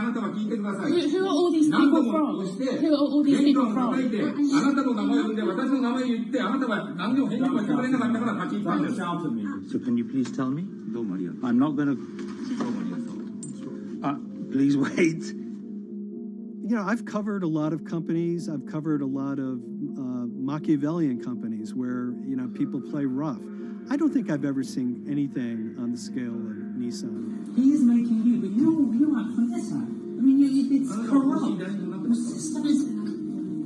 あなたは聞いてください。 Who are all these 何 people 度も from? 押して、 Who are all these 返事 people を叩い from? て、あなたの名前を呼んで、私の名前を言って、あなたは何でも返事もしてくれなかったから立ち入ったんです。 So can you please tell me? I'm not going to... please wait. You know, I've covered a lot of companies. I've covered a lot of Machiavellian companies where, you know, people play rough. I don't think I've ever seen anything on the scale of Nissan. He is making you, but you're up for Nissan. I mean, it's corrupt. The system is...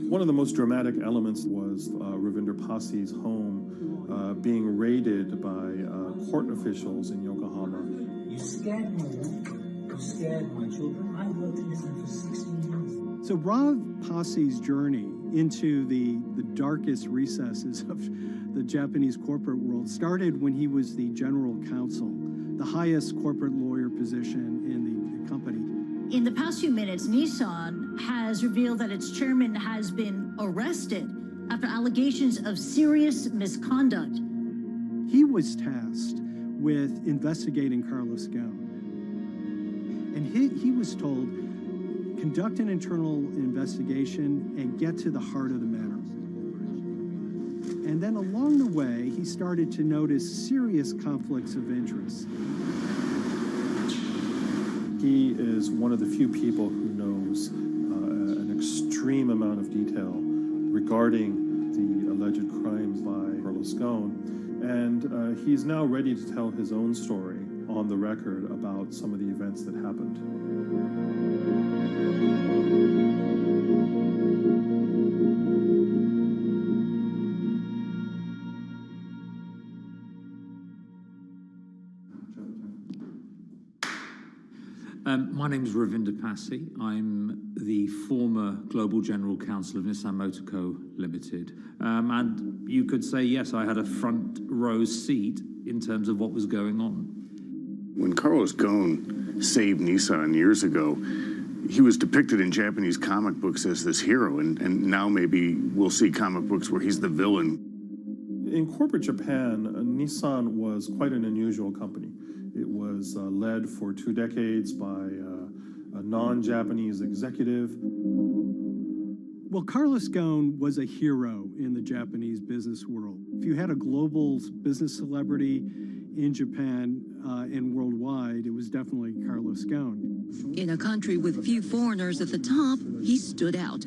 One of the most dramatic elements was Ravinder Passi's home being raided by court officials in Yokohama. You scared me, you scared my children. I worked in Nissan for 16 years. So Rav Passi's journey into the darkest recesses of the Japanese corporate world started when he was the general counsel, the highest corporate lawyer position in the company. In the past few minutes, Nissan has revealed that its chairman has been arrested after allegations of serious misconduct. He was tasked with investigating Carlos Ghosn. And he was told, conduct an internal investigation and get to the heart of the matter. And then along the way, he started to notice serious conflicts of interest. He is one of the few people who knows an extreme amount of detail regarding the alleged crimes by Carlos Ghosn, and he's now ready to tell his own story on the record about some of the events that happened. My name is Ravinder Passi. I'm the former Global General Counsel of Nissan Motor Co. Limited. And you could say, yes, I had a front row seat in terms of what was going on. When Carlos Ghosn saved Nissan years ago, he was depicted in Japanese comic books as this hero, and now maybe we'll see comic books where he's the villain. In corporate Japan, Nissan was quite an unusual company. It was led for 2 decades by a non-Japanese executive. Well, Carlos Ghosn was a hero in the Japanese business world. If you had a global business celebrity in Japan and worldwide, it was definitely Carlos Ghosn. In a country with few foreigners at the top, he stood out.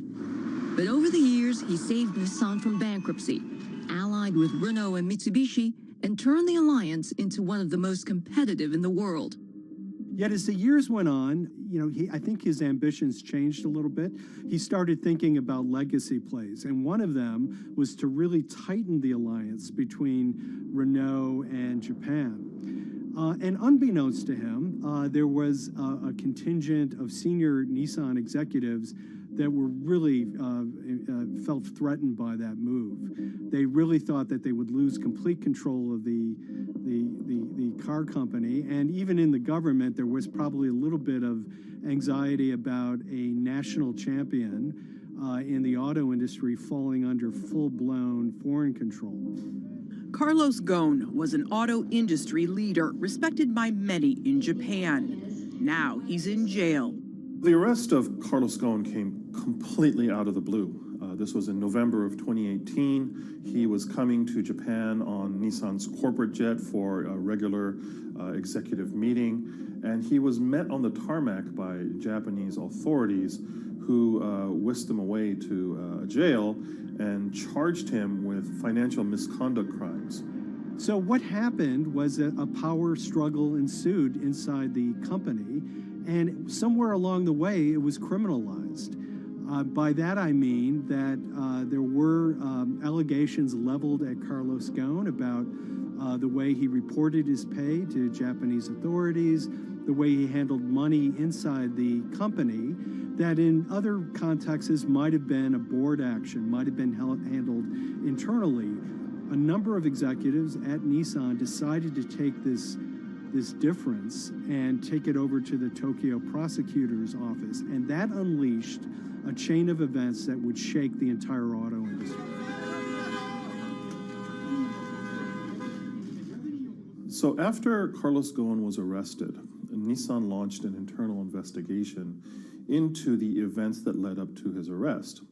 But over the years, he saved Nissan from bankruptcy, allied with Renault and Mitsubishi, and turned the alliance into one of the most competitive in the world. Yet as the years went on, you know, I think his ambitions changed a little bit. He started thinking about legacy plays, and one of them was to really tighten the alliance between Renault and Japan. And unbeknownst to him, there was a contingent of senior Nissan executives that were really felt threatened by that move. They really thought that they would lose complete control of the car company, and even in the government, there was probably a little bit of anxiety about a national champion in the auto industry falling under full-blown foreign control. Carlos Ghosn was an auto industry leader, respected by many in Japan. Now he's in jail. The arrest of Carlos Ghosn came completely out of the blue. This was in November of 2018. He was coming to Japan on Nissan's corporate jet for a regular executive meeting, and he was met on the tarmac by Japanese authorities who whisked him away to jail and charged him with financial misconduct crimes. So what happened was that a power struggle ensued inside the company, and somewhere along the way, it was criminalized. By that I mean that there were allegations leveled at Carlos Ghosn about the way he reported his pay to Japanese authorities, the way he handled money inside the company, that in other contexts might have been a board action, might have been handled internally. A number of executives at Nissan decided to take this difference and take it over to the Tokyo prosecutor's office, and that unleashed a chain of events that would shake the entire auto industry. So after Carlos Ghosn was arrested, Nissan launched an internal investigation into the events that led up to his arrest.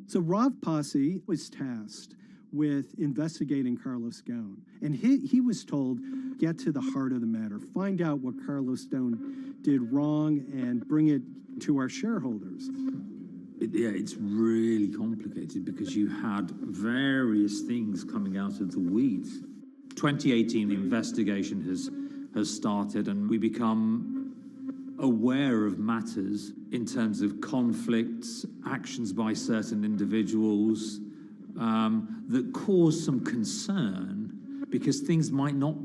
So Rav Passi was tasked with investigating Carlos Ghosn, and he was told, get to the heart of the matter, find out what Carlos Ghosn did wrong and bring it to our shareholders. It's really complicated because you had various things coming out of the weeds. 2018, the investigation has started, and we become aware of matters in terms of conflicts, actions by certain individuals that cause some concern because things might not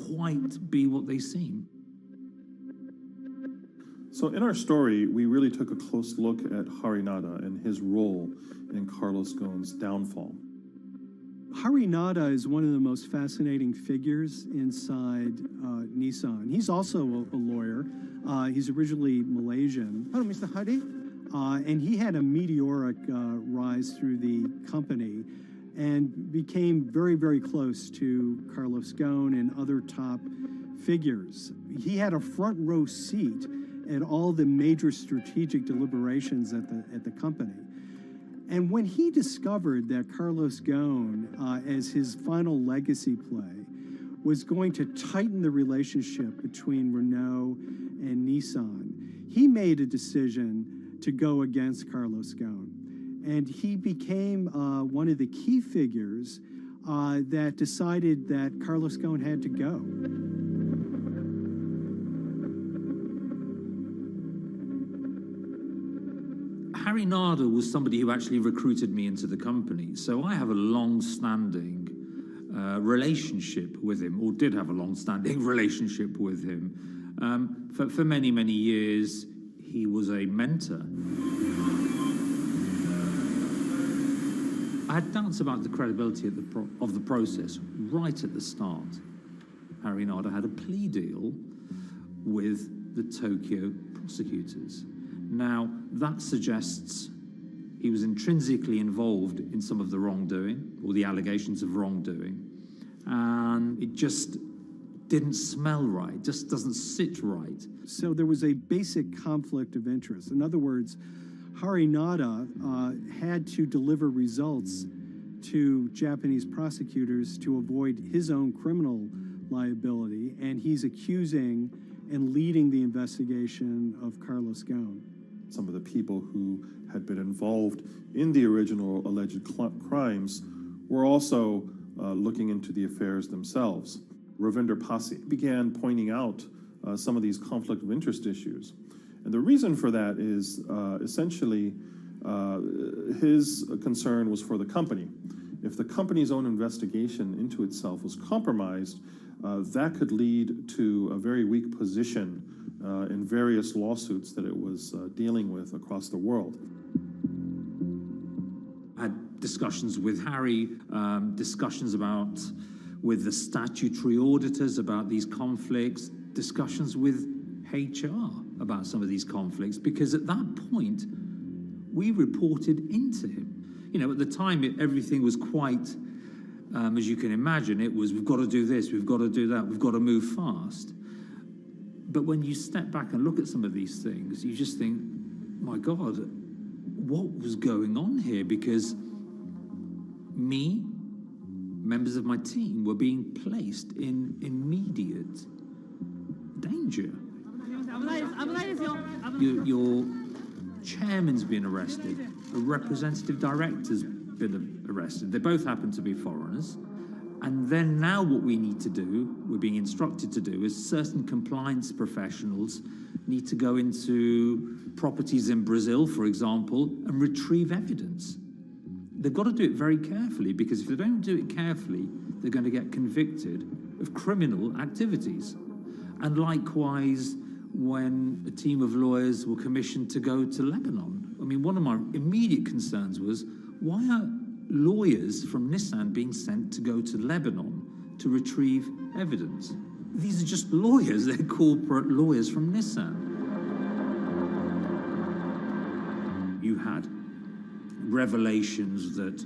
quite be what they seem. So in our story, we really took a close look at Harinada and his role in Carlos Ghosn's downfall. Harinada is one of the most fascinating figures inside Nissan. He's also a lawyer. He's originally Malaysian. Hello, Mr. Hadi. And he had a meteoric rise through the company and became very, very close to Carlos Ghosn and other top figures. He had a front row seat at all the major strategic deliberations at the company. And when he discovered that Carlos Ghosn, as his final legacy play, was going to tighten the relationship between Renault and Nissan, he made a decision to go against Carlos Ghosn. And he became one of the key figures that decided that Carlos Ghosn had to go. Harinada was somebody who actually recruited me into the company, so I have a long-standing relationship with him, or did have a long-standing relationship with him. For many, many years, he was a mentor. I had doubts about the credibility of the process right at the start. Harinada had a plea deal with the Tokyo prosecutors. Now, that suggests he was intrinsically involved in some of the wrongdoing, or the allegations of wrongdoing, and it just didn't smell right, just doesn't sit right. So there was a basic conflict of interest. In other words, Harinada had to deliver results to Japanese prosecutors to avoid his own criminal liability, and he's accusing and leading the investigation of Carlos Ghosn. Some of the people who had been involved in the original alleged crimes were also looking into the affairs themselves. Ravinder Passi began pointing out some of these conflict of interest issues. And the reason for that is essentially his concern was for the company. If the company's own investigation into itself was compromised, that could lead to a very weak position in various lawsuits that it was dealing with across the world. I had discussions with Harry, discussions with the statutory auditors about these conflicts, discussions with HR about some of these conflicts, because at that point, we reported into him. You know, at the time, everything was quite, as you can imagine, it was, we've got to do this, we've got to do that, we've got to move fast. But when you step back and look at some of these things, you just think, my God, what was going on here? Because me, members of my team, were being placed in immediate danger. Your chairman's been arrested, a representative director's been arrested. They both happen to be foreigners. And then now what we need to do, we're being instructed to do, is certain compliance professionals need to go into properties in Brazil, for example, and retrieve evidence. They've got to do it very carefully, because if they don't do it carefully, they're going to get convicted of criminal activities. And likewise, when a team of lawyers were commissioned to go to Lebanon, I mean, one of my immediate concerns was, why are lawyers from Nissan being sent to go to Lebanon to retrieve evidence? These are just lawyers, they're corporate lawyers from Nissan. You had revelations that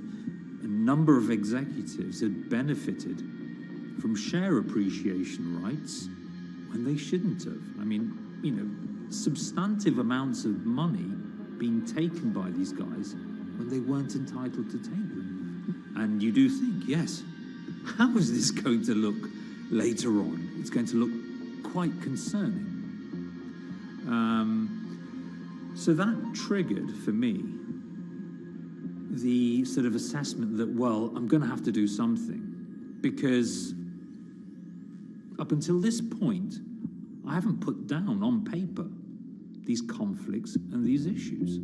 a number of executives had benefited from share appreciation rights when they shouldn't have. I mean, substantive amounts of money being taken by these guys when they weren't entitled to take them. And you do think, yes, how is this going to look later on? It's going to look quite concerning. So that triggered for me the sort of assessment that, well, I'm going to have to do something, because up until this point, I haven't put down on paper these conflicts and these issues.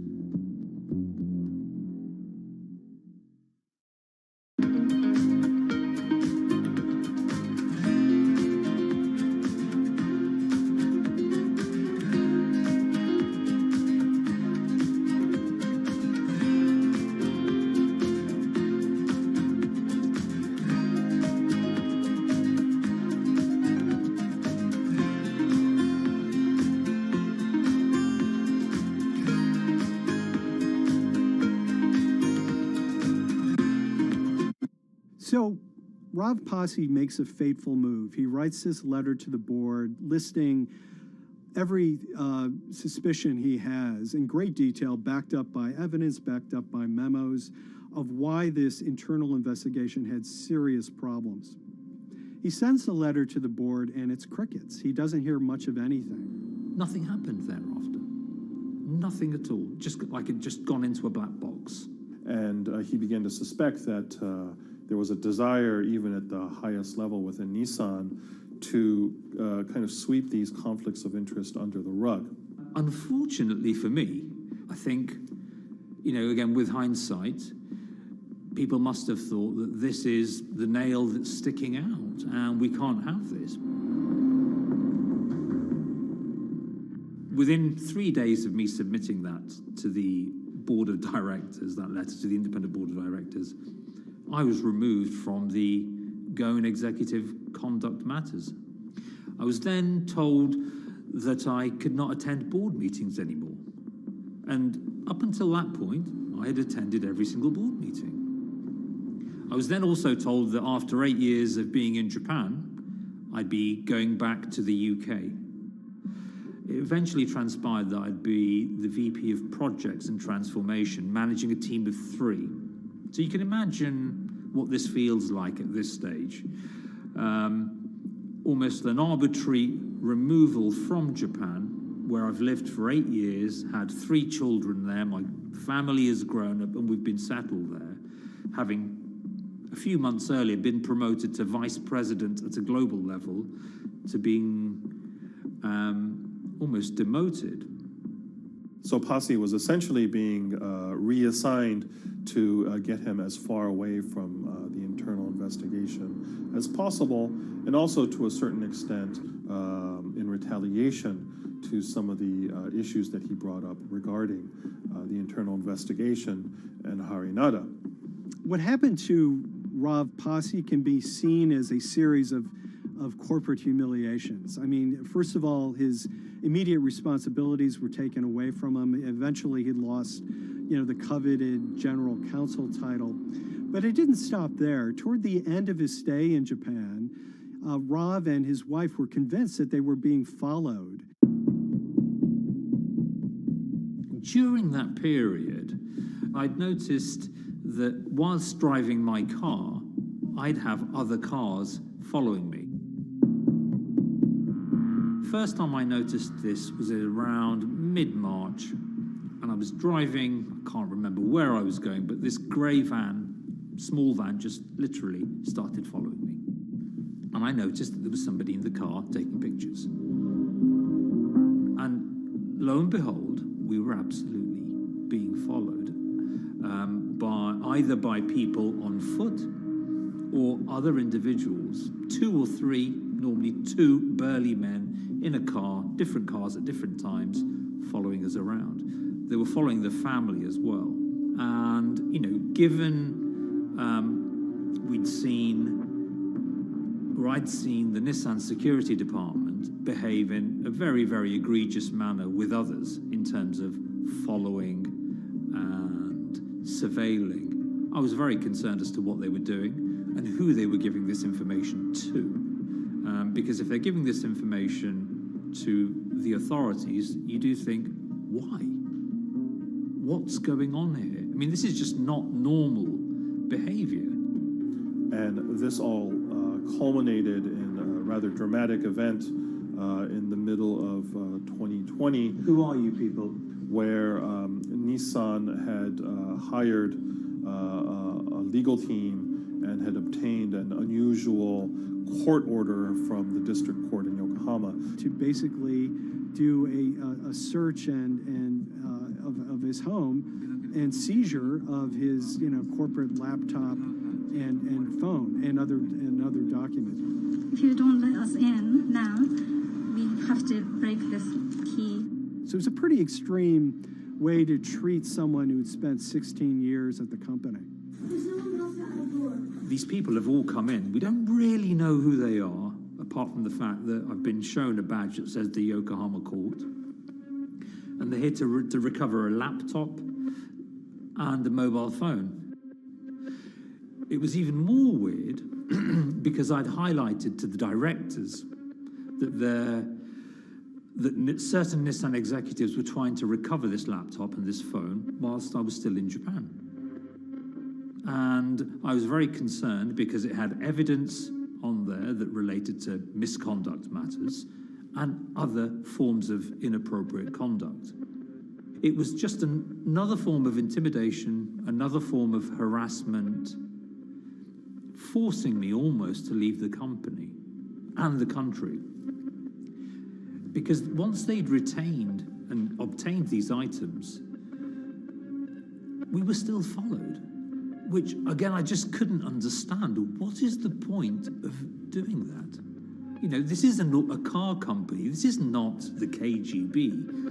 So Rav Pasi makes a fateful move. He writes this letter to the board listing every suspicion he has in great detail, backed up by evidence, backed up by memos, of why this internal investigation had serious problems. He sends the letter to the board, and it's crickets. He doesn't hear much of anything. Nothing happened thereafter. Nothing at all. Just like it just gone into a black box. And he began to suspect that there was a desire, even at the highest level within Nissan, to kind of sweep these conflicts of interest under the rug. Unfortunately for me, I think, again, with hindsight, people must have thought that this is the nail that's sticking out, and we can't have this. Within 3 days of me submitting that to the board of directors, that letter to the independent board of directors, I was removed from the Goan Executive Conduct Matters. I was then told that I could not attend board meetings anymore. And up until that point, I had attended every single board meeting. I was then also told that after 8 years of being in Japan, I'd be going back to the UK. It eventually transpired that I'd be the VP of Projects and Transformation, managing a team of 3. So you can imagine what this feels like at this stage. Almost an arbitrary removal from Japan, where I've lived for 8 years, had 3 children there, my family has grown up, and we've been settled there, having a few months earlier been promoted to vice president at a global level, to being almost demoted. So Pasi was essentially being reassigned to get him as far away from the internal investigation as possible, and also to a certain extent in retaliation to some of the issues that he brought up regarding the internal investigation and Harinada. What happened to Rav Pasi can be seen as a series of corporate humiliations. I mean, first of all, his immediate responsibilities were taken away from him. Eventually, he lost, the coveted general counsel title. But it didn't stop there. Toward the end of his stay in Japan, Rav and his wife were convinced that they were being followed. During that period, I'd noticed that whilst driving my car, I'd have other cars following me. First time I noticed this was around mid-March, and I was driving, I can't remember where I was going, but this grey van, small van, just literally started following me. And I noticed that there was somebody in the car taking pictures. And lo and behold, we were absolutely being followed either by people on foot or other individuals, 2 or 3, normally 2 burly men in a car, different cars at different times, following us around. They were following the family as well. And, given I'd seen the Nissan security department behave in a very, very egregious manner with others in terms of following and surveilling, I was very concerned as to what they were doing and who they were giving this information to. Because if they're giving this information to the authorities, you do think, why? What's going on here? I mean, this is just not normal behavior. And this all culminated in a rather dramatic event in the middle of 2020. Who are you people? Where Nissan had hired a legal team and had obtained an unusual court order from the district court in Yokohama to basically do a search of his home and seizure of his corporate laptop and phone and other documents. If you don't let us in now, we have to break this key. So it's a pretty extreme way to treat someone who'd spent 16 years at the company. These people have all come in. We don't really know who they are, apart from the fact that I've been shown a badge that says the Yokohama court. And they're here to recover a laptop and a mobile phone. It was even more weird because I'd highlighted to the directors that certain Nissan executives were trying to recover this laptop and this phone whilst I was still in Japan. And I was very concerned because it had evidence on there that related to misconduct matters and other forms of inappropriate conduct. It was just another form of intimidation, another form of harassment, forcing me almost to leave the company and the country. Because once they'd retained and obtained these items, we were still followed, which, again, I just couldn't understand. What is the point of doing that? This isn't a car company. This is not the KGB.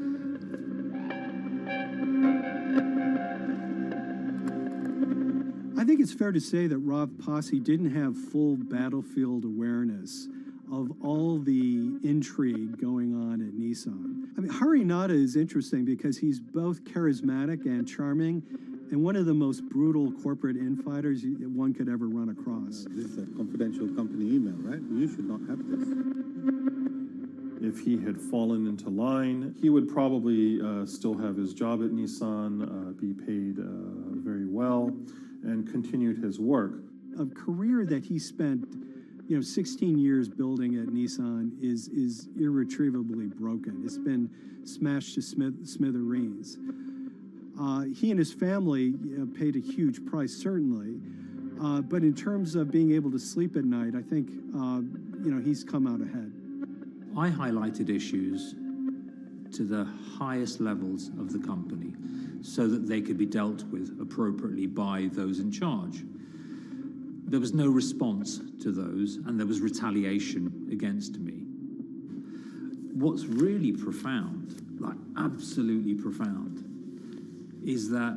I think it's fair to say that Rav Pasi didn't have full battlefield awareness of all the intrigue going on at Nissan. I mean, Hari Nada is interesting because he's both charismatic and charming, and one of the most brutal corporate infighters one could ever run across. This is a confidential company email, right? You should not have this. If he had fallen into line, he would probably still have his job at Nissan, be paid very well, and continued his work. A career that he spent 16 years building at Nissan is irretrievably broken. It's been smashed to smithereens. He and his family paid a huge price, certainly. But in terms of being able to sleep at night, I think, he's come out ahead. I highlighted issues to the highest levels of the company so that they could be dealt with appropriately by those in charge. There was no response to those, and there was retaliation against me. What's really profound, like absolutely profound, is that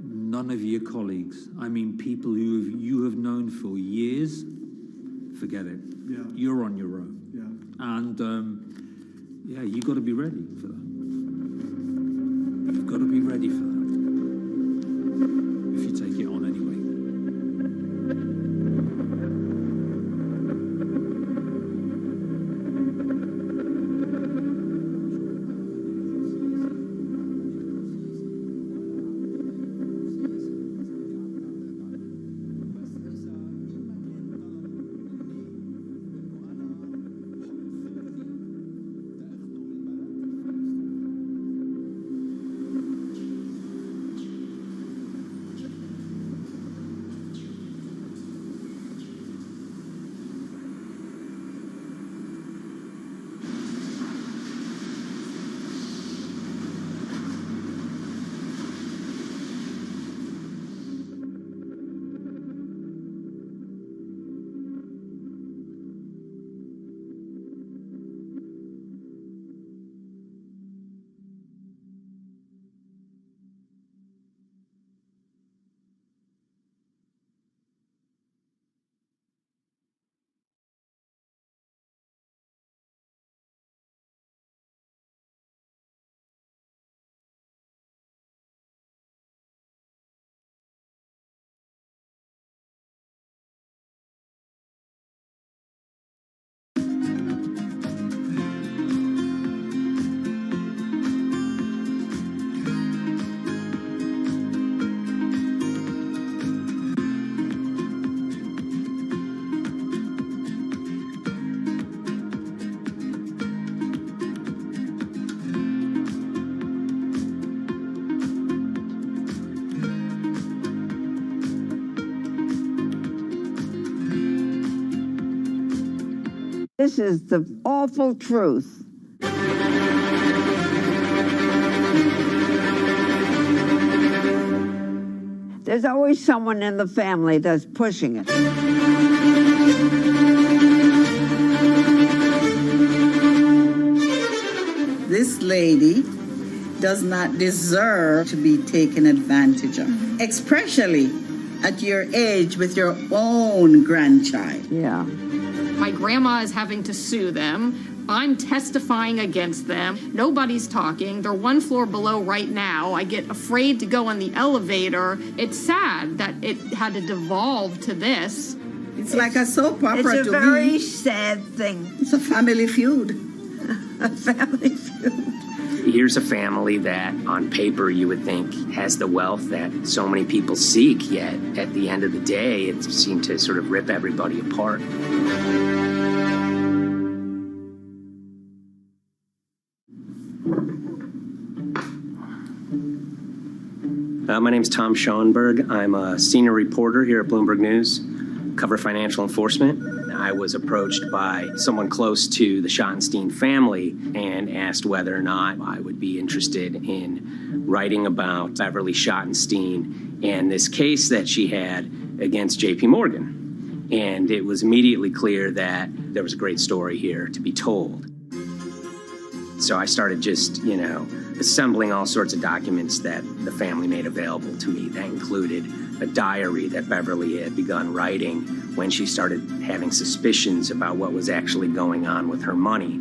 none of your colleagues, I mean people who you have known for years, forget it. Yeah. You're on your own. Yeah. And you got to be ready for that. You've got to be ready for that. If you take it on anyway. This is the awful truth. There's always someone in the family that's pushing it. This lady does not deserve to be taken advantage of, especially at your age with your own grandchild. Yeah. My grandma is having to sue them. I'm testifying against them. Nobody's talking. They're one floor below right now. I get afraid to go on the elevator. It's sad that it had to devolve to this. It's like a soap opera to me. It's a very sad thing. It's a family feud. A family feud. Here's a family that, on paper, you would think has the wealth that so many people seek, yet at the end of the day, it seemed to sort of rip everybody apart. My name's Tom Schoenberg. I'm a senior reporter here at Bloomberg News, cover financial enforcement. I was approached by someone close to the Schottenstein family and asked whether or not I would be interested in writing about Beverly Schottenstein and this case that she had against J.P. Morgan. And it was immediately clear that there was a great story here to be told. So I started just, assembling all sorts of documents that the family made available to me. That included a diary that Beverly had begun writing when she started having suspicions about what was actually going on with her money.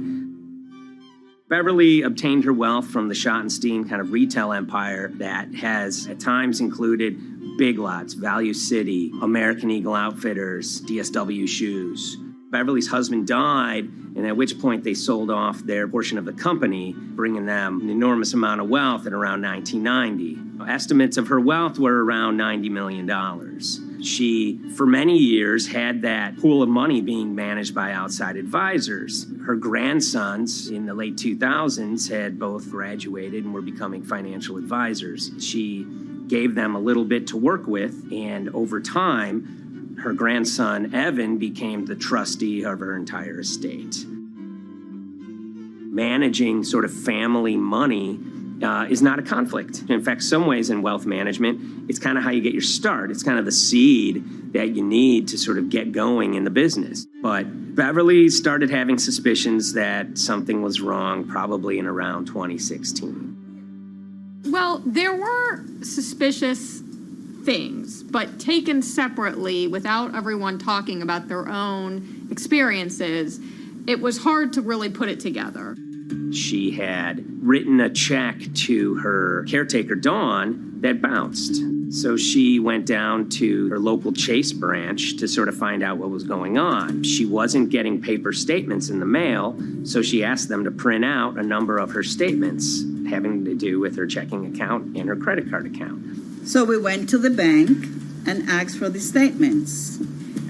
Beverly obtained her wealth from the Schottenstein kind of retail empire that has at times included Big Lots, Value City, American Eagle Outfitters, DSW Shoes. Beverly's husband died, and at which point they sold off their portion of the company, bringing them an enormous amount of wealth at around 1990. Estimates of her wealth were around $90 million. She, for many years, had that pool of money being managed by outside advisors. Her grandsons in the late 2000s had both graduated and were becoming financial advisors. She gave them a little bit to work with, and over time, her grandson, Evan, became the trustee of her entire estate. Managing sort of family money is not a conflict. In fact, some ways in wealth management, it's kind of how you get your start. It's kind of the seed that you need to sort of get going in the business. But Beverly started having suspicions that something was wrong probably in around 2016. Well, there were suspicious things, but taken separately without everyone talking about their own experiences, it was hard to really put it together. She had written a check to her caretaker, Dawn, that bounced. So she went down to her local Chase branch to sort of find out what was going on. She wasn't getting paper statements in the mail, so she asked them to print out a number of her statements having to do with her checking account and her credit card account. So we went to the bank and asked for the statements.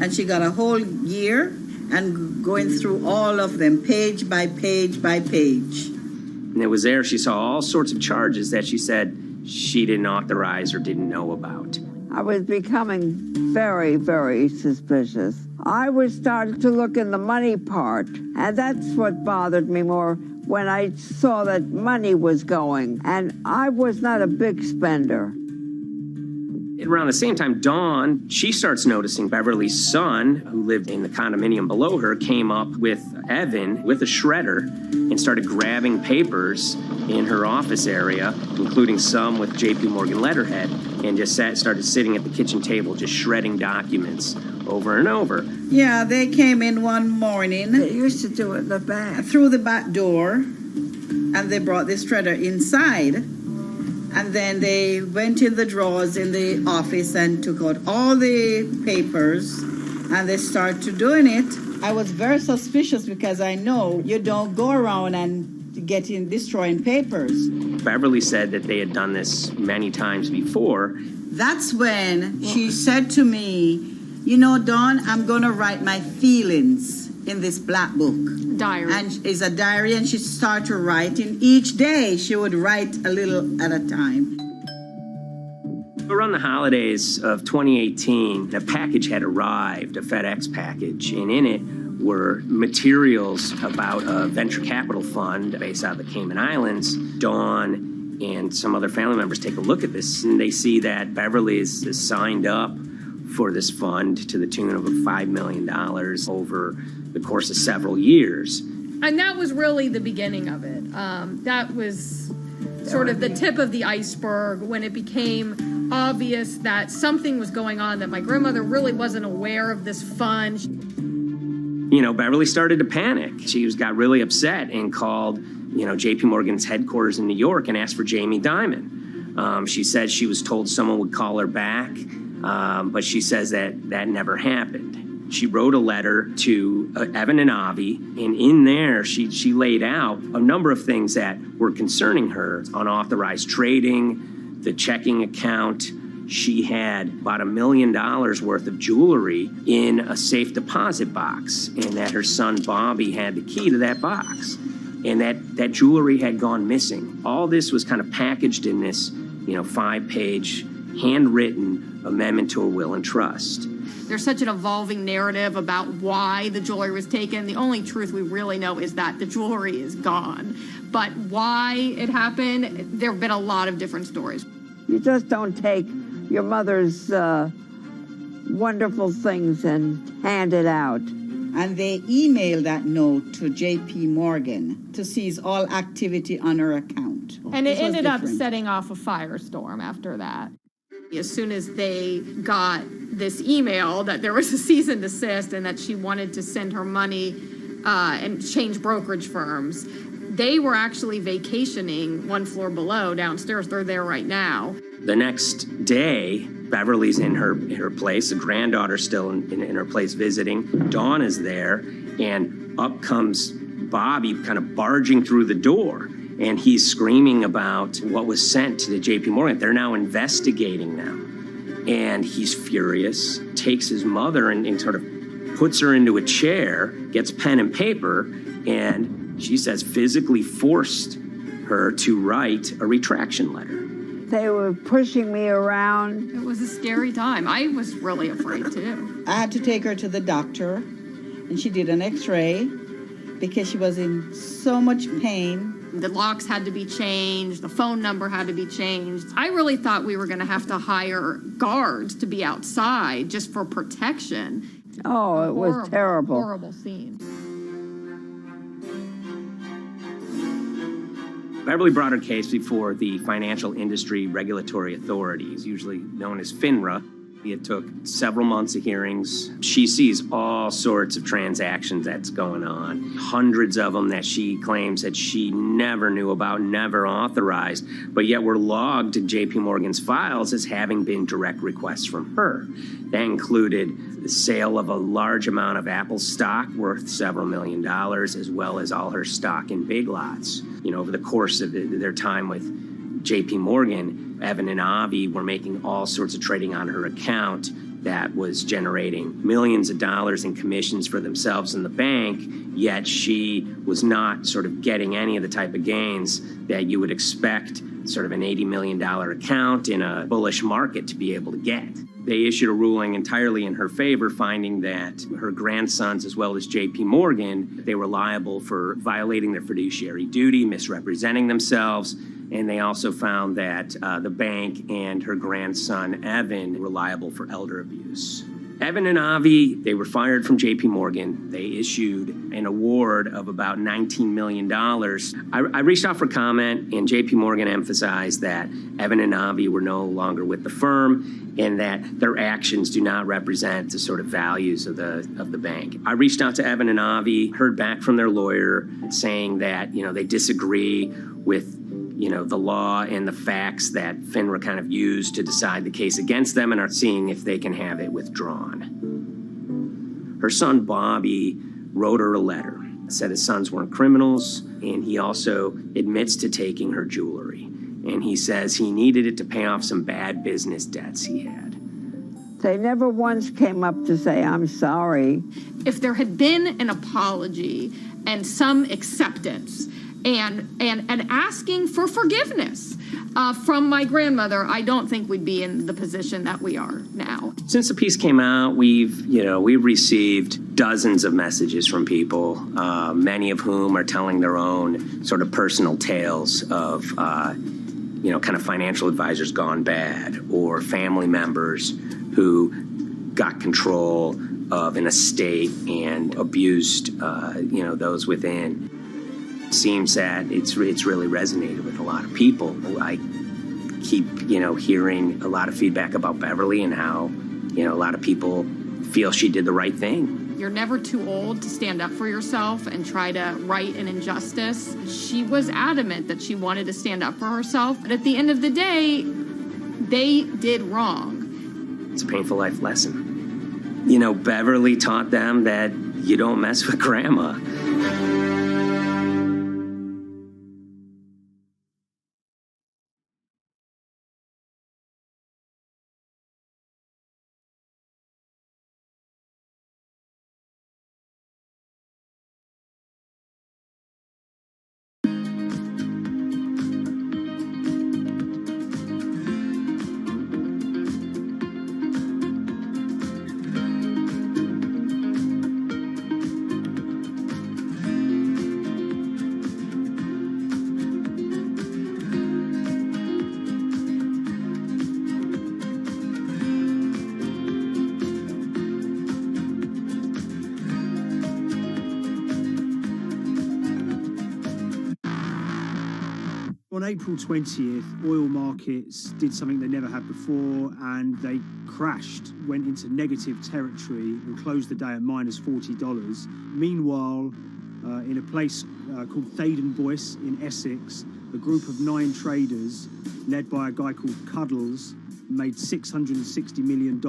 And she got a whole year and going through all of them, page by page by page. And it was there she saw all sorts of charges that she said she didn't authorize or didn't know about. I was becoming very, very suspicious. I was starting to look in the money part, and that's what bothered me more when I saw that money was going. And I was not a big spender. Around the same time, Dawn, she starts noticing Beverly's son, who lived in the condominium below her, came up with Evan with a shredder and started grabbing papers in her office area, including some with J.P. Morgan letterhead, and just started sitting at the kitchen table, just shredding documents over and over. Yeah, they came in one morning. They used to do it in the back. Through the back door, and they brought the shredder inside. And then they went in the drawers in the office and took out all the papers, and they started doing it. I was very suspicious because I know you don't go around and destroying papers. Beverly said that they had done this many times before. That's when she said to me, Dawn, I'm going to write my feelings in this black book. Diary. And it's a diary, and she started writing. Each day she would write a little at a time. Around the holidays of 2018, a package had arrived, a FedEx package, and in it were materials about a venture capital fund based out of the Cayman Islands. Dawn and some other family members take a look at this, and they see that Beverly is signed up for this fund to the tune of $5 million over the course of several years. And that was really the beginning of it. That was sort of the tip of the iceberg when it became obvious that something was going on, that my grandmother really wasn't aware of this fund. You know, Beverly started to panic. She got really upset and called, JP Morgan's headquarters in New York and asked for Jamie Dimon. She said she was told someone would call her back, but she says that never happened. She wrote a letter to Evan and Avi, and in there she laid out a number of things that were concerning her: unauthorized trading, the checking account. She had about $1 million worth of jewelry in a safe deposit box, and that her son Bobby had the key to that box, and that jewelry had gone missing. All this was kind of packaged in this, 5-page handwritten amendment to a will and trust. There's such an evolving narrative about why the jewelry was taken. The only truth we really know is that the jewelry is gone. But why it happened, there have been a lot of different stories. You just don't take your mother's wonderful things and hand it out. And they emailed that note to JP Morgan to seize all activity on her account. And it ended up setting off a firestorm after that. As soon as they got this email that there was a cease and desist and that she wanted to send her money and change brokerage firms, they were actually vacationing one floor below downstairs. They're there right now. The next day, Beverly's in her place, the granddaughter's still in her place visiting. Dawn is there, and up comes Bobby kind of barging through the door. And he's screaming about what was sent to the JP Morgan. They're now investigating them. And he's furious, takes his mother and sort of puts her into a chair, gets pen and paper, and she says physically forced her to write a retraction letter. They were pushing me around. It was a scary time. I was really afraid too. I had to take her to the doctor, and she did an x-ray because she was in so much pain. The locks had to be changed. The phone number had to be changed. I really thought we were going to have to hire guards to be outside just for protection. Oh, it was terrible. Horrible scene. Beverly brought her case before the Financial Industry Regulatory Authorities, usually known as FINRA. It took several months of hearings. She sees all sorts of transactions that's going on, hundreds of them that she claims that she never knew about, never authorized, but yet were logged in JP Morgan's files as having been direct requests from her. That included the sale of a large amount of Apple stock worth several $1 million, as well as all her stock in Big Lots. Over the course of their time with JP Morgan, Evan and Avi were making all sorts of trading on her account that was generating millions of dollars in commissions for themselves and the bank, yet she was not sort of getting any of the type of gains that you would expect sort of an $80 million account in a bullish market to be able to get. They issued a ruling entirely in her favor, finding that her grandsons, as well as JP Morgan, they were liable for violating their fiduciary duty, misrepresenting themselves, and they also found that the bank and her grandson, Evan, were liable for elder abuse. Evan and Avi, they were fired from JP Morgan. They issued an award of about $19 million. I reached out for comment, and JP Morgan emphasized that Evan and Avi were no longer with the firm and that their actions do not represent the sort of values of the bank. I reached out to Evan and Avi, heard back from their lawyer saying that, they disagree with the law and the facts that FINRA kind of used to decide the case against them and are seeing if they can have it withdrawn. Her son, Bobby, wrote her a letter, said his sons weren't criminals, and he also admits to taking her jewelry. And he says he needed it to pay off some bad business debts he had. They never once came up to say, I'm sorry. If there had been an apology and some acceptance, and asking for forgiveness from my grandmother, I don't think we'd be in the position that we are now. Since the piece came out, we've received dozens of messages from people, many of whom are telling their own sort of personal tales of, kind of financial advisors gone bad, or family members who got control of an estate and abused, those within. It seems that it's really resonated with a lot of people. I keep, hearing a lot of feedback about Beverly and how, a lot of people feel she did the right thing. You're never too old to stand up for yourself and try to right an injustice. She was adamant that she wanted to stand up for herself, but at the end of the day, they did wrong. It's a painful life lesson. Beverly taught them that you don't mess with grandma. On April 20th, oil markets did something they never had before, and they crashed, went into negative territory and closed the day at minus $40. Meanwhile, in a place called Thaden Boyce in Essex, a group of 9 traders, led by a guy called Cuddles, made $660 million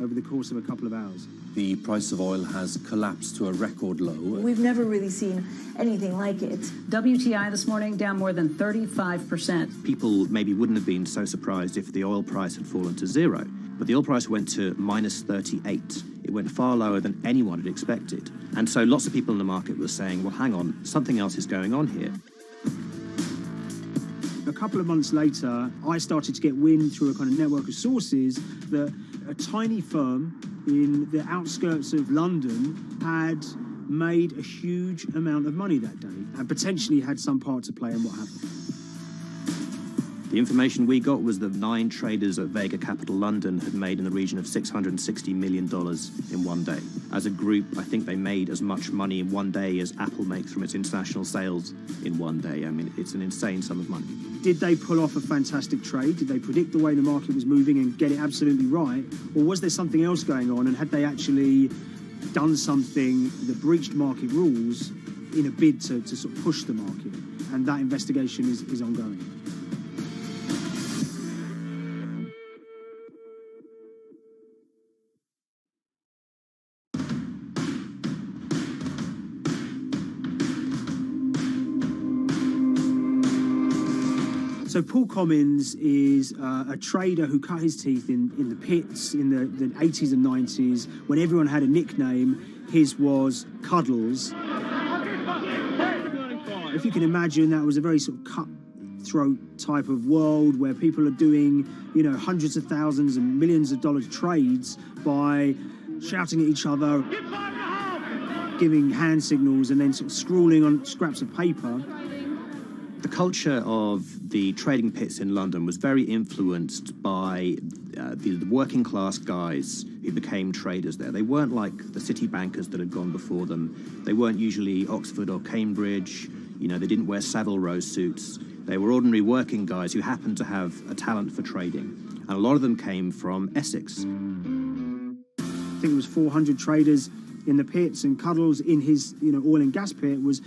over the course of a couple of hours. The price of oil has collapsed to a record low. We've never really seen anything like it. WTI this morning down more than 35%. People maybe wouldn't have been so surprised if the oil price had fallen to zero, but the oil price went to minus 38. It went far lower than anyone had expected. And so lots of people in the market were saying, well, hang on, something else is going on here. A couple of months later, I started to get wind through a kind of network of sources that a tiny firm in the outskirts of London had made a huge amount of money that day and potentially had some part to play in what happened. The information we got was that 9 traders at Vega Capital London had made in the region of $660 million in one day. As a group, I think they made as much money in one day as Apple makes from its international sales in one day. I mean, it's an insane sum of money. Did they pull off a fantastic trade? Did they predict the way the market was moving and get it absolutely right? Or was there something else going on, and had they actually done something that breached market rules in a bid to sort of push the market? And that investigation is ongoing. So Paul Commins is a trader who cut his teeth in the pits in the 80s and 90s. When everyone had a nickname, his was Cuddles. If you can imagine, that was a very sort of cutthroat type of world where people are doing, hundreds of thousands and millions of dollars trades by shouting at each other, giving hand signals, and then sort of scrawling on scraps of paper. The culture of the trading pits in London was very influenced by the working class guys who became traders there. They weren't like the city bankers that had gone before them. They weren't usually Oxford or Cambridge. They didn't wear Savile Row suits. They were ordinary working guys who happened to have a talent for trading. And a lot of them came from Essex. I think it was 400 traders in the pits, and Cuddles in his oil and gas pit was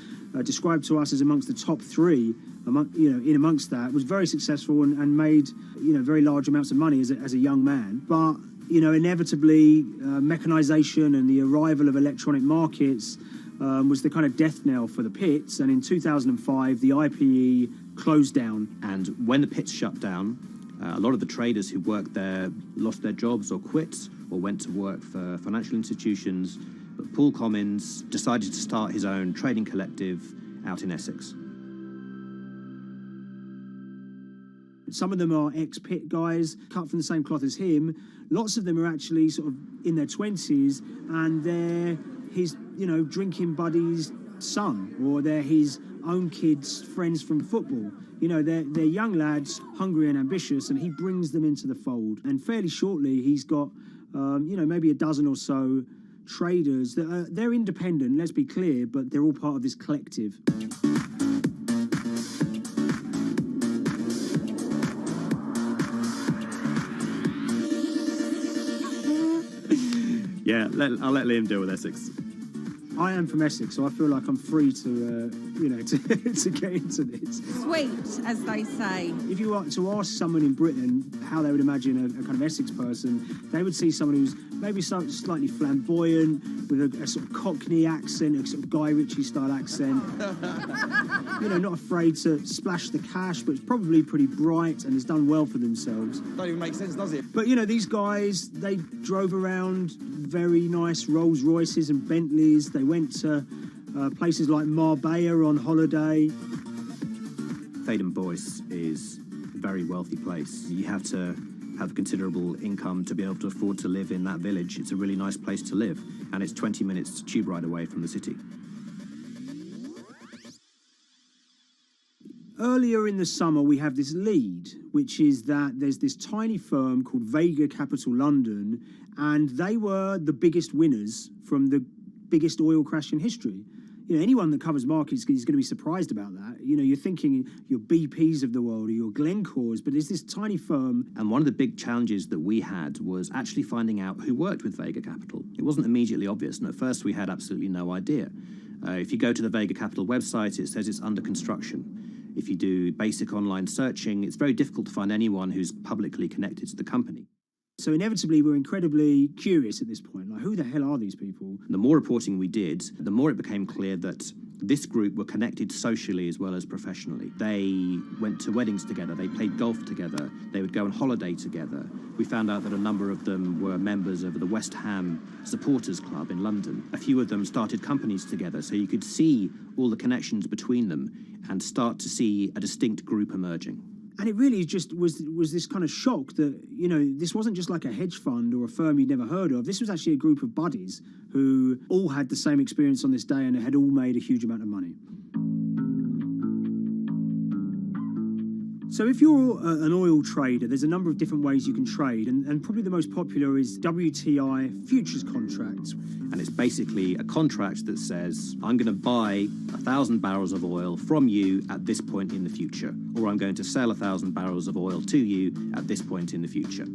described to us as amongst the top 3. In amongst that, was very successful and made very large amounts of money as a young man. But inevitably, mechanization and the arrival of electronic markets was the kind of death knell for the pits. And in 2005, the IPE closed down. And when the pits shut down, a lot of the traders who worked there lost their jobs or quit or went to work for financial institutions. But Paul Commins decided to start his own trading collective out in Essex. Some of them are ex-pit guys, cut from the same cloth as him. Lots of them are actually sort of in their 20s, and they're his, drinking buddy's son, or they're his own kids' friends from football. They're young lads, hungry and ambitious, and he brings them into the fold. And fairly shortly, he's got, maybe a dozen or so traders that they're independent, let's be clear, but they're all part of this collective. Yeah, I'll let Liam deal with Essex. I am from Essex, so I feel like I'm free to, to get into this. Sweet, as they say. If you were to ask someone in Britain how they would imagine a kind of Essex person, they would see someone who's maybe slightly flamboyant, with a sort of Cockney accent, a sort of Guy Ritchie-style accent. Not afraid to splash the cash, but it's probably pretty bright and has done well for themselves. Don't even make sense, does it? But, these guys, they drove around very nice Rolls Royces and Bentleys. They went to places like Marbella on holiday. Thaden Boyce is a very wealthy place. You have to have considerable income to be able to afford to live in that village. It's a really nice place to live, and it's 20 minutes tube ride away from the city. Earlier in the summer, we have this lead, which is that there's this tiny firm called Vega Capital London, and they were the biggest winners from the biggest oil crash in history. Anyone that covers markets is going to be surprised about that. You're thinking your BPs of the world or your Glencores, but it's this tiny firm. And one of the big challenges that we had was actually finding out who worked with Vega Capital. It wasn't immediately obvious, and at first we had absolutely no idea. If you go to the Vega Capital website, it says it's under construction. If you do basic online searching, it's very difficult to find anyone who's publicly connected to the company. So inevitably, we're incredibly curious at this point. Like, who the hell are these people? The more reporting we did, the more it became clear that this group were connected socially as well as professionally. They went to weddings together, they played golf together, they would go on holiday together. We found out that a number of them were members of the West Ham Supporters Club in London. A few of them started companies together, so you could see all the connections between them and start to see a distinct group emerging. And it really just was this kind of shock that, this wasn't just like a hedge fund or a firm you'd never heard of. This was actually a group of buddies who all had the same experience on this day and had all made a huge amount of money. So if you're an oil trader, there's a number of different ways you can trade, and probably the most popular is WTI futures contracts. And it's basically a contract that says, I'm going to buy 1,000 barrels of oil from you at this point in the future, or I'm going to sell 1,000 barrels of oil to you at this point in the future.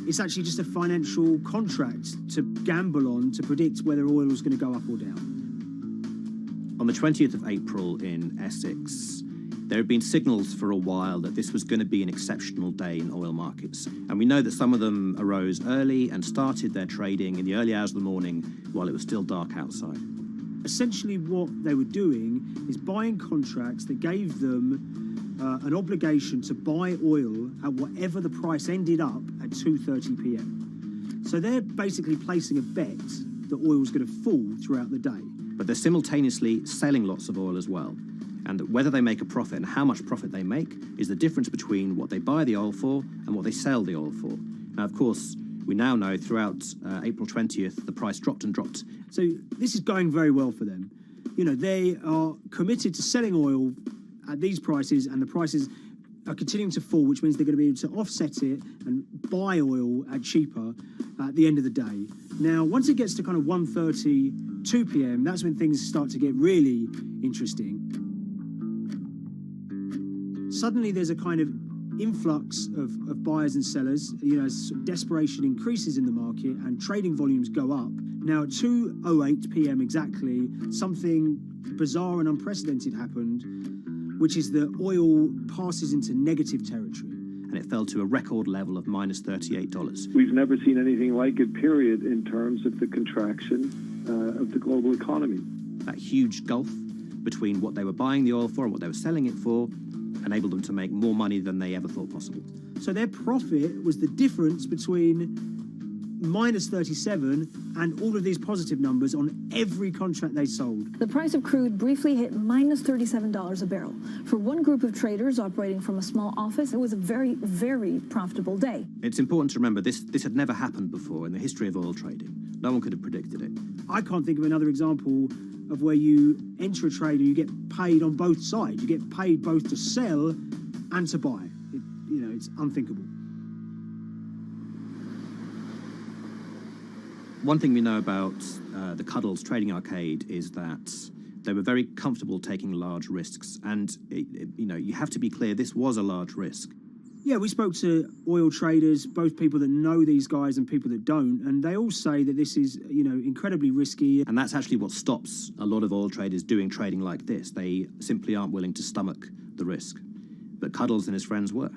It's actually just a financial contract to gamble on to predict whether oil is going to go up or down. On the 20th of April in Essex, there had been signals for a while that this was going to be an exceptional day in oil markets. And we know that some of them arose early and started their trading in the early hours of the morning while it was still dark outside. Essentially what they were doing is buying contracts that gave them an obligation to buy oil at whatever the price ended up at 2:30 p.m. So they're basically placing a bet that oil was going to fall throughout the day. But they're simultaneously selling lots of oil as well. And whether they make a profit and how much profit they make is the difference between what they buy the oil for and what they sell the oil for. Now, of course, we now know throughout April 20th, the price dropped and dropped. So this is going very well for them. They are committed to selling oil at these prices, and the prices are continuing to fall, which means they're going to be able to offset it and buy oil at cheaper at the end of the day. Now, once it gets to kind of 1:30, 2 p.m., that's when things start to get really interesting. Suddenly there's a kind of influx of buyers and sellers, as desperation increases in the market and trading volumes go up. Now at 2:08 p.m. exactly, something bizarre and unprecedented happened, which is that oil passes into negative territory. And it fell to a record level of minus $38. We've never seen anything like it, period, in terms of the contraction of the global economy. That huge gulf between what they were buying the oil for and what they were selling it for enabled them to make more money than they ever thought possible. So their profit was the difference between minus 37, and all of these positive numbers on every contract they sold. The price of crude briefly hit minus $37 a barrel. For one group of traders operating from a small office, it was a very, very profitable day. It's important to remember this had never happened before in the history of oil trading. No one could have predicted it. I can't think of another example of where you enter a trade and you get paid on both sides. You get paid both to sell and to buy. It's unthinkable. One thing we know about the Cuddles Trading Arcade is that they were very comfortable taking large risks. And, you have to be clear, this was a large risk. Yeah, we spoke to oil traders, both people that know these guys and people that don't, and they all say that this is, incredibly risky. And that's actually what stops a lot of oil traders doing trading like this. They simply aren't willing to stomach the risk. But Cuddles and his friends were.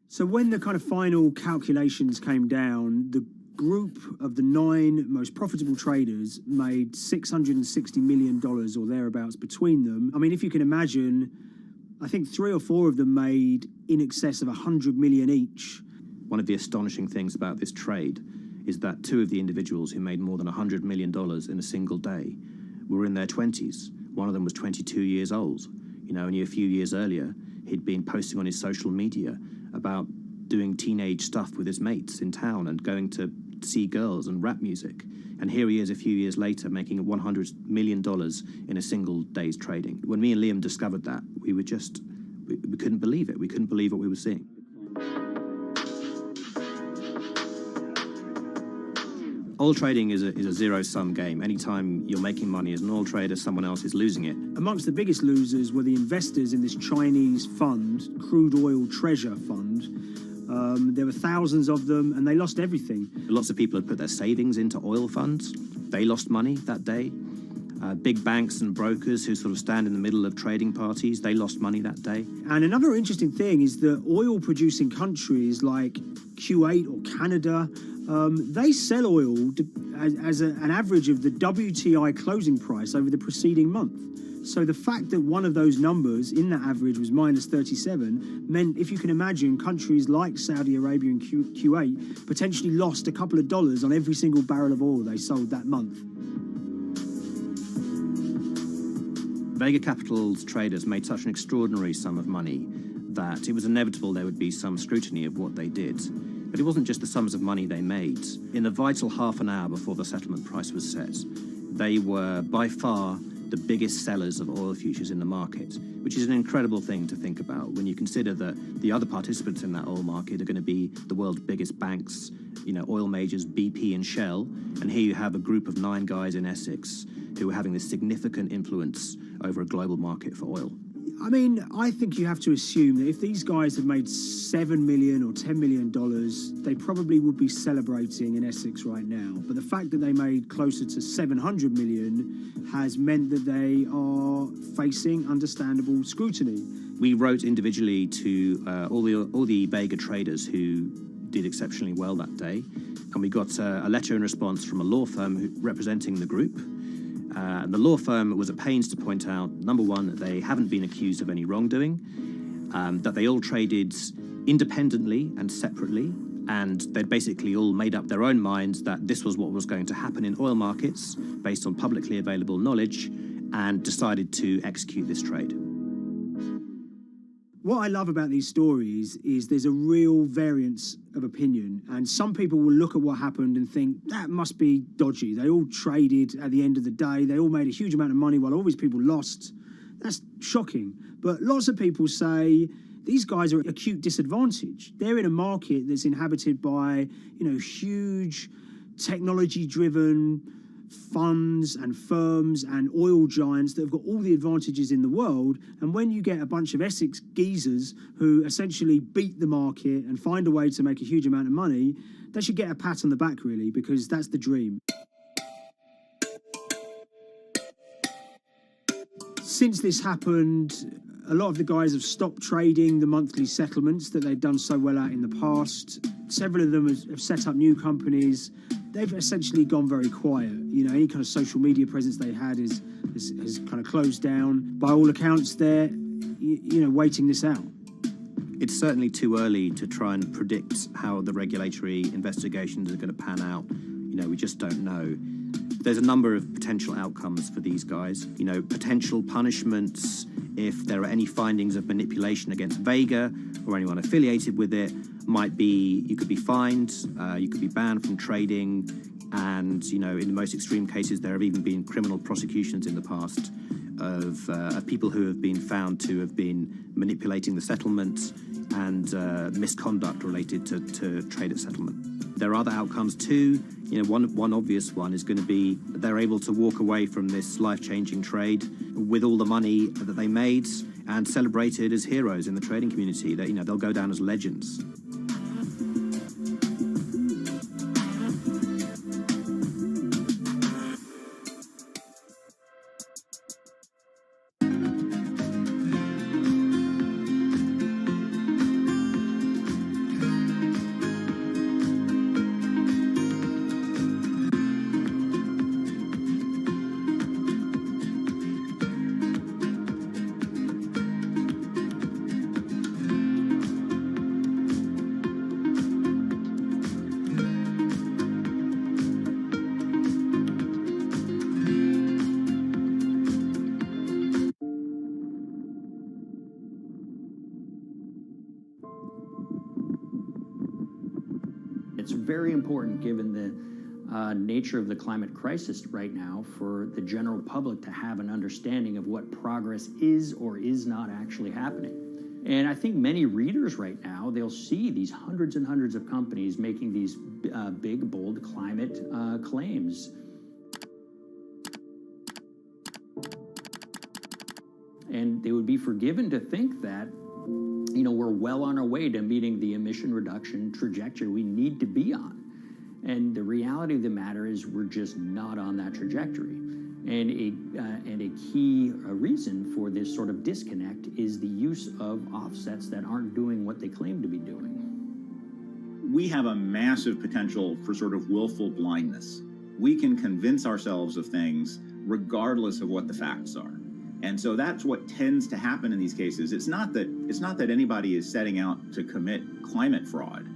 So when the kind of final calculations came down, the group of the 9 most profitable traders made $660 million or thereabouts between them. I mean, if you can imagine, I think 3 or 4 of them made in excess of 100 million each. One of the astonishing things about this trade is that 2 of the individuals who made more than $100 million in a single day were in their 20s. One of them was 22 years old. Only a few years earlier, he'd been posting on his social media about doing teenage stuff with his mates in town and going to see girls and rap music. And here he is a few years later making $100 million in a single day's trading. When me and Liam discovered that, we couldn't believe it. We couldn't believe what we were seeing. Oil trading is a zero-sum game. Anytime you're making money as an oil trader, someone else is losing it. Amongst the biggest losers were the investors in this Chinese fund, Crude Oil Treasure Fund. There were thousands of them, and they lost everything. Lots of people had put their savings into oil funds. They lost money that day. Big banks and brokers who sort of stand in the middle of trading parties, they lost money that day. And another interesting thing is that oil-producing countries like Kuwait or Canada, they sell oil as an average of the WTI closing price over the preceding month. So the fact that one of those numbers in that average was minus 37 meant, if you can imagine, countries like Saudi Arabia and Kuwait potentially lost a couple of dollars on every single barrel of oil they sold that month. Vega Capital's traders made such an extraordinary sum of money that it was inevitable there would be some scrutiny of what they did. But it wasn't just the sums of money they made. In the vital half an hour before the settlement price was set, they were by far the biggest sellers of oil futures in the market, which is an incredible thing to think about when you consider that the other participants in that oil market are going to be the world's biggest banks, oil majors, BP and Shell, and here you have a group of 9 guys in Essex who are having this significant influence over a global market for oil. I mean, I think you have to assume that if these guys had made $7 million or $10 million, they probably would be celebrating in Essex right now. But the fact that they made closer to $700 million has meant that they are facing understandable scrutiny. We wrote individually to all the Vega traders who did exceptionally well that day, and we got a letter in response from a law firm representing the group. The law firm was at pains to point out, number one, that they haven't been accused of any wrongdoing, that they all traded independently and separately, and they'd basically all made up their own minds that this was what was going to happen in oil markets based on publicly available knowledge, and decided to execute this trade. What I love about these stories is there's a real variance of opinion, and some people will look at what happened and think that must be dodgy. They all traded at the end of the day. They all made a huge amount of money while all these people lost. That's shocking. But lots of people say these guys are at acute disadvantage. They're in a market that's inhabited by, huge technology-driven funds and firms and oil giants that have got all the advantages in the world, and when you get a bunch of Essex geezers who essentially beat the market and find a way to make a huge amount of money, they should get a pat on the back, really, because that's the dream. Since this happened, a lot of the guys have stopped trading the monthly settlements that they've done so well at in the past. Several of them have set up new companies. They've essentially gone very quiet. Any kind of social media presence they had is kind of closed down. By all accounts, they're, waiting this out. It's certainly too early to try and predict how the regulatory investigations are going to pan out. We just don't know. There's a number of potential outcomes for these guys. Potential punishments if there are any findings of manipulation against Vega or anyone affiliated with it might be you could be fined, you could be banned from trading, and in the most extreme cases there have even been criminal prosecutions in the past of people who have been found to have been manipulating the settlement and misconduct related to trade at settlement. There are other outcomes too. One obvious one is going to be that they're able to walk away from this life-changing trade with all the money that they made and celebrated as heroes in the trading community. That they'll go down as legends. It's very important, given the nature of the climate crisis right now, for the general public to have an understanding of what progress is or is not actually happening. And I think many readers right now, they'll see these hundreds and hundreds of companies making these big, bold climate claims. And they would be forgiven to think that we're well on our way to meeting the emission reduction trajectory we need to be on. And the reality of the matter is we're just not on that trajectory. And a key reason for this sort of disconnect is the use of offsets that aren't doing what they claim to be doing. We have a massive potential for sort of willful blindness. We can convince ourselves of things regardless of what the facts are. And so that's what tends to happen in these cases. It's not that anybody is setting out to commit climate fraud.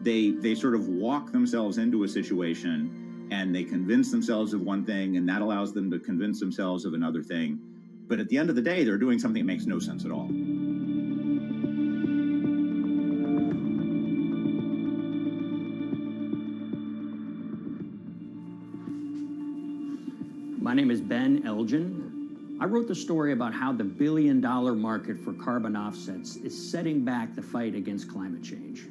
They sort of walk themselves into a situation and they convince themselves of one thing, and that allows them to convince themselves of another thing. But at the end of the day, they're doing something that makes no sense at all. My name is Ben Elgin. I wrote the story about how the billion-dollar market for carbon offsets is setting back the fight against climate change.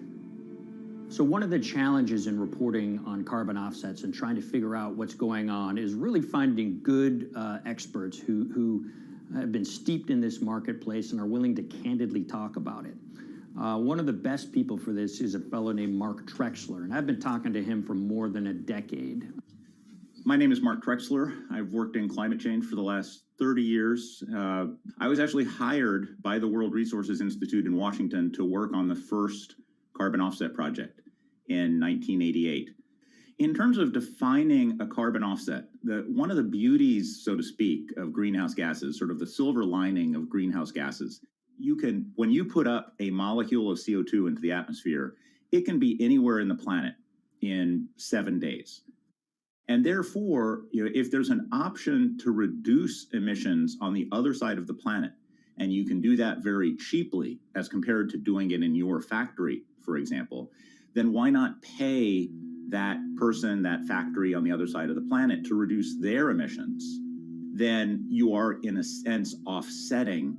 So one of the challenges in reporting on carbon offsets and trying to figure out what's going on is really finding good experts who have been steeped in this marketplace and are willing to candidly talk about it. One of the best people for this is a fellow named Mark Trexler, and I've been talking to him for more than a decade. My name is Mark Trexler. I've worked in climate change for the last 30 years. I was actually hired by the World Resources Institute in Washington to work on the first carbon offset project in 1988. In terms of defining a carbon offset, one of the beauties, so to speak, of greenhouse gases, sort of the silver lining of greenhouse gases, when you put up a molecule of CO2 into the atmosphere, it can be anywhere in the planet in 7 days. And therefore, if there's an option to reduce emissions on the other side of the planet, and you can do that very cheaply as compared to doing it in your factory, for example, then why not pay that person, that factory on the other side of the planet to reduce their emissions? Then you are, in a sense, offsetting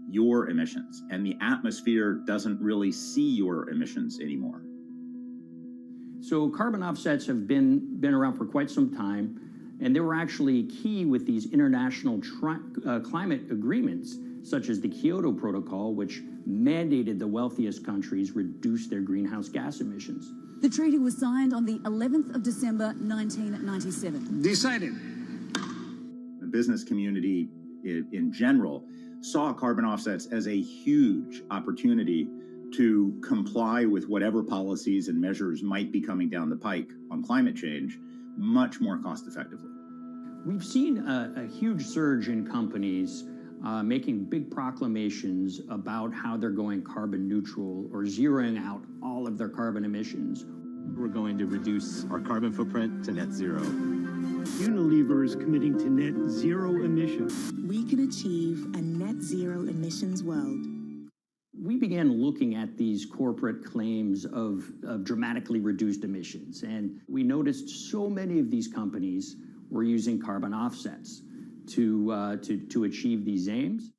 your emissions, and the atmosphere doesn't really see your emissions anymore. So carbon offsets have been around for quite some time, and they were actually key with these international climate agreements, such as the Kyoto Protocol, which mandated the wealthiest countries reduce their greenhouse gas emissions. The treaty was signed on the 11th of December, 1997. Decided. The business community in general saw carbon offsets as a huge opportunity to comply with whatever policies and measures might be coming down the pike on climate change much more cost effectively. We've seen a huge surge in companies making big proclamations about how they're going carbon neutral or zeroing out all of their carbon emissions. We're going to reduce our carbon footprint to net zero. Unilever is committing to net zero emissions. We can achieve a net zero emissions world. We began looking at these corporate claims of dramatically reduced emissions, and we noticed so many of these companies were using carbon offsets to achieve these aims.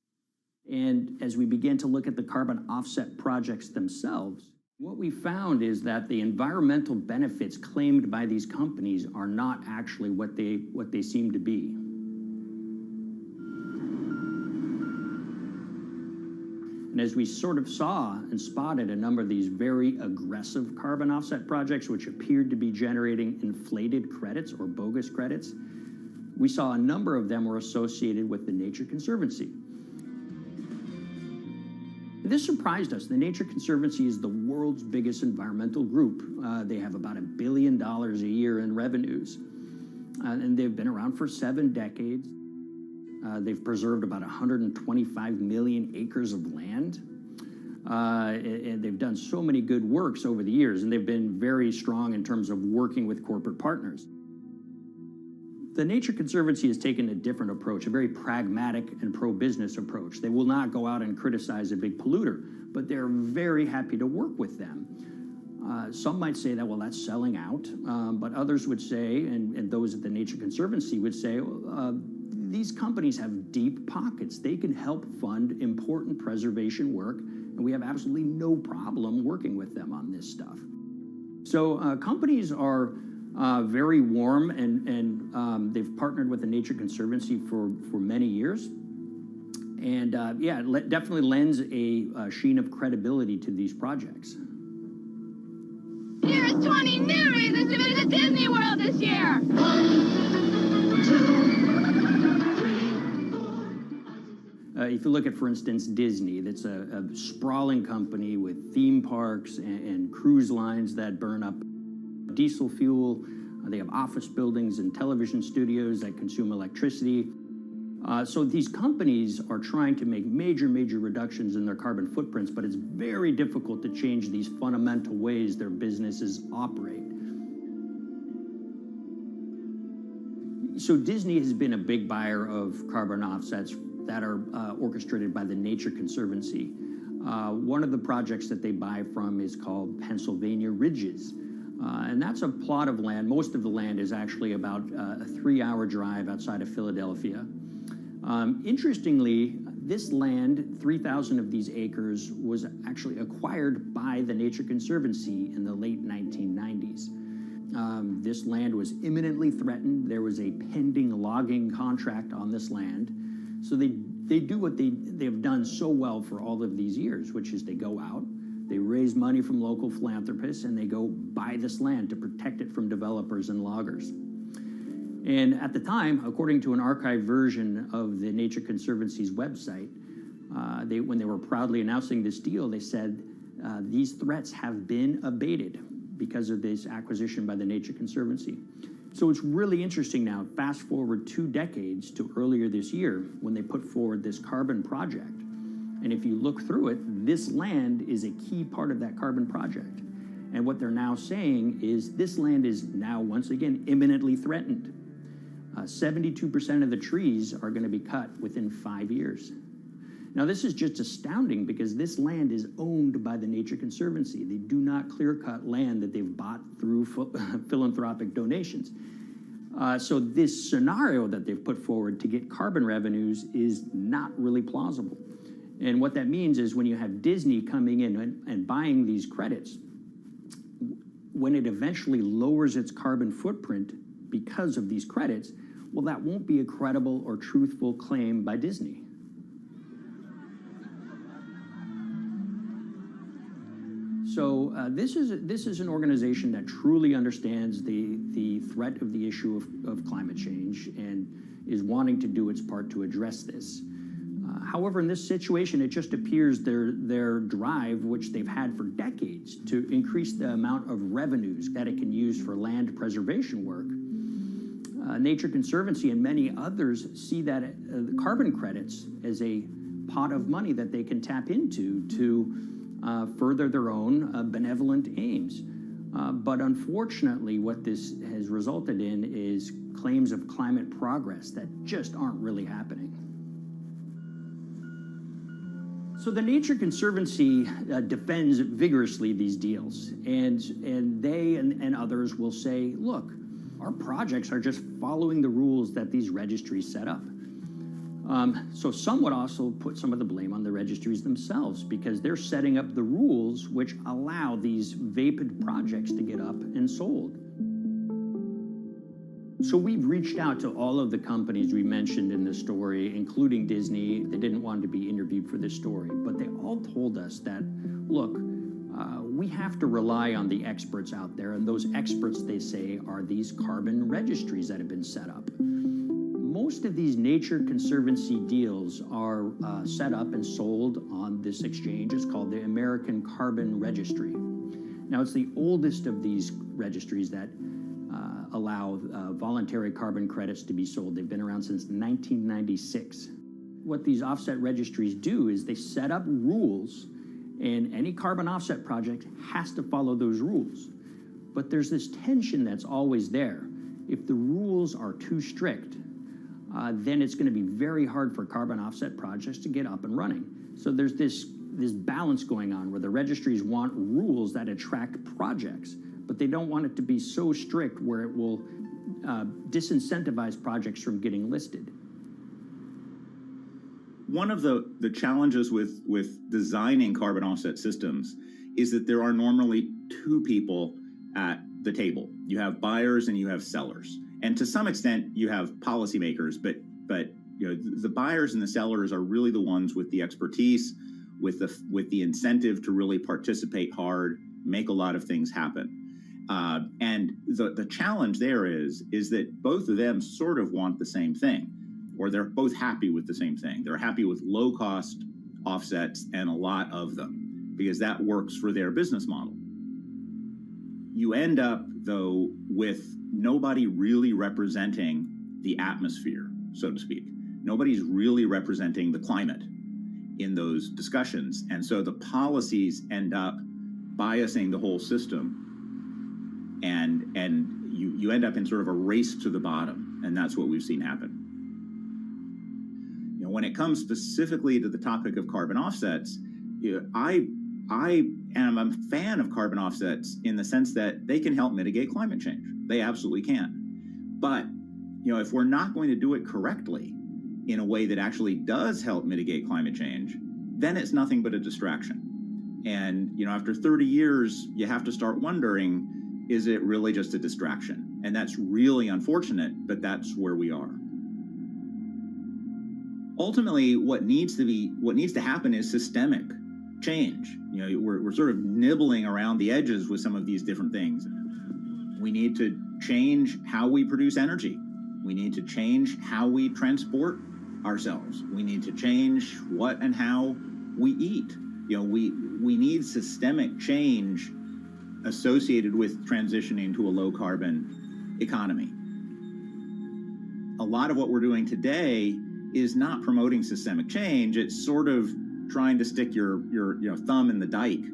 And as we began to look at the carbon offset projects themselves, what we found is that the environmental benefits claimed by these companies are not actually what they seem to be. And as we sort of saw and spotted a number of these very aggressive carbon offset projects, which appeared to be generating inflated credits or bogus credits, we saw a number of them were associated with the Nature Conservancy. This surprised us. The Nature Conservancy is the world's biggest environmental group. They have about $1 billion a year in revenues, and they've been around for 7 decades. They've preserved about 125 million acres of land, and they've done so many good works over the years, and they've been very strong in terms of working with corporate partners. The Nature Conservancy has taken a different approach, a very pragmatic and pro-business approach. They will not go out and criticize a big polluter, but they're very happy to work with them. Some might say that, well, that's selling out, but others would say, and those at the Nature Conservancy would say, these companies have deep pockets. They can help fund important preservation work, and we have absolutely no problem working with them on this stuff. So companies are very warm, and they've partnered with the Nature Conservancy for many years. And yeah, it definitely lends a sheen of credibility to these projects. Here's 20 new reasons to visit Disney World this year. 1, 2, if you look at, for instance, Disney, that's a sprawling company with theme parks and cruise lines that burn up diesel fuel. They have office buildings and television studios that consume electricity. So these companies are trying to make major reductions in their carbon footprints, but it's very difficult to change these fundamental ways their businesses operate. So Disney has been a big buyer of carbon offsets that are orchestrated by the Nature Conservancy. One of the projects that they buy from is called Pennsylvania Ridges. And that's a plot of land. Most of the land is actually about a 3-hour drive outside of Philadelphia. Interestingly, this land, 3,000 of these acres, was actually acquired by the Nature Conservancy in the late 1990s. This land was imminently threatened. There was a pending logging contract on this land. So they do what they've done so well for all of these years, which is they go out, they raise money from local philanthropists, and they go buy this land to protect it from developers and loggers. And at the time, according to an archived version of the Nature Conservancy's website, when they were proudly announcing this deal, they said, these threats have been abated because of this acquisition by the Nature Conservancy. So it's really interesting now, fast forward 2 decades to earlier this year when they put forward this carbon project. And if you look through it, this land is a key part of that carbon project. And what they're now saying is this land is now, once again, imminently threatened. 72% of the trees are going to be cut within 5 years. Now, this is just astounding because this land is owned by the Nature Conservancy. They do not clear-cut land that they've bought through philanthropic donations. So this scenario that they've put forward to get carbon revenues is not really plausible. And what that means is when you have Disney coming in and buying these credits, when it eventually lowers its carbon footprint because of these credits, well, that won't be a credible or truthful claim by Disney. So this is an organization that truly understands the threat of the issue of climate change and is wanting to do its part to address this. However, in this situation, it just appears their drive, which they've had for decades, to increase the amount of revenues that it can use for land preservation work, Nature Conservancy and many others see that the carbon credits as a pot of money that they can tap into to further their own benevolent aims. But unfortunately, what this has resulted in is claims of climate progress that just aren't really happening. So the Nature Conservancy defends vigorously these deals, and they and others will say, look, our projects are just following the rules that these registries set up. So some would also put some of the blame on the registries themselves because they're setting up the rules which allow these vapid projects to get up and sold. So we've reached out to all of the companies we mentioned in the story, including Disney. They didn't want to be interviewed for this story, but they all told us that, look, we have to rely on the experts out there, and those experts, they say, are these carbon registries that have been set up. Most of these Nature Conservancy deals are set up and sold on this exchange. It's called the American Carbon Registry. Now, it's the oldest of these registries that allow voluntary carbon credits to be sold. They've been around since 1996. What these offset registries do is they set up rules, and any carbon offset project has to follow those rules. But there's this tension that's always there. If the rules are too strict, then it's going to be very hard for carbon offset projects to get up and running. So there's this balance going on where the registries want rules that attract projects, but they don't want it to be so strict where it will disincentivize projects from getting listed. One of the challenges with designing carbon offset systems is that there are normally two people at the table. You have buyers and you have sellers. And to some extent, you have policymakers, but you know, the buyers and the sellers are really the ones with the expertise, with the incentive to really participate hard, make a lot of things happen. And the challenge there is that both of them sort of want the same thing, or they're both happy with the same thing. They're happy with low-cost offsets and a lot of them, because that works for their business model. You end up, though, with nobody really representing the atmosphere, so to speak. Nobody's really representing the climate in those discussions. And so the policies end up biasing the whole system. And you end up in sort of a race to the bottom. And that's what we've seen happen. You know, when it comes specifically to the topic of carbon offsets, you know, I am a fan of carbon offsets in the sense that they can help mitigate climate change. They absolutely can. But, you know, if we're not going to do it correctly in a way that actually does help mitigate climate change, then it's nothing but a distraction. And, you know, after 30 years, you have to start wondering, is it really just a distraction? And that's really unfortunate, but that's where we are. Ultimately, what needs to happen is systemic change. You know, we're sort of nibbling around the edges with some of these different things. We need to change how we produce energy. We need to change how we transport ourselves. We need to change what and how we eat. You know, we need systemic change associated with transitioning to a low carbon economy. A lot of what we're doing today is not promoting systemic change. It's sort of trying to stick your thumb in the dike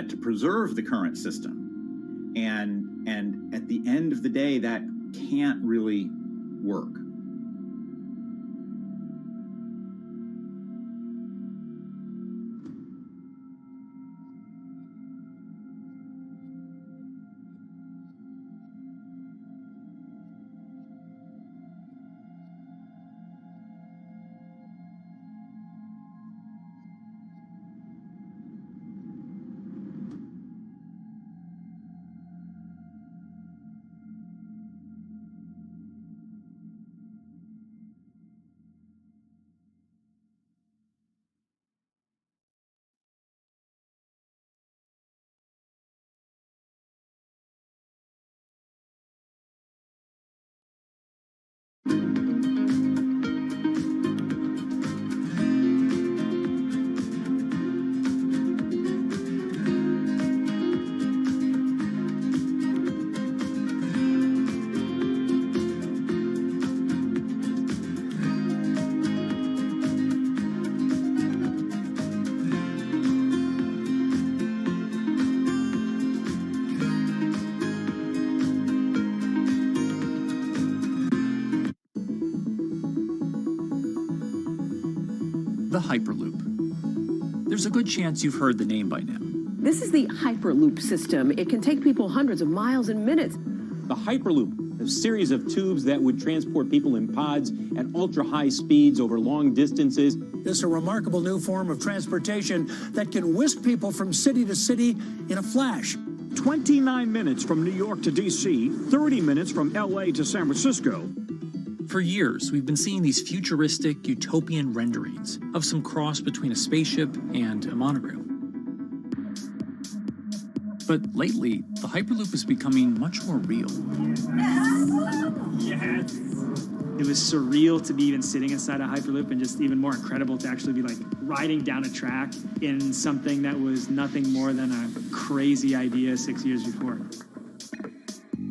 to preserve the current system. And at the end of the day, that can't really work. the Hyperloop. There's a good chance you've heard the name by now. This is the Hyperloop system. It can take people hundreds of miles in minutes. The Hyperloop, a series of tubes that would transport people in pods at ultra-high speeds over long distances. This is a remarkable new form of transportation that can whisk people from city to city in a flash. 29 minutes from New York to D.C., 30 minutes from L.A. to San Francisco. For years, we've been seeing these futuristic, utopian renderings of some cross between a spaceship and a monorail. But lately, the Hyperloop is becoming much more real. Yes! It was surreal to be even sitting inside a Hyperloop, and just even more incredible to actually be like riding down a track in something that was nothing more than a crazy idea 6 years before.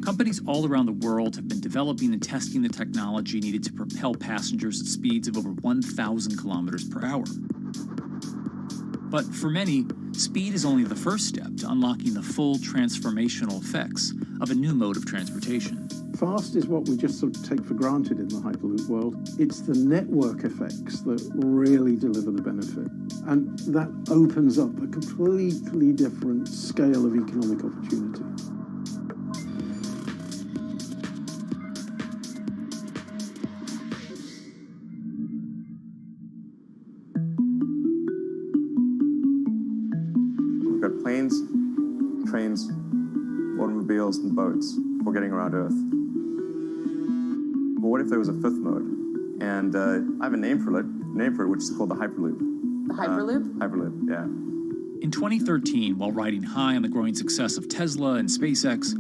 Companies all around the world have been developing and testing the technology needed to propel passengers at speeds of over 1,000 kilometers per hour. But for many, speed is only the first step to unlocking the full transformational effects of a new mode of transportation. Fast is what we just sort of take for granted in the Hyperloop world. It's the network effects that really deliver the benefit. And that opens up a completely different scale of economic opportunity. We've got planes, trains, automobiles, and boats for getting around Earth. But what if there was a fifth mode? And I have a name for it, which is called the Hyperloop. The Hyperloop? Hyperloop, yeah. In 2013, while riding high on the growing success of Tesla and SpaceX,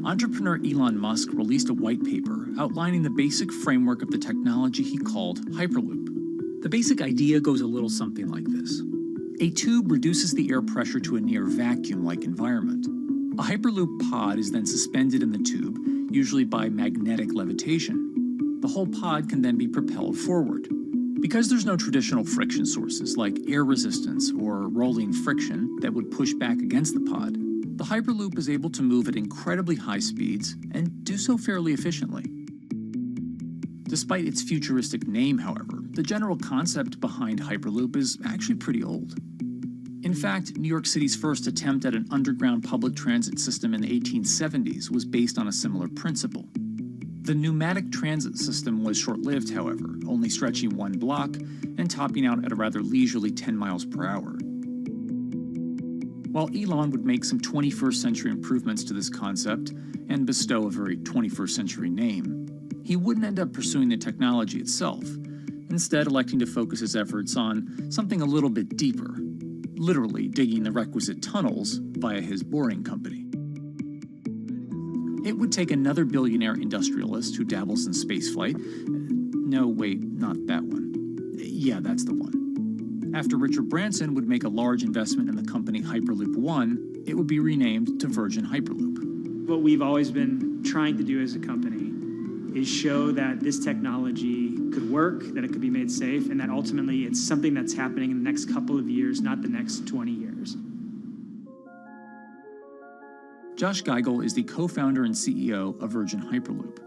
entrepreneur Elon Musk released a white paper outlining the basic framework of the technology he called Hyperloop. The basic idea goes a little something like this. A tube reduces the air pressure to a near vacuum-like environment. A Hyperloop pod is then suspended in the tube, usually by magnetic levitation. The whole pod can then be propelled forward. Because there's no traditional friction sources like air resistance or rolling friction that would push back against the pod, the Hyperloop is able to move at incredibly high speeds and do so fairly efficiently. Despite its futuristic name, however, the general concept behind Hyperloop is actually pretty old. In fact, New York City's first attempt at an underground public transit system in the 1870s was based on a similar principle. The pneumatic transit system was short-lived, however, only stretching one block and topping out at a rather leisurely 10 miles per hour. While Elon would make some 21st century improvements to this concept and bestow a very 21st century name, he wouldn't end up pursuing the technology itself, instead electing to focus his efforts on something a little bit deeper, literally digging the requisite tunnels via his boring company. It would take another billionaire industrialist who dabbles in spaceflight. No, wait, not that one. Yeah, that's the one. After Richard Branson would make a large investment in the company Hyperloop One, it would be renamed to Virgin Hyperloop. What we've always been trying to do as a company is show that this technology could work, that it could be made safe, and that ultimately it's something that's happening in the next couple of years, not the next 20 years. Josh Geigel is the co-founder and CEO of Virgin Hyperloop.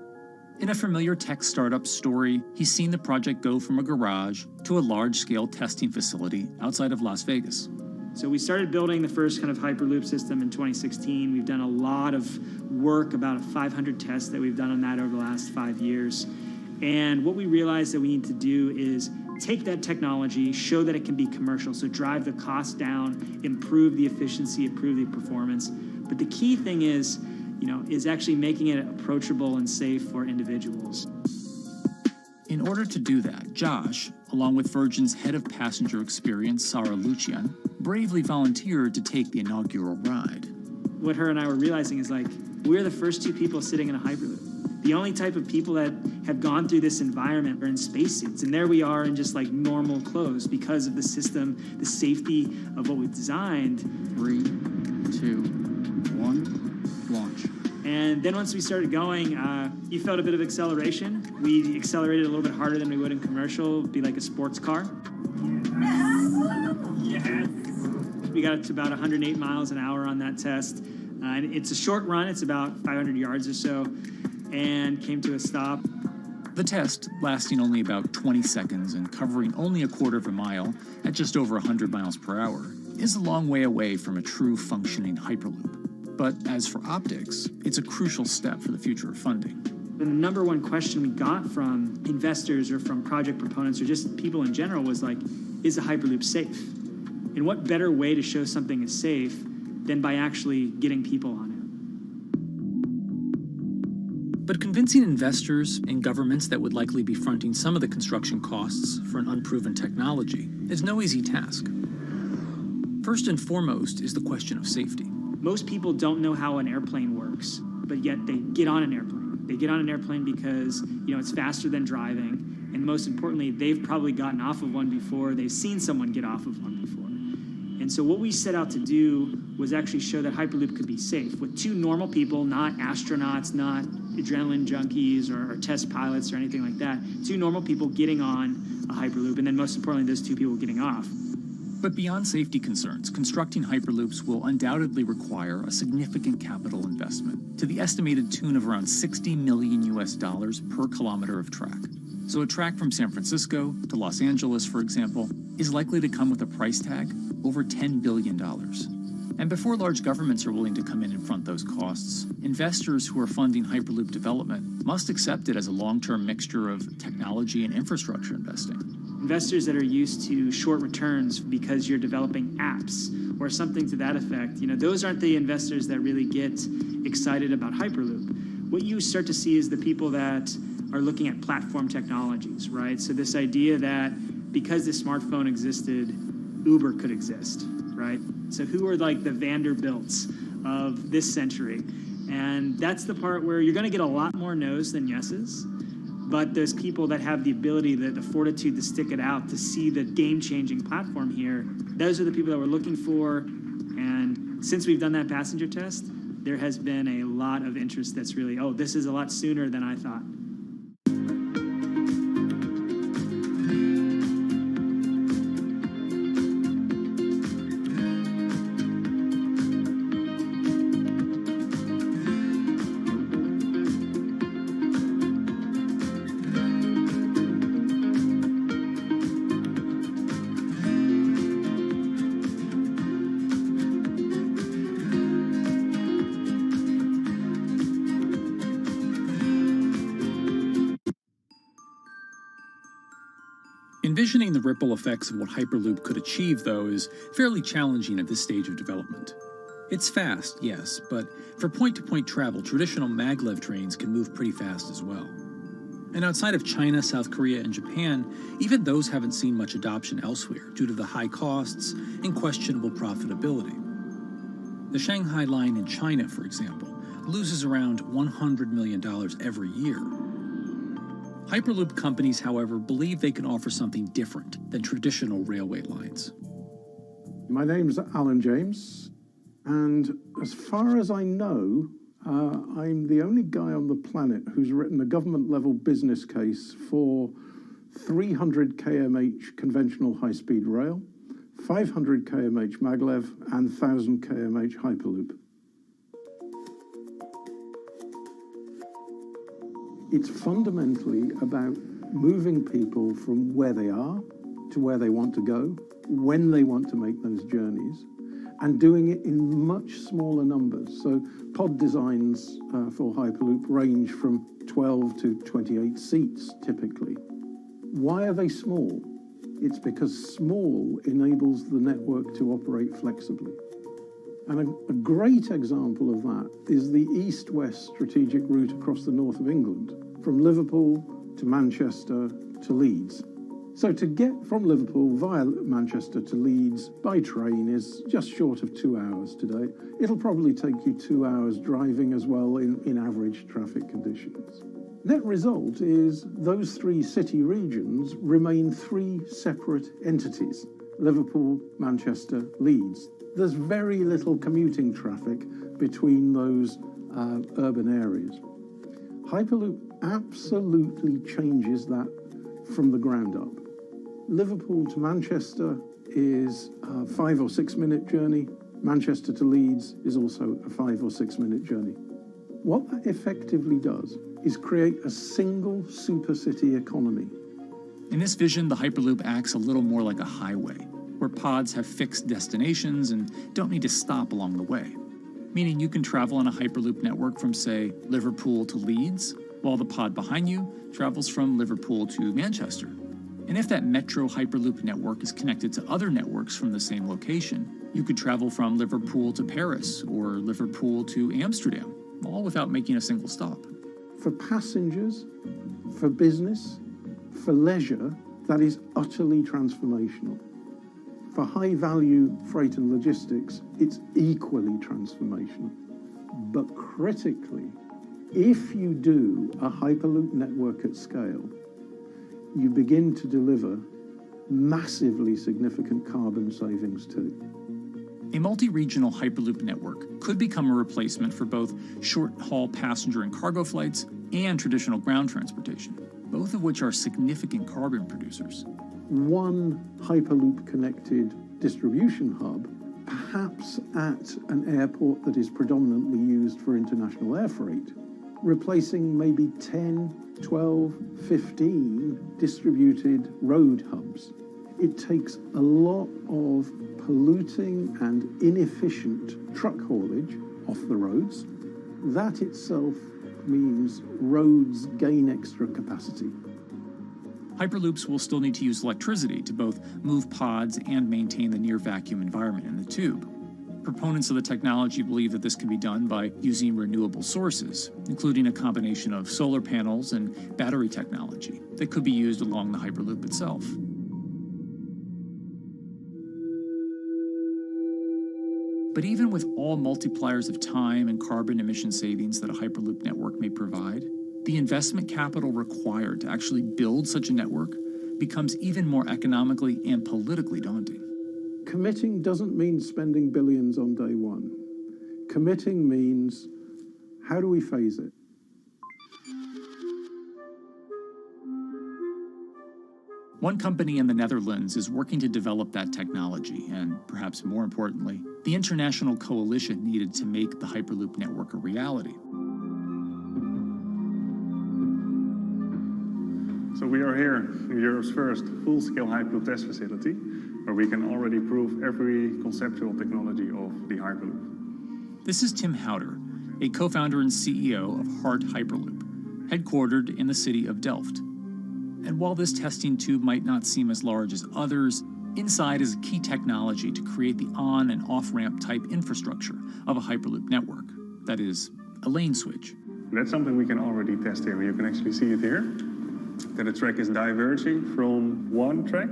In a familiar tech startup story, he's seen the project go from a garage to a large-scale testing facility outside of Las Vegas. So we started building the first kind of Hyperloop system in 2016. We've done a lot of work, about 500 tests that we've done on that over the last 5 years. And what we realized that we need to do is take that technology, show that it can be commercial, so drive the cost down, improve the efficiency, improve the performance. But the key thing is actually making it approachable and safe for individuals. In order to do that, Josh, along with Virgin's head of passenger experience, Sarah Lucian, bravely volunteered to take the inaugural ride. What her and I were realizing is we're the first two people sitting in a Hyperloop. The only type of people that have gone through this environment are in spacesuits. And there we are in just normal clothes because of the system, the safety of what we've designed. 3, 2, 1, launch. And then once we started going, you felt a bit of acceleration. We accelerated a little bit harder than we would in commercial, be like a sports car. Yes. We got up to about 108 miles an hour on that test. And it's a short run, it's about 500 yards or so, and came to a stop. The test, lasting only about 20 seconds and covering only a quarter of a mile at just over 100 miles per hour, is a long way away from a true functioning Hyperloop. But as for optics, it's a crucial step for the future of funding. The number one question we got from investors or from project proponents or just people in general was like, is a Hyperloop safe? And what better way to show something is safe than by actually getting people on it? But convincing investors and governments that would likely be fronting some of the construction costs for an unproven technology is no easy task. First and foremost is the question of safety. Most people don't know how an airplane works, but yet they get on an airplane. They get on an airplane because, it's faster than driving, and most importantly, they've probably gotten off of one before, they've seen someone get off of one before. And so what we set out to do was actually show that Hyperloop could be safe with two normal people, not astronauts, not adrenaline junkies or test pilots or anything like that. Two normal people getting on a Hyperloop, and then most importantly, those two people getting off. But beyond safety concerns, constructing Hyperloops will undoubtedly require a significant capital investment to the estimated tune of around $60 million per kilometer of track. So a track from San Francisco to Los Angeles, for example, is likely to come with a price tag over $10 billion. And before large governments are willing to come in and front those costs, investors who are funding Hyperloop development must accept it as a long-term mixture of technology and infrastructure investing. Investors that are used to short returns because you're developing apps or something to that effect, those aren't the investors that really get excited about Hyperloop. What you start to see is the people that are looking at platform technologies, right? So this idea that because the smartphone existed, Uber could exist, right? So who are like the Vanderbilts of this century? And that's the part where you're going to get a lot more no's than yeses. But there's people that have the ability, the fortitude to stick it out, to see the game-changing platform here. Those are the people that we're looking for. And since we've done that passenger test, there has been a lot of interest that's really, this is a lot sooner than I thought. Envisioning the ripple effects of what Hyperloop could achieve, though, is fairly challenging at this stage of development. It's fast, yes, but for point-to-point travel, traditional maglev trains can move pretty fast as well. And outside of China, South Korea, and Japan, even those haven't seen much adoption elsewhere due to the high costs and questionable profitability. The Shanghai line in China, for example, loses around $100 million every year. Hyperloop companies, however, believe they can offer something different than traditional railway lines. My name's Alan James, and as far as I know, I'm the only guy on the planet who's written a government-level business case for 300 kmh conventional high-speed rail, 500 kmh maglev, and 1,000 kmh Hyperloop. It's fundamentally about moving people from where they are to where they want to go, when they want to make those journeys, and doing it in much smaller numbers. So pod designs for Hyperloop range from 12 to 28 seats, typically. Why are they small? It's because small enables the network to operate flexibly. And a great example of that is the east-west strategic route across the north of England, from Liverpool to Manchester to Leeds. So to get from Liverpool via Manchester to Leeds by train is just short of 2 hours today. It'll probably take you 2 hours driving as well in average traffic conditions. Net result is those three city regions remain three separate entities: Liverpool, Manchester, Leeds. There's very little commuting traffic between those urban areas. Hyperloop absolutely changes that from the ground up. Liverpool to Manchester is a 5 or 6 minute journey. Manchester to Leeds is also a 5 or 6 minute journey. What that effectively does is create a single supercity economy. In this vision, the Hyperloop acts a little more like a highway, where pods have fixed destinations and don't need to stop along the way. Meaning you can travel on a Hyperloop network from, say, Liverpool to Leeds, while the pod behind you travels from Liverpool to Manchester. And if that metro Hyperloop network is connected to other networks from the same location, you could travel from Liverpool to Paris or Liverpool to Amsterdam, all without making a single stop. For passengers, for business, for leisure, that is utterly transformational. For high-value freight and logistics, it's equally transformational. But critically, if you do a Hyperloop network at scale, you begin to deliver massively significant carbon savings too. A multi-regional Hyperloop network could become a replacement for both short-haul passenger and cargo flights and traditional ground transportation, both of which are significant carbon producers. One Hyperloop-connected distribution hub, perhaps at an airport that is predominantly used for international air freight, replacing maybe 10, 12, 15 distributed road hubs. It takes a lot of polluting and inefficient truck haulage off the roads. That itself means roads gain extra capacity. Hyperloops will still need to use electricity to both move pods and maintain the near-vacuum environment in the tube. Proponents of the technology believe that this can be done by using renewable sources, including a combination of solar panels and battery technology that could be used along the Hyperloop itself. But even with all multipliers of time and carbon emission savings that a Hyperloop network may provide, the investment capital required to actually build such a network becomes even more economically and politically daunting. Committing doesn't mean spending billions on day one. Committing means, how do we phase it? One company in the Netherlands is working to develop that technology, and perhaps more importantly, the international coalition needed to make the Hyperloop network a reality. So we are here in Europe's first full-scale Hyperloop test facility, where we can already prove every conceptual technology of the Hyperloop. This is Tim Houter, a co-founder and CEO of Hart Hyperloop, headquartered in the city of Delft. And while this testing tube might not seem as large as others, inside is a key technology to create the on- and off-ramp type infrastructure of a Hyperloop network. That is, a lane switch. That's something we can already test here. You can actually see it here, that the track is diverging from one track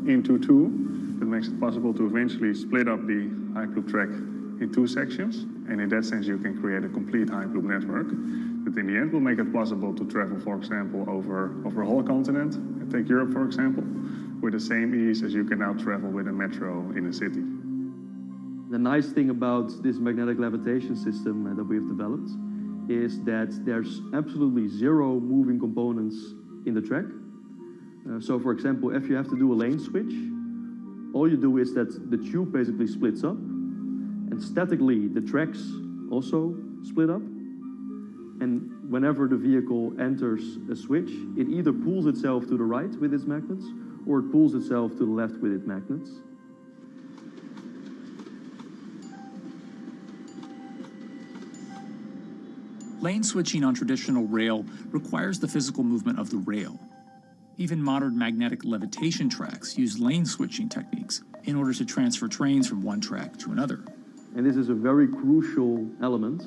into two. That makes it possible to eventually split up the Hyperloop track in two sections. And in that sense, you can create a complete Hyperloop network. That in the end will make it possible to travel, for example, over a whole continent. Take Europe, for example, with the same ease as you can now travel with a metro in a city. The nice thing about this magnetic levitation system that we've developed is that there's absolutely zero moving components in the track. So for example, if you have to do a lane switch, all you do is that the tube basically splits up, and statically the tracks also split up. And whenever the vehicle enters a switch, it either pulls itself to the right with its magnets, or it pulls itself to the left with its magnets. Lane switching on traditional rail requires the physical movement of the rail. Even modern magnetic levitation tracks use lane switching techniques in order to transfer trains from one track to another. And this is a very crucial element,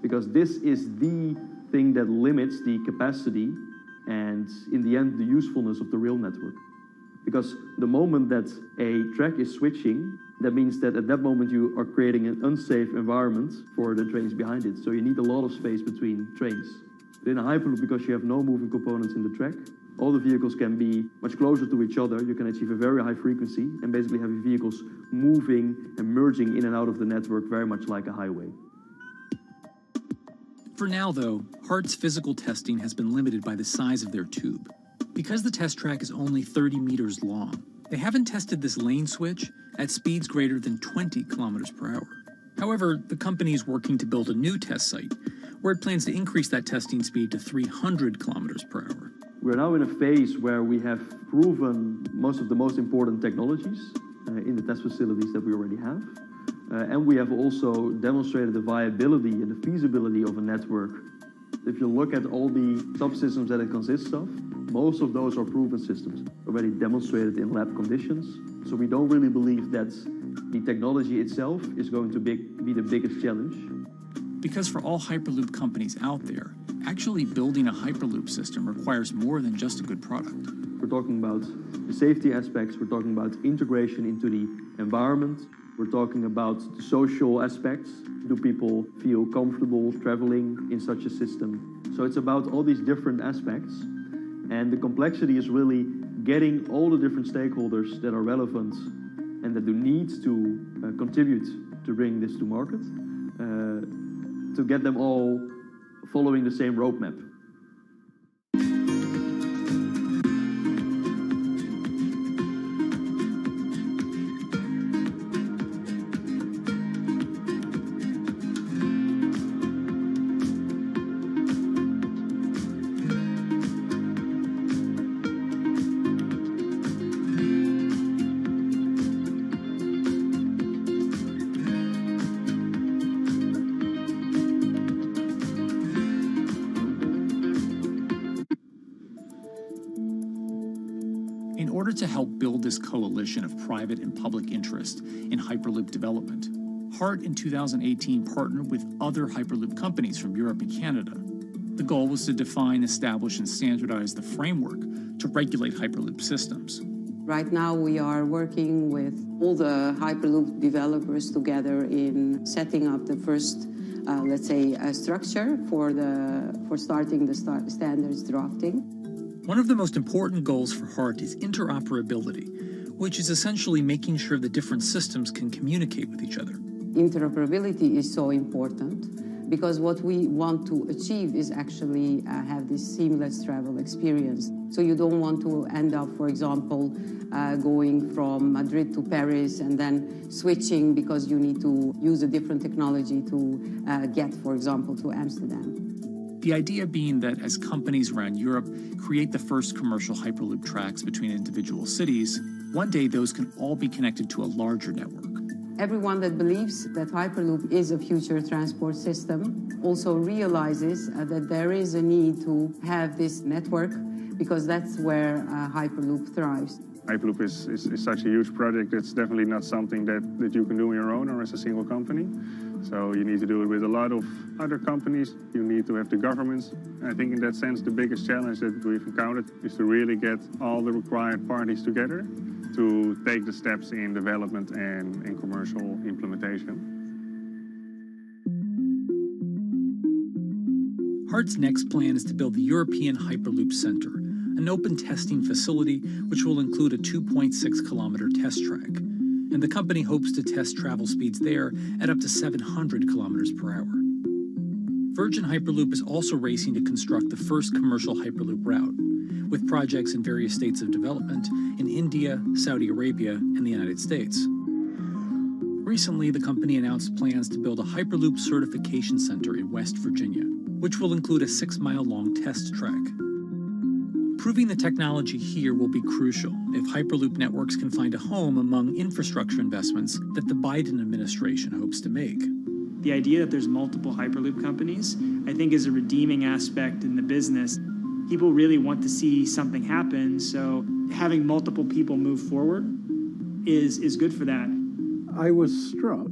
because this is the thing that limits the capacity and, in the end, the usefulness of the rail network. Because the moment that a track is switching, that means that at that moment you are creating an unsafe environment for the trains behind it. So you need a lot of space between trains. But in a Hyperloop, because you have no moving components in the track, all the vehicles can be much closer to each other. You can achieve a very high frequency and basically have your vehicles moving and merging in and out of the network very much like a highway. For now, though, Hart's physical testing has been limited by the size of their tube. Because the test track is only 30 meters long, they haven't tested this lane switch at speeds greater than 20 kilometers per hour. However, the company is working to build a new test site where it plans to increase that testing speed to 300 kilometers per hour. We're now in a phase where we have proven most of the most important technologies in the test facilities that we already have. And we have also demonstrated the viability and the feasibility of a network. If you look at all the subsystems that it consists of, most of those are proven systems, already demonstrated in lab conditions. So we don't really believe that the technology itself is going to be the biggest challenge. Because for all Hyperloop companies out there, actually building a Hyperloop system requires more than just a good product. We're talking about the safety aspects, we're talking about integration into the environment, we're talking about the social aspects. Do people feel comfortable traveling in such a system? So it's about all these different aspects, and the complexity is really getting all the different stakeholders that are relevant and that do need to contribute to bring this to market, to get them all following the same roadmap. In order to help build this coalition of private and public interest in Hyperloop development, HART in 2018 partnered with other Hyperloop companies from Europe and Canada. The goal was to define, establish, and standardize the framework to regulate Hyperloop systems. Right now we are working with all the Hyperloop developers together in setting up the first, let's say, structure for starting the standards drafting. One of the most important goals for HART is interoperability, which is essentially making sure the different systems can communicate with each other. Interoperability is so important because what we want to achieve is actually have this seamless travel experience. So you don't want to end up, for example, going from Madrid to Paris and then switching because you need to use a different technology to get, for example, to Amsterdam. The idea being that as companies around Europe create the first commercial Hyperloop tracks between individual cities, one day those can all be connected to a larger network. Everyone that believes that Hyperloop is a future transport system also realizes that there is a need to have this network because that's where Hyperloop thrives. Hyperloop is such a huge project. It's definitely not something that you can do on your own or as a single company. So you need to do it with a lot of other companies. You need to have the governments. I think in that sense, the biggest challenge that we've encountered is to really get all the required parties together to take the steps in development and in commercial implementation. HART's next plan is to build the European Hyperloop Center, an open testing facility which will include a 2.6-kilometer test track. And the company hopes to test travel speeds there at up to 700 kilometers per hour. Virgin Hyperloop is also racing to construct the first commercial Hyperloop route, with projects in various states of development in India, Saudi Arabia, and the United States. Recently, the company announced plans to build a Hyperloop certification center in West Virginia, which will include a 6-mile-long test track. Proving the technology here will be crucial if Hyperloop networks can find a home among infrastructure investments that the Biden administration hopes to make. The idea that there's multiple Hyperloop companies, I think, is a redeeming aspect in the business. People really want to see something happen, so having multiple people move forward is good for that. I was struck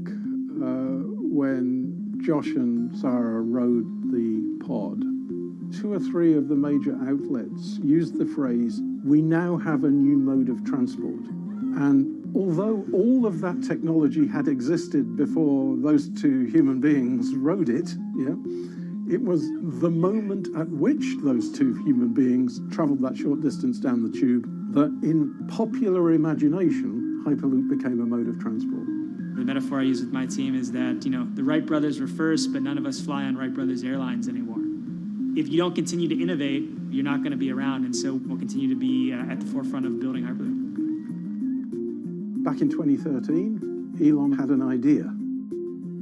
when Josh and Sarah rode the pod. 2 or 3 of the major outlets used the phrase, "We now have a new mode of transport." And although all of that technology had existed before those 2 human beings rode it, it was the moment at which those 2 human beings traveled that short distance down the tube that in popular imagination, Hyperloop became a mode of transport. The metaphor I use with my team is that, the Wright brothers were first, but none of us fly on Wright Brothers Airlines anymore. If you don't continue to innovate, you're not going to be around, and so we'll continue to be at the forefront of building Hyperloop. Back in 2013, Elon had an idea.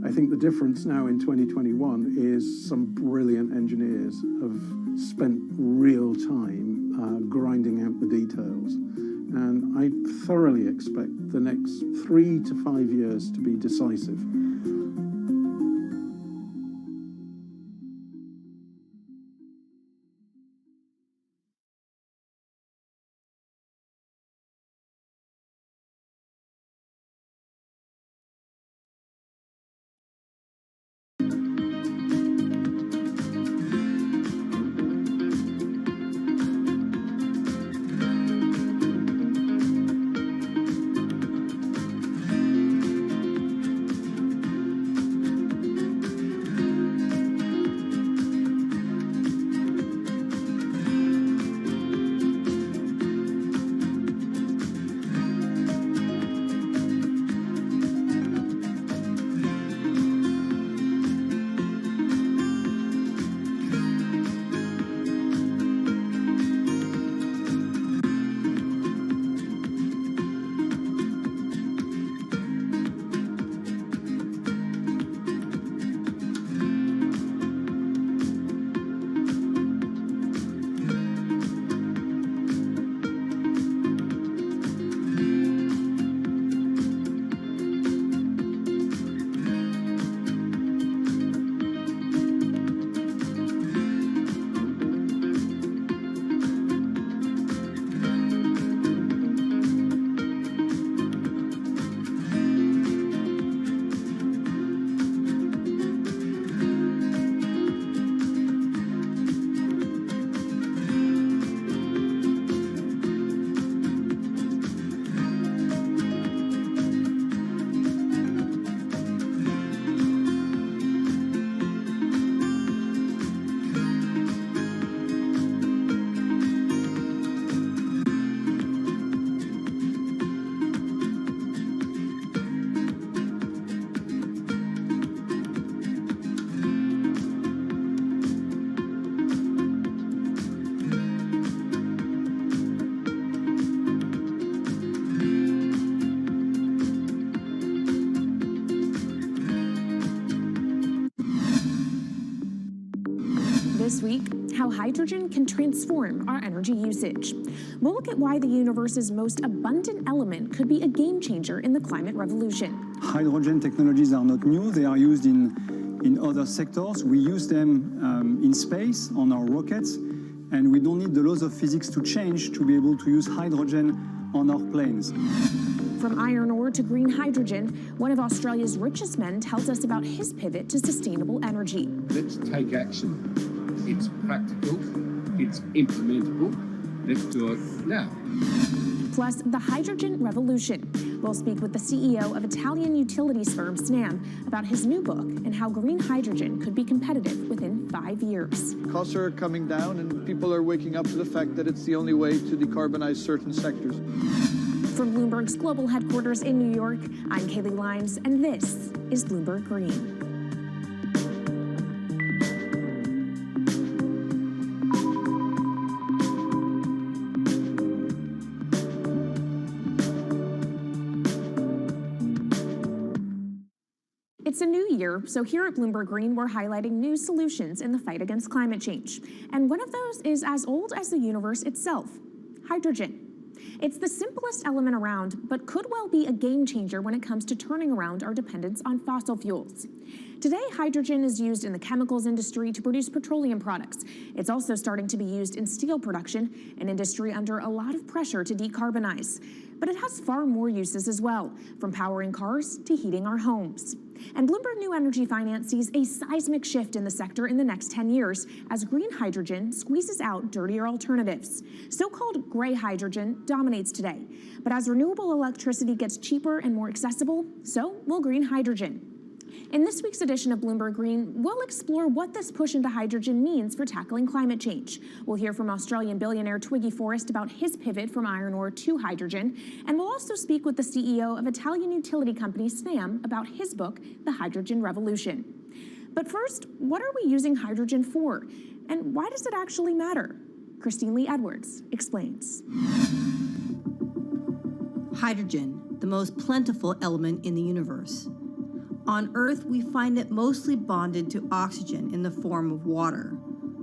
I think the difference now in 2021 is some brilliant engineers have spent real time grinding out the details. And I thoroughly expect the next 3 to 5 years to be decisive. This week, how hydrogen can transform our energy usage. We'll look at why the universe's most abundant element could be a game changer in the climate revolution. Hydrogen technologies are not new. They are used in other sectors. We use them in space, on our rockets, and we don't need the laws of physics to change to be able to use hydrogen on our planes. From iron ore to green hydrogen, one of Australia's richest men tells us about his pivot to sustainable energy. Let's take action. It's practical, it's implementable. Let's do it now. Plus, the hydrogen revolution. We'll speak with the CEO of Italian utilities firm Snam about his new book and how green hydrogen could be competitive within 5 years. Costs are coming down and people are waking up to the fact that it's the only way to decarbonize certain sectors. From Bloomberg's global headquarters in New York, I'm Kaylee Lyons, and this is Bloomberg Green. It's a new year, so here at Bloomberg Green, we're highlighting new solutions in the fight against climate change. And one of those is as old as the universe itself, hydrogen. It's the simplest element around, but could well be a game changer when it comes to turning around our dependence on fossil fuels. Today, hydrogen is used in the chemicals industry to produce petroleum products. It's also starting to be used in steel production, an industry under a lot of pressure to decarbonize. But it has far more uses as well, from powering cars to heating our homes. And Bloomberg New Energy Finance sees a seismic shift in the sector in the next 10 years as green hydrogen squeezes out dirtier alternatives. So-called gray hydrogen dominates today. But as renewable electricity gets cheaper and more accessible, so will green hydrogen. In this week's edition of Bloomberg Green, we'll explore what this push into hydrogen means for tackling climate change. We'll hear from Australian billionaire Twiggy Forrest about his pivot from iron ore to hydrogen, and we'll also speak with the CEO of Italian utility company Snam about his book, The Hydrogen Revolution. But first, what are we using hydrogen for? And why does it actually matter? Christine Lee Edwards explains. Hydrogen, the most plentiful element in the universe. On Earth, we find it mostly bonded to oxygen in the form of water,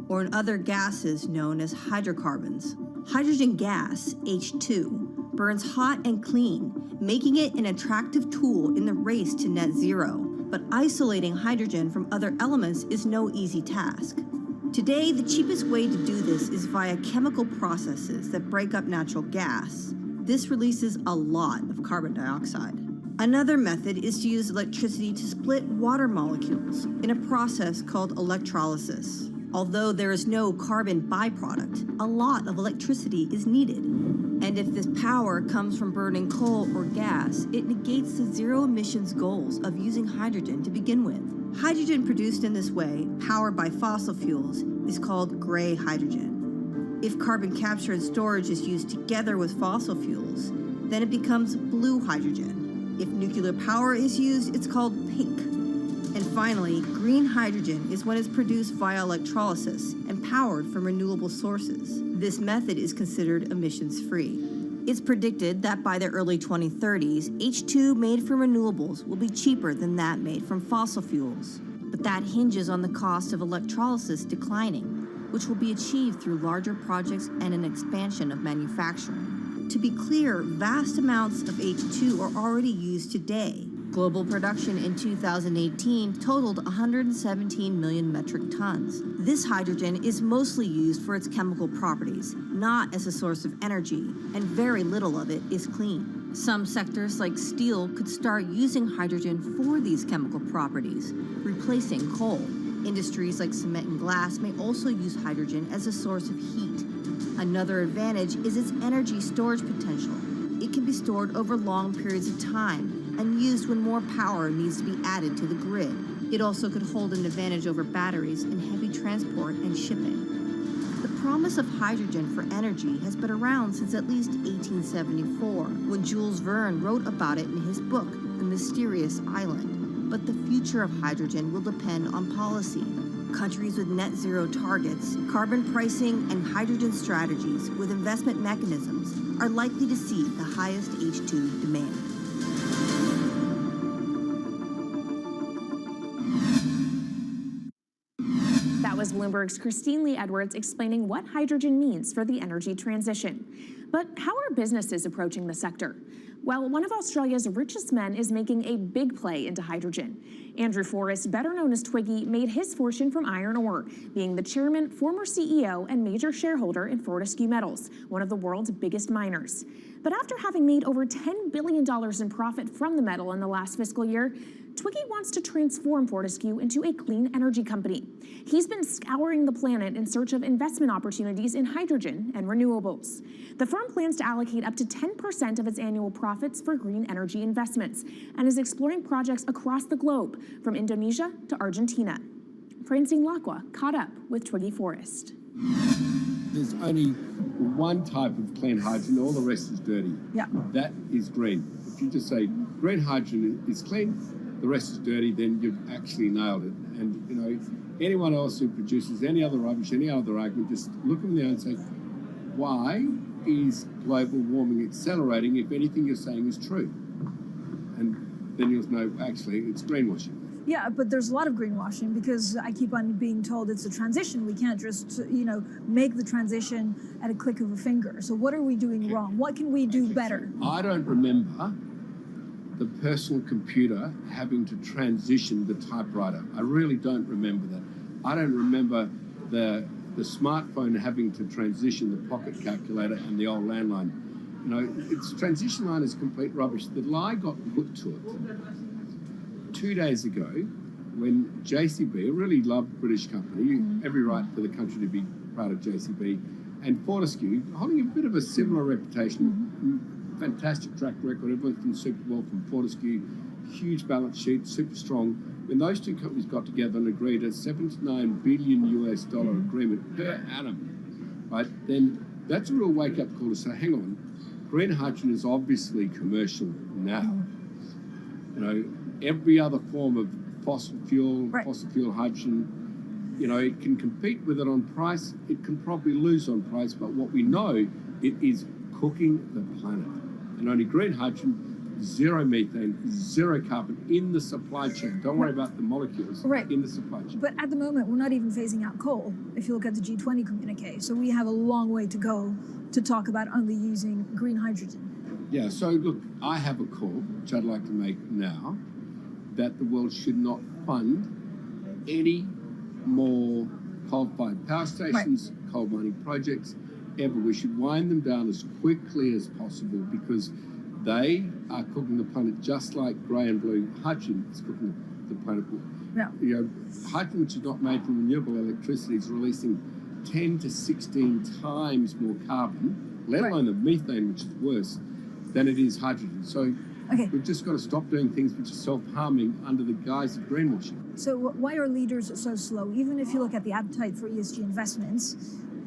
or in other gases known as hydrocarbons. Hydrogen gas, H2, burns hot and clean, making it an attractive tool in the race to net zero. But isolating hydrogen from other elements is no easy task. Today, the cheapest way to do this is via chemical processes that break up natural gas. This releases a lot of carbon dioxide. Another method is to use electricity to split water molecules in a process called electrolysis. Although there is no carbon byproduct, a lot of electricity is needed. And if this power comes from burning coal or gas, it negates the zero emissions goals of using hydrogen to begin with. Hydrogen produced in this way, powered by fossil fuels, is called gray hydrogen. If carbon capture and storage is used together with fossil fuels, then it becomes blue hydrogen. If nuclear power is used, it's called pink. And finally, green hydrogen is when it's produced via electrolysis and powered from renewable sources. This method is considered emissions-free. It's predicted that by the early 2030s, H2 made from renewables will be cheaper than that made from fossil fuels. But that hinges on the cost of electrolysis declining, which will be achieved through larger projects and an expansion of manufacturing. To be clear, vast amounts of H2 are already used today. Global production in 2018 totaled 117 million metric tons. This hydrogen is mostly used for its chemical properties, not as a source of energy, and very little of it is clean. Some sectors like steel could start using hydrogen for these chemical properties, replacing coal. Industries like cement and glass may also use hydrogen as a source of heat. Another advantage is its energy storage potential. It can be stored over long periods of time and used when more power needs to be added to the grid. It also could hold an advantage over batteries in heavy transport and shipping. The promise of hydrogen for energy has been around since at least 1874, when Jules Verne wrote about it in his book, The Mysterious Island. But the future of hydrogen will depend on policy. Countries with net zero targets, carbon pricing, and hydrogen strategies with investment mechanisms are likely to see the highest H2 demand. That was Bloomberg's Christine Lee Edwards explaining what hydrogen means for the energy transition. But how are businesses approaching the sector? Well, one of Australia's richest men is making a big play into hydrogen. Andrew Forrest, better known as Twiggy, made his fortune from iron ore, being the chairman, former CEO, and major shareholder in Fortescue Metals, one of the world's biggest miners. But after having made over $10 billion in profit from the metal in the last fiscal year, Twiggy wants to transform Fortescue into a clean energy company. He's been scouring the planet in search of investment opportunities in hydrogen and renewables. The firm plans to allocate up to 10% of its annual profits for green energy investments and is exploring projects across the globe, from Indonesia to Argentina. Francine Lacqua caught up with Twiggy Forrest. There's only one type of clean hydrogen, all the rest is dirty. Yeah. That is green. If you just say green hydrogen is clean, the rest is dirty, then you've actually nailed it. And, you know, anyone else who produces any other rubbish, any other argument, just look them in the eye and say, why is global warming accelerating if anything you're saying is true? And then you'll know, actually, it's greenwashing. Yeah, but there's a lot of greenwashing because I keep on being told it's a transition. We can't just, make the transition at a click of a finger. So what are we doing wrong? What can we do better? I don't remember the personal computer having to transition the typewriter. I really don't remember that. I don't remember the smartphone having to transition the pocket calculator and the old landline. You know, its transition line is complete rubbish. The lie got put to it 2 days ago when JCB, a really loved British company, every right for the country to be part of JCB, and Fortescue, holding a bit of a similar reputation, fantastic track record, everyone's done super well from Fortescue, huge balance sheet, super strong. When those two companies got together and agreed a $79 billion US agreement per annum, right, then that's a real wake-up call to say, hang on, green hydrogen is obviously commercial now. You know, every other form of fossil fuel hydrogen, you know, it can compete with it on price, it can probably lose on price, but what we know, it is cooking the planet. And only green hydrogen zero methane, zero carbon in the supply chain. Don't worry about the molecules in the supply chain. But at the moment, we're not even phasing out coal, if you look at the G20 communique. So we have a long way to go to talk about only using green hydrogen. Yeah, so look, I have a call, which I'd like to make now, that the world should not fund any more coal-fired power stations, coal mining projects, ever. We should wind them down as quickly as possible because they are cooking the planet just like grey and blue hydrogen is cooking the planet. Yeah. You know, hydrogen, which is not made from renewable electricity, is releasing 10 to 16 times more carbon, let alone the methane, which is worse, than it is hydrogen. So we've just got to stop doing things which are self-harming under the guise of greenwashing. So why are leaders so slow? Even if you look at the appetite for ESG investments,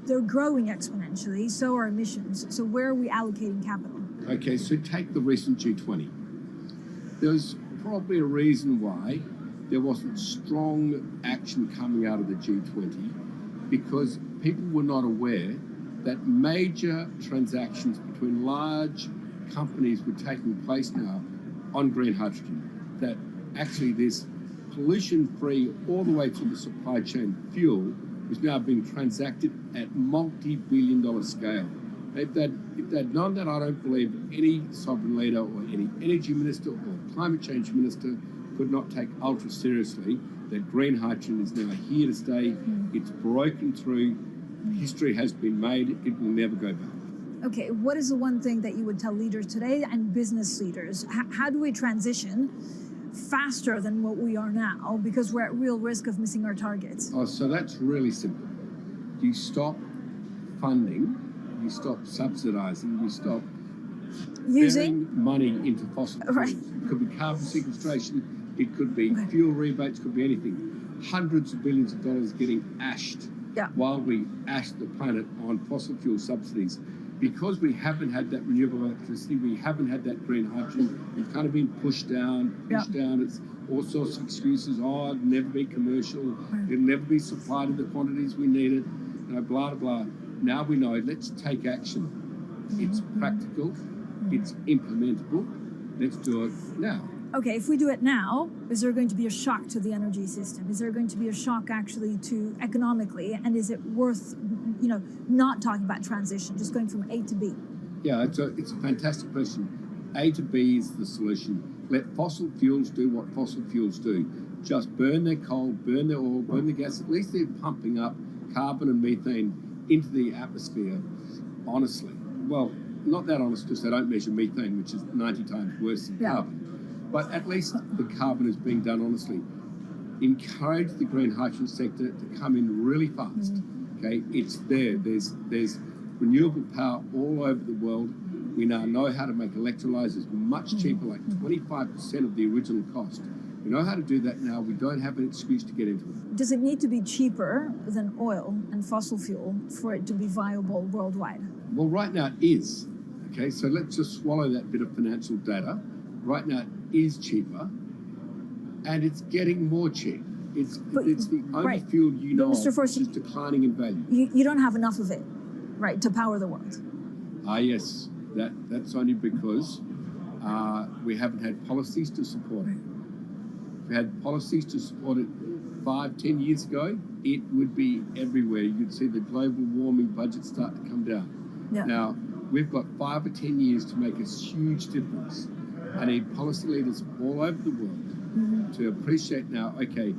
they're growing exponentially, so are emissions. So where are we allocating capital? Okay, so take the recent G20. There's probably a reason why there wasn't strong action coming out of the G20 because people were not aware that major transactions between large companies were taking place now on green hydrogen, that actually this pollution-free all the way to the supply chain fuel is now being transacted at multi-billion-dollar scale. If they'd known that, I don't believe any sovereign leader or any energy minister or climate change minister could not take ultra seriously that green hydrogen is now here to stay. It's broken through. History has been made. It will never go back. Okay, what is the one thing that you would tell leaders today and business leaders? How do we transition faster than what we are now because we're at real risk of missing our targets? Oh, so that's really simple. You stop funding, you stop subsidizing, you stop using money into fossil fuels. It could be carbon sequestration, it could be fuel rebates, could be anything. Hundreds of billions of dollars getting ashed while we ash the planet on fossil fuel subsidies. Because we haven't had that renewable electricity, we haven't had that green hydrogen, we've kind of been pushed down. It's all sorts of excuses. Oh, it'll never be commercial. It'll never be supplied in the quantities we need it. You know, blah, blah, blah. Now we know, let's take action. It's practical. It's implementable. Let's do it now. Okay, if we do it now, is there going to be a shock to the energy system? Is there going to be a shock actually to economically? And is it worth, not talking about transition, just going from A to B? Yeah, it's a fantastic question. A to B is the solution. Let fossil fuels do what fossil fuels do. Just burn their coal, burn their oil, burn the gas. At least they're pumping up carbon and methane into the atmosphere honestly. Well, not that honest because they don't measure methane, which is 90 times worse than carbon. But at least the carbon is being done honestly. Encourage the green hydrogen sector to come in really fast. Okay, it's there. There's renewable power all over the world. We now know how to make electrolyzers much cheaper, like 25% of the original cost. We know how to do that now. We don't have an excuse to get into it. Does it need to be cheaper than oil and fossil fuel for it to be viable worldwide? Well, right now it is. Okay, so let's just swallow that bit of financial data. Right now it is cheaper, and it's getting more cheap. It's the only fuel you know of which is declining in value. You don't have enough of it, right, to power the world. Yes. That's only because we haven't had policies to support it. If we had policies to support it 5-10 years ago, it would be everywhere. You'd see the global warming budget start to come down. Now, we've got 5 or 10 years to make a huge difference. I need policy leaders all over the world to appreciate now, okay,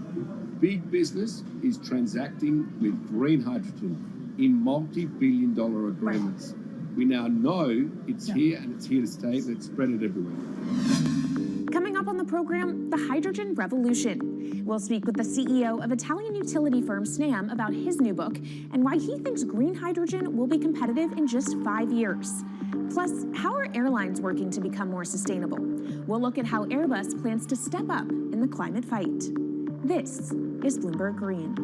big business is transacting with green hydrogen in multi-billion-dollar agreements. We now know it's here and it's here to stay. Let's spread it everywhere. Coming up on the program, the hydrogen revolution. We'll speak with the CEO of Italian utility firm Snam about his new book and why he thinks green hydrogen will be competitive in just 5 years. Plus, how are airlines working to become more sustainable? We'll look at how Airbus plans to step up in the climate fight. This is Bloomberg Green.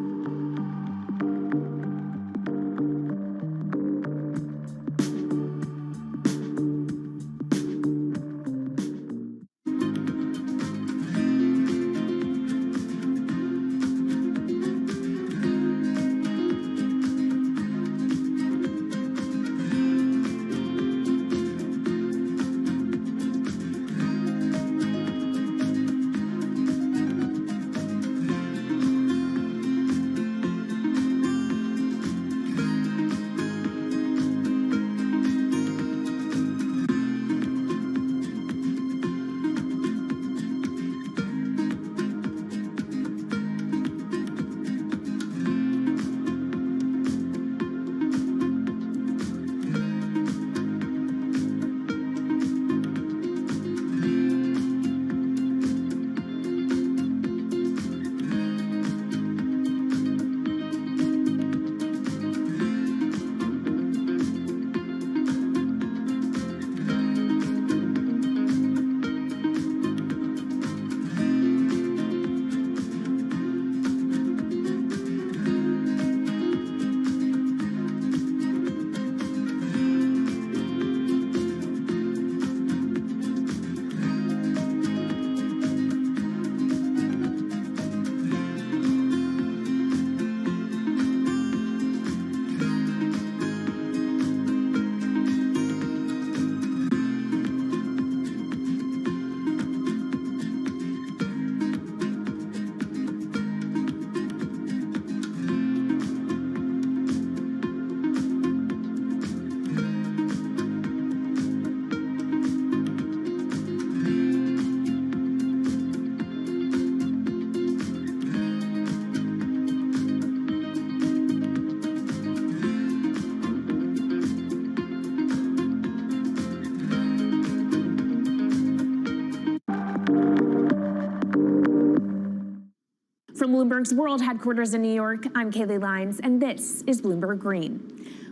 From Bloomberg's World Headquarters in New York, I'm Kaylee Lines, and this is Bloomberg Green.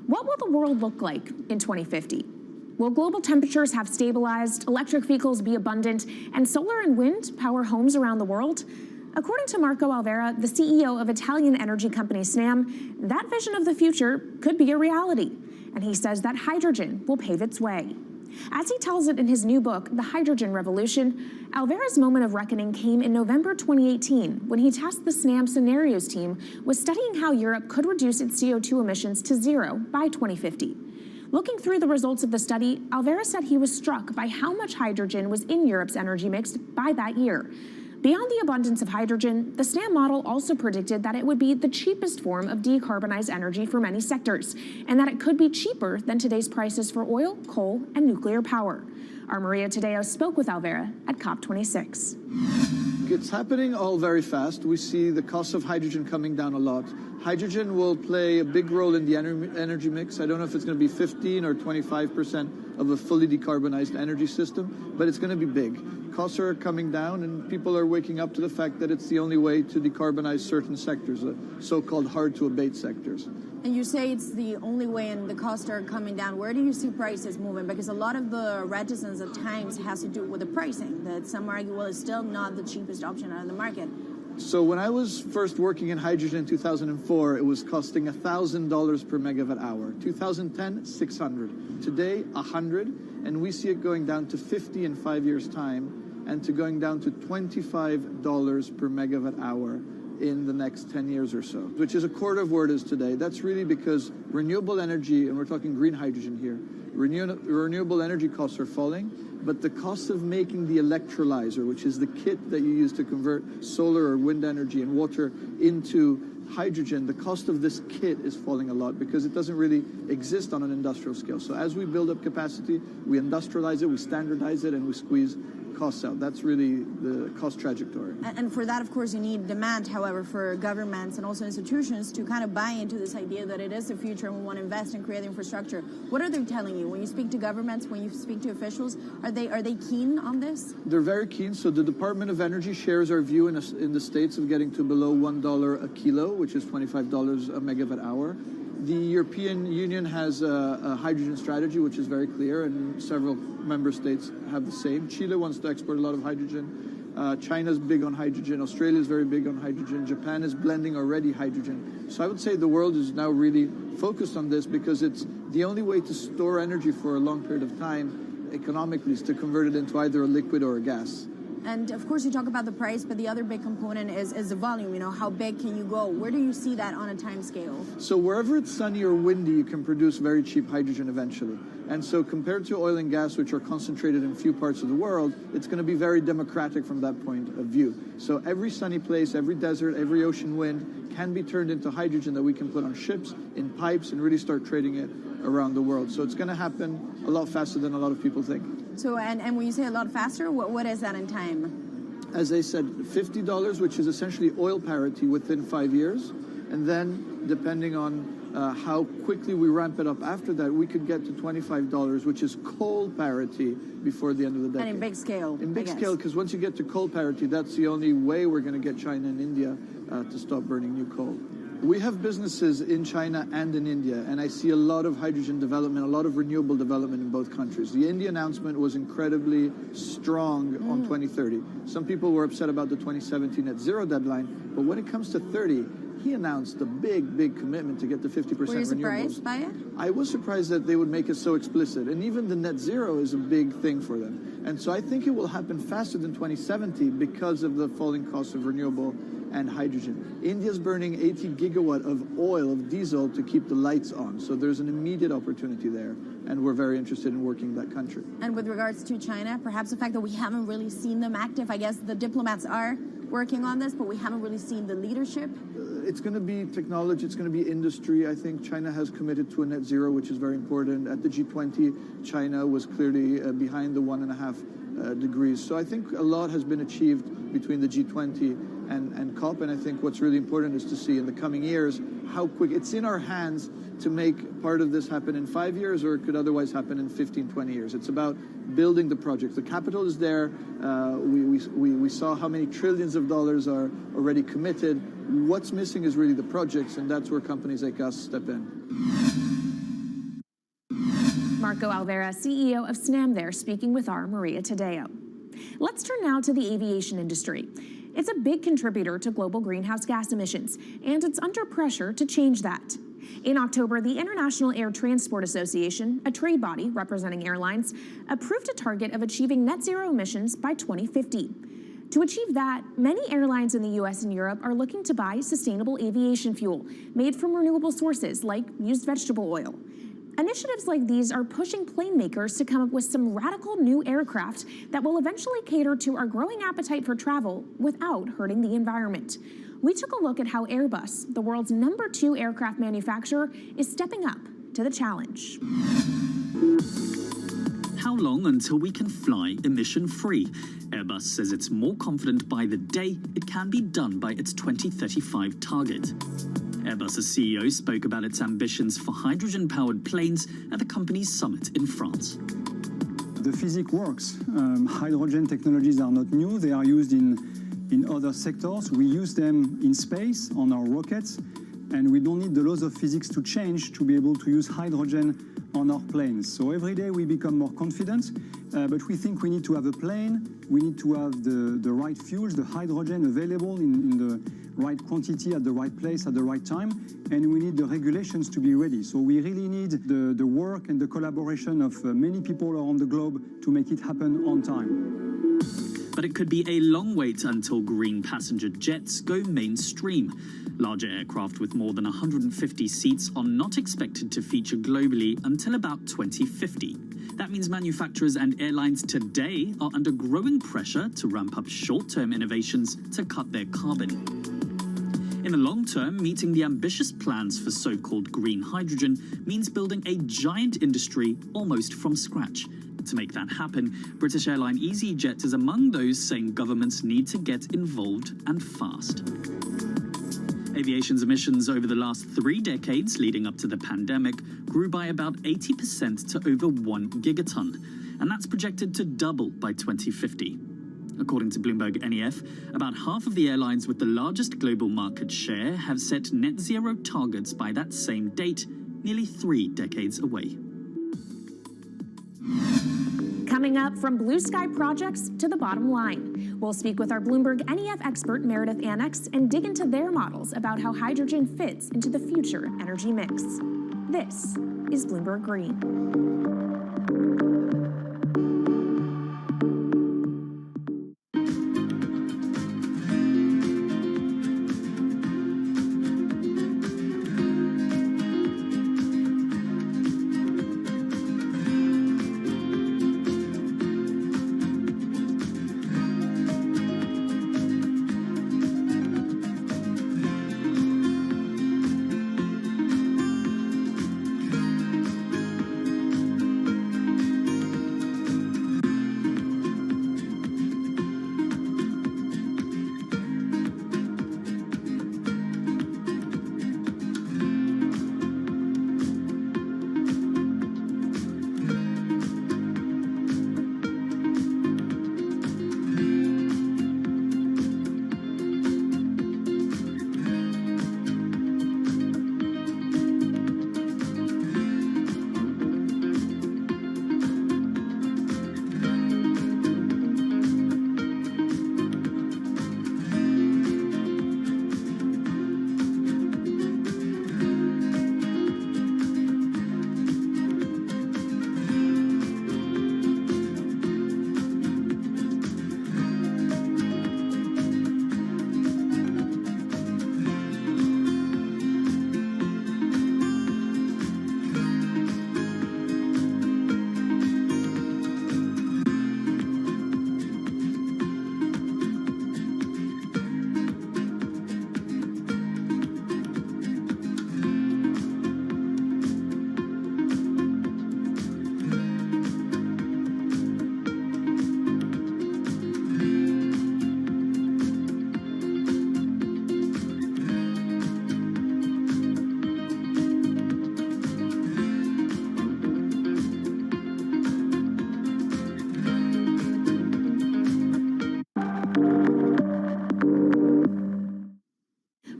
What will the world look like in 2050? Will global temperatures have stabilized, electric vehicles be abundant, and solar and wind power homes around the world? According to Marco Alvera, the CEO of Italian energy company Snam, that vision of the future could be a reality. And he says that hydrogen will pave its way. As he tells it in his new book, The Hydrogen Revolution, Alvera's moment of reckoning came in November 2018 when he tasked the Snam Scenarios team with studying how Europe could reduce its CO2 emissions to zero by 2050. Looking through the results of the study, Alvera said he was struck by how much hydrogen was in Europe's energy mix by that year. Beyond the abundance of hydrogen, the Snam model also predicted that it would be the cheapest form of decarbonized energy for many sectors, and that it could be cheaper than today's prices for oil, coal, and nuclear power. Our Maria Tadeo spoke with Alvera at COP26. It's happening all very fast. We see the cost of hydrogen coming down a lot. Hydrogen will play a big role in the energy mix. I don't know if it's going to be 15 or 25% of a fully decarbonized energy system, but it's going to be big. Costs are coming down, and people are waking up to the fact that it's the only way to decarbonize certain sectors, the so-called hard-to-abate sectors. And you say it's the only way and the costs are coming down. Where do you see prices moving? Because a lot of the reticence at times has to do with the pricing, that some argue, well, it's still not the cheapest option out of the market. So when I was first working in hydrogen in 2004, it was costing $1,000 per megawatt hour. 2010, $600. Today, $100, and we see it going down to $50 in 5 years' time, and to going down to $25 per megawatt hour in the next 10 years or so, which is a quarter of where it is today. That's really because renewable energy, and we're talking green hydrogen here, renewable energy costs are falling, but the cost of making the electrolyzer, which is the kit that you use to convert solar or wind energy and water into hydrogen, the cost of this kit is falling a lot because it doesn't really exist on an industrial scale. So as we build up capacity, we industrialize it, we standardize it, and we squeeze costs out. That's really the cost trajectory. And for that, of course, you need demand, however, for governments and also institutions to kind of buy into this idea that it is the future and we want to invest and create infrastructure. What are they telling you? When you speak to governments, when you speak to officials, are they keen on this? They're very keen. So the Department of Energy shares our view in the States of getting to below $1 a kilo, which is $25 a megawatt hour. The European Union has a hydrogen strategy, which is very clear, and several member states have the same. Chile wants to export a lot of hydrogen. China's big on hydrogen. Australia is very big on hydrogen. Japan is blending already hydrogen. So I would say the world is now really focused on this because it's the only way to store energy for a long period of time economically is to convert it into either a liquid or a gas. And of course, you talk about the price, but the other big component is the volume. You know, how big can you go? Where do you see that on a time scale? So wherever it's sunny or windy, you can produce very cheap hydrogen eventually. And so compared to oil and gas, which are concentrated in few parts of the world, it's going to be very democratic from that point of view. So every sunny place, every desert, every ocean wind can be turned into hydrogen that we can put on ships, in pipes, and really start trading it around the world. So it's going to happen a lot faster than a lot of people think. So, and when you say a lot faster, what is that in time? As I said, $50, which is essentially oil parity within 5 years. And then, depending on how quickly we ramp it up after that, we could get to $25, which is coal parity before the end of the decade. And in big scale. In big scale, because once you get to coal parity, that's the only way we're going to get China and India to stop burning new coal. We have businesses in China and in India, and I see a lot of hydrogen development, a lot of renewable development in both countries. The India announcement was incredibly strong on 2030. Some people were upset about the 2017 net zero deadline, but when it comes to 30, he announced a big commitment to get to 50% renewables. Were you surprised by it? I was surprised that they would make it so explicit, and even the net zero is a big thing for them. And so I think it will happen faster than 2070 because of the falling cost of renewable and hydrogen. India's burning 80 gigawatt of oil, of diesel, to keep the lights on. So there's an immediate opportunity there, and we're very interested in working in that country. And with regards to China, perhaps the fact that we haven't really seen them active, I guess the diplomats are working on this, but we haven't really seen the leadership. It's going to be technology, it's going to be industry. I think China has committed to a net zero, which is very important. At the G20, China was clearly behind the 1.5 degrees. So I think a lot has been achieved between the G20 and COP. And I think what's really important is to see in the coming years how quick it's in our hands to make part of this happen in 5 years, or it could otherwise happen in 15, 20 years. It's about building the project. The capital is there. We saw how many trillions of dollars are already committed. What's missing is really the projects, and that's where companies like us step in. Marco Alvera, CEO of SNAM there, speaking with our Maria Tadeo. Let's turn now to the aviation industry. It's a big contributor to global greenhouse gas emissions, and it's under pressure to change that. In October, the International Air Transport Association, a trade body representing airlines, approved a target of achieving net zero emissions by 2050. To achieve that, many airlines in the US and Europe are looking to buy sustainable aviation fuel made from renewable sources like used vegetable oil. Initiatives like these are pushing plane makers to come up with some radical new aircraft that will eventually cater to our growing appetite for travel without hurting the environment. We took a look at how Airbus, the world's #2 aircraft manufacturer, is stepping up to the challenge. How long until we can fly emission-free? Airbus says it's more confident by the day it can be done by its 2035 target. Airbus's CEO spoke about its ambitions for hydrogen-powered planes at the company's summit in France. The physics works. Hydrogen technologies are not new. They are used in other sectors. We use them in space on our rockets, and we don't need the laws of physics to change to be able to use hydrogen on our planes. So every day we become more confident, but we think we need to have a plane, we need to have the right fuels, the hydrogen available in the right quantity at the right place at the right time, and we need the regulations to be ready. So we really need the work and the collaboration of many people around the globe to make it happen on time. But it could be a long wait until green passenger jets go mainstream. Larger aircraft with more than 150 seats are not expected to feature globally until about 2050. That means manufacturers and airlines today are under growing pressure to ramp up short-term innovations to cut their carbon. In the long term, meeting the ambitious plans for so-called green hydrogen means building a giant industry almost from scratch. To make that happen, British airline EasyJet is among those saying governments need to get involved and fast. Aviation's emissions over the last 3 decades leading up to the pandemic grew by about 80% to over 1 gigaton, and that's projected to double by 2050. According to Bloomberg NEF, about half of the airlines with the largest global market share have set net zero targets by that same date, nearly 3 decades away. Coming up, from blue sky projects to the bottom line. We'll speak with our Bloomberg NEF expert Meredith Annex and dig into their models about how hydrogen fits into the future energy mix. This is Bloomberg Green.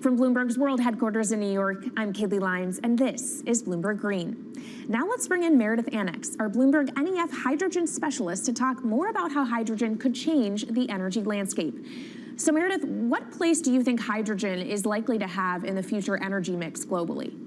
From Bloomberg's World Headquarters in New York, I'm Kaylee Lyons, and this is Bloomberg Green. Now let's bring in Meredith Annex, our Bloomberg NEF hydrogen specialist, to talk more about how hydrogen could change the energy landscape. So Meredith, what place do you think hydrogen is likely to have in the future energy mix globally?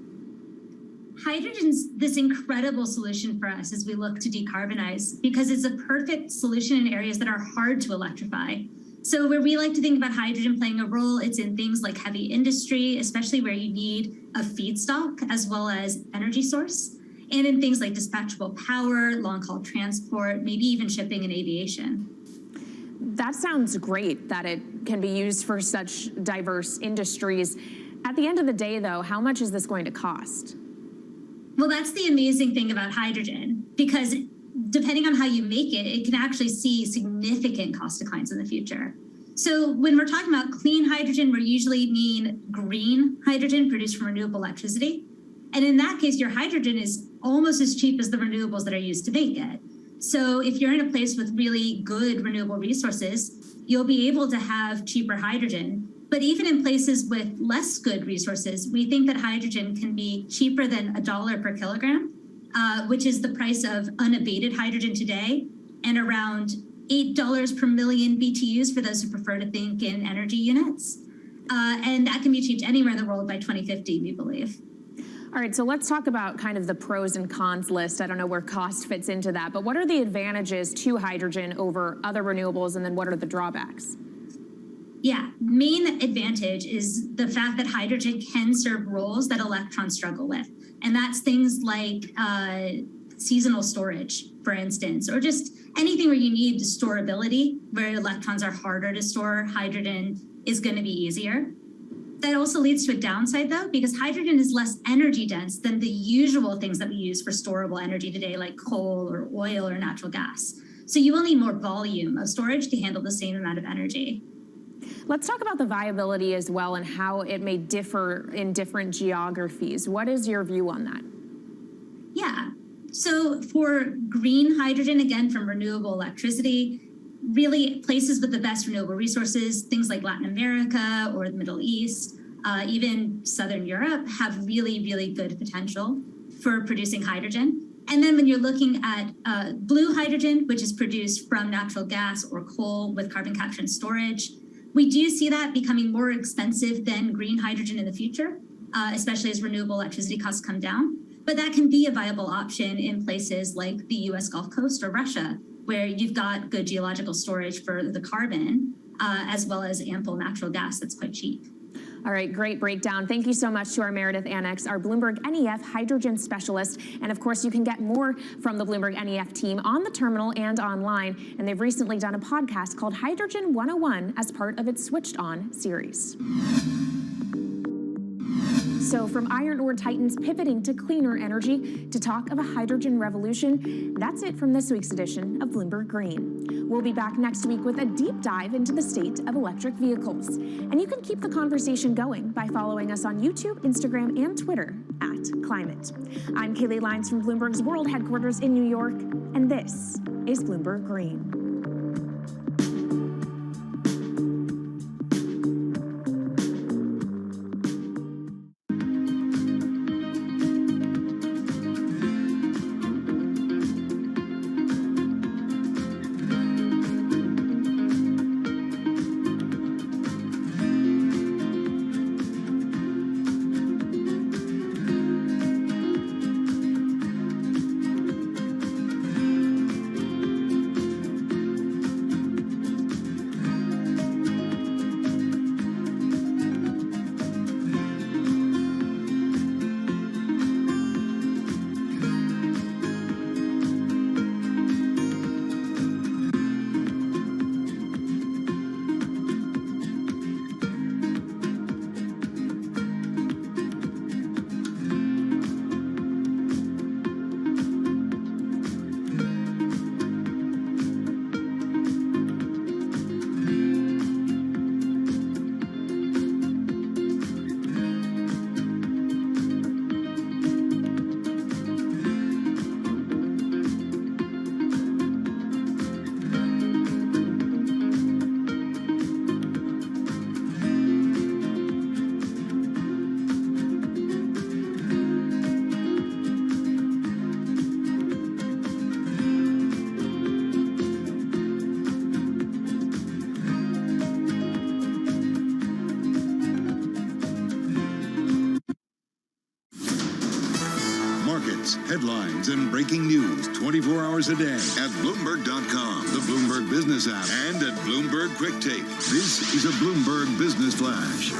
Hydrogen's this incredible solution for us as we look to decarbonize because it's a perfect solution in areas that are hard to electrify. So where we like to think about hydrogen playing a role, it's in things like heavy industry, especially where you need a feedstock as well as energy source, and in things like dispatchable power, long-haul transport, maybe even shipping and aviation. That sounds great that it can be used for such diverse industries. At the end of the day, though, how much is this going to cost? Well, that's the amazing thing about hydrogen, because depending on how you make it, it can actually see significant cost declines in the future. So when we're talking about clean hydrogen, we usually mean green hydrogen produced from renewable electricity. And in that case, your hydrogen is almost as cheap as the renewables that are used to make it. So if you're in a place with really good renewable resources, you'll be able to have cheaper hydrogen. But even in places with less good resources, we think that hydrogen can be cheaper than $1 per kilogram, which is the price of unabated hydrogen today, and around $8 per million BTUs for those who prefer to think in energy units. And that can be achieved anywhere in the world by 2050, we believe. All right, so let's talk about kind of the pros and cons list. I don't know where cost fits into that, but what are the advantages to hydrogen over other renewables, and then what are the drawbacks? Yeah, main advantage is the fact that hydrogen can serve roles that electrons struggle with. And that's things like seasonal storage, for instance, or just anything where you need storability, where electrons are harder to store, hydrogen is going to be easier. That also leads to a downside, though, because hydrogen is less energy dense than the usual things that we use for storable energy today, like coal or oil or natural gas. So you will need more volume of storage to handle the same amount of energy. Let's talk about the viability as well and how it may differ in different geographies. What is your view on that? Yeah, so for green hydrogen, again, from renewable electricity, really places with the best renewable resources, things like Latin America or the Middle East, even Southern Europe, have really, really good potential for producing hydrogen. And then when you're looking at blue hydrogen, which is produced from natural gas or coal with carbon capture and storage, we do see that becoming more expensive than green hydrogen in the future, especially as renewable electricity costs come down. But that can be a viable option in places like the US Gulf Coast or Russia, where you've got good geological storage for the carbon, as well as ample natural gas that's quite cheap. All right, great breakdown. Thank you so much to our Meredith Annex, our Bloomberg NEF hydrogen specialist. And of course, you can get more from the Bloomberg NEF team on the terminal and online. And they've recently done a podcast called Hydrogen 101 as part of its Switched On series. So from iron ore titans pivoting to cleaner energy to talk of a hydrogen revolution, that's it from this week's edition of Bloomberg Green. We'll be back next week with a deep dive into the state of electric vehicles. And you can keep the conversation going by following us on YouTube, Instagram, and Twitter @Climate. I'm Kaylee Lyons from Bloomberg's World Headquarters in New York, and this is Bloomberg Green. markets, headlines, and breaking news 24 hours a day at Bloomberg.com, the Bloomberg Business app, and at Bloomberg Quick Take. This is a Bloomberg Business Flash.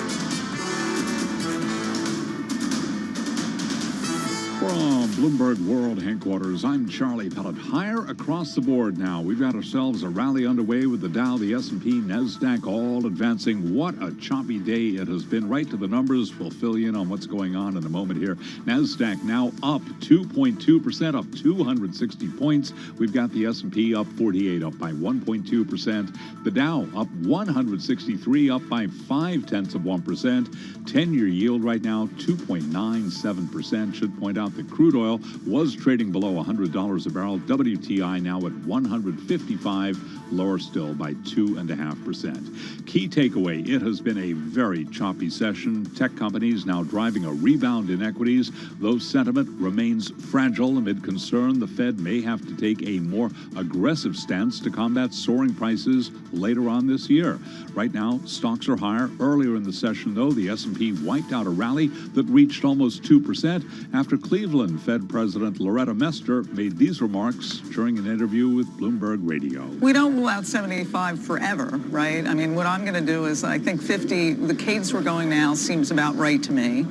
From Bloomberg World Headquarters, I'm Charlie Pellet. Higher across the board now. We've got ourselves a rally underway with the Dow, the S&P, NASDAQ all advancing. What a choppy day it has been. Right to the numbers. We'll fill you in on what's going on in a moment here. NASDAQ now up 2.2%, up 260 points. We've got the S&P up 48, up by 1.2%. The Dow up 163, up by 0.5%. 10-year yield right now, 2.97%. Should point out that crude oil was trading below $100 a barrel. WTI now at $155, lower still by 2.5%. Key takeaway, it has been a very choppy session. Tech companies now driving a rebound in equities, though sentiment remains fragile amid concern the Fed may have to take a more aggressive stance to combat soaring prices later on this year. Right now, stocks are higher. Earlier in the session, though, the S&P wiped out a rally that reached almost 2% after Cleveland Fed President Loretta Mester made these remarks during an interview with Bloomberg Radio. We don't rule out 75 forever, right? I mean, what I'm going to do is I think 50, the cadence we're going now seems about right to me.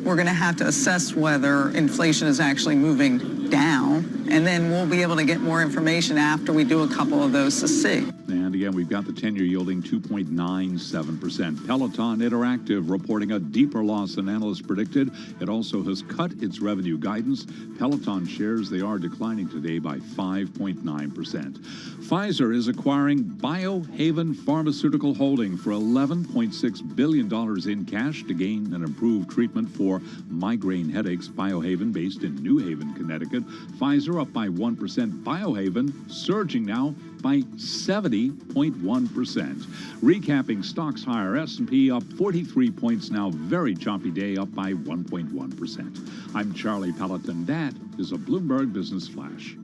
We're going to have to assess whether inflation is actually moving down, and then we'll be able to get more information after we do a couple of those to see. And again, we've got the 10-year yielding 2.97%. Peloton Interactive reporting a deeper loss than analysts predicted. It also has cut its revenue guidance. Peloton shares, they are declining today by 5.9%. Pfizer is acquiring Biohaven Pharmaceutical Holding for $11.6 billion in cash to gain an improved treatment for migraine headaches. Biohaven, based in New Haven, Connecticut. Pfizer up by 1%. Biohaven surging now by 70.1%. Recapping stocks higher, S&P up 43 points now, very choppy day, up by 1.1%. I'm Charlie Pellet, and that is a Bloomberg Business Flash.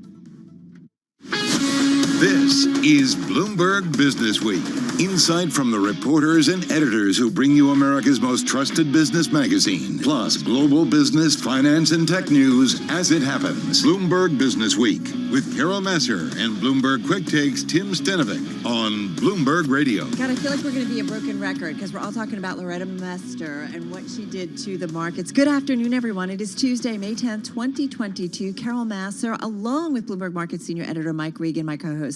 This is Bloomberg Business Week. Insight from the reporters and editors who bring you America's most trusted business magazine, plus global business, finance, and tech news as it happens. Bloomberg Business Week with Carol Masser and Bloomberg Quick Takes Tim Stenovic on Bloomberg Radio. God, I feel like we're going to be a broken record because we're all talking about Loretta Mester and what she did to the markets. Good afternoon, everyone. It is Tuesday, May 10th, 2022. Carol Masser, along with Bloomberg Markets Senior Editor Mike Regan, my co-host.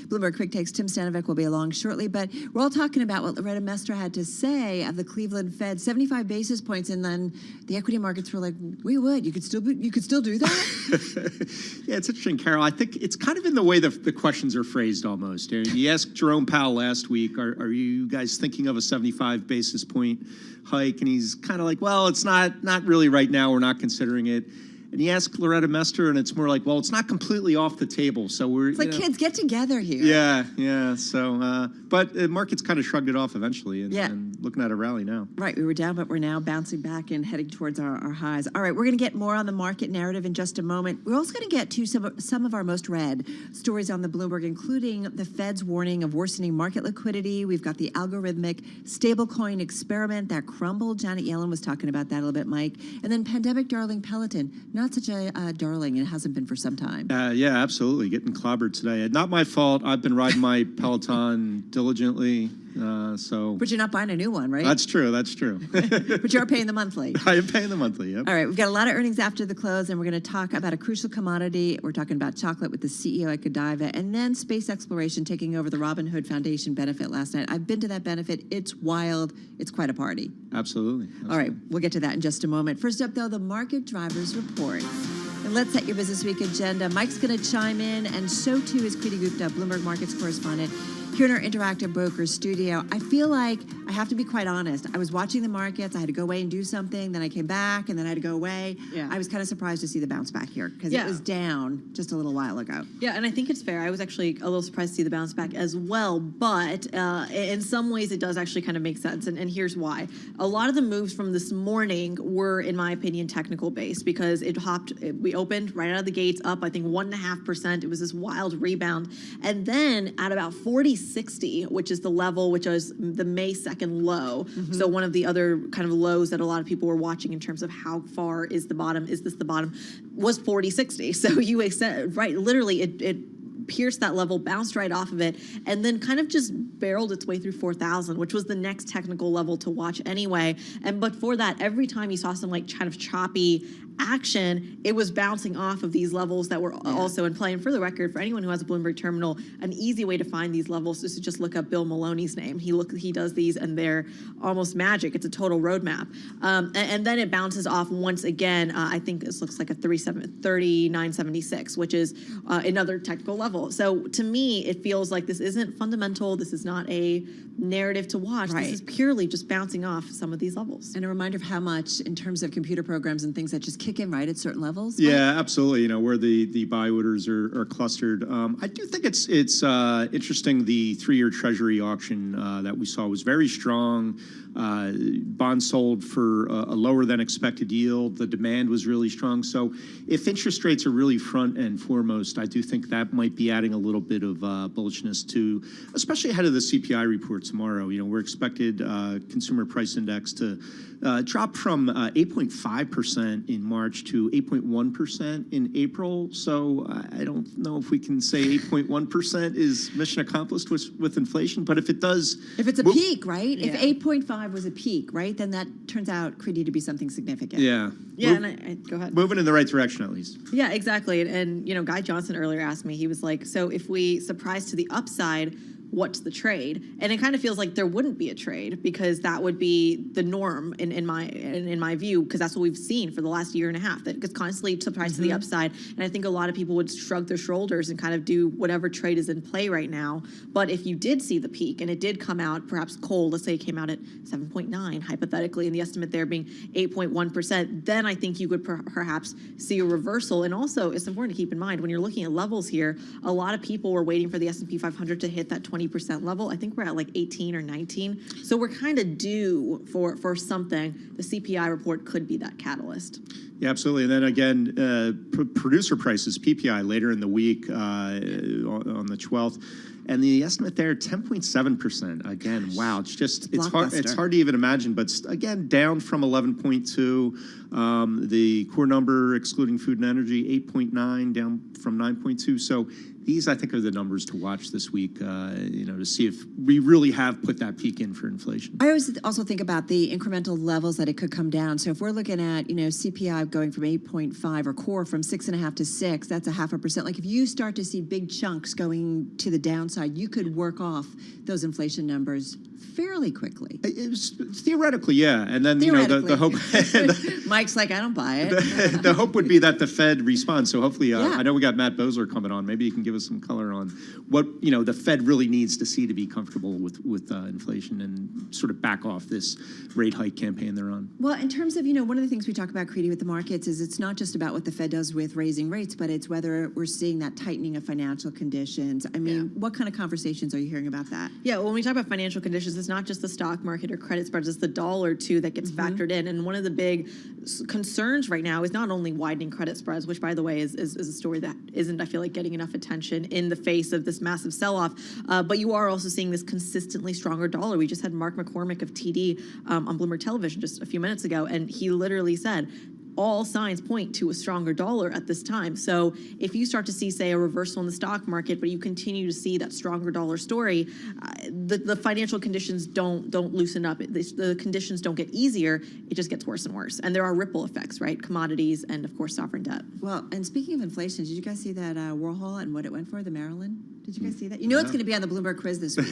Bloomberg Quick Takes Tim Stanovic will be along shortly, but we're all talking about what Loretta Mester had to say of the Cleveland Fed, 75 basis points, and then the equity markets were like, "Wait, what? You could still do that?" Yeah, it's interesting, Carol. I think it's kind of in the way the questions are phrased almost. You asked Jerome Powell last week, "Are you guys thinking of a 75 basis point hike?" And he's kind of like, "Well, it's not really right now. We're not considering it." And you ask Loretta Mester, and it's more like, well, it's not completely off the table. So we're it's like, kids, get together here. Yeah. So, but the market's kind of shrugged it off eventually, and looking at a rally now. Right, we were down, but we're now bouncing back and heading towards our highs. All right, we're going to get more on the market narrative in just a moment. We're also going to get to some of our most read stories on the Bloomberg, including the Fed's warning of worsening market liquidity. We've got the algorithmic stablecoin experiment that crumbled. Janet Yellen was talking about that a little bit, Mike. And then pandemic darling Peloton. Not such a darling, and it hasn't been for some time. Yeah, absolutely. Getting clobbered today. Not my fault. I've been riding my Peloton diligently. But you're not buying a new one, right? That's true. But you're paying the monthly. I am paying the monthly, yep. All right, we've got a lot of earnings after the close, and we're going to talk about a crucial commodity. We're talking about chocolate with the CEO at Godiva, and then space exploration taking over the Robin Hood Foundation benefit last night. I've been to that benefit. It's wild. It's quite a party. Absolutely. All right, we'll get to that in just a moment. First up, though, the market drivers report. And let's set your Business Week agenda. Mike's going to chime in, and so too is Kriti Gupta, Bloomberg Markets correspondent, here in our Interactive Brokers studio. I feel like I have to be quite honest. I was watching the markets. I had to go away and do something. Then I came back, and then I had to go away. Yeah. I was kind of surprised to see the bounce back here because it was down just a little while ago. Yeah, and I think it's fair. I was actually a little surprised to see the bounce back as well. But in some ways, it does actually kind of make sense. And here's why. A lot of the moves from this morning were, in my opinion, technical based because we opened right out of the gates up, I think, 1.5%. It was this wild rebound. And then at about 40 4060, which is the level which is the May 2nd low. So one of the other kind of lows that a lot of people were watching in terms of how far is the bottom, is this the bottom, was 4060. So you said, right, literally it pierced that level, bounced right off of it, and then kind of just barreled its way through 4,000, which was the next technical level to watch anyway. And but for that, every time you saw some like kind of choppy action, it was bouncing off of these levels that were also in play. And for the record, for anyone who has a Bloomberg terminal, an easy way to find these levels is to just look up Bill Maloney's name. He does these, and they're almost magic. It's a total roadmap. And then it bounces off once again. I think this looks like a 3976, which is another technical level. So to me, it feels like this isn't fundamental. This is not a narrative to watch. This is purely just bouncing off some of these levels. And a reminder of how much, in terms of computer programs and things that just kick in right at certain levels. Yeah, absolutely. You know, where the buy orders are clustered. I do think it's interesting. The 3-year Treasury auction that we saw was very strong. Bonds sold for a lower than expected yield. The demand was really strong. So if interest rates are really front and foremost, I do think that might be adding a little bit of bullishness to, especially ahead of the CPI report tomorrow. You know, we're expected consumer price index to drop from 8.5% in March to 8.1% in April. So I don't know if we can say 8.1% is mission accomplished with inflation, but if it does... If it's a peak, right? If 8.5 was a peak, right, then that turns out, Kriti, to be something significant. Yeah. Yeah, and go ahead. Moving in the right direction, at least. Yeah, exactly. And you know, Guy Johnson earlier asked me, he was like, so if we surprise to the upside, what's the trade? And it kind of feels like there wouldn't be a trade, because that would be the norm in my view, because that's what we've seen for the last year and a half, that it's constantly surprised to the upside. And I think a lot of people would shrug their shoulders and kind of do whatever trade is in play right now. But if you did see the peak and it did come out perhaps cold, let's say it came out at 7.9 hypothetically, and the estimate there being 8.1%, then I think you would perhaps see a reversal. And also, it's important to keep in mind when you're looking at levels here, a lot of people were waiting for the S&P 500 to hit that 20% level. I think we're at like 18 or 19. So we're kind of due for something. The CPI report could be that catalyst. Yeah, absolutely. And then again, producer prices, PPI, later in the week on the 12th. And the estimate there, 10.7%. Again, wow, it's hard to even imagine. But again, down from 11.2. The core number, excluding food and energy, 8.9, down from 9.2. So these, I think, are the numbers to watch this week, to see if we really have put that peak in for inflation. I always also think about the incremental levels that it could come down. So if we're looking at, CPI going from 8.5 or core from 6.5 to 6, that's 0.5%. Like if you start to see big chunks going to the downside, you could work off those inflation numbers fairly quickly. It was theoretically, yeah. And then, the hope... Mike's like, I don't buy it. The hope would be that the Fed responds. So hopefully, I know we got Matt Boesler coming on. Maybe you can give us some color on what, the Fed really needs to see to be comfortable with inflation and sort of back off this rate hike campaign they're on. Well, in terms of, one of the things we talk about, Kriti, with the markets is it's not just about what the Fed does with raising rates, but it's whether we're seeing that tightening of financial conditions. I mean, what kind of conversations are you hearing about that? Yeah, when we talk about financial conditions, it's not just the stock market or credit spreads, it's the dollar, too, that gets factored in. And one of the big concerns right now is not only widening credit spreads, which, by the way, is a story that isn't, I feel like, getting enough attention in the face of this massive sell-off, but you are also seeing this consistently stronger dollar. We just had Mark McCormick of TD on Bloomberg Television just a few minutes ago, and he literally said, all signs point to a stronger dollar at this time. So if you start to see, say, a reversal in the stock market, but you continue to see that stronger dollar story, the financial conditions don't loosen up. The conditions don't get easier. It just gets worse and worse. And there are ripple effects, right? Commodities and, of course, sovereign debt. Well, and speaking of inflation, did you guys see that Warhol and what it went for, the Maryland? Did you guys see that? It's going to be on the Bloomberg quiz this week.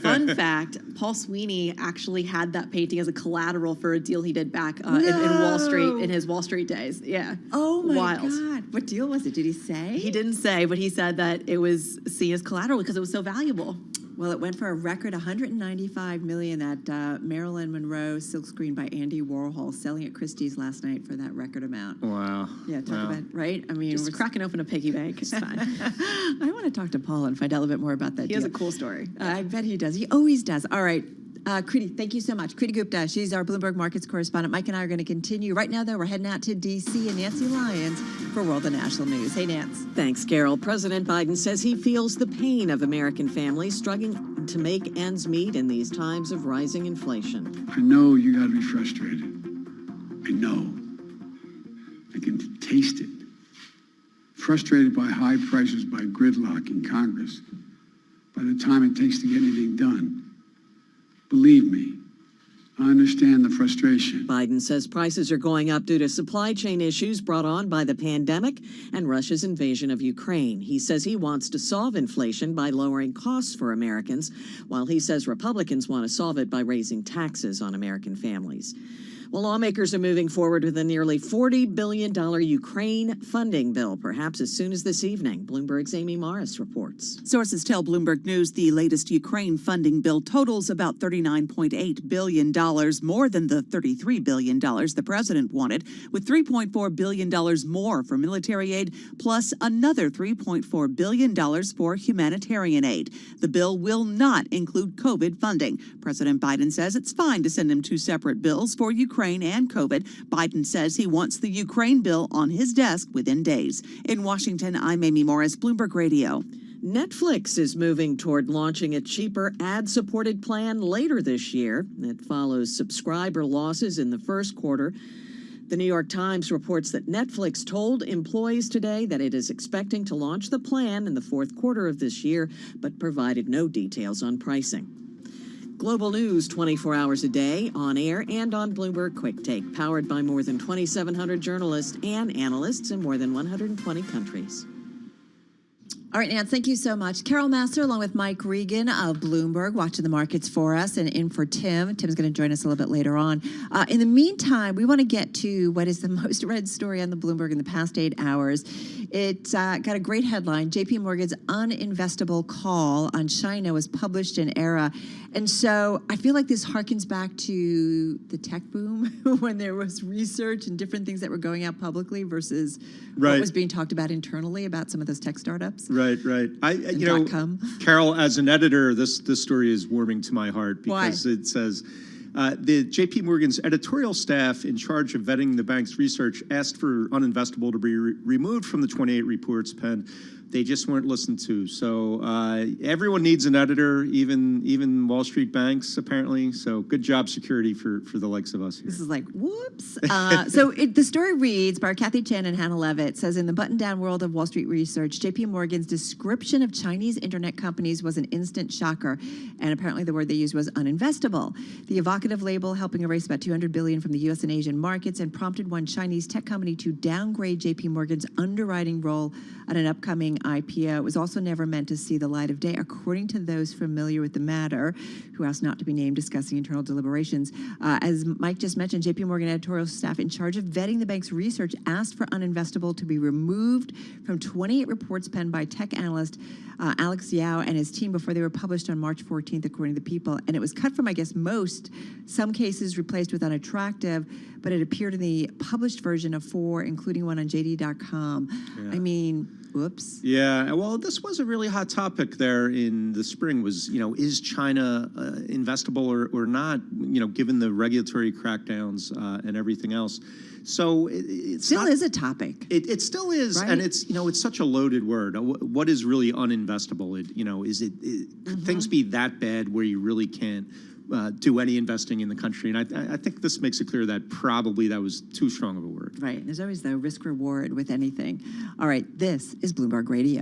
Fun fact, Paul Sweeney actually had that painting as a collateral for a deal he did back in Wall Street, in his Wall Street days. Yeah. Oh, my God. What deal was it? Did he say? He didn't say, but he said that it was seen as collateral because it was so valuable. Well, it went for a record $195 million, that Marilyn Monroe silkscreen by Andy Warhol, selling at Christie's last night for that record amount. Wow. Yeah, talk about, right? I mean, just cracking open a piggy bank. It's fine. I want to talk to Paul and find out a little bit more about that deal. He has a cool story. I bet he does. He always does. All right. Kriti, thank you so much. Kriti Gupta, she's our Bloomberg Markets correspondent. Mike and I are going to continue. Right now, though, we're heading out to D.C. and Nancy Lyons for World and National News. Hey, Nance. Thanks, Carol. President Biden says he feels the pain of American families struggling hard to make ends meet in these times of rising inflation. I know you got to be frustrated. I know. I can taste it. Frustrated by high prices, by gridlock in Congress, by the time it takes to get anything done. Believe me, I understand the frustration. Biden says prices are going up due to supply chain issues brought on by the pandemic and Russia's invasion of Ukraine. He says he wants to solve inflation by lowering costs for Americans, while he says Republicans want to solve it by raising taxes on American families. Well, lawmakers are moving forward with a nearly $40 billion Ukraine funding bill, perhaps as soon as this evening. Bloomberg's Amy Morris reports. Sources tell Bloomberg News the latest Ukraine funding bill totals about $39.8 billion, more than the $33 billion the president wanted, with $3.4 billion more for military aid, plus another $3.4 billion for humanitarian aid. The bill will not include COVID funding. President Biden says it's fine to send him two separate bills for Ukraine and COVID. Biden says he wants the Ukraine bill on his desk within days. In Washington, I'm Amy Morris, Bloomberg Radio. Netflix is moving toward launching a cheaper ad-supported plan later this year. It follows subscriber losses in the first quarter. The New York Times reports that Netflix told employees today that it is expecting to launch the plan in the fourth quarter of this year, but provided no details on pricing. Global news 24 hours a day, on air and on Bloomberg Quick Take, powered by more than 2,700 journalists and analysts in more than 120 countries. All right, Nance, thank you so much. Carol Master, along with Mike Regan of Bloomberg, watching the markets for us, and in for Tim. Tim's going to join us a little bit later on. In the meantime, we want to get to what is the most read story on the Bloomberg in the past 8 hours. It's got a great headline. JP Morgan's uninvestable call on China was published in Era. And so I feel like this harkens back to the tech boom when there was research and different things that were going out publicly versus what was being talked about internally about some of those tech startups. Right. Carol, as an editor, this story is warming to my heart because it says the JP Morgan's editorial staff in charge of vetting the bank's research asked for uninvestable to be removed from the 28 reports pen. They just weren't listened to. So everyone needs an editor, even Wall Street banks, apparently. So good job security for the likes of us here. This is like, whoops. The story reads by Kathy Chen and Hannah Levitt, says, in the button-down world of Wall Street research, JP Morgan's description of Chinese internet companies was an instant shocker. And apparently the word they used was uninvestable. The evocative label helping erase about $200 billion from the U.S. and Asian markets and prompted one Chinese tech company to downgrade JP Morgan's underwriting role on an upcoming IPO. It was also never meant to see the light of day, according to those familiar with the matter, who asked not to be named discussing internal deliberations. As Mike just mentioned, JP Morgan editorial staff in charge of vetting the bank's research asked for uninvestable to be removed from 28 reports penned by tech analyst Alex Yao and his team before they were published on March 14th, according to the People. And it was cut from, I guess, some cases replaced with unattractive, but it appeared in the published version of 4, including one on JD.com. Yeah. I mean, whoops. Yeah, well, this was a really hot topic there in the spring was, is China investable or not, given the regulatory crackdowns and everything else. So it still is a topic. It still is, right? And it's it's such a loaded word. What is really uninvestable? Could things be that bad where you really can't do any investing in the country? And I think this makes it clear that probably that was too strong of a word. Right. There's always the risk reward with anything. All right. This is Bloomberg Radio.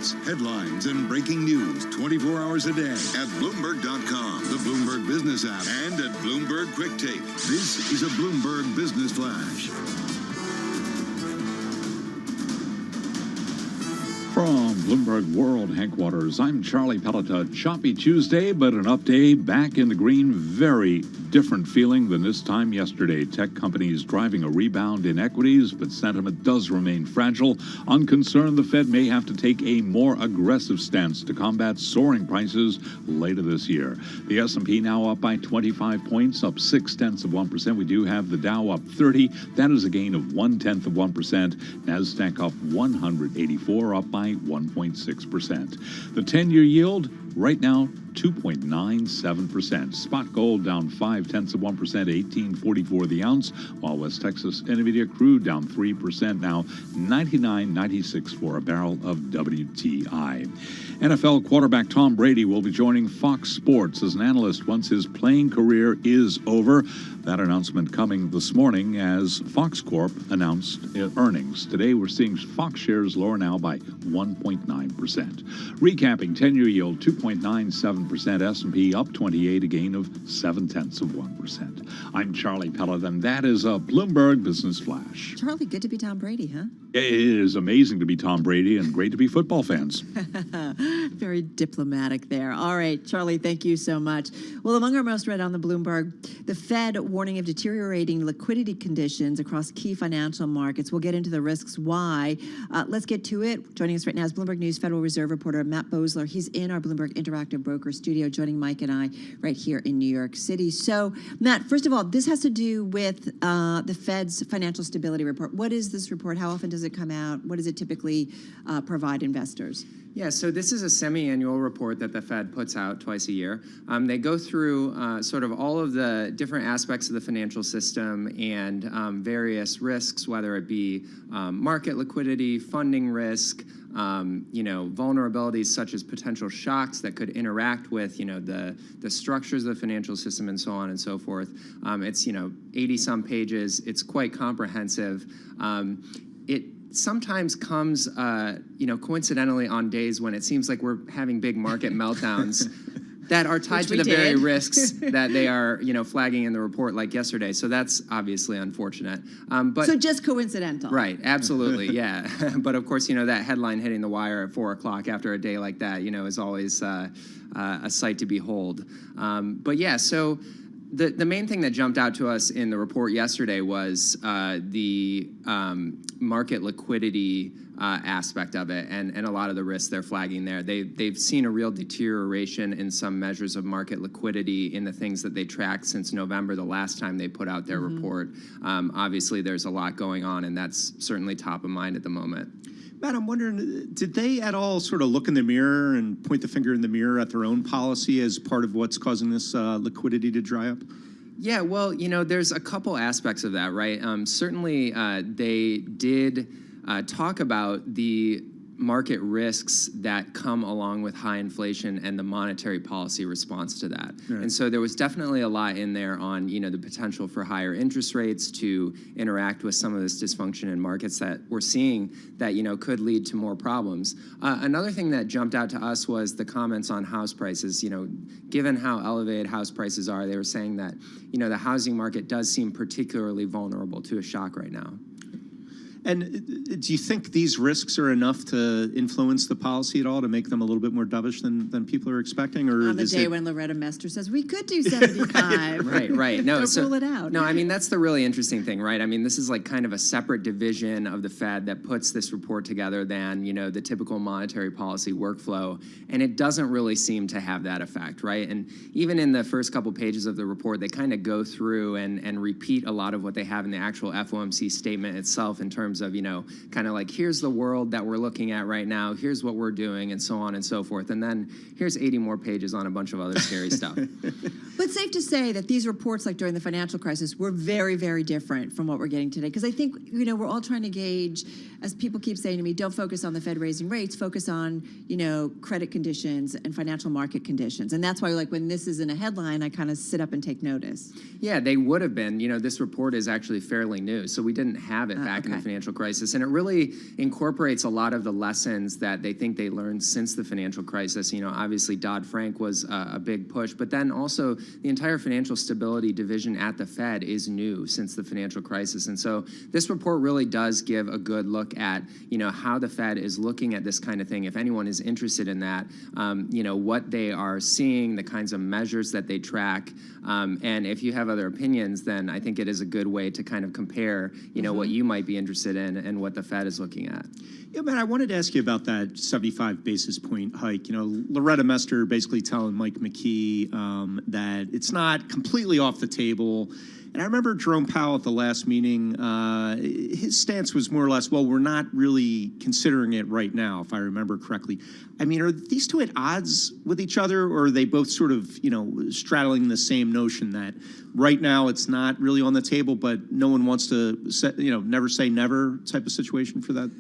events, headlines, and breaking news 24 hours a day at Bloomberg.com, the Bloomberg Business app, and at Bloomberg Quick Take. This is a Bloomberg Business Flash. From Bloomberg World Headquarters, I'm Charlie Pellet. Choppy Tuesday, but an up day, back in the green. Very different feeling than this time yesterday. Tech companies driving a rebound in equities, but sentiment does remain fragile. On concern, the Fed may have to take a more aggressive stance to combat soaring prices later this year. The S&P now up by 25 points, up 0.6%. We do have the Dow up 30. That is a gain of 0.1%. NASDAQ up 184, up by 1.6%. The 10-year yield right now 2.97%. Spot gold down 0.5%, 18.44 the ounce, while West Texas Intermediate crude down 3%, now 99.96 for a barrel of WTI. NFL quarterback Tom Brady will be joining Fox Sports as an analyst once his playing career is over. That announcement coming this morning as Fox Corp announced earnings. Today we're seeing Fox shares lower now by 1.9%. Recapping, 10-year yield 2.97%, S&P up 28, a gain of 0.7%. I'm Charlie Pellet, and that is a Bloomberg Business Flash. Charlie, good to be Tom Brady, huh? It is amazing to be Tom Brady and great to be football fans. Very diplomatic there. All right, Charlie, thank you so much. Well, among our most read on the Bloomberg, the Fed warning of deteriorating liquidity conditions across key financial markets. We'll get into the risks, why. Let's get to it. Joining us right now is Bloomberg News Federal Reserve reporter Matt Boesler. He's in our Bloomberg Interactive Broker studio, joining Mike and I right here in New York City. So, Matt, first of all, this has to do with the Fed's financial stability report. What is this report? How often does it come out? What does it typically provide investors? Yeah, so this is a semi-annual report that the Fed puts out twice a year. They go through sort of all of the different aspects of the financial system and various risks, whether it be market liquidity, funding risk, vulnerabilities such as potential shocks that could interact with, the structures of the financial system and so on and so forth. It's, 80-some pages. It's quite comprehensive. It sometimes comes, coincidentally on days when it seems like we're having big market meltdowns that are tied to the very risks that they are, flagging in the report like yesterday. So that's obviously unfortunate. But so just coincidental. Right, absolutely, yeah. But of course, that headline hitting the wire at 4 o'clock after a day like that, is always a sight to behold. But yeah, so the main thing that jumped out to us in the report yesterday was the market liquidity aspect of it and a lot of the risks they're flagging there. They've seen a real deterioration in some measures of market liquidity in the things that they tracked since November, the last time they put out their report. Obviously, there's a lot going on, and that's certainly top of mind at the moment. Matt, I'm wondering, did they at all sort of look in the mirror and point the finger in the mirror at their own policy as part of what's causing this liquidity to dry up? Yeah, well, there's a couple aspects of that, right? Certainly, they did talk about the market risks that come along with high inflation and the monetary policy response to that. Right. And so there was definitely a lot in there on, the potential for higher interest rates to interact with some of this dysfunction in markets that we're seeing that, could lead to more problems. Another thing that jumped out to us was the comments on house prices. Given how elevated house prices are, they were saying that, the housing market does seem particularly vulnerable to a shock right now. And do you think these risks are enough to influence the policy at all to make them a little bit more dovish than people are expecting? Or on the day when Loretta Mester says, we could do 75. Right. No, Don't rule it out. No, that's the really interesting thing, right? This is like kind of a separate division of the Fed that puts this report together than, the typical monetary policy workflow. And it doesn't really seem to have that effect, right? And even in the first couple pages of the report, they kind of go through and repeat a lot of what they have in the actual FOMC statement itself in terms of, kind of like, here's the world that we're looking at right now, here's what we're doing, and so on and so forth. And then here's 80 more pages on a bunch of other scary stuff. But safe to say that these reports, like during the financial crisis, were very, very different from what we're getting today. Because I think, we're all trying to gauge, as people keep saying to me, don't focus on the Fed raising rates, focus on, credit conditions and financial market conditions. And that's why, like, when this is in a headline, I kind of sit up and take notice. Yeah, they would have been. This report is actually fairly new, so we didn't have it back in the financial financial crisis. And it really incorporates a lot of the lessons that they think they learned since the financial crisis. You know, obviously Dodd-Frank was a big push, but then also the entire financial stability division at the Fed is new since the financial crisis. And so this report really does give a good look at, you know, how the Fed is looking at this kind of thing. If anyone is interested in that, you know, what they are seeing, the kinds of measures that they track. And if you have other opinions, then I think it is a good way to kind of compare, you know, what you might be interested in and what the Fed is looking at. Yeah, Matt, I wanted to ask you about that 75 basis point hike. You know, Loretta Mester basically telling Mike McKee that it's not completely off the table. And I remember Jerome Powell at the last meeting, his stance was more or less, well, we're not really considering it right now, if I remember correctly. I mean, are these two at odds with each other, or are they both sort of, you know, straddling the same notion that right now it's not really on the table, but no one wants to, you know, never say never type of situation for that?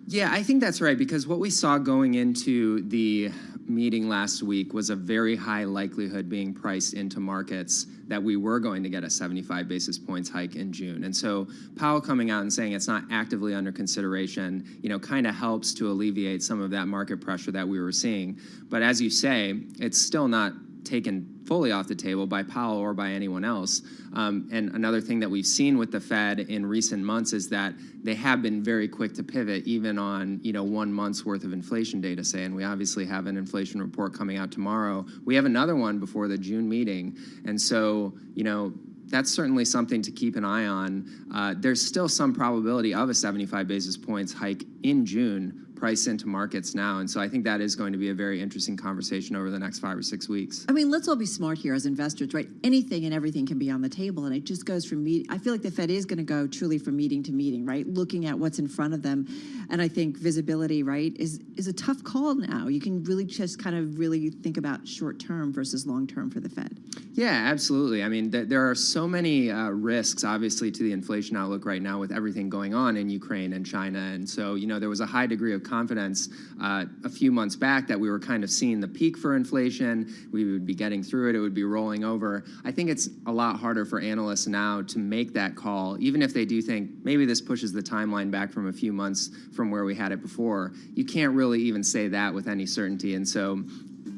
Yeah, I think that's right, because what we saw going into the meeting last week was a very high likelihood being priced into markets that we were going to get a 75 basis points hike in June. And so Powell coming out and saying it's not actively under consideration, you know, kind of helps to alleviate some of that market pressure that we were seeing. But as you say, it's still not taken fully off the table by Powell or by anyone else. And another thing that we've seen with the Fed in recent months is that they have been very quick to pivot, even on, you know, 1 month's worth of inflation data, say, and we obviously have an inflation report coming out tomorrow. We have another one before the June meeting. And so, you know, that's certainly something to keep an eye on. There's still some probability of a 75 basis points hike in June priced into markets now. And so I think that is going to be a very interesting conversation over the next 5 or 6 weeks. I mean, let's all be smart here as investors, right? Anything and everything can be on the table, and it just goes from I feel like the Fed is going to go truly from meeting to meeting, right? Looking at what's in front of them. And I think visibility, right, is a tough call now. You can really just kind of really think about short term versus long term for the Fed. Yeah, absolutely. I mean, there are so many risks, obviously, to the inflation outlook right now with everything going on in Ukraine and China. And so, you know, there was a high degree of confidence a few months back that we were kind of seeing the peak for inflation. We would be getting through it. It would be rolling over. I think it's a lot harder for analysts now to make that call, even if they do think maybe this pushes the timeline back from a few months from where we had it before. You can't really even say that with any certainty. And so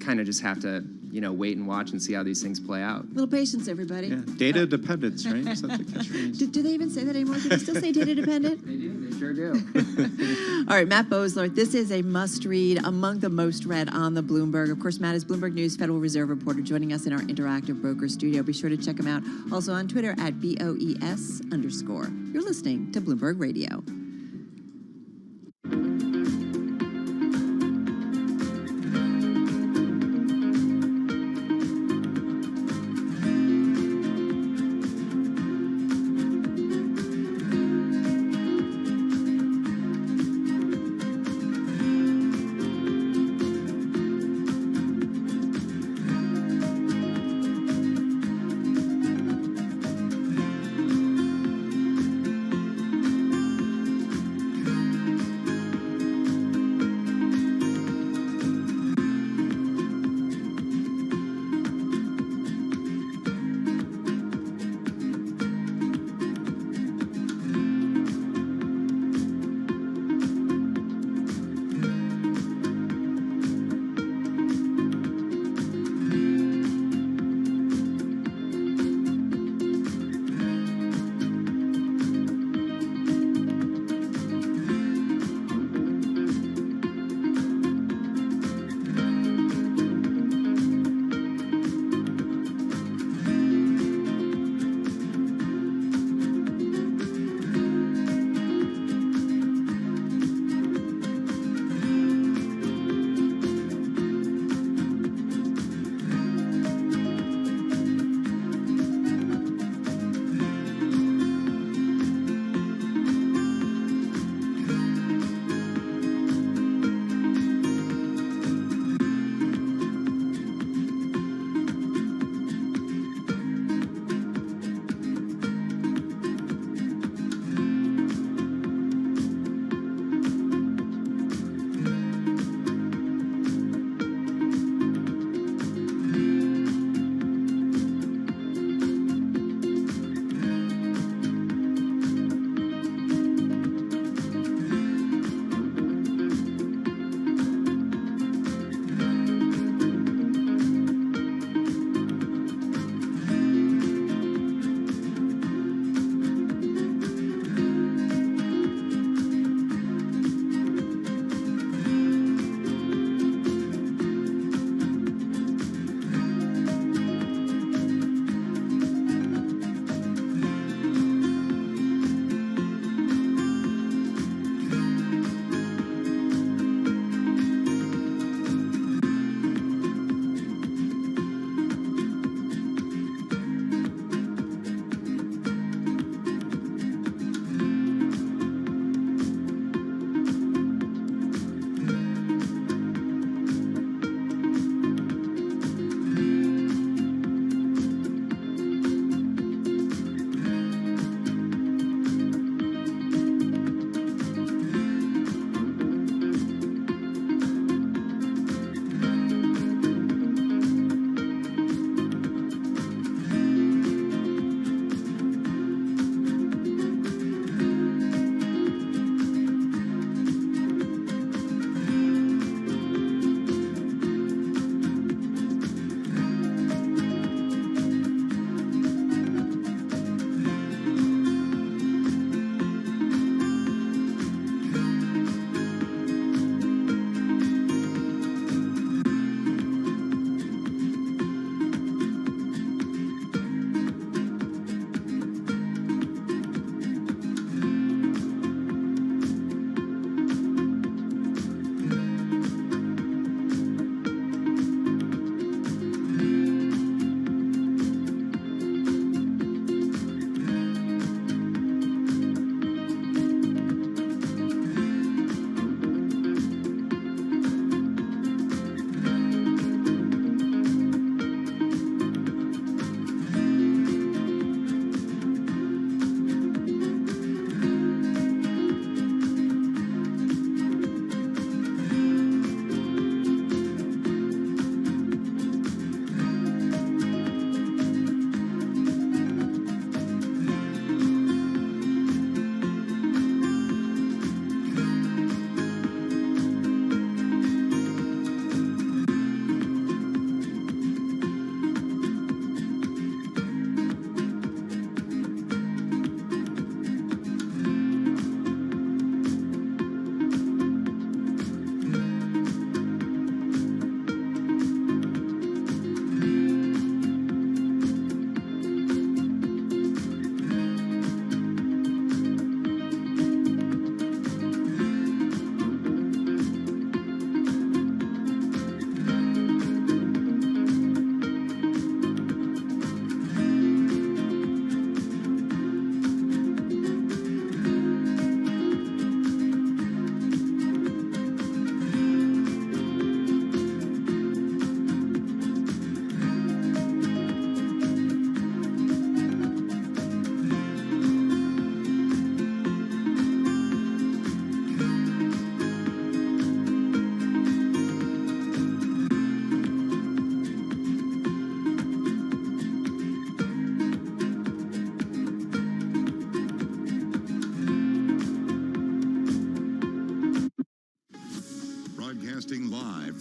kind of just have to, you know, wait and watch and see how these things play out. A little patience, everybody. Yeah, data dependence, right? Is that the catchphrase? Do they even say that anymore? Do they still say data dependent? They do. They sure do. All right, Matt Boesler, this is a must-read, among the most read on the Bloomberg. Of course, Matt is Bloomberg News Federal Reserve reporter joining us in our interactive broker studio. Be sure to check him out also on Twitter at BOES_. You're listening to Bloomberg Radio.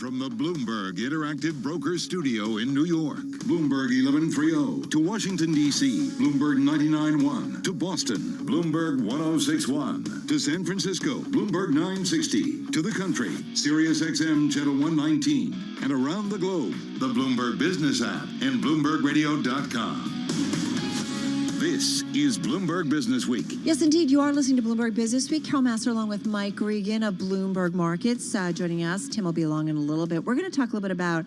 from the Bloomberg Interactive Broker Studio in New York, Bloomberg 1130, to Washington, D.C., Bloomberg 99.1, to Boston, Bloomberg 106.1, to San Francisco, Bloomberg 960, to the country, Sirius XM Channel 119, and around the globe, the Bloomberg Business app and BloombergRadio.com. This is Bloomberg Business Week. Yes, indeed. You are listening to Bloomberg Business Week. Carol Massar along with Mike Regan of Bloomberg Markets joining us. Tim will be along in a little bit. We're going to talk a little bit about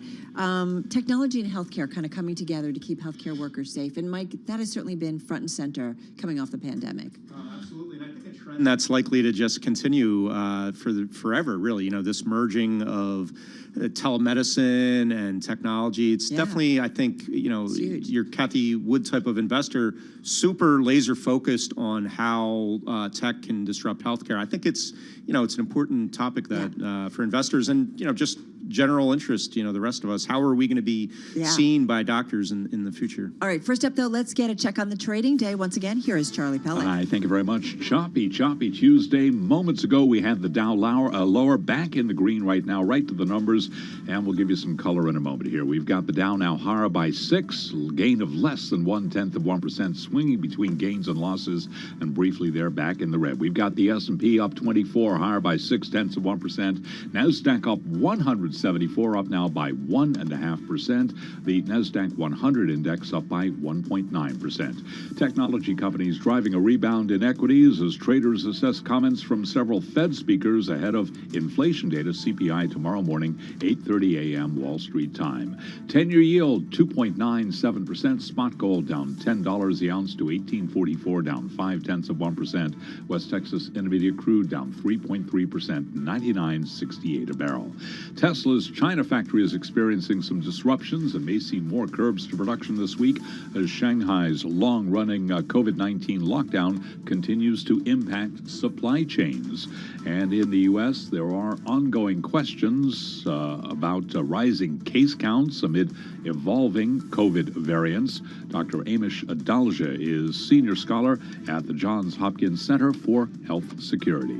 technology and healthcare kind of coming together to keep healthcare workers safe. And Mike, that has certainly been front and center coming off the pandemic. Absolutely. And I think a trend that's likely to just continue forever, really. You know, this merging of telemedicine and technology. It's definitely, I think, you know, your Kathy Wood type of investor, super laser focused on how tech can disrupt healthcare. I think it's, you know, it's an important topic that for investors and, you know, just general interest, you know, the rest of us. How are we going to be seen by doctors in the future? All right, first up, though, let's get a check on the trading day. Once again, here is Charlie Pellet. Hi, thank you very much. Choppy Tuesday. Moments ago, we had the Dow lower back in the green right now, right to the numbers, and we'll give you some color in a moment here. We've got the Dow now higher by 6, gain of less than 1/10%, swinging between gains and losses, and briefly there back in the red. We've got the S&P up 24, higher by 0.6%. NASDAQ up 174, up now by 1.5%. The NASDAQ 100 index up by 1.9%. Technology companies driving a rebound in equities as traders assess comments from several Fed speakers ahead of inflation data, CPI, tomorrow morning, 8:30 a.m. Wall Street time. 10-year yield 2.97%. Spot gold down $10 the ounce to $18.44, down 0.5%. West Texas Intermediate crude down 3.3%, $99.68 a barrel. Tesla's China factory is experiencing some disruptions and may see more curbs to production this week as Shanghai's long-running COVID-19 lockdown continues to impact supply chains. And in the U.S., there are ongoing questions about rising case counts amid evolving COVID variants. Dr. Amish Adalja is senior scholar at the Johns Hopkins Center for Health Security.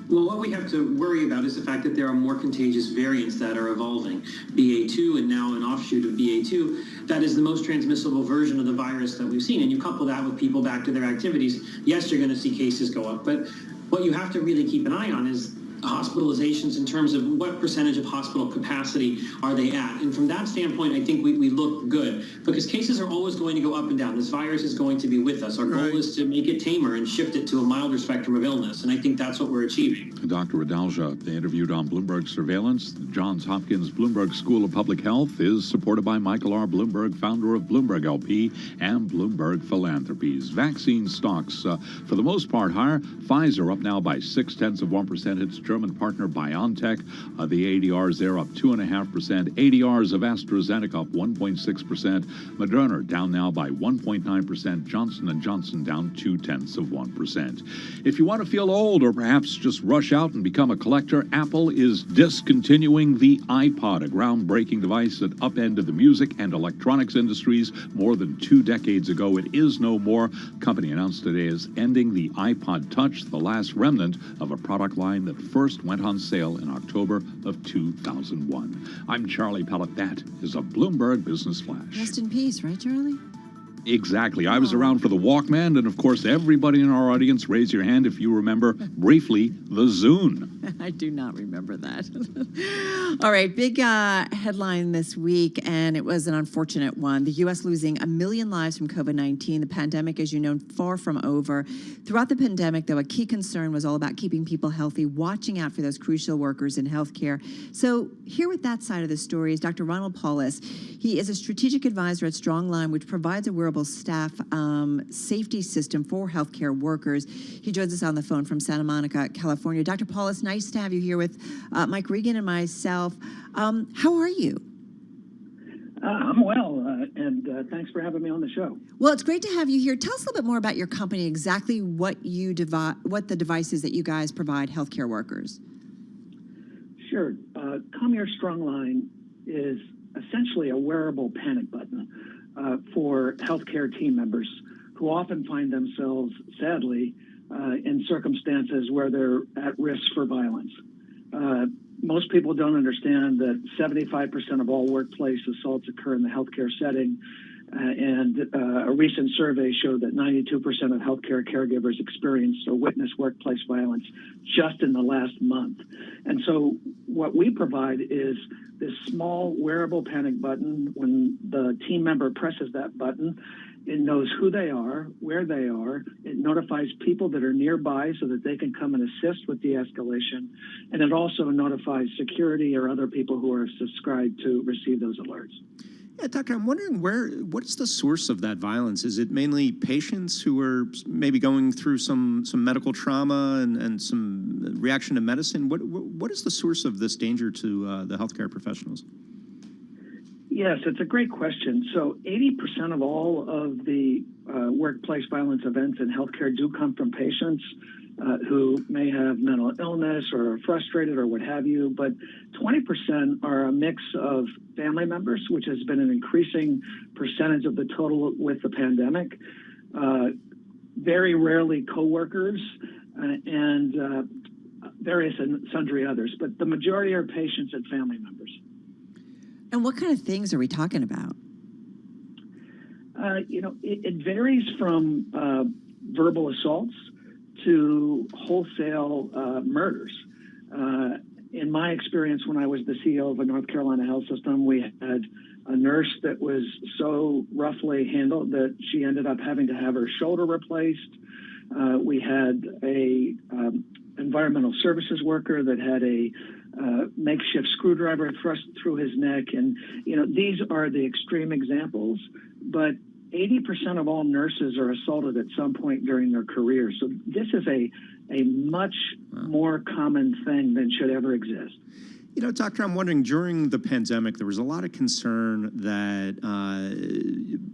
Well, what we have to worry about is the fact that there are more contagious variants that are evolving. BA2 and now an offshoot of BA2, that is the most transmissible version of the virus that we've seen. And you couple that with people back to their activities, yes, you're going to see cases go up. But what you have to really keep an eye on is hospitalizations in terms of what percentage of hospital capacity are they at. And from that standpoint, I think we look good because cases are always going to go up and down. This virus is going to be with us. Our goal is to make it tamer and shift it to a milder spectrum of illness. And I think that's what we're achieving. Dr. Adalja, interviewed on Bloomberg Surveillance. The Johns Hopkins Bloomberg School of Public Health is supported by Michael R. Bloomberg, founder of Bloomberg LP and Bloomberg Philanthropies. Vaccine stocks, for the most part, higher. Pfizer up now by 0.6%. Its German partner BioNTech, the ADRs there up 2.5%. ADRs of AstraZeneca up 1.6%. Moderna down now by 1.9%. Johnson & Johnson down 0.2%. If you want to feel old or perhaps just rush out and become a collector, Apple is discontinuing the iPod, a groundbreaking device that upended the music and electronics industries more than 2 decades ago. It is no more. The company announced today is ending the iPod Touch, the last remnant of a product line that first went on sale in October of 2001. I'm Charlie Pellet. That is a Bloomberg Business Flash. Rest in peace, right, Charlie? Exactly. I was around for the Walkman, and of course, everybody in our audience, raise your hand if you remember briefly the Zune. I do not remember that. All right, big headline this week, and it was an unfortunate one. The U.S. losing 1 million lives from COVID-19. The pandemic, as you know, far from over. Throughout the pandemic, though, a key concern was all about keeping people healthy, watching out for those crucial workers in healthcare. So here with that side of the story is Dr. Ronald Paulus. He is a strategic advisor at Strongline, which provides a wearable staff safety system for healthcare workers. He joins us on the phone from Santa Monica, California. Dr. Paulus, nice to have you here with Mike Regan and myself. How are you? I'm well, and thanks for having me on the show. Well, it's great to have you here. Tell us a little bit more about your company, exactly what the devices that you guys provide healthcare workers. Sure. Come Here Strongline is essentially a wearable panic button for healthcare team members who often find themselves, sadly, in circumstances where they're at risk for violence. most people don't understand that 75% of all workplace assaults occur in the healthcare setting. And a recent survey showed that 92% of healthcare caregivers experienced or witnessed workplace violence just in the last month. And so what we provide is this small wearable panic button. When the team member presses that button, it knows who they are, where they are. It notifies people that are nearby so that they can come and assist with de-escalation. And it also notifies security or other people who are subscribed to receive those alerts. Yeah, Doctor, I'm wondering what's the source of that violence? Is it mainly patients who are maybe going through some medical trauma and some reaction to medicine? What is the source of this danger to the healthcare professionals? Yes, it's a great question. So 80% of all of the workplace violence events in healthcare do come from patients who may have mental illness or are frustrated or what have you, but 20% are a mix of family members, which has been an increasing percentage of the total with the pandemic, very rarely coworkers, and various and sundry others, but the majority are patients and family members. And what kind of things are we talking about? It varies from verbal assaults to wholesale murders. In my experience, when I was the CEO of a North Carolina health system, we had a nurse that was so roughly handled that she ended up having to have her shoulder replaced. We had a environmental services worker that had a makeshift screwdriver thrust through his neck. And, these are the extreme examples, but 80% of all nurses are assaulted at some point during their career. So this is a much more common thing than should ever exist. Doctor, I'm wondering, during the pandemic, there was a lot of concern that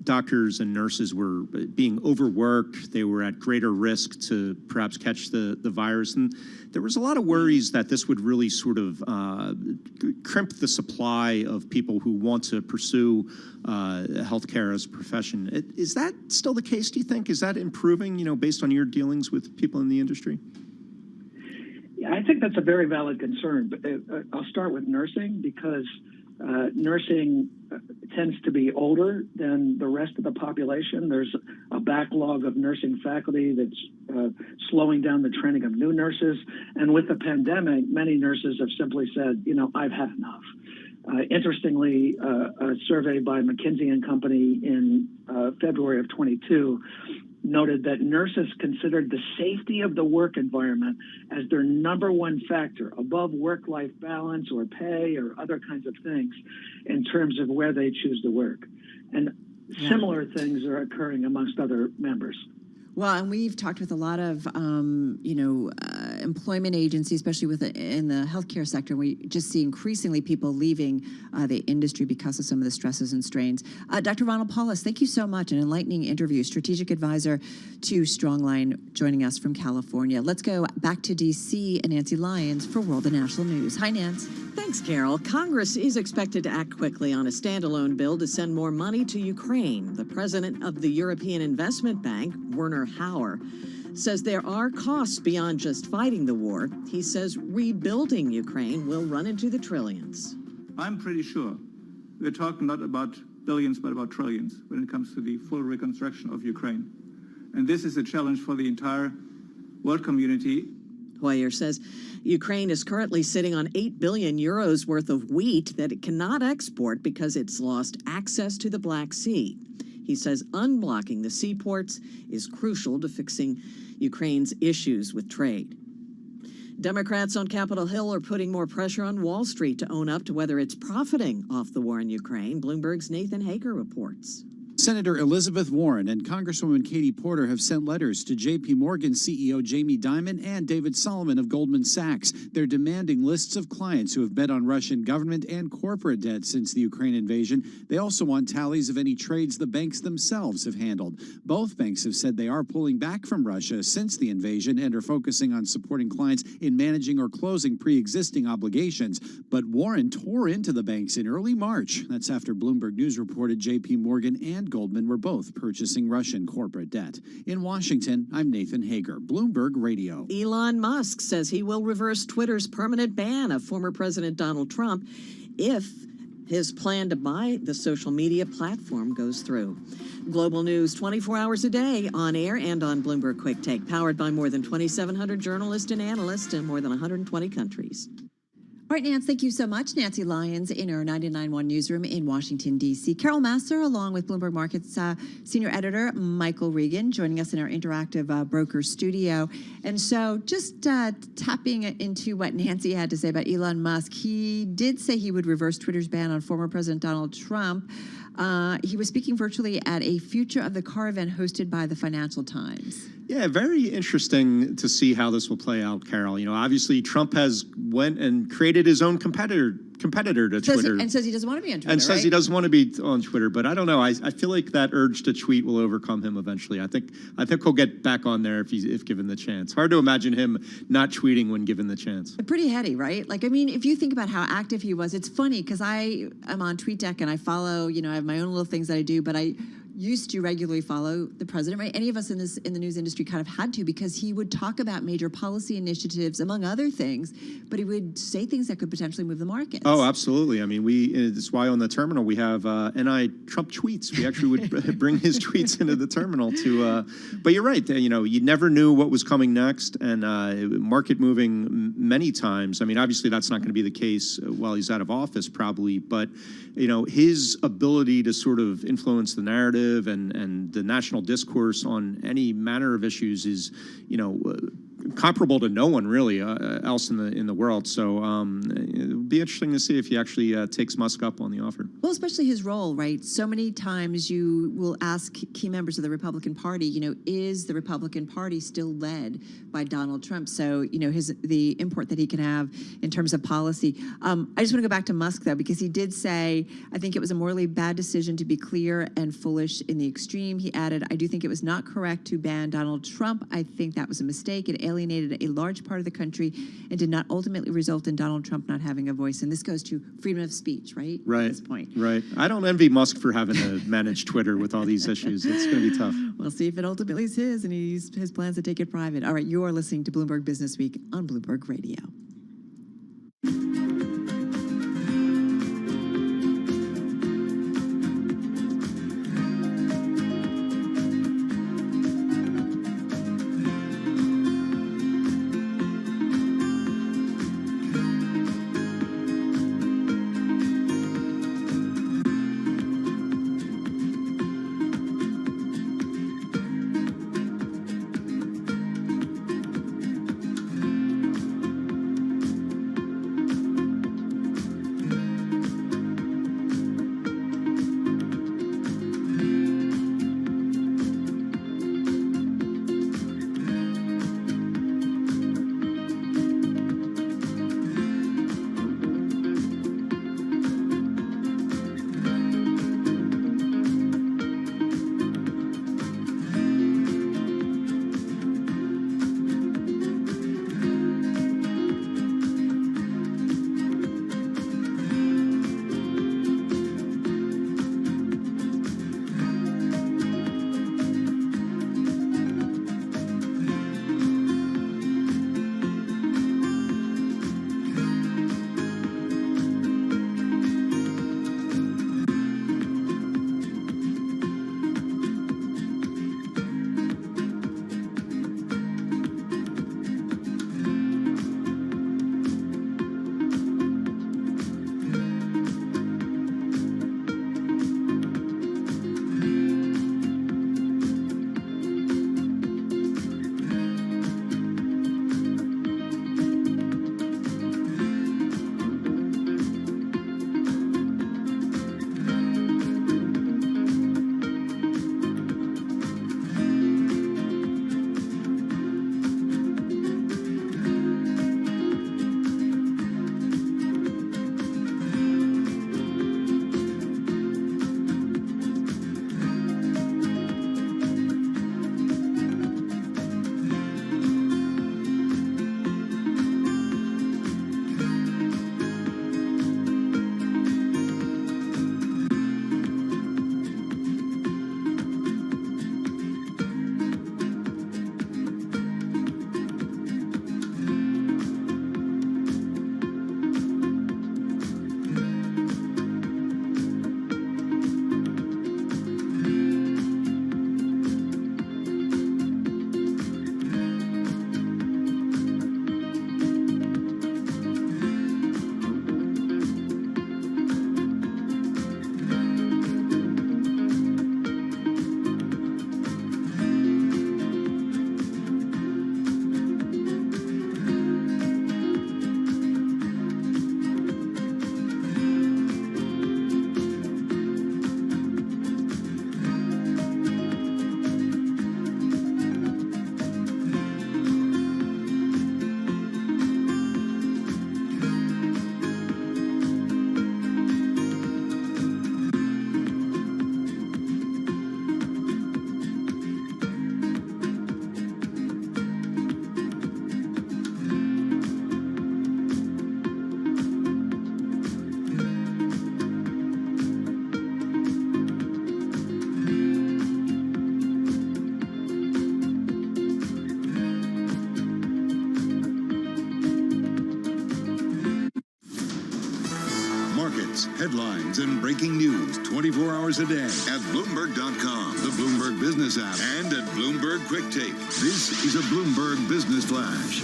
doctors and nurses were being overworked. They were at greater risk to perhaps catch the virus. And there was a lot of worries that this would really sort of crimp the supply of people who want to pursue healthcare as a profession. Is that still the case, do you think? Is that improving, based on your dealings with people in the industry? Yeah, I think that's a very valid concern. But I'll start with nursing because nursing tends to be older than the rest of the population. There's a backlog of nursing faculty that's slowing down the training of new nurses. And with the pandemic, many nurses have simply said, I've had enough. Interestingly, a survey by McKinsey & Company in February of 22 noted that nurses considered the safety of the work environment as their number one factor above work-life balance or pay or other kinds of things in terms of where they choose to work. And similar things are occurring amongst other members. Well, and we've talked with a lot of, employment agencies, especially in the healthcare sector. We just see increasingly people leaving the industry because of some of the stresses and strains. Dr. Ronald Paulus, thank you so much. An enlightening interview. Strategic advisor to Strongline, joining us from California. Let's go back to D.C. and Nancy Lyons for World and National News. Hi, Nance. Thanks, Carol. Congress is expected to act quickly on a standalone bill to send more money to Ukraine. The president of the European Investment Bank, Werner Hauer, says there are costs beyond just fighting the war. He says rebuilding Ukraine will run into the trillions. I'm pretty sure we're talking not about billions, but about trillions when it comes to the full reconstruction of Ukraine. And this is a challenge for the entire world community. Hoyer says Ukraine is currently sitting on 8 billion euros worth of wheat that it cannot export because it's lost access to the Black Sea. He says unblocking the seaports is crucial to fixing Ukraine's issues with trade. Democrats on Capitol Hill are putting more pressure on Wall Street to own up to whether it's profiting off the war in Ukraine. Bloomberg's Nathan Hager reports. Senator Elizabeth Warren and Congresswoman Katie Porter have sent letters to J.P. Morgan CEO Jamie Dimon and David Solomon of Goldman Sachs. They're demanding lists of clients who have bet on Russian government and corporate debt since the Ukraine invasion. They also want tallies of any trades the banks themselves have handled. Both banks have said they are pulling back from Russia since the invasion and are focusing on supporting clients in managing or closing pre-existing obligations. But Warren tore into the banks in early March. That's after Bloomberg News reported J.P. Morgan and and Goldman were both purchasing Russian corporate debt. In Washington, I'm Nathan Hager, Bloomberg Radio. Elon Musk says he will reverse Twitter's permanent ban of former President Donald Trump if his plan to buy the social media platform goes through. Global news 24 hours a day, on air and on Bloomberg Quick Take, powered by more than 2,700 journalists and analysts in more than 120 countries. All right, Nance, thank you so much. Nancy Lyons in our 99.1 newsroom in Washington, D.C. Carol Masser, along with Bloomberg Markets senior editor Michael Regan, joining us in our interactive broker studio. And so just tapping into what Nancy had to say about Elon Musk, he did say he would reverse Twitter's ban on former President Donald Trump. He was speaking virtually at a Future of the Car event hosted by the Financial Times. Yeah, very interesting to see how this will play out, Carol. You know, obviously Trump has went and created his own competitor to Twitter. And says he doesn't want to be on Twitter, and says he doesn't want to be on Twitter. But I don't know. I feel like that urge to tweet will overcome him eventually. I think he'll get back on there if given the chance. Hard to imagine him not tweeting when given the chance. Pretty heady, right? Like, I mean, if you think about how active he was, it's funny because I am on TweetDeck and I follow, I have my own little things that I do, but I used to regularly follow the president, right? Any of us in the news industry kind of had to, because he would talk about major policy initiatives, among other things, but he would say things that could potentially move the markets. Oh, absolutely. I mean, that's why on the terminal we have Trump tweets. We actually would bring his tweets into the terminal but you're right. You never knew what was coming next, and market moving many times. I mean, obviously that's not going to be the case while he's out of office probably, but his ability to sort of influence the narrative and the national discourse on any manner of issues is, comparable to no one really else in the world. So it'll be interesting to see if he actually takes Musk up on the offer. Well, especially his role, right? So many times you will ask key members of the Republican Party, is the Republican Party still led by Donald Trump? So, the import that he can have in terms of policy. I just want to go back to Musk, though, because he did say, I think it was a morally bad decision to be clear and foolish in the extreme. He added, I do think it was not correct to ban Donald Trump. I think that was a mistake. It alienated a large part of the country and did not ultimately result in Donald Trump not having a voice. And this goes to freedom of speech, right? Right. At this point. Right. I don't envy Musk for having to manage Twitter with all these issues. It's going to be tough. We'll see if it ultimately is his and his plans to take it private. All right, you are listening to Bloomberg Business Week on Bloomberg Radio. updates, headlines, and breaking news 24 hours a day at Bloomberg.com, the Bloomberg Business app, and at Bloomberg Quick Take. This is a Bloomberg Business Flash.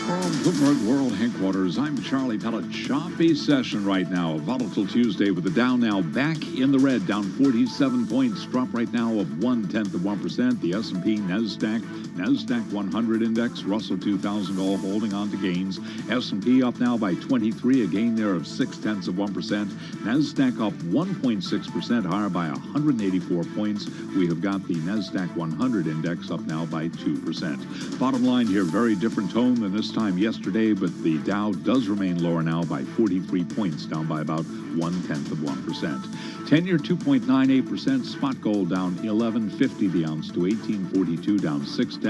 From Bloomberg World Headquarters, I'm Charlie Pellet. Choppy session right now. A volatile Tuesday with the Dow now back in the red, down 47 points. Drop right now of 0.1%. The S&P, NASDAQ 100 index, Russell 2000 all holding on to gains. S&P up now by 23, a gain there of 0.6%. NASDAQ up 1.6%, higher by 184 points. We have got the NASDAQ 100 index up now by 2%. Bottom line here, very different tone than this time yesterday, but the Dow does remain lower now by 43 points, down by about 0.1%. 10-year 2.98%, spot gold down 11.50 the ounce to 18.42, down 0.6,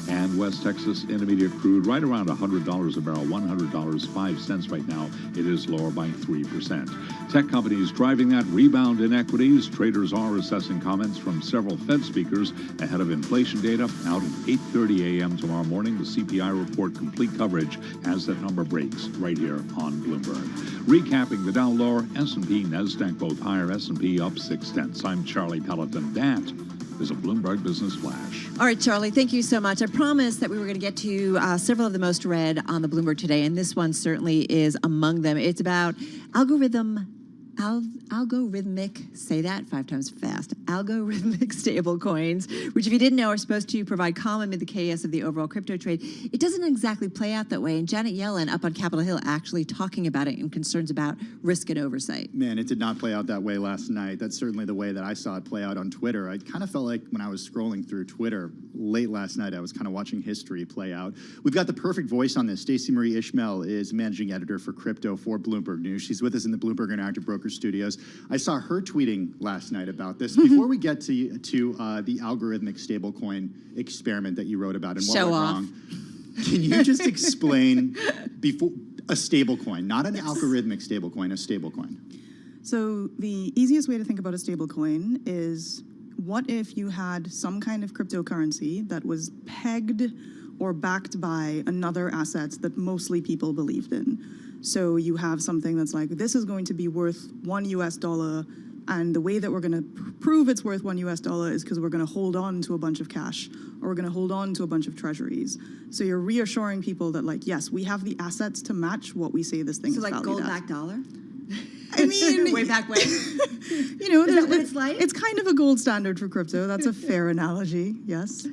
and West Texas Intermediate crude right around $100 a barrel, $100.05 right now. It is lower by 3%. Tech companies driving that rebound in equities. Traders are assessing comments from several Fed speakers ahead of inflation data out at 8:30 a.m. tomorrow morning. The CPI report complete coverage as that number breaks right here on Bloomberg. Recapping the Dow lower, S&P, NASDAQ both higher, S&P up 0.6. I'm Charlie Pellet, and that is a Bloomberg Business Flash. All right, Charlie, thank you so much. I promised that we were going to get to several of the most read on the Bloomberg today, and this one certainly is among them. It's about algorithmic, say that 5 times fast, algorithmic stable coins, which if you didn't know are supposed to provide calm amid the chaos of the overall crypto trade. It doesn't exactly play out that way, and Janet Yellen up on Capitol Hill actually talking about it and concerns about risk and oversight. Man, it did not play out that way last night. That's certainly the way that I saw it play out on Twitter. I kind of felt like when I was scrolling through Twitter late last night, I was kind of watching history play out. We've got the perfect voice on this. Stacey Marie Ishmael is managing editor for crypto for Bloomberg News. She's with us in the Bloomberg Interactive Broker Studios. I saw her tweeting last night about this. Before we get to the algorithmic stablecoin experiment that you wrote about and what went wrong, can you just explain before a stablecoin, not an algorithmic stablecoin, a stablecoin? So the easiest way to think about a stablecoin is, what if you had some kind of cryptocurrency that was pegged or backed by another asset that mostly people believed in? So you have something that's like, this is going to be worth $1, and the way that we're going to prove it's worth $1 is because we're going to hold on to a bunch of cash, or we're going to hold on to a bunch of treasuries. So you're reassuring people that, like, yes, we have the assets to match what we say this thing is valued at. So like gold-backed dollar? I mean, way back when. You know, is that what it's like? It's kind of a gold standard for crypto. That's a fair analogy. Yes.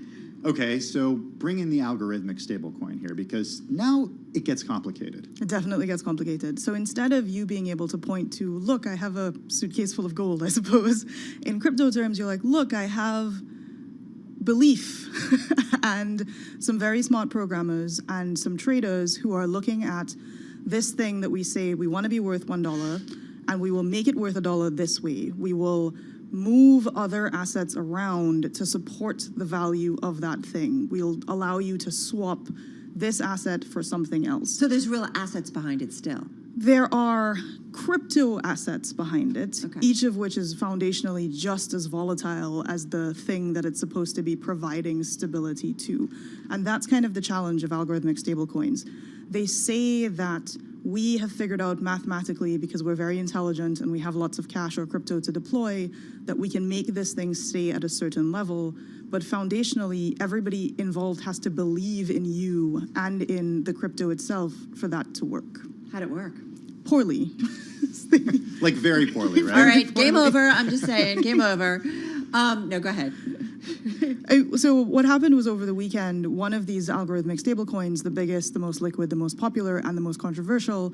Okay, so bring in the algorithmic stablecoin here, because now it gets complicated. It definitely gets complicated. So instead of you being able to point to, look, I have a suitcase full of gold, I suppose, in crypto terms, you're like, look, I have belief and some very smart programmers and some traders who are looking at this thing that we say we want to be worth $1, and we will make it worth $1 this way. We will move other assets around to support the value of that thing. We'll allow you to swap this asset for something else. So there's real assets behind it still? There are crypto assets behind it, each of which is foundationally just as volatile as the thing that it's supposed to be providing stability to. And that's kind of the challenge of algorithmic stablecoins. They say that we have figured out mathematically, because we're very intelligent and we have lots of cash or crypto to deploy, that we can make this thing stay at a certain level. But foundationally, everybody involved has to believe in you and in the crypto itself for that to work. How'd it work? Poorly. Like very poorly, right? All right, game over. I'm just saying, game over. No, go ahead. So what happened was, over the weekend, one of these algorithmic stablecoins, the biggest, the most liquid, the most popular, and the most controversial,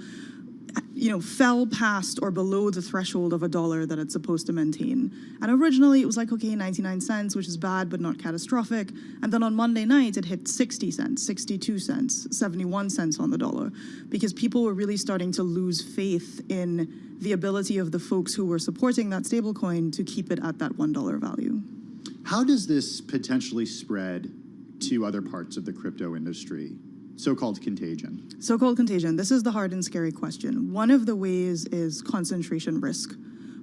fell past or below the threshold of $1 that it's supposed to maintain. And originally it was like, okay, 99 cents, which is bad but not catastrophic. And then on Monday night it hit 60 cents, 62 cents, 71 cents on the dollar, because people were really starting to lose faith in the ability of the folks who were supporting that stablecoin to keep it at that $1 value. How does this potentially spread to other parts of the crypto industry? So-called contagion. So-called contagion. This is the hard and scary question. One of the ways is concentration risk,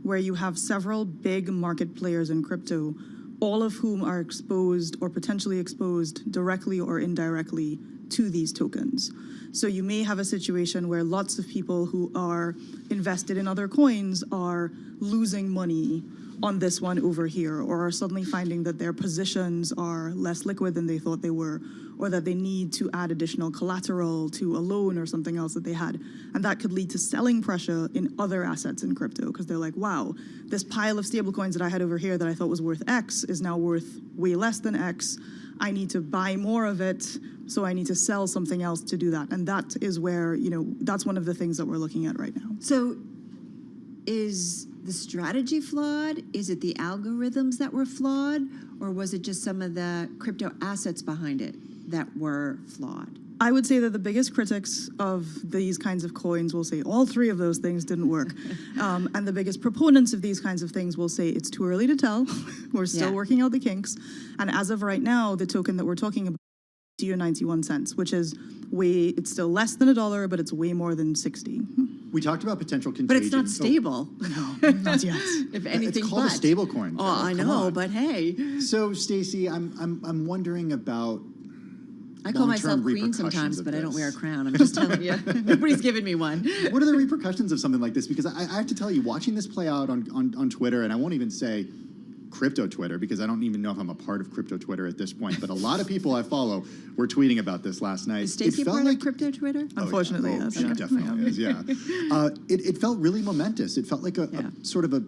where you have several big market players in crypto, all of whom are exposed or potentially exposed directly or indirectly to these tokens. So you may have a situation where lots of people who are invested in other coins are losing money on this one over here, or are suddenly finding that their positions are less liquid than they thought they were, or that they need to add additional collateral to a loan or something else that they had. And that could lead to selling pressure in other assets in crypto, because they're like, wow, this pile of stablecoins that I had over here that I thought was worth X is now worth way less than X. I need to buy more of it, so I need to sell something else to do that. And that is where, that's one of the things that we're looking at right now. So is the strategy flawed? Is it the algorithms that were flawed? Or was it just some of the crypto assets behind it that were flawed? I would say that the biggest critics of these kinds of coins will say all three of those things didn't work. And the biggest proponents of these kinds of things will say it's too early to tell. We're still working out the kinks. And as of right now, the token that we're talking about is 91 cents, which is it's still less than $1, but it's way more than 60. We talked about potential contagion. But it's not stable. No, not yet. If anything, it's called a stable coin. Oh, I know, but hey. So, Stacey, I'm wondering about. I call myself queen sometimes, but I don't wear a crown. I'm just telling you. Nobody's given me one. What are the repercussions of something like this? Because I have to tell you, watching this play out on Twitter, and I won't even say crypto Twitter, because I don't even know if I'm a part of crypto Twitter at this point, but a lot of people I follow were tweeting about this last night. Is Stacey part of crypto Twitter? Unfortunately, yes. She definitely is, yeah. It felt really momentous. It felt like a sort of a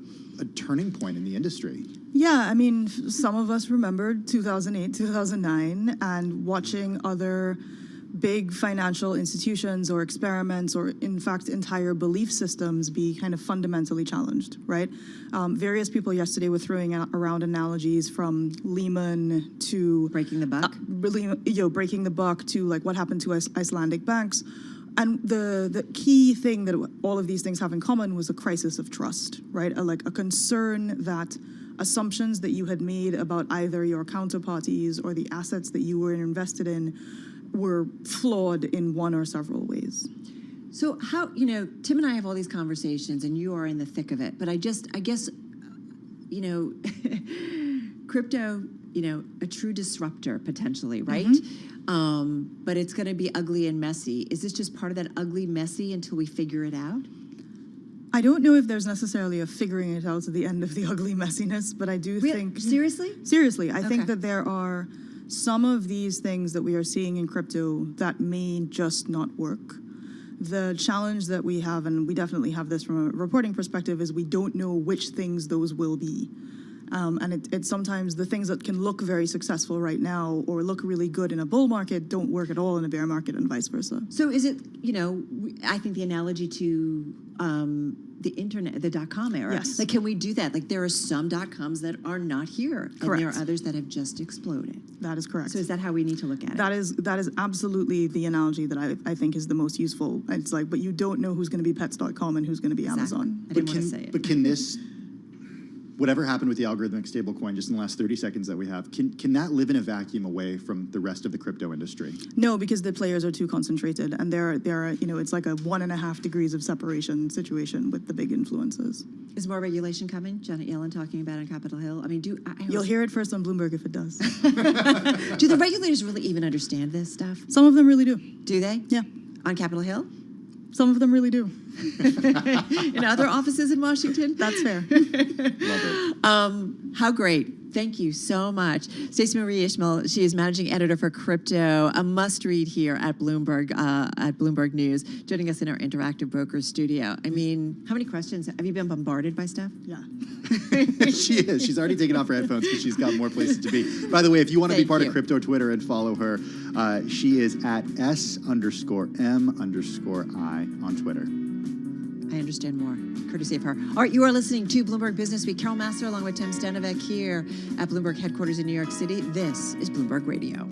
turning point in the industry. Yeah, I mean, some of us remembered 2008, 2009, and watching other big financial institutions or experiments, or in fact entire belief systems, be kind of fundamentally challenged, right? Various people yesterday were throwing around analogies from Lehman to breaking the buck, breaking the buck to like what happened to Icelandic banks. And the key thing that all of these things have in common was a crisis of trust, right? A concern that assumptions that you had made about either your counterparties or the assets that you were invested in were flawed in one or several ways. So how, Tim and I have all these conversations and you are in the thick of it, but I guess, crypto, a true disruptor potentially, right? Mm-hmm. But it's going to be ugly and messy. Is this just part of that ugly, messy until we figure it out? I don't know if there's necessarily a figuring it out at the end of the ugly messiness, but I do think... Seriously? Seriously. I think that there are some of these things that we are seeing in crypto that may just not work. The challenge that we have, and we definitely have this from a reporting perspective, is we don't know which things those will be. And it's sometimes the things that can look very successful right now or look really good in a bull market don't work at all in a bear market, and vice versa. So is it, I think the analogy to the internet, the .com era. Yes. Like, can we do that? Like, there are some .coms that are not here. Correct. And there are others that have just exploded. That is correct. So is that how we need to look at it? That is absolutely the analogy that I think is the most useful. It's like, but you don't know who's going to be pets.com and who's going to be Amazon. I didn't want to say it. But can this... Whatever happened with the algorithmic stablecoin just in the last 30 seconds that we have, can that live in a vacuum away from the rest of the crypto industry? No, because the players are too concentrated, and there are it's like a 1.5 degrees of separation situation with the big influences. Is more regulation coming? Janet Yellen talking about it on Capitol Hill. I mean, you'll hear it first on Bloomberg if it does. Do the regulators really even understand this stuff? Some of them really do. Do they? Yeah. On Capitol Hill? Some of them really do. In other offices in Washington? That's fair. Love it. How great. Thank you so much. Stacey Marie Ishmael, she is managing editor for crypto, a must-read here at Bloomberg News, joining us in our Interactive Brokers studio. I mean, how many questions? Have you been bombarded by stuff? Yeah. She is. She's already taken off her headphones because she's got more places to be. By the way, if you want to be part of crypto Twitter and follow her, she is at S_M_I on Twitter. I understand more, courtesy of her. All right, you are listening to Bloomberg Business Week. Carol Massar along with Tim Stanovic here at Bloomberg headquarters in New York City. This is Bloomberg Radio.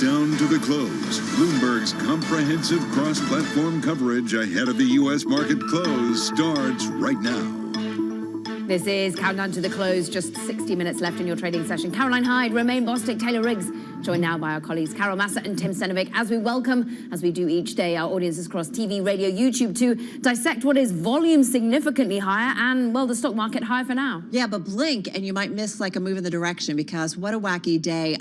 Countdown to the close. Bloomberg's comprehensive cross-platform coverage ahead of the U.S. market close starts right now. This is Countdown to the Close. Just 60 minutes left in your trading session. Caroline Hyde, Romaine Bostick, Taylor Riggs, joined now by our colleagues Carol Massa and Tim Senovic, as we welcome, as we do each day, our audiences across TV, radio, YouTube to dissect what is volume significantly higher and, well, the stock market higher for now. Yeah, but blink and you might miss like a move in the direction, because what a wacky day.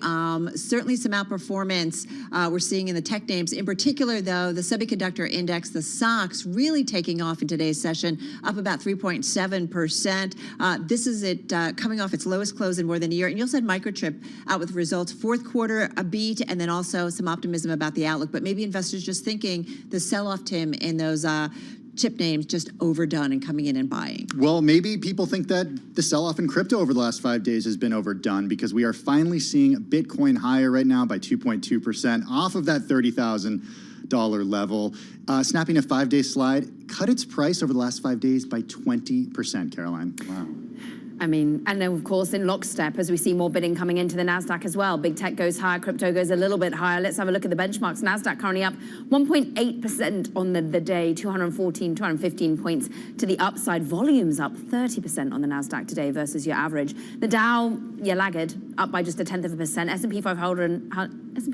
Certainly some outperformance we're seeing in the tech names. In particular, though, the semiconductor index, the SOX, really taking off in today's session, up about 3.7%. This is it coming off its lowest close in more than a year. And you also had Microchip out with results. Fourth quarter, a beat, and then also some optimism about the outlook. But maybe investors just thinking the sell-off, Tim, in those chip names just overdone and coming in and buying. Well, maybe people think that the sell-off in crypto over the last 5 days has been overdone, because we are finally seeing Bitcoin higher right now by 2.2% off of that $30,000 level. Snapping a 5-day slide, cut its price over the last 5 days by 20%, Caroline. Wow. I mean, and then, of course, in lockstep, as we see more bidding coming into the NASDAQ as well. Big tech goes higher, crypto goes a little bit higher. Let's have a look at the benchmarks. NASDAQ currently up 1.8% on the day, 215 points to the upside. Volumes up 30% on the NASDAQ today versus your average. The Dow, yeah, laggard, up by just 1/10%. S&P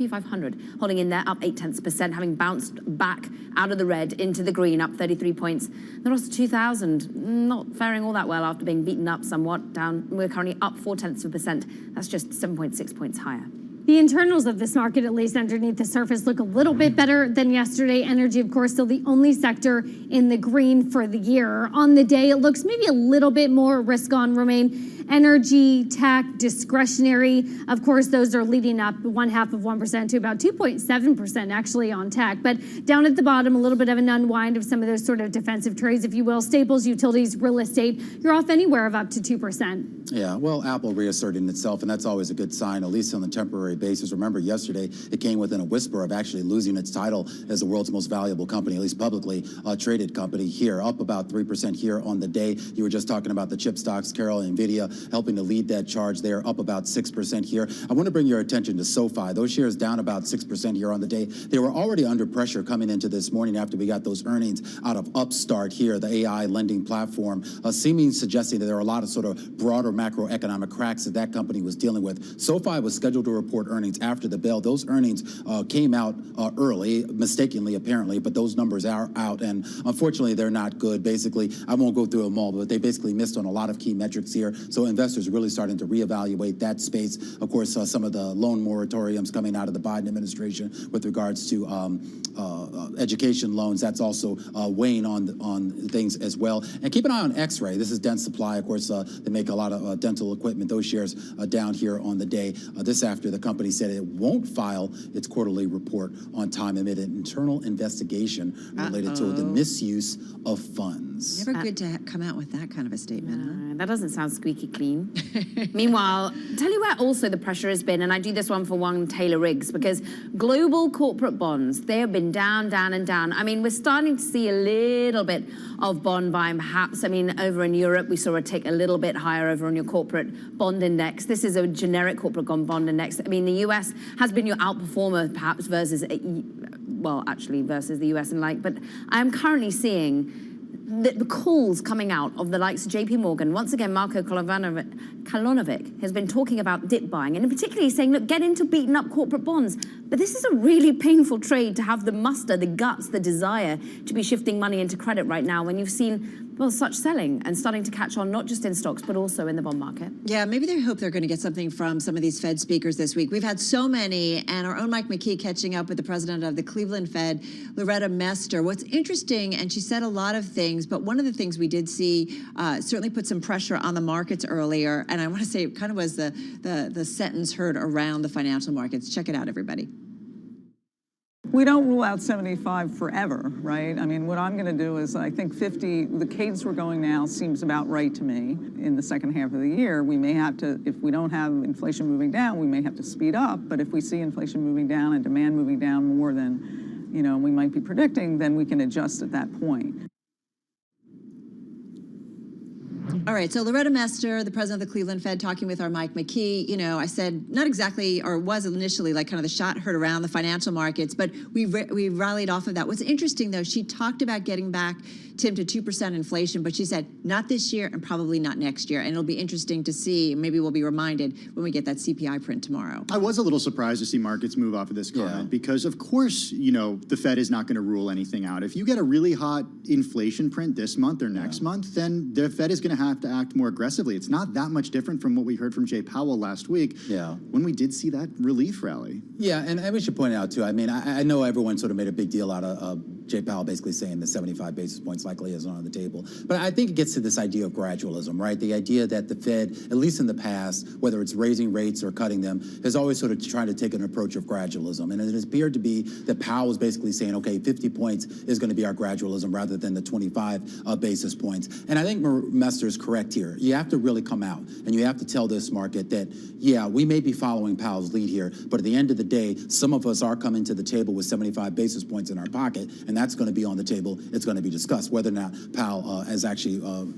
500 holding in there, up 0.8%, having bounced back out of the red into the green, up 33 points. The Russell 2000 not faring all that well after being beaten up somewhat. Down, we're currently up 0.4%. That's just 7.6 points higher. The internals of this market, at least underneath the surface, look a little bit better than yesterday. Energy, of course, still the only sector in the green for the year. On the day, it looks maybe a little bit more risk on, Romaine. Energy, tech, discretionary. Of course, those are leading up 0.5% to about 2.7% actually on tech. But down at the bottom, a little bit of an unwind of some of those sort of defensive trades, if you will. Staples, utilities, real estate, you're off anywhere of up to 2%. Yeah, well, Apple reasserting itself, and that's always a good sign, at least on the temporary basis. Remember, yesterday, it came within a whisper of actually losing its title as the world's most valuable company, at least publicly traded company here, up about 3% here on the day. You were just talking about the chip stocks, Carol, NVIDIA, helping to lead that charge there, up about 6% here. I want to bring your attention to SoFi. Those shares down about 6% here on the day. They were already under pressure coming into this morning after we got those earnings out of Upstart here, the AI lending platform, suggesting that there are a lot of sort of broader macroeconomic cracks that company was dealing with. SoFi was scheduled to report earnings after the bell. Those earnings came out early, mistakenly apparently, but those numbers are out, and unfortunately they're not good. Basically, I won't go through them all, but they basically missed on a lot of key metrics here. So investors are really starting to reevaluate that space. Of course, some of the loan moratoriums coming out of the Biden administration with regards to education loans, that's also weighing on things as well. And keep an eye on X-Ray. This is dense supply. Of course, they make a lot of dental equipment. Those shares down here on the day. This after the company said it won't file its quarterly report on time amid an internal investigation related to the misuse of funds. Never good to come out with that kind of a statement, huh? That doesn't sound squeaky clean. Meanwhile, tell you where also the pressure has been, and I do this one for one Taylor Riggs, because global corporate bonds, they have been down, down, and down. I mean, we're starting to see a little bit of bond buying, perhaps. I mean, over in Europe, we saw it tick a little bit higher over on your corporate bond index. This is a generic corporate bond index. I mean, the US has been your outperformer, perhaps, versus, well, actually, versus the US and like, but I am currently seeing the calls coming out of the likes of JP Morgan. Once again, Marko Kalanovic has been talking about dip buying, and in particular he's saying, look, get into beaten up corporate bonds. But this is a really painful trade to have the muster, the guts, the desire to be shifting money into credit right now when you've seen, well, such selling and starting to catch on, not just in stocks, but also in the bond market. Yeah, maybe they hope they're going to get something from some of these Fed speakers this week. We've had so many, and our own Mike McKee catching up with the president of the Cleveland Fed, Loretta Mester. What's interesting, and she said a lot of things, but one of the things we did see certainly put some pressure on the markets earlier, and I want to say it kind of was the sentence heard around the financial markets. Check it out, everybody. We don't rule out 75 forever, right? I mean, what I'm going to do is I think 50, the cadence we're going now seems about right to me. In the second half of the year, we may have to, if we don't have inflation moving down, we may have to speed up. But if we see inflation moving down and demand moving down more than, we might be predicting, then we can adjust at that point. All right, so Loretta Mester, the president of the Cleveland Fed, talking with our Mike McKee. You know, I said not exactly, or was initially like kind of the shot heard around the financial markets, but we rallied off of that. What's interesting, though, she talked about getting back, Tim, to 2% inflation, but she said not this year and probably not next year. And it'll be interesting to see, maybe we'll be reminded when we get that CPI print tomorrow. I was a little surprised to see markets move off of this comment because, of course, you know, the Fed is not going to rule anything out. If you get a really hot inflation print this month or next month, then the Fed is going to have to act more aggressively. It's not that much different from what we heard from Jay Powell last week when we did see that relief rally. Yeah, and we should point out, too, I mean, I know everyone sort of made a big deal out of Jay Powell basically saying that 75 basis points likely isn't on the table. But I think it gets to this idea of gradualism, right? The idea that the Fed, at least in the past, whether it's raising rates or cutting them, has always sort of tried to take an approach of gradualism. And it has appeared to be that Powell was basically saying, okay, 50 points is going to be our gradualism rather than the 25 basis points. And I think Mester is correct here. You have to really come out and you have to tell this market that, yeah, we may be following Powell's lead here, but at the end of the day, some of us are coming to the table with 75 basis points in our pocket, and that's going to be on the table. It's going to be discussed. Whether or not Powell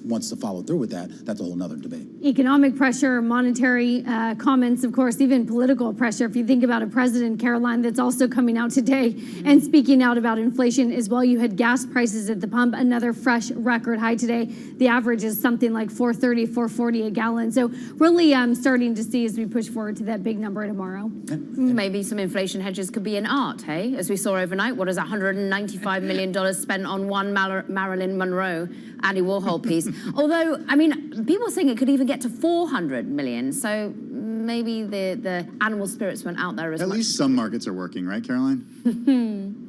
wants to follow through with that, that's a whole nother debate. Economic pressure, monetary comments, of course, even political pressure. If you think about a president, Caroline, that's also coming out today and speaking out about inflation as well. You had gas prices at the pump, another fresh record high today. The average is something like $4.30, $4.40 a gallon. So really starting to see as we push forward to that big number tomorrow. Maybe some inflation hedges could be an art, hey? As we saw overnight, what is $195 million spent on one Marilyn Monroe Andy Warhol piece? Although, I mean, people are saying it could even get to 400 million. So maybe the animal spirits went out there as much. At least some markets are working, right, Caroline?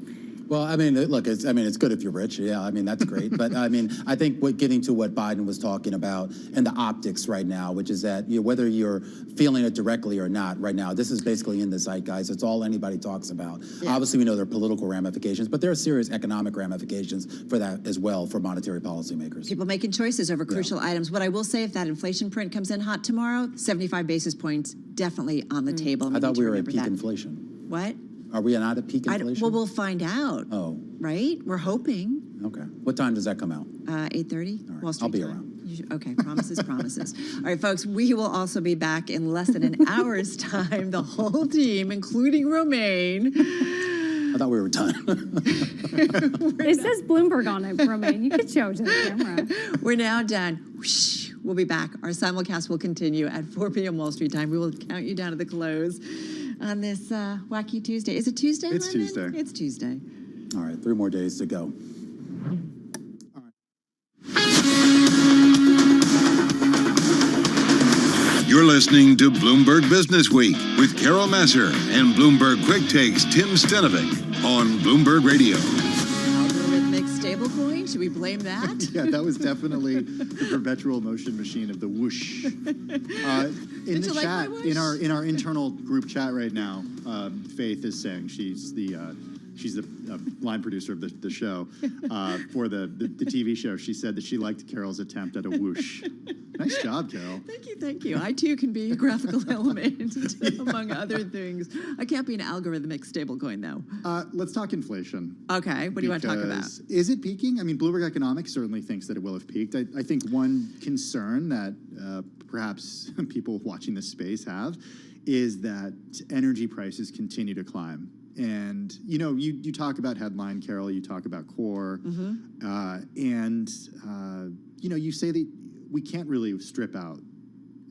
Well, I mean, look, it's good if you're rich. Yeah, I mean, that's great. But I mean, I think getting to what Biden was talking about and the optics right now, which is that whether you're feeling it directly or not right now, this is basically in the zeitgeist. It's all anybody talks about. Yeah. Obviously, we know there are political ramifications, but there are serious economic ramifications for that as well for monetary policymakers. People making choices over crucial items. What I will say, if that inflation print comes in hot tomorrow, 75 basis points definitely on the table. I thought we were at peak inflation. What? Are we not at peak inflation? Well, we'll find out. Oh. Right? We're hoping. Okay. What time does that come out? 8:30. Right. Wall Street I'll be time. around. Okay, promises, promises. All right, folks, we will also be back in less than an hour's time, the whole team, including Romaine. I thought we were done. It says Bloomberg on it, Romaine. You could show it to the camera. We're now done. Whoosh. We'll be back. Our simulcast will continue at 4 p.m. Wall Street time. We will count you down to the close on this wacky Tuesday. Is it Tuesday, It's Lemon? Tuesday. It's Tuesday. All right, 3 more days to go. You're listening to Bloomberg Business Week with Carol Massar and Bloomberg Quick Takes Tim Stenovic on Bloomberg Radio. Algorithmic stablecoin, should we blame that? Yeah, that was definitely the perpetual motion machine of the whoosh. In the chat, in our internal group chat right now, Faith is saying she's the line producer of the show for the TV show. She said that she liked Carol's attempt at a whoosh. Nice job, Carol. Thank you. I too can be a graphical element, among other things. I can't be an algorithmic stablecoin, though. Let's talk inflation. Okay, what do you want to talk about? Is it peaking? I mean, Bloomberg Economics certainly thinks that it will have peaked. I think one concern that perhaps people watching this space have is that energy prices continue to climb. And, you talk about headline, Carol, you talk about core, and you say that we can't really strip out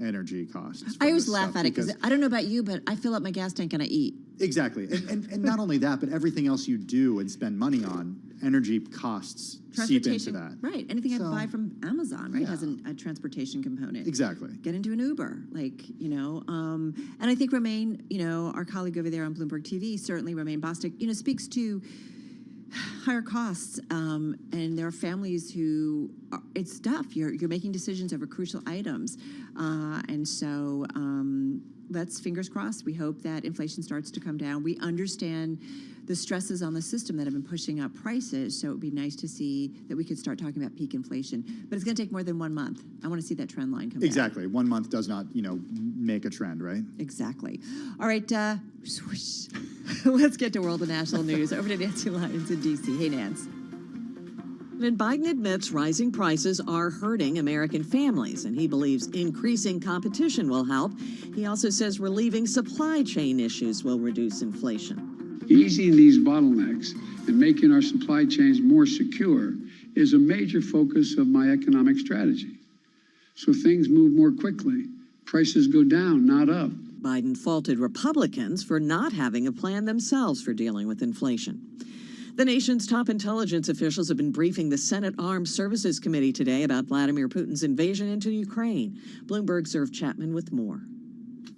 energy costs. I always laugh at it because I don't know about you, but I fill up my gas tank and I eat. Exactly. And not only that, but everything else you do and spend money on, energy costs seep into that. Right. Anything I buy from Amazon, right, has a transportation component. Exactly. Get into an Uber, and I think Romaine, our colleague over there on Bloomberg TV, certainly Romaine Bostic, speaks to higher costs, and there are families who it's tough. You're making decisions over crucial items, and so let's fingers crossed. We hope that inflation starts to come down. We understand the stresses on the system that have been pushing up prices, so it would be nice to see that we could start talking about peak inflation. But it's going to take more than 1 month. I want to see that trend line come down. Exactly. 1 month does not, make a trend, right? Exactly. All right, swoosh. Let's get to world and national news. Over to Nancy Lyons in D.C. Hey, Nance. And Biden admits rising prices are hurting American families, and he believes increasing competition will help. He also says relieving supply chain issues will reduce inflation. Easing these bottlenecks and making our supply chains more secure is a major focus of my economic strategy. So things move more quickly. Prices go down, not up. Biden faulted Republicans for not having a plan themselves for dealing with inflation. The nation's top intelligence officials have been briefing the Senate Armed Services Committee today about Vladimir Putin's invasion into Ukraine. Bloomberg's Irv Chapman with more.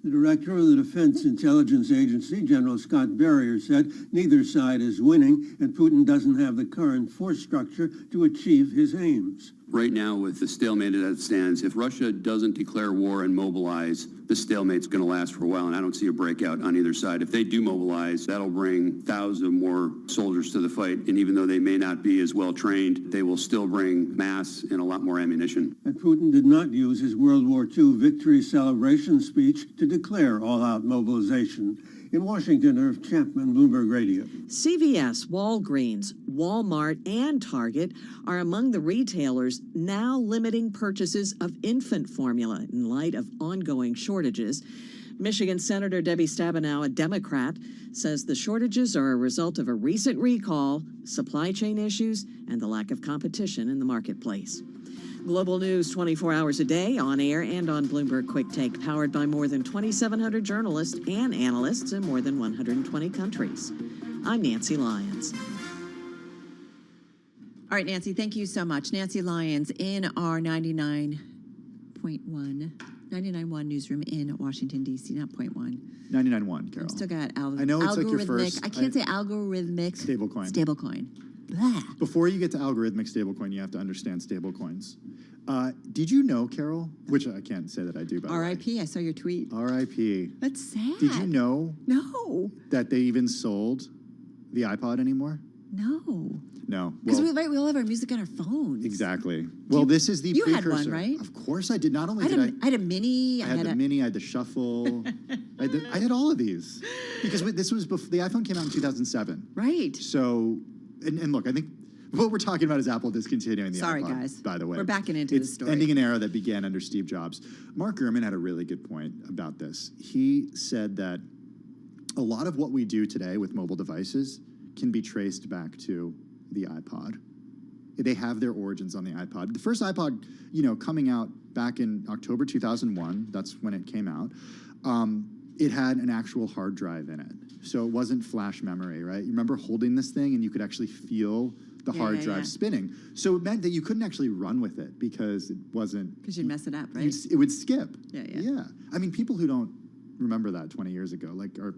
The director of the Defense Intelligence Agency, General Scott Berrier, said neither side is winning and Putin doesn't have the current force structure to achieve his aims. Right now, with the stalemate as it stands, if Russia doesn't declare war and mobilize, this stalemate's going to last for a while, and I don't see a breakout on either side. If they do mobilize, that'll bring thousands more soldiers to the fight, and even though they may not be as well trained, they will still bring mass and a lot more ammunition. And Putin did not use his World War II victory celebration speech to declare all-out mobilization. In Washington, Irv Chapman, Bloomberg Radio. CVS, Walgreens, Walmart, and Target are among the retailers now limiting purchases of infant formula in light of ongoing shortages. Michigan Senator Debbie Stabenow, a Democrat, says the shortages are a result of a recent recall, supply chain issues, and the lack of competition in the marketplace. Global news 24 hours a day, on air and on Bloomberg Quick Take, powered by more than 2,700 journalists and analysts in more than 120 countries. I'm Nancy Lyons. All right, Nancy, thank you so much. Nancy Lyons in our 99.1 newsroom in Washington, D.C., not 0.1. 99.1, Carol. I've still got I know it's like your first. I can't say algorithmic. Stablecoin. Blah. Before you get to algorithmic stablecoin, you have to understand stablecoins. Did you know, Carol, which I can't say that I do, by the way. R.I.P. I saw your tweet. R.I.P. That's sad. Did you know No. that they even sold the iPod anymore? No. No. Because Well, we all have our music on our phones. exactly. Well, this is the you had precursor. one, right? Of course I did. Not only I did had a mini. I had the mini, I had the shuffle. I had all of these. Because this was before the iPhone came out in 2007. Right. So, and look, I think what we're talking about is Apple discontinuing the Sorry, iPod, guys. by the way. We're backing into it's this story. ending an era that began under Steve Jobs. Mark Gurman had a really good point about this. He said that a lot of what we do today with mobile devices can be traced back to the iPod. They have their origins on the iPod. The first iPod, coming out back in October 2001, that's when it came out, it had an actual hard drive in it. So it wasn't flash memory, right? You remember holding this thing and you could actually feel the hard drive spinning. So it meant that you couldn't actually run with it because it wasn't... Because you'd mess it up, right? It would skip. Yeah. I mean, people who don't remember that 20 years ago, are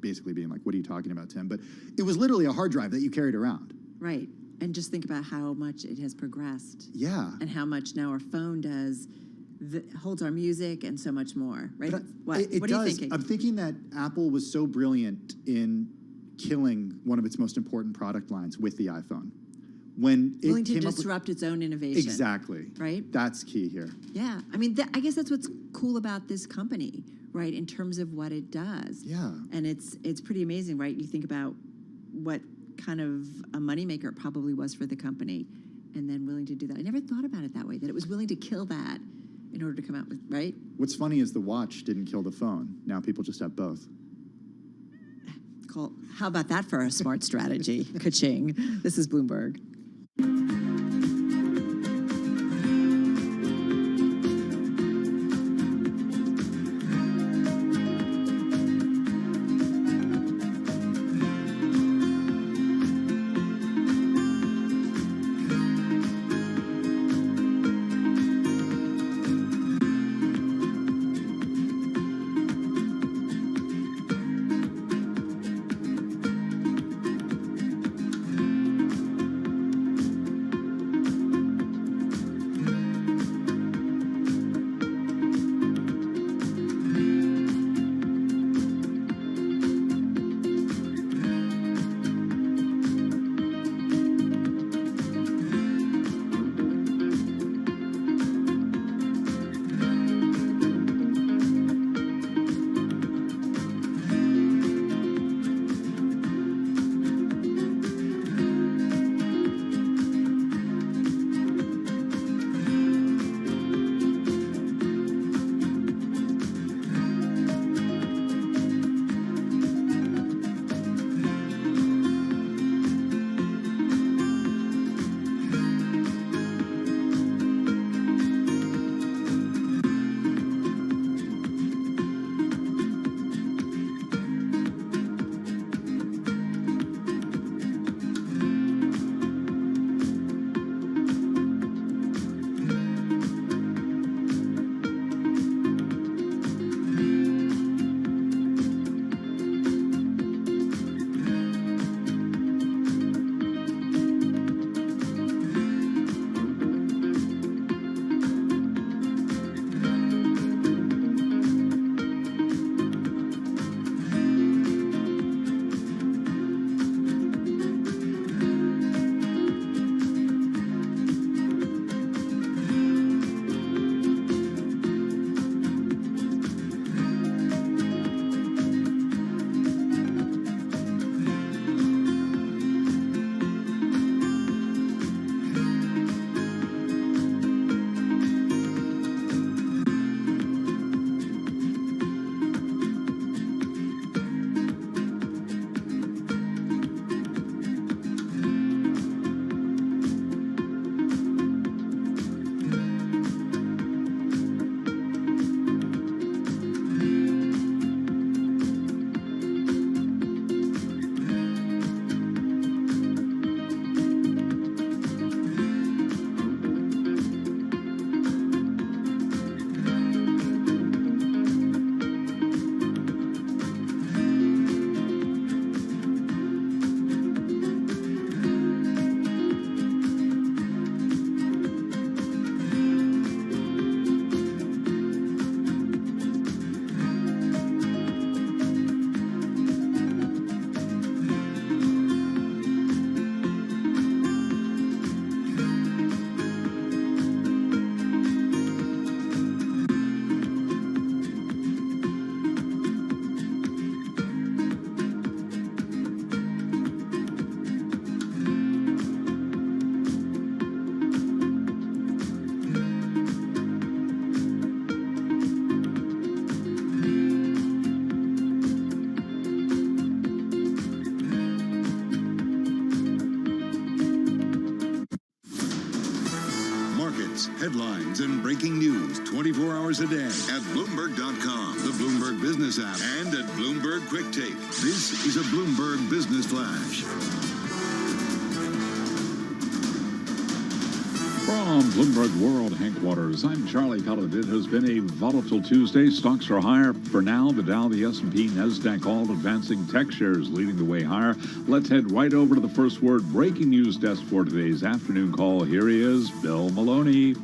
basically being like, what are you talking about, Tim? But it was literally a hard drive that you carried around. Right. And just think about how much it has progressed. Yeah. And how much now our phone does, holds our music and so much more, right? But What are you thinking? I'm thinking that Apple was so brilliant in killing one of its most important product lines with the iPhone. When it Willing to came disrupt its own innovation. Exactly. Right? That's key here. Yeah. I mean, I guess that's what's cool about this company, right? In terms of what it does. Yeah. And it's pretty amazing, right? You think about what kind of a moneymaker it probably was for the company, and then willing to do that. I never thought about it that way, that it was willing to kill that in order to come out with, right? What's funny is the watch didn't kill the phone. Now people just have both. Cool. How about that for a smart strategy? Ka-ching. This is Bloomberg. Headlines and breaking news 24 hours a day at Bloomberg.com, the Bloomberg Business app, and at Bloomberg Quick Take. This is a Bloomberg Business Flash. From Bloomberg World Headquarters, I'm Charlie Pellet. It has been a volatile Tuesday. Stocks are higher. For now, the Dow, the S&P, NASDAQ all advancing. Tech shares leading the way higher. Let's head right over to the first word breaking news desk for today's afternoon call. Here he is, Bill Maloney.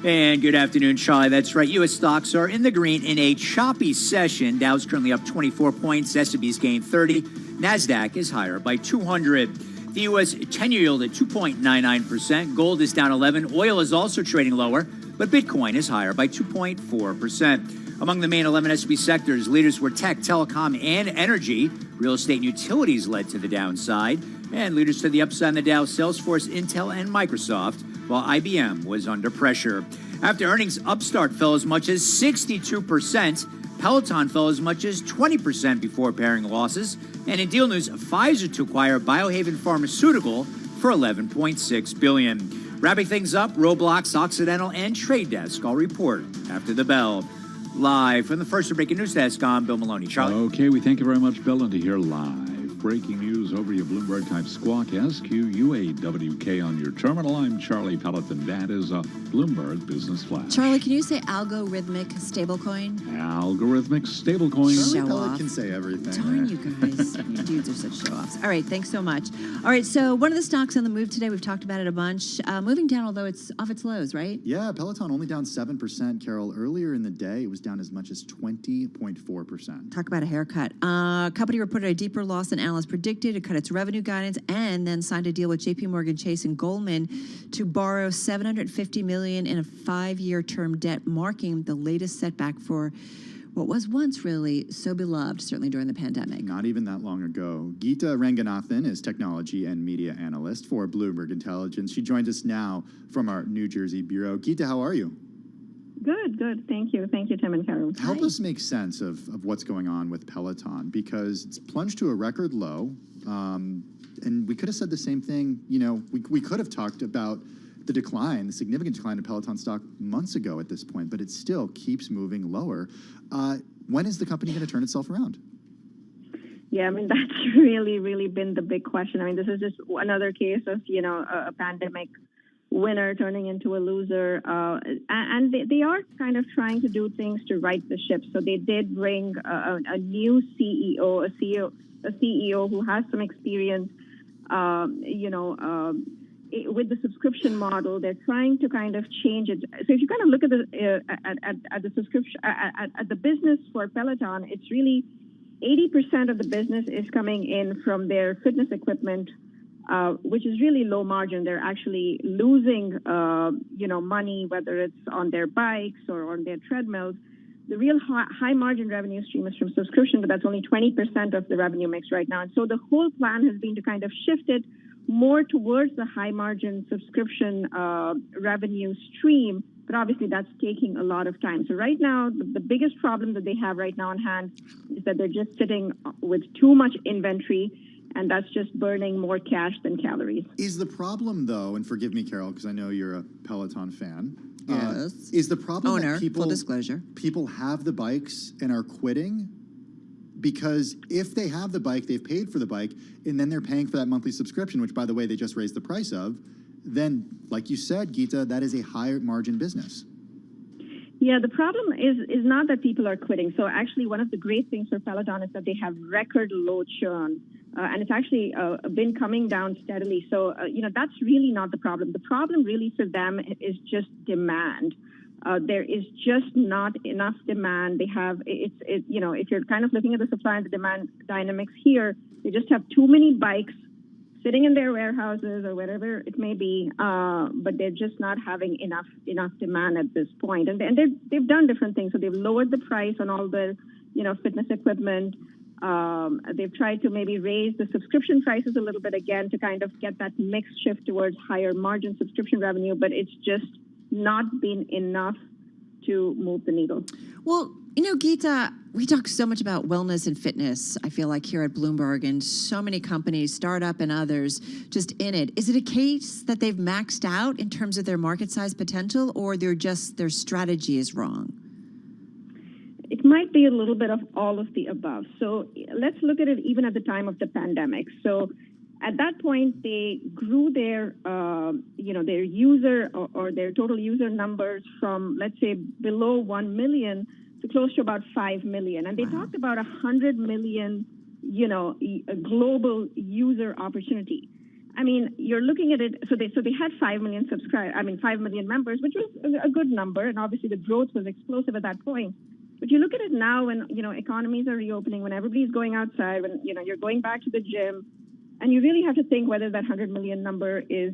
And good afternoon, Charlie. That's right. U.S. stocks are in the green in a choppy session. Dow's currently up 24 points. S&P's gained 30. NASDAQ is higher by 200. The U.S. 10-year yield at 2.99%. Gold is down 11. Oil is also trading lower, but Bitcoin is higher by 2.4%. Among the main 11 S&P sectors, leaders were tech, telecom, and energy. Real estate and utilities led to the downside. And leaders to the upside in the Dow, Salesforce, Intel, and Microsoft, while IBM was under pressure. After earnings, Upstart fell as much as 62%. Peloton fell as much as 20% before pairing losses. And in deal news, Pfizer to acquire Biohaven Pharmaceutical for $11.6 billion. Wrapping things up, Roblox, Occidental, and Trade Desk all report after the bell. Live from the first breaking news desk, I'm Bill Maloney. Charlie. Okay, we thank you very much, Bill. And to hear live breaking news over your Bloomberg type squawk, SQUAWK on your terminal. I'm Charlie Pellet, and that is a Bloomberg Business Flash. Charlie, can you say algorithmic stablecoin? Algorithmic stablecoin. Show Pellet off. can say everything. Darn you guys. You dudes are such show-offs. All right, thanks so much. All right, so one of the stocks on the move today, we've talked about it a bunch. Moving down, although it's off its lows, right? Yeah, Peloton only down 7%, Carol. Earlier in the day, it was down as much as 20.4%. Talk about a haircut. Company reported a deeper loss than analysts predicted. It cut its revenue guidance and then signed a deal with J.P. Morgan Chase and Goldman to borrow $750 million in a 5-year term debt, marking the latest setback for what was once really so beloved, certainly during the pandemic. Not even that long ago. Geeta Ranganathan is technology and media analyst for Bloomberg Intelligence. She joins us now from our New Jersey bureau. Geeta, how are you? Good. Thank you, Tim and Carol. Help us make sense of what's going on with Peloton, because it's plunged to a record low, and we could have said the same thing. You know, we could have talked about the significant decline in Peloton stock months ago at this point, but it still keeps moving lower. When is the company going to turn itself around? Yeah, I mean, that's really been the big question. I mean, this is just another case of, a pandemic winner turning into a loser. And they are kind of trying to do things to right the ship. So they did bring a new CEO, a CEO who has some experience, with the subscription model. They're trying to kind of change it. So if you kind of look at the subscription, at the business for Peloton, it's really 80% of the business is coming in from their fitness equipment, which is really low margin. They're actually losing, money, whether it's on their bikes or on their treadmills. The real high margin revenue stream is from subscription, but that's only 20% of the revenue mix right now. And so the whole plan has been to kind of shift it more towards the high margin subscription revenue stream. But obviously that's taking a lot of time. So right now, the biggest problem that they have right now on hand is that they're just sitting with too much inventory, and that's just burning more cash than calories. Is the problem, though, and forgive me, Carol, because I know you're a Peloton fan. Yes. Is the problem Owner, that people, full disclosure, people have the bikes and are quitting? Because if they have the bike, they've paid for the bike, and then they're paying for that monthly subscription, which, by the way, they just raised the price of, then, like you said, Geeta, that is a higher margin business. Yeah, the problem is not that people are quitting. So actually, one of the great things for Peloton is that they have record low churn, and it's actually been coming down steadily. So, that's really not the problem. The problem really for them is just demand. There is just not enough demand. They have, if you're kind of looking at the supply and the demand dynamics here, they just have too many bikes sitting in their warehouses or wherever it may be, but they're just not having enough demand at this point. And they've done different things. So they've lowered the price on all the, fitness equipment. They've tried to maybe raise the subscription prices a little bit again to kind of get that mix shift towards higher margin subscription revenue, but it's just not been enough to move the needle. Well, You know, Geeta, we talk so much about wellness and fitness, I feel like, here at Bloomberg, and so many companies, startup and others, just in it. Is it a case that they've maxed out in terms of their market size potential, or their strategy is wrong? It might be a little bit of all of the above. So let's look at it even at the time of the pandemic. So at that point, they grew their, their user or their total user numbers from, let's say, below 1 million to close to about 5 million. And they talked about 100 million, a global user opportunity. I mean, you're looking at it, so they had 5 million 5 million members, which was a good number, and obviously the growth was explosive at that point. But you look at it now when, economies are reopening, when everybody's going outside, when, you're going back to the gym, and you really have to think whether that 100 million number is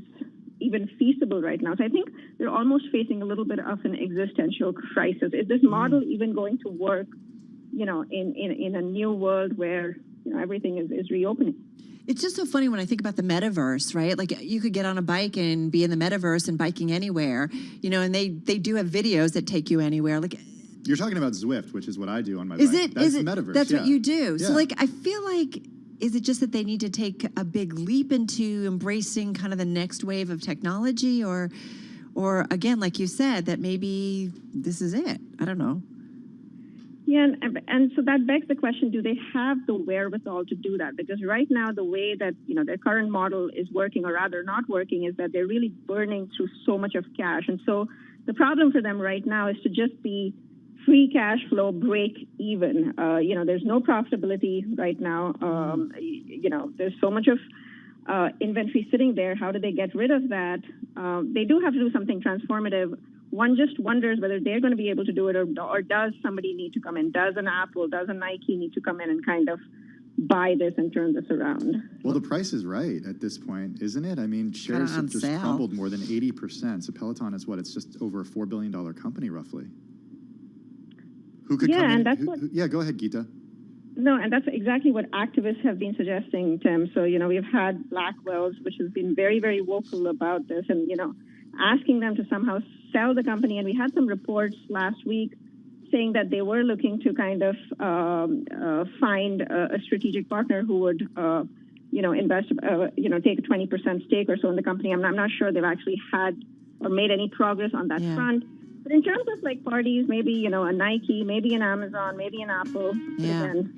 even feasible right now. So I think they're almost facing a little bit of an existential crisis. Is this model even going to work, in a new world where, everything is reopening? It's just so funny when I think about the metaverse, right? Like you could get on a bike and be in the metaverse and biking anywhere, and they do have videos that take you anywhere. Like, you're talking about Zwift, which is what I do on my is bike. it? That's Is it? metaverse. That's what you do. Yeah. So, like, I feel like, is it just that they need to take a big leap into embracing kind of the next wave of technology, or again, like you said, that maybe this is it? I don't know. Yeah, and so that begs the question, do they have the wherewithal to do that? Because right now, the way that, their current model is working, or rather not working, is that they're really burning through so much of cash. And so the problem for them right now is to just be free cash flow break even. There's no profitability right now. There's so much of inventory sitting there. How do they get rid of that? They do have to do something transformative. One just wonders whether they're going to be able to do it, or does somebody need to come in? Does an Apple, does a Nike need to come in and kind of buy this and turn this around? Well, the price is right at this point, isn't it? I mean, shares have just crumbled more than 80%. So Peloton is it's just over a $4 billion company, roughly. Who could come in? And that's yeah, go ahead, Geeta. No, and that's exactly what activists have been suggesting, Tim. So, we've had Blackwell's, which has been very, very vocal about this, and, asking them to somehow sell the company. And we had some reports last week saying that they were looking to kind of find a strategic partner who would, invest, take a 20% stake or so in the company. I'm not sure they've actually had or made any progress on that front. But in terms of like parties, maybe, a Nike, maybe an Amazon, maybe an Apple. Yeah. Again,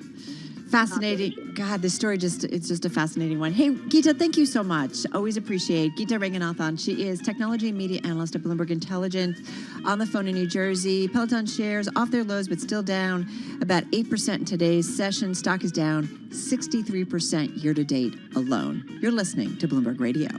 fascinating. God, this story it's just a fascinating one. Hey, Geeta, thank you so much. Always appreciate Geeta Ranganathan. She is technology and media analyst at Bloomberg Intelligence, on the phone in New Jersey. Peloton shares off their lows, but still down about 8% in today's session. Stock is down 63% year to date alone. You're listening to Bloomberg Radio.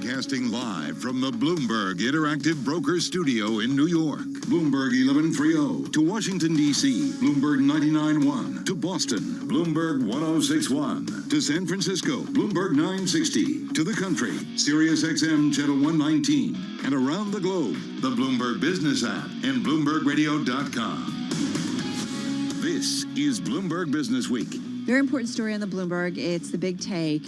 Broadcasting live from the Bloomberg Interactive Broker Studio in New York. Bloomberg 1130 to Washington, D.C. Bloomberg 99.1 to Boston. Bloomberg 106.1 to San Francisco. Bloomberg 960 to the country. Sirius XM Channel 119. And around the globe, the Bloomberg Business app and BloombergRadio.com. This is Bloomberg Business Week. Very important story on the Bloomberg. It's the big take,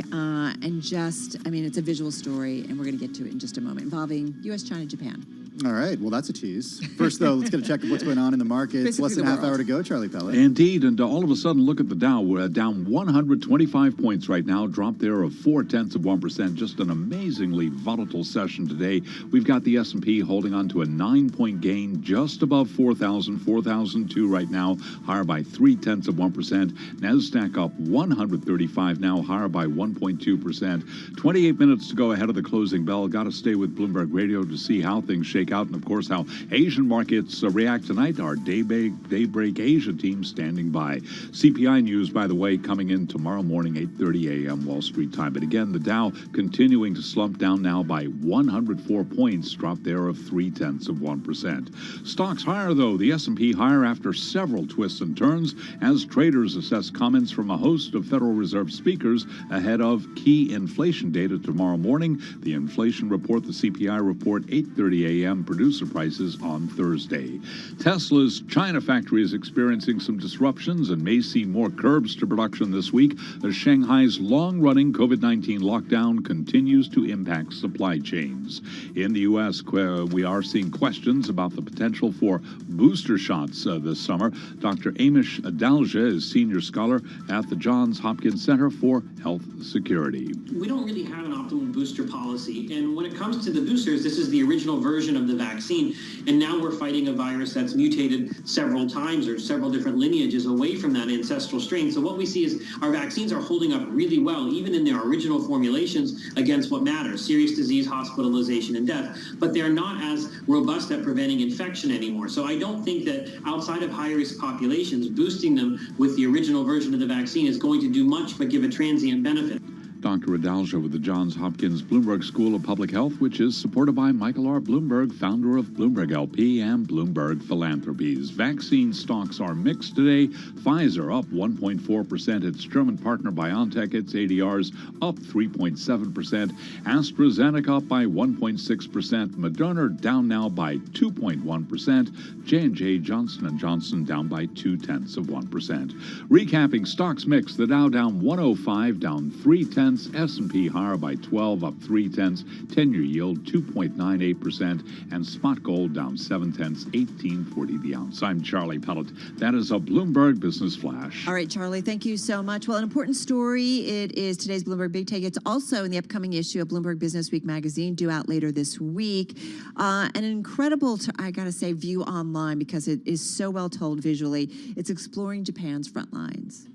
it's a visual story, and we're going to get to it in just a moment, involving U.S., China, Japan. All right. Well, that's a tease. First, though, let's get a check of what's going on in the markets. Basically Less than a half hour to go, Charlie Pellet. Indeed, and all of a sudden, look at the Dow. We're down 125 points right now, drop there of 0.4%. Just an amazingly volatile session today. We've got the S&P holding on to a 9-point gain, just above 4,000, 4,002 right now, higher by 0.3%. NASDAQ up 135 now, higher by 1.2%. 28 minutes to go ahead of the closing bell. Got to stay with Bloomberg Radio to see how things shake out, and of course how Asian markets react tonight. Our Daybreak Asia team standing by. CPI news, by the way, coming in tomorrow morning, 8:30 a.m. Wall Street time. But again, the Dow continuing to slump down now by 104 points, drop there of 0.3%. Stocks higher, though. The S&P higher after several twists and turns as traders assess comments from a host of Federal Reserve speakers ahead of key inflation data tomorrow morning. The inflation report, the CPI report, 8:30 a.m. Producer prices on Thursday. Tesla's China factory is experiencing some disruptions and may see more curbs to production this week as Shanghai's long-running COVID-19 lockdown continues to impact supply chains. In the U.S., we are seeing questions about the potential for booster shots this summer. Dr. Amish Adalja is senior scholar at the Johns Hopkins Center for Health Security. We don't really have an optimal booster policy, and when it comes to the boosters, this is the original version of the vaccine, and now we're fighting a virus that's mutated several times or several different lineages away from that ancestral strain. So what we see is our vaccines are holding up really well, even in their original formulations, against what matters, serious disease, hospitalization, and death, but they're not as robust at preventing infection anymore. So I don't think that outside of high-risk populations, boosting them with the original version of the vaccine is going to do much but give a transient benefit. Dr. Adalja with the Johns Hopkins Bloomberg School of Public Health, which is supported by Michael R. Bloomberg, founder of Bloomberg LP and Bloomberg Philanthropies. Vaccine stocks are mixed today. Pfizer up 1.4%. Its German partner BioNTech, its ADRs up 3.7%. AstraZeneca up by 1.6%. Moderna down now by 2.1%. J&J Johnson & Johnson down by 0.2%. Recapping stocks mixed. The Dow down 105, down 0.3. S&P higher by 12, up 0.3. 10-year yield 2.98%, and spot gold down 0.7, 18.40 the ounce. I'm Charlie Pellet. That is a Bloomberg Business Flash. All right, Charlie, thank you so much. Well, an important story. It is today's Bloomberg Big Take. It's also in the upcoming issue of Bloomberg Business Week magazine, due out later this week. An incredible, I got to say, view online because it is so well told visually. It's exploring Japan's front lines.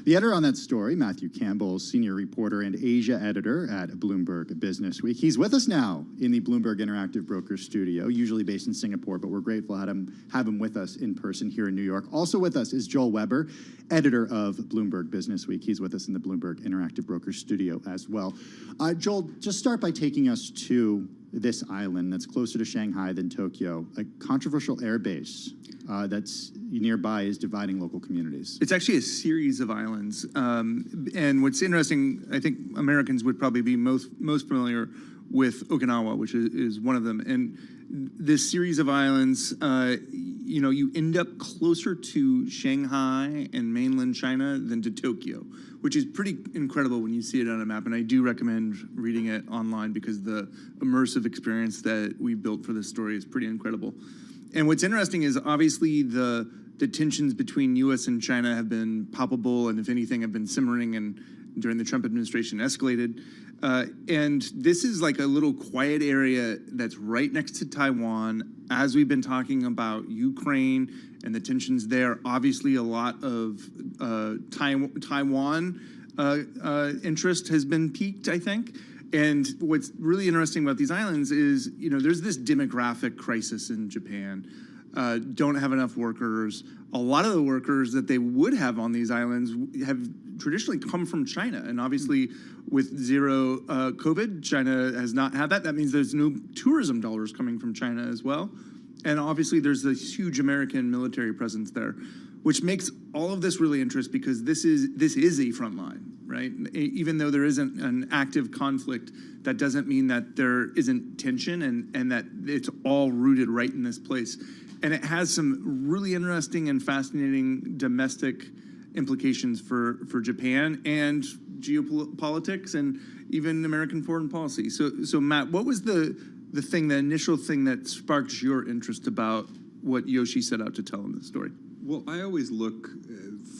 The editor on that story, Matthew Campbell, senior reporter and Asia editor at Bloomberg Business Week. He's with us now in the Bloomberg Interactive Broker Studio, usually based in Singapore, but we're grateful to have him with us in person here in New York. Also with us is Joel Weber, editor of Bloomberg Business Week. He's with us in the Bloomberg Interactive Broker Studio as well. Joel, just start by taking us to this island that's closer to Shanghai than Tokyo, a controversial airbase that's nearby is dividing local communities. It's actually a series of islands. And what's interesting, I think Americans would probably be most familiar with Okinawa, which is one of them. And this series of islands, you end up closer to Shanghai and mainland China than to Tokyo, which is pretty incredible when you see it on a map. And I do recommend reading it online because the immersive experience that we built for this story is pretty incredible. And what's interesting is obviously the tensions between U.S. and China have been palpable, and if anything, have been simmering, and during the Trump administration escalated. And this is like a little quiet area that's right next to Taiwan. As we've been talking about Ukraine and the tensions there, obviously a lot of Taiwan interest has been piqued, I think. And what's really interesting about these islands is, there's this demographic crisis in Japan. don't have enough workers. A lot of the workers that they would have on these islands have traditionally come from China. And obviously with zero COVID, China has not had that. That means there's no tourism dollars coming from China as well. And obviously there's this huge American military presence there, which makes all of this really interesting because this is a front line, right? Even though there isn't an active conflict, that doesn't mean that there isn't tension and that it's all rooted right in this place. And it has some really interesting and fascinating domestic implications for Japan and geopolitics and even American foreign policy. So Matt, what was the initial thing that sparked your interest about what Yoshi set out to tell in this story? Well, I always look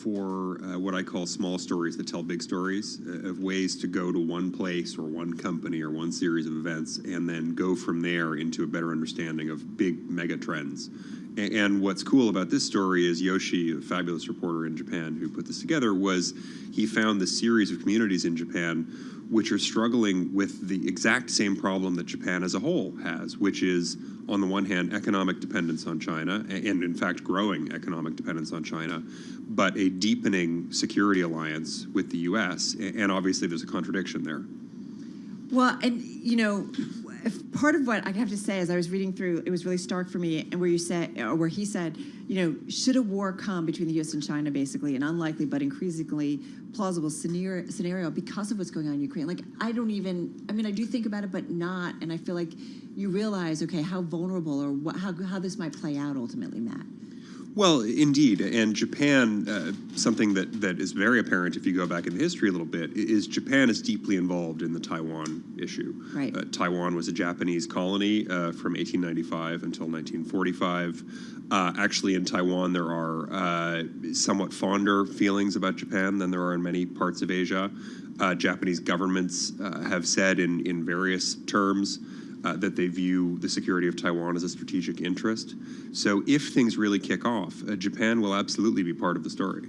for what I call small stories that tell big stories, of ways to go to one place or one company or one series of events and then go from there into a better understanding of big mega trends. And what's cool about this story is Yoshi, a fabulous reporter in Japan who put this together, was he found this series of communities in Japan which are struggling with the exact same problem that Japan as a whole has, which is, on the one hand, economic dependence on China, and in fact growing economic dependence on China, but a deepening security alliance with the US, and obviously there's a contradiction there. Well, and part of what I have to say, as I was reading through, it was really stark for me, and where he said, should a war come between the U.S. and China, basically, an unlikely but increasingly plausible scenario because of what's going on in Ukraine. Like, I do think about it, but not, and I feel like you realize, okay, how vulnerable or how this might play out ultimately, Matt. Well, indeed, and Japan, something that is very apparent if you go back in history a little bit, is Japan is deeply involved in the Taiwan issue. Right. Taiwan was a Japanese colony from 1895 until 1945. Actually, in Taiwan, there are somewhat fonder feelings about Japan than there are in many parts of Asia. Japanese governments have said in various terms that they view the security of Taiwan as a strategic interest. So if things really kick off, Japan will absolutely be part of the story.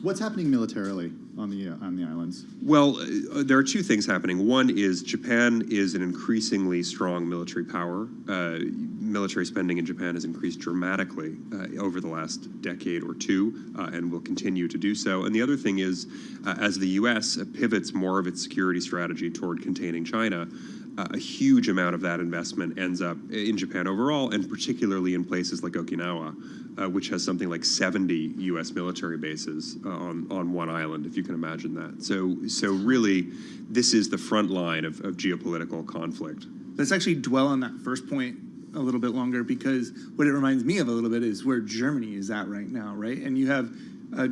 What's happening militarily on the islands? Well, there are two things happening. One is Japan is an increasingly strong military power. Military spending in Japan has increased dramatically over the last decade or two, and will continue to do so. And the other thing is, as the U.S. pivots more of its security strategy toward containing China, a huge amount of that investment ends up in Japan overall, and particularly in places like Okinawa, which has something like 70 U.S. military bases on one island, if you can imagine that. So really, this is the front line of geopolitical conflict. Let's actually dwell on that first point a little bit longer, because what it reminds me of a little bit is where Germany is at right now, right? And you have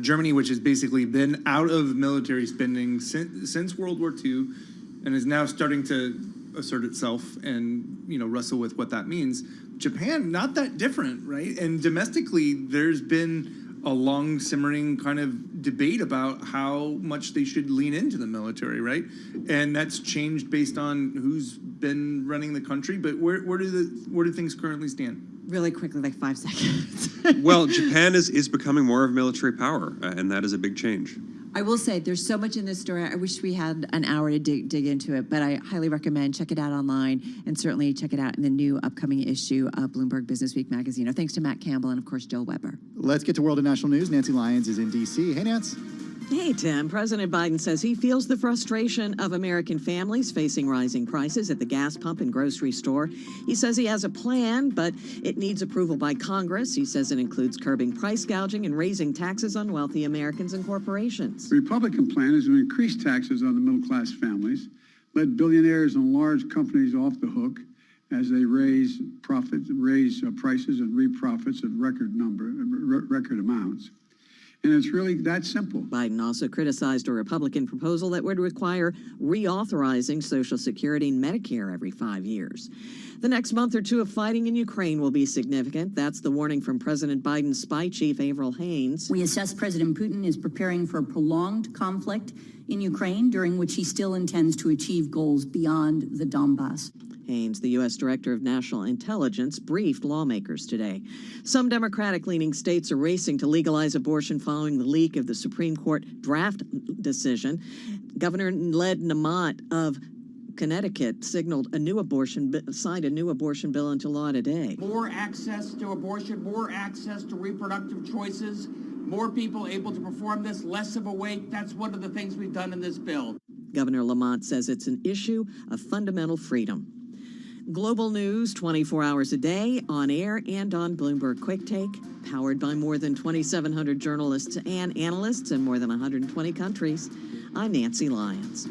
Germany, which has basically been out of military spending since World War II, and is now starting to assert itself and wrestle with what that means. Japan, not that different, right? And domestically, there's been a long simmering kind of debate about how much they should lean into the military, right? And that's changed based on who's been running the country. But where do things currently stand? Really quickly, like 5 seconds. Well, Japan is becoming more of a military power, and that is a big change. I will say there's so much in this story. I wish we had an hour to dig into it, but I highly recommend check it out online, and certainly check it out in the new upcoming issue of Bloomberg Business Week magazine. Thanks to Matt Campbell and, of course, Joel Weber. Let's get to World and National News. Nancy Lyons is in D.C. Hey, Nance. Hey, Tim. President Biden says he feels the frustration of American families facing rising prices at the gas pump and grocery store. He says he has a plan, but it needs approval by Congress. He says it includes curbing price gouging and raising taxes on wealthy Americans and corporations. The Republican plan is to increase taxes on the middle-class families, let billionaires and large companies off the hook as they raise prices and reap profits at record amounts. And it's really that simple. Biden also criticized a Republican proposal that would require reauthorizing Social Security and Medicare every 5 years. The next month or two of fighting in Ukraine will be significant. That's the warning from President Biden's spy chief, Avril Haines. We assess President Putin is preparing for a prolonged conflict in Ukraine, during which he still intends to achieve goals beyond the Donbass. Haines, the U.S. Director of National Intelligence, briefed lawmakers today. Some Democratic-leaning states are racing to legalize abortion following the leak of the Supreme Court draft decision. Governor Ned Lamont of Connecticut signed a new abortion bill into law today. More access to abortion, more access to reproductive choices, more people able to perform this, less of a wait. That's one of the things we've done in this bill. Governor Lamont says it's an issue of fundamental freedom. Global news 24 hours a day, on air and on Bloomberg Quick Take, powered by more than 2,700 journalists and analysts in more than 120 countries. I'm Nancy Lyons.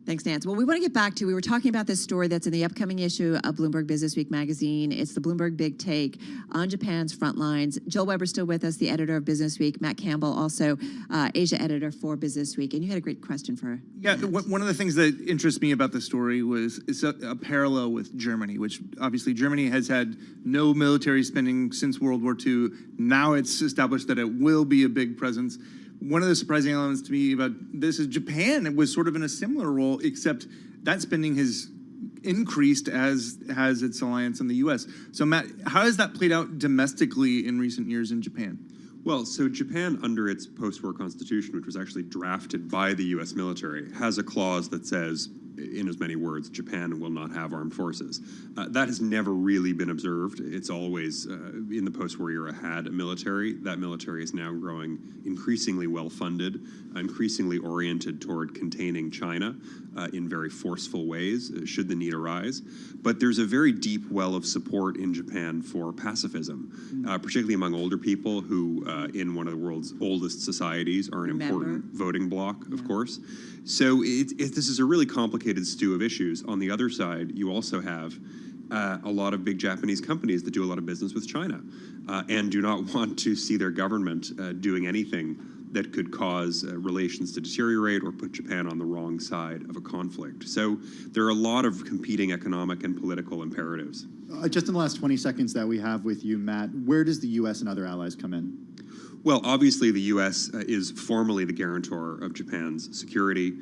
Thanks, Nance. Well, we want to get back to, we were talking about this story that's in the upcoming issue of Bloomberg Businessweek magazine. It's the Bloomberg Big Take on Japan's front lines. Joel Weber's still with us, the editor of Businessweek. Matt Campbell, also Asia editor for Businessweek. And you had a great question for Yeah, one of the things that interests me about the story is a parallel with Germany, which obviously Germany has had no military spending since World War II. Now it's established that it will be a big presence. One of the surprising elements to me about this is Japan. It was sort of in a similar role, except that spending has increased as has its alliance in the U.S. So, Matt, how has that played out domestically in recent years in Japan? Well, so Japan, under its post-war constitution, which was actually drafted by the U.S. military, has a clause that says, in as many words, Japan will not have armed forces. That has never really been observed. It's always, in the post-war era, had a military. That military is now growing increasingly well-funded, increasingly oriented toward containing China in very forceful ways, should the need arise. But there's a very deep well of support in Japan for pacifism, particularly among older people who, in one of the world's oldest societies, are an important voting bloc, of course. So this is a really complicated stew of issues. On the other side, you also have a lot of big Japanese companies that do a lot of business with China and do not want to see their government doing anything that could cause relations to deteriorate or put Japan on the wrong side of a conflict. So there are a lot of competing economic and political imperatives. Just in the last 20 seconds that we have with you, Matt, where does the U.S. and other allies come in? Well, obviously, the U.S. Is formally the guarantor of Japan's security.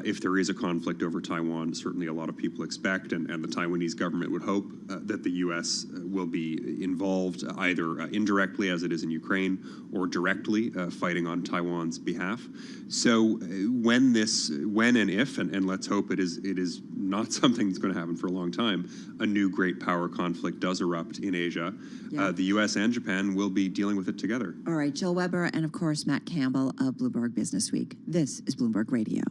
If there is a conflict over Taiwan, certainly a lot of people expect, and the Taiwanese government would hope that the U.S. Will be involved either indirectly, as it is in Ukraine, or directly fighting on Taiwan's behalf. So when and if, and let's hope it is not something that's going to happen for a long time, a new great power conflict does erupt in Asia, the U.S. and Japan will be dealing with it together. All right, Joel Weber and, of course, Matt Campbell of Bloomberg Businessweek. This is Bloomberg Radio.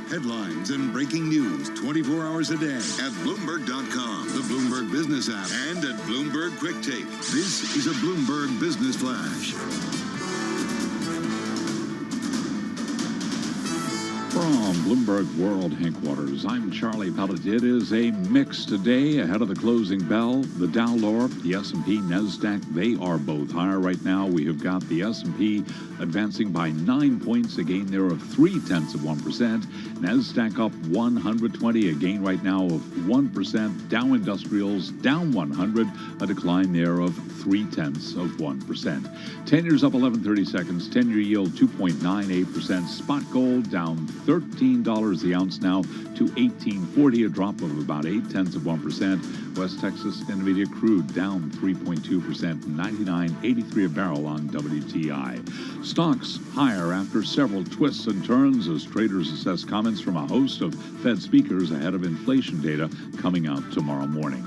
Headlines and breaking news 24 hours a day at Bloomberg.com, the Bloomberg Business app, and at Bloomberg Quick Take. This is a Bloomberg Business Flash. From Bloomberg World Headquarters, I'm Charlie Pellet. It is a mixed day ahead of the closing bell. The Dow lower, the S&P, NASDAQ, they are both higher right now. We have got the S&P advancing by 9 points, a gain there of 0.3%. NASDAQ up 120, a gain right now of 1%. Dow Industrials down 100, a decline there of 0.3%. 10 years up 11.30 seconds, 10-year yield 2.98%. Spot gold down $13 the ounce now to $18.40, a drop of about 0.8%. West Texas Intermediate crude down 3.2%, 99.83 a barrel on WTI. Stocks higher after several twists and turns as traders assess comments from a host of Fed speakers ahead of inflation data coming out tomorrow morning.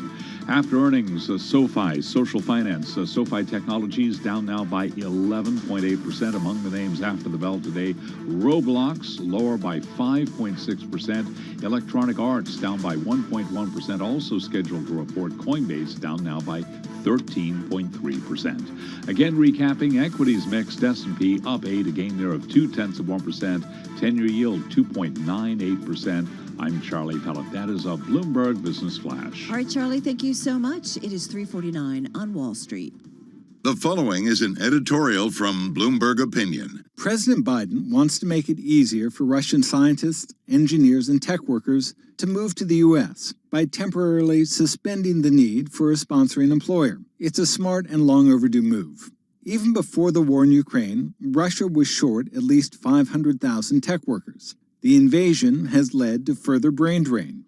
After earnings, SoFi, Social Finance, SoFi Technologies down now by 11.8%. Among the names after the bell today, Roblox lower by 5.6%. Electronic Arts down by 1.1%. Also scheduled to report Coinbase down now by 13.3%. Again, recapping equities mixed. S&P up 8, a gain there of 0.2%. 10-year yield 2.98%. I'm Charlie Pellet. That is a Bloomberg Business Flash. All right, Charlie, thank you so much. It is 3:49 on Wall Street. The following is an editorial from Bloomberg Opinion. President Biden wants to make it easier for Russian scientists, engineers, and tech workers to move to the U.S. by temporarily suspending the need for a sponsoring employer. It's a smart and long overdue move. Even before the war in Ukraine, Russia was short at least 500,000 tech workers. The invasion has led to further brain drain.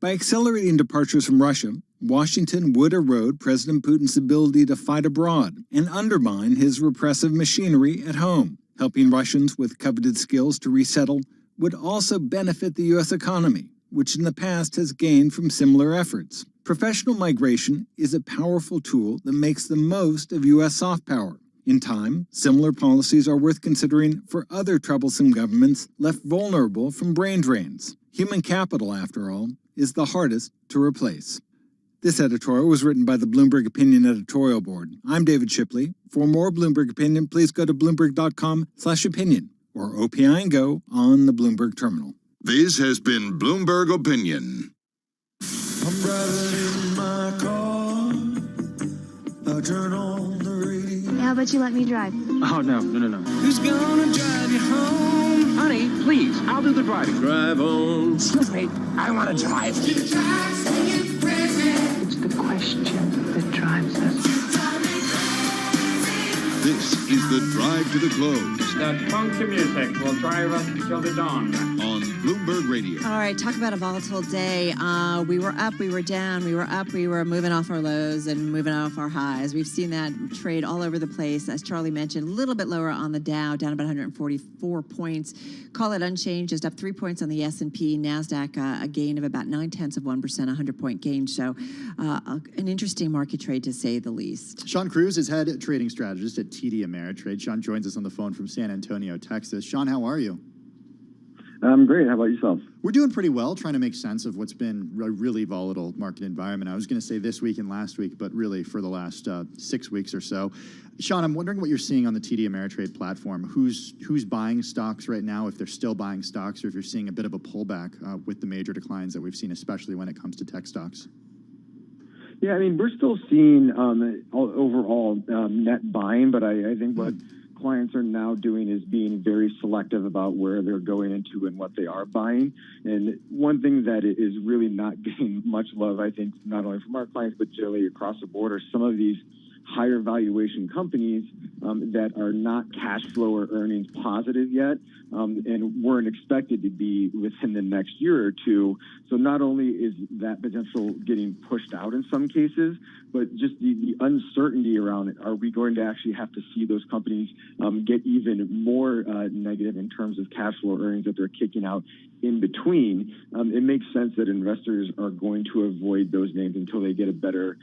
By accelerating departures from Russia, Washington would erode President Putin's ability to fight abroad and undermine his repressive machinery at home. Helping Russians with coveted skills to resettle would also benefit the U.S. economy, which in the past has gained from similar efforts. Professional migration is a powerful tool that makes the most of U.S. soft power. In time, similar policies are worth considering for other troublesome governments left vulnerable from brain drains. Human capital, after all, is the hardest to replace. This editorial was written by the Bloomberg Opinion editorial board. I'm David Shipley. For more Bloomberg Opinion, please go to Bloomberg.com/opinion or OPI and Go on the Bloomberg terminal. This has been Bloomberg Opinion. I'm driving in my car. I turn on the radio. How about you let me drive? Oh, no. Who's gonna drive you home? Honey, please, I'll do the driving. Drive on. Excuse me, I want to drive. It's the question that drives us. This is the Drive to the Close. That funky music will drive us till the dawn. On Bloomberg Radio. All right, talk about a volatile day. We were up, we were down, we were up, we were moving off our lows and moving off our highs. We've seen that trade all over the place. As Charlie mentioned, a little bit lower on the Dow, down about 144 points. Call it unchanged, just up 3 points on the S&P. NASDAQ, a gain of about 0.9%, 100-point gain. So an interesting market trade to say the least. Sean Cruz is head trading strategist at TD Ameritrade. Sean joins us on the phone from San Antonio, Texas. Sean, how are you? I'm great. How about yourself? We're doing pretty well, trying to make sense of what's been a really volatile market environment. I was going to say this week and last week, but really for the last 6 weeks or so. Sean, I'm wondering what you're seeing on the TD Ameritrade platform. Who's buying stocks right now, if they're still buying stocks, or if you're seeing a bit of a pullback with the major declines that we've seen, especially when it comes to tech stocks? Yeah, I mean, we're still seeing overall net buying, but I think what clients are now doing is being very selective about where they're going into and what they are buying. And one thing that is really not getting much love, I think, not only from our clients, but generally across the board, are some of these higher valuation companies that are not cash flow or earnings positive yet and weren't expected to be within the next year or two. So not only is that potential getting pushed out in some cases, but just the uncertainty around it. Are we going to actually have to see those companies get even more negative in terms of cash flow earnings that they're kicking out in between? It makes sense that investors are going to avoid those names until they get a better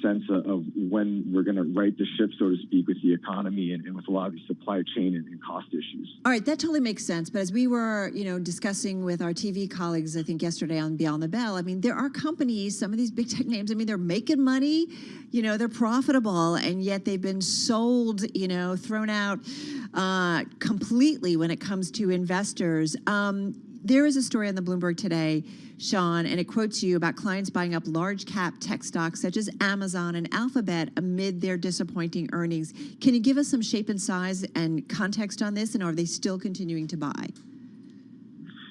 sense of when we're we're going to right the ship, so to speak, with the economy and with a lot of these supply chain and cost issues. All right, that totally makes sense. But as we were, discussing with our TV colleagues, I think yesterday on Beyond the Bell, I mean, there are companies, some of these big tech names, I mean, they're making money, they're profitable, and yet they've been sold, thrown out completely when it comes to investors. There is a story on the Bloomberg today, Sean, and it quotes you about clients buying up large cap tech stocks such as Amazon and Alphabet amid their disappointing earnings. Can you give us some shape and size and context on this, and are they still continuing to buy?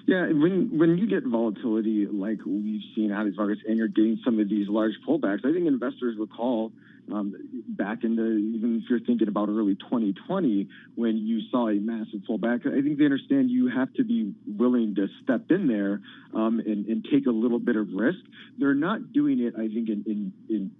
Yeah, when you get volatility like we've seen out of these markets and you're getting some of these large pullbacks, I think investors recall back into, even if you're thinking about early 2020, when you saw a massive pullback, I think they understand you have to be willing to step in there and take a little bit of risk. They're not doing it, I think,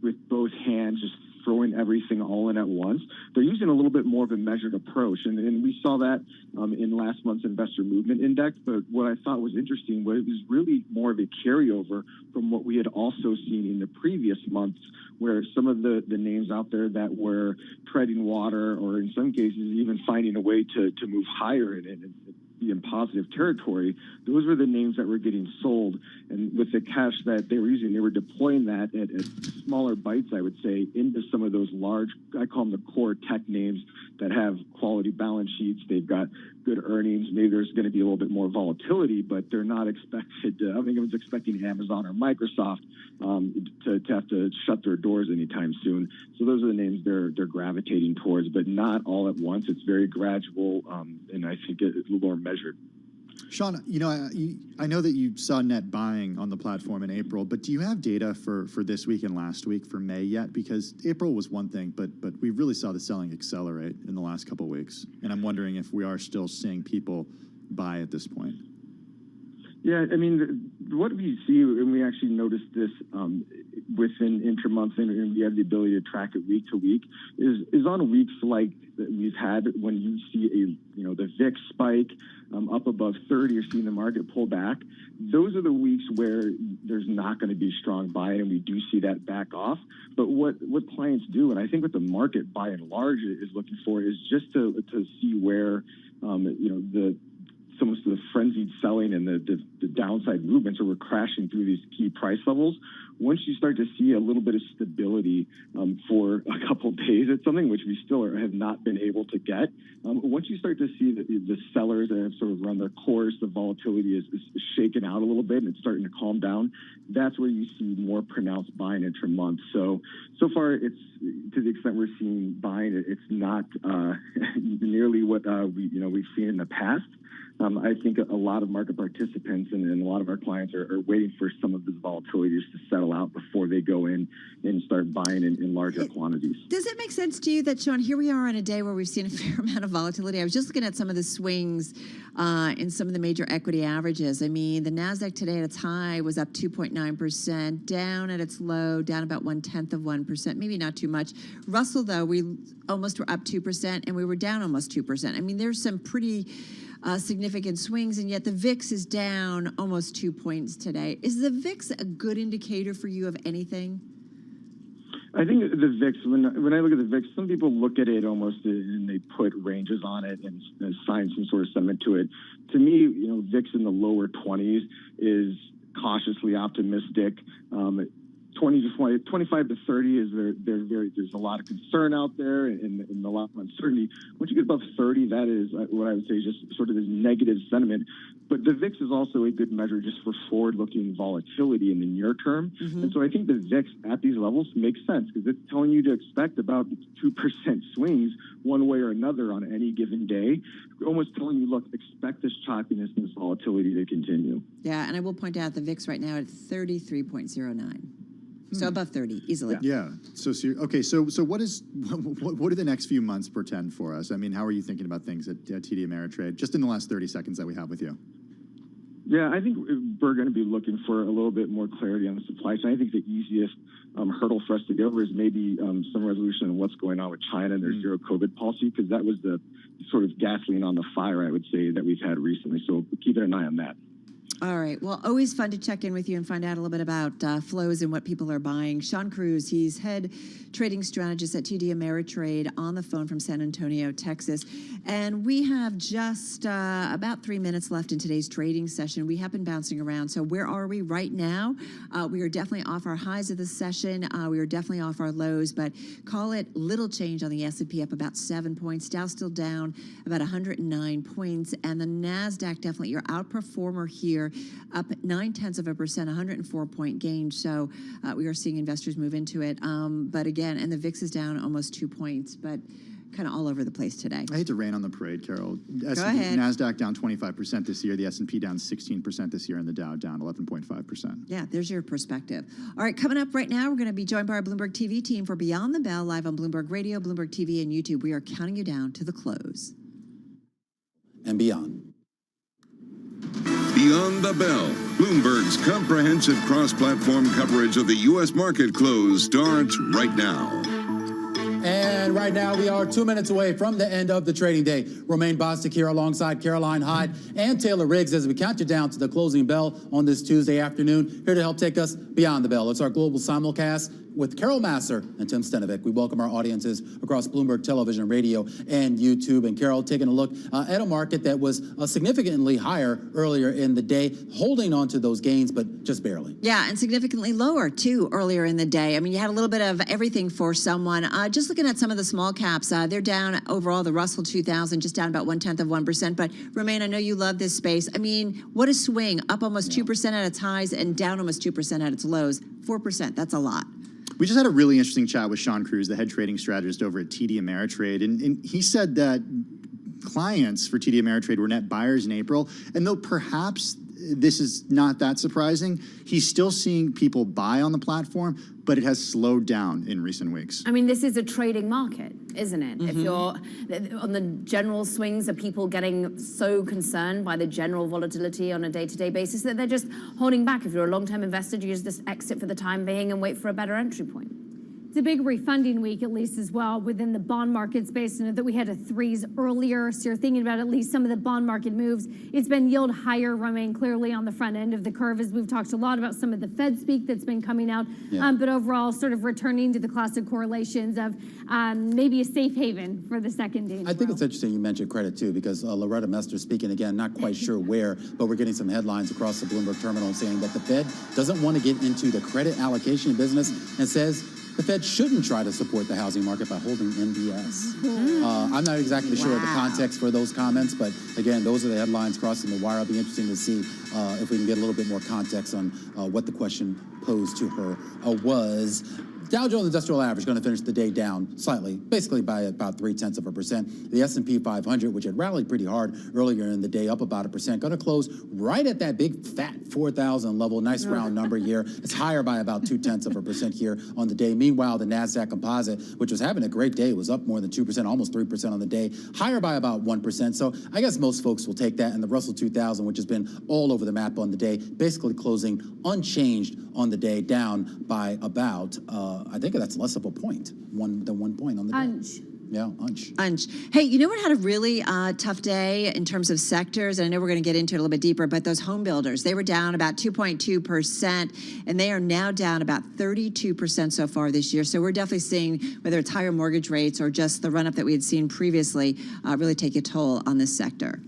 with both hands, just throwing everything all in at once. They're using a little bit more of a measured approach. And we saw that in last month's Investor Movement Index. But what I thought was interesting was it was really more of a carryover from what we had also seen in the previous months, where some of the names out there that were treading water, or in some cases even finding a way to move higher and be in positive territory, those were the names that were getting sold. And with the cash that they were using, they were deploying that at smaller bites, I would say, into some of those large, I call them the core tech names that have quality balance sheets. They've got good earnings. Maybe there's going to be a little bit more volatility, but they're not expected to, I think everyone's expecting Amazon or Microsoft to have to shut their doors anytime soon. So those are the names they're gravitating towards, but not all at once. It's very gradual, and I think it's a little more measured. Sean, I know that you saw net buying on the platform in April, but do you have data for this week and last week for May yet? Because April was one thing, but we really saw the selling accelerate in the last couple of weeks. And I'm wondering if we are still seeing people buy at this point. Yeah, I mean, what we see, and we actually noticed this within intramonth, and we have the ability to track it week to week, is on weeks like that we've had when you see the VIX spike up above 30, or seeing the market pull back. Those are the weeks where there's not going to be strong buying, and we do see that back off. But what clients do, and I think what the market by and large is looking for, is just to see where some of the frenzied selling and the downside movements, or we're crashing through these key price levels. Once you start to see a little bit of stability for a couple of days, it's something which we still have not been able to get. Once you start to see the sellers that have sort of run their course, the volatility is shaken out a little bit and it's starting to calm down, that's where you see more pronounced buying intra-month. So far, it's, to the extent we're seeing buying, it's not nearly what we've seen in the past. I think a lot of market participants and a lot of our clients are waiting for some of this volatility just to settle out before they go in and start buying in larger quantities. Does it make sense to you that, Sean, here we are on a day where we've seen a fair amount of volatility? I was just looking at some of the swings in some of the major equity averages. I mean, the NASDAQ today at its high was up 2.9%, down at its low, down about 0.1%, maybe not too much. Russell, though, we almost were up 2%, and we were down almost 2%. I mean, there's some pretty significant swings, and yet the VIX is down almost 2 points today. Is the VIX a good indicator for you of anything? I think the VIX, when I look at the VIX, some people look at it almost and they put ranges on it and assign some sort of sentiment to it. To me, VIX in the lower 20s is cautiously optimistic. 25 to 30 is there's a lot of concern out there and a lot of uncertainty. Once you get above 30, that is what I would say is just sort of this negative sentiment. But the VIX is also a good measure just for forward-looking volatility in the near term. Mm-hmm. And so I think the VIX at these levels makes sense because it's telling you to expect about 2% swings one way or another on any given day, almost telling you, look, expect this choppiness and this volatility to continue. Yeah, and I will point out the VIX right now at 33.09. So above 30, easily. Yeah. So what do the next few months portend for us? I mean, how are you thinking about things at TD Ameritrade, just in the last 30 seconds that we have with you? Yeah, I think we're going to be looking for a little bit more clarity on the supply chain. I think the easiest hurdle for us to get over is maybe some resolution on what's going on with China and their zero COVID policy, because that was the sort of gasoline on the fire, I would say, that we've had recently. So keeping an eye on that. All right. Well, always fun to check in with you and find out a little bit about flows and what people are buying. Sean Cruz, he's head trading strategist at TD Ameritrade on the phone from San Antonio, Texas. And we have just about 3 minutes left in today's trading session. We have been bouncing around. So where are we right now? We are definitely off our highs of the session. We are definitely off our lows, but call it little change on the S&P, up about 7 points. Dow still down about 109 points. And the NASDAQ, definitely your outperformer here, up 0.9%, 104-point gain. So we are seeing investors move into it. But again, and the VIX is down almost 2 points, but kind of all over the place today. I hate to rain on the parade, Carol. Go ahead. NASDAQ down 25% this year, the S&P down 16% this year, and the Dow down 11.5%. Yeah, there's your perspective. All right, coming up right now, we're going to be joined by our Bloomberg TV team for Beyond the Bell, live on Bloomberg Radio, Bloomberg TV, and YouTube. We are counting you down to the close. And beyond. Beyond the Bell, Bloomberg's comprehensive cross-platform coverage of the U.S. market close starts right now. And right now, we are 2 minutes away from the end of the trading day. Romaine Bostic here alongside Caroline Hyde and Taylor Riggs as we count you down to the closing bell on this Tuesday afternoon. Here to help take us beyond the bell. It's our global simulcast with Carol Masser and Tim Stenovic. We welcome our audiences across Bloomberg Television, Radio, and YouTube. And Carol, taking a look at a market that was significantly higher earlier in the day, holding on to those gains, but just barely. Yeah, and significantly lower, too, earlier in the day. I mean, you had a little bit of everything for someone. Just looking at some of the small caps, they're down overall. The Russell 2000 just down about 0.1%. But, Romaine, I know you love this space. I mean, what a swing. Up almost 2% at its highs and down almost 2% at its lows. 4%, that's a lot. We just had a really interesting chat with Sean Cruz, the head trading strategist over at TD Ameritrade, and he said that clients for TD Ameritrade were net buyers in April, and though perhaps this is not that surprising, he's still seeing people buy on the platform, but it has slowed down in recent weeks. I mean, this is a trading market, isn't it? If you're on the general swings, are people getting so concerned by the general volatility on a day-to-day basis that they're just holding back? If you're a long-term investor, you just exit for the time being and wait for a better entry point. It's a big refunding week, at least as well, within the bond market space. And that we had a threes earlier, so you're thinking about at least some of the bond market moves. It's been yield higher, remain clearly on the front end of the curve, as we've talked a lot about some of the Fed speak that's been coming out. Yeah. But overall, sort of returning to the classic correlations of maybe a safe haven for the second day. I think it's interesting you mentioned credit, too, because Loretta Mester speaking again, not quite sure where, but we're getting some headlines across the Bloomberg terminal saying that the Fed doesn't want to get into the credit allocation business and says the Fed shouldn't try to support the housing market by holding MBS. I'm not exactly sure of the context for those comments, but again, those are the headlines crossing the wire. It'll be interesting to see if we can get a little bit more context on what the question posed to her was. Dow Jones Industrial Average going to finish the day down slightly, basically by about 0.3%. The S&P 500, which had rallied pretty hard earlier in the day, up about 1%, going to close right at that big fat 4,000 level. Nice round number here. It's higher by about 0.2% here on the day. Meanwhile, the Nasdaq Composite, which was having a great day, was up more than 2%, almost 3% on the day, higher by about 1%. So I guess most folks will take that. And the Russell 2000, which has been all over the map on the day, basically closing unchanged on the day, down by about I think that's less of a point, 1 point on the day. Yeah, unch. Hey, you know what had a really tough day in terms of sectors? And I know we're going to get into it a little bit deeper, but those home builders, they were down about 2.2%, and they are now down about 32% so far this year. So we're definitely seeing, whether it's higher mortgage rates or just the run-up that we had seen previously, really take a toll on this sector.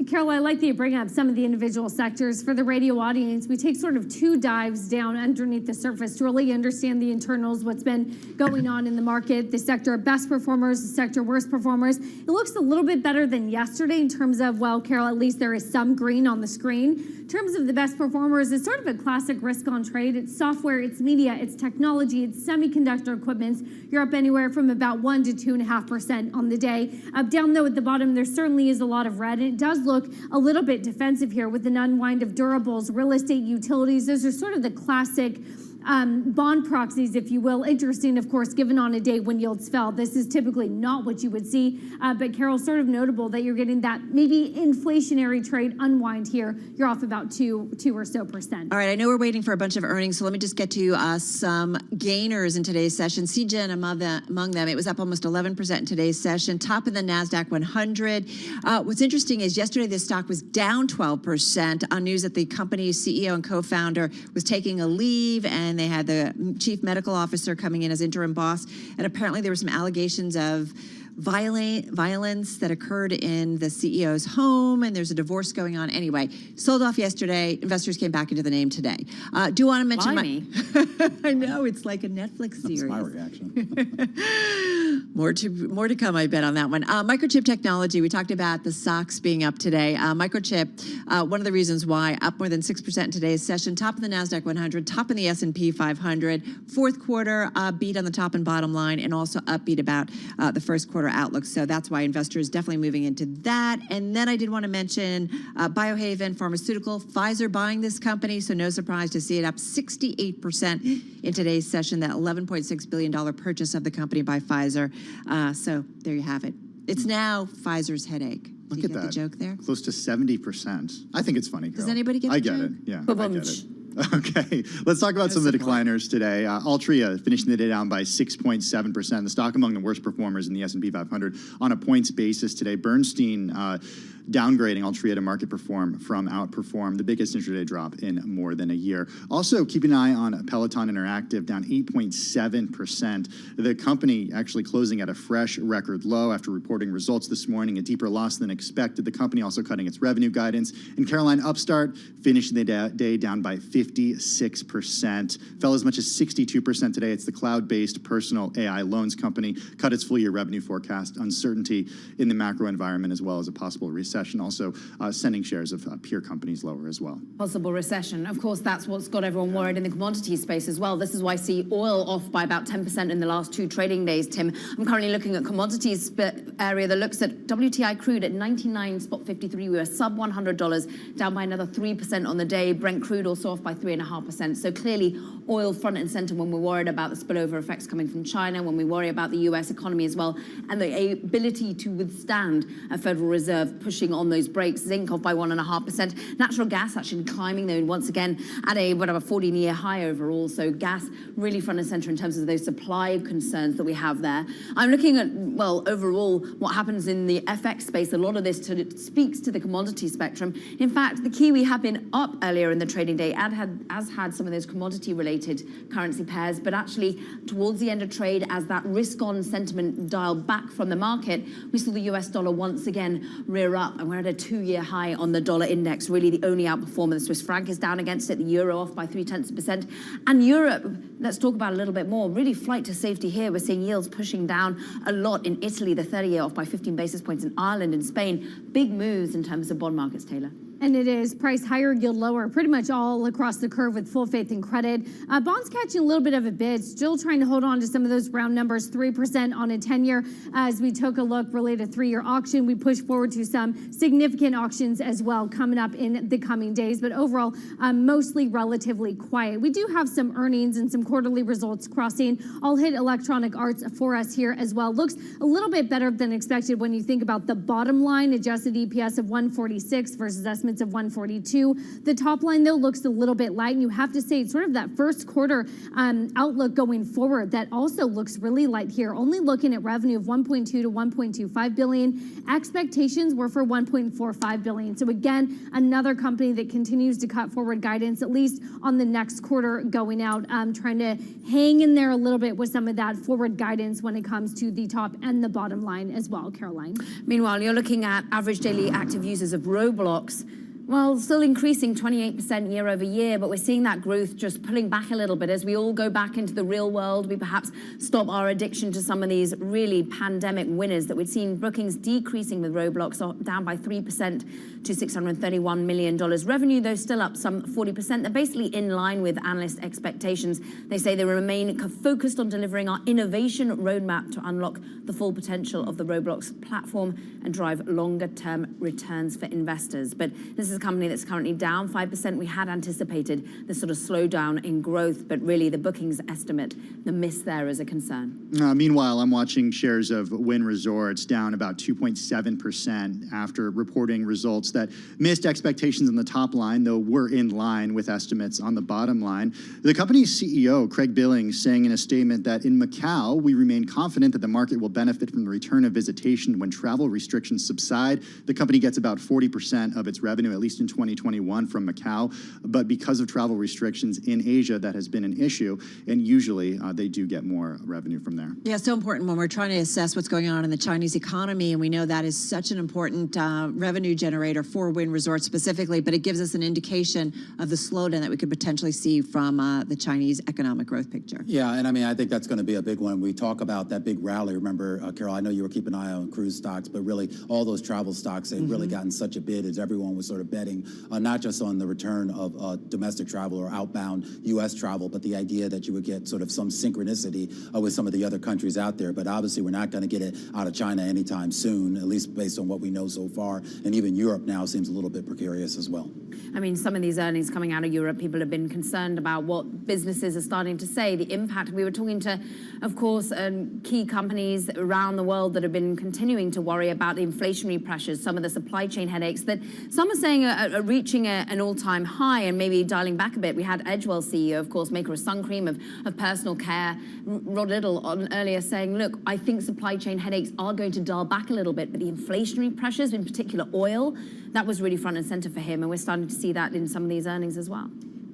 Carol, I like that you bring up some of the individual sectors. For the radio audience, we take sort of two dives down underneath the surface to really understand the internals, what's been going on in the market, the sector best performers, the sector worst performers. It looks a little bit better than yesterday in terms of, well, Carol, at least there is some green on the screen. In terms of the best performers, it's sort of a classic risk on trade. It's software, it's media, it's technology, it's semiconductor equipment. You're up anywhere from about 1 to 2.5% on the day. Down though at the bottom, there certainly is a lot of red. And it does look a little bit defensive here with an unwind of durables, real estate, utilities. Those are sort of the classic bond proxies, if you will. Interesting, of course, given on a day when yields fell. This is typically not what you would see. But Carol, sort of notable that you're getting that maybe inflationary trade unwind here. You're off about 2 or so percent. All right, I know we're waiting for a bunch of earnings, so let me just get to some gainers in today's session. CGen among them, it was up almost 11% in today's session, top of the NASDAQ 100. What's interesting is yesterday this stock was down 12% on news that the company's CEO and co-founder was taking a leave, and they had the chief medical officer coming in as interim boss, and apparently there were some allegations of violence that occurred in the CEO's home, and there's a divorce going on. Anyway, sold off yesterday. Investors came back into the name today. Do want to mention I know, it's like a Netflix series. That's my reaction. More to come, I bet, on that one. Microchip technology, we talked about the stocks being up today. Microchip, one of the reasons why, up more than 6% in today's session, top of the NASDAQ 100, top in the S&P 500. Fourth quarter beat on the top and bottom line, and also upbeat about the first quarter outlook. So that's why investors definitely moving into that. And then I did want to mention Biohaven Pharmaceutical, Pfizer buying this company. So no surprise to see it up 68% in today's session, that $11.6 billion purchase of the company by Pfizer. So there you have it. It's now Pfizer's headache. Look Did at you get that. the joke there? Close to 70%. I think it's funny, Carol. Does anybody get the I get joke? it. Yeah, I get it. Okay, let's talk about some of the decliners today. Altria finishing the day down by 6.7%. The stock among the worst performers in the S&P 500 on a points basis today. Bernstein downgrading Altria to market perform from outperform, the biggest intraday drop in more than a year. Also, keep an eye on Peloton Interactive, down 8.7%. The company actually closing at a fresh record low after reporting results this morning, a deeper loss than expected. The company also cutting its revenue guidance. And Caroline, Upstart finishing the day down by 56%. Fell as much as 62% today. It's the cloud-based personal AI loans company. Cut its full-year revenue forecast. Uncertainty in the macro environment as well as a possible recession. Also sending shares of peer companies lower as well. Possible recession. Of course, that's what's got everyone worried in the commodity space as well. This is why I see oil off by about 10% in the last 2 trading days, Tim. I'm currently looking at commodities area that looks at WTI crude at 99.53. We were sub $100, down by another 3% on the day. Brent crude also off by 3.5%. So clearly, oil front and center when we're worried about the spillover effects coming from China, when we worry about the US economy as well, and the ability to withstand a Federal Reserve pushing on those brakes. Zinc off by 1.5%. Natural gas actually climbing, though, once again at a 14-year high overall. So gas really front and center in terms of those supply concerns that we have there. I'm looking at, well, overall, what happens in the FX space. A lot of this speaks to the commodity spectrum. In fact, the Kiwi have been up earlier in the trading day, as had some of those commodity-related currency pairs, but actually towards the end of trade, as that risk-on sentiment dialed back from the market, we saw the US dollar once again rear up, and we're at a 2-year high on the dollar index, really the only outperformer. The Swiss franc is down against it, the euro off by 0.3%. And Europe, let's talk about it a little bit more, really flight to safety here. We're seeing yields pushing down a lot in Italy, the 30-year off by 15 basis points in Ireland and Spain. Big moves in terms of bond markets, Taylor. And it is price higher, yield lower, pretty much all across the curve with full faith and credit. Bonds catching a little bit of a bid, still trying to hold on to some of those round numbers, 3% on a 10-year. As we took a look related to 3-year auction, we pushed forward to some significant auctions as well coming up in the coming days. But overall, mostly relatively quiet. We do have some earnings and some quarterly results crossing. I'll hit Electronic Arts for us here as well. Looks a little bit better than expected when you think about the bottom line, adjusted EPS of 146 versus estimates of 142. The top line, though, looks a little bit light, and you have to say it's sort of that first quarter outlook going forward that also looks really light here. Only looking at revenue of 1.2 to 1.25 billion. Expectations were for 1.45 billion. So again, another company that continues to cut forward guidance, at least on the next quarter going out, trying to hang in there a little bit with some of that forward guidance when it comes to the top and the bottom line as well, Caroline. Meanwhile, you're looking at average daily active users of Roblox. Well, still increasing 28% year over year, but we're seeing that growth just pulling back a little bit. As we all go back into the real world, we perhaps stop our addiction to some of these really pandemic winners that we've seen. Bookings decreasing with Roblox, down by 3% to $631 million. Revenue, though, still up some 40%. They're basically in line with analyst expectations. They say they remain focused on delivering our innovation roadmap to unlock the full potential of the Roblox platform and drive longer-term returns for investors. But this is is a company that's currently down 5%. We had anticipated the sort of slowdown in growth, but really the bookings estimate, the miss there is a concern. Meanwhile, I'm watching shares of Wynn Resorts down about 2.7% after reporting results that missed expectations on the top line, though were in line with estimates on the bottom line. The company's CEO, Craig Billings, saying in a statement that in Macau, we remain confident that the market will benefit from the return of visitation when travel restrictions subside. The company gets about 40% of its revenue, at least in 2021, from Macau. But because of travel restrictions in Asia, that has been an issue. And usually they do get more revenue from there. Yeah, so important when we're trying to assess what's going on in the Chinese economy. And we know that is such an important revenue generator for Wynn Resorts specifically. But it gives us an indication of the slowdown that we could potentially see from the Chinese economic growth picture. Yeah, and I mean, I think that's going to be a big one. We talk about that big rally. Remember, Carol, I know you were keeping an eye on cruise stocks, but really all those travel stocks, they've really gotten such a bid as everyone was sort of betting, not just on the return of domestic travel or outbound U.S. travel, but the idea that you would get sort of some synchronicity with some of the other countries out there. But obviously, we're not going to get it out of China anytime soon, at least based on what we know so far. And even Europe now seems a little bit precarious as well. I mean, some of these earnings coming out of Europe, people have been concerned about what businesses are starting to say, the impact. We were talking to, of course, key companies around the world that have been continuing to worry about the inflationary pressures, some of the supply chain headaches that some are saying are reaching an all-time high and maybe dialing back a bit. We had Edgewell CEO, of course, maker of sun cream, of personal care, Rod Liddell on earlier saying, look, I think supply chain headaches are going to dial back a little bit, but the inflationary pressures, in particular oil, that was really front and center for him, and we're starting to see that in some of these earnings as well.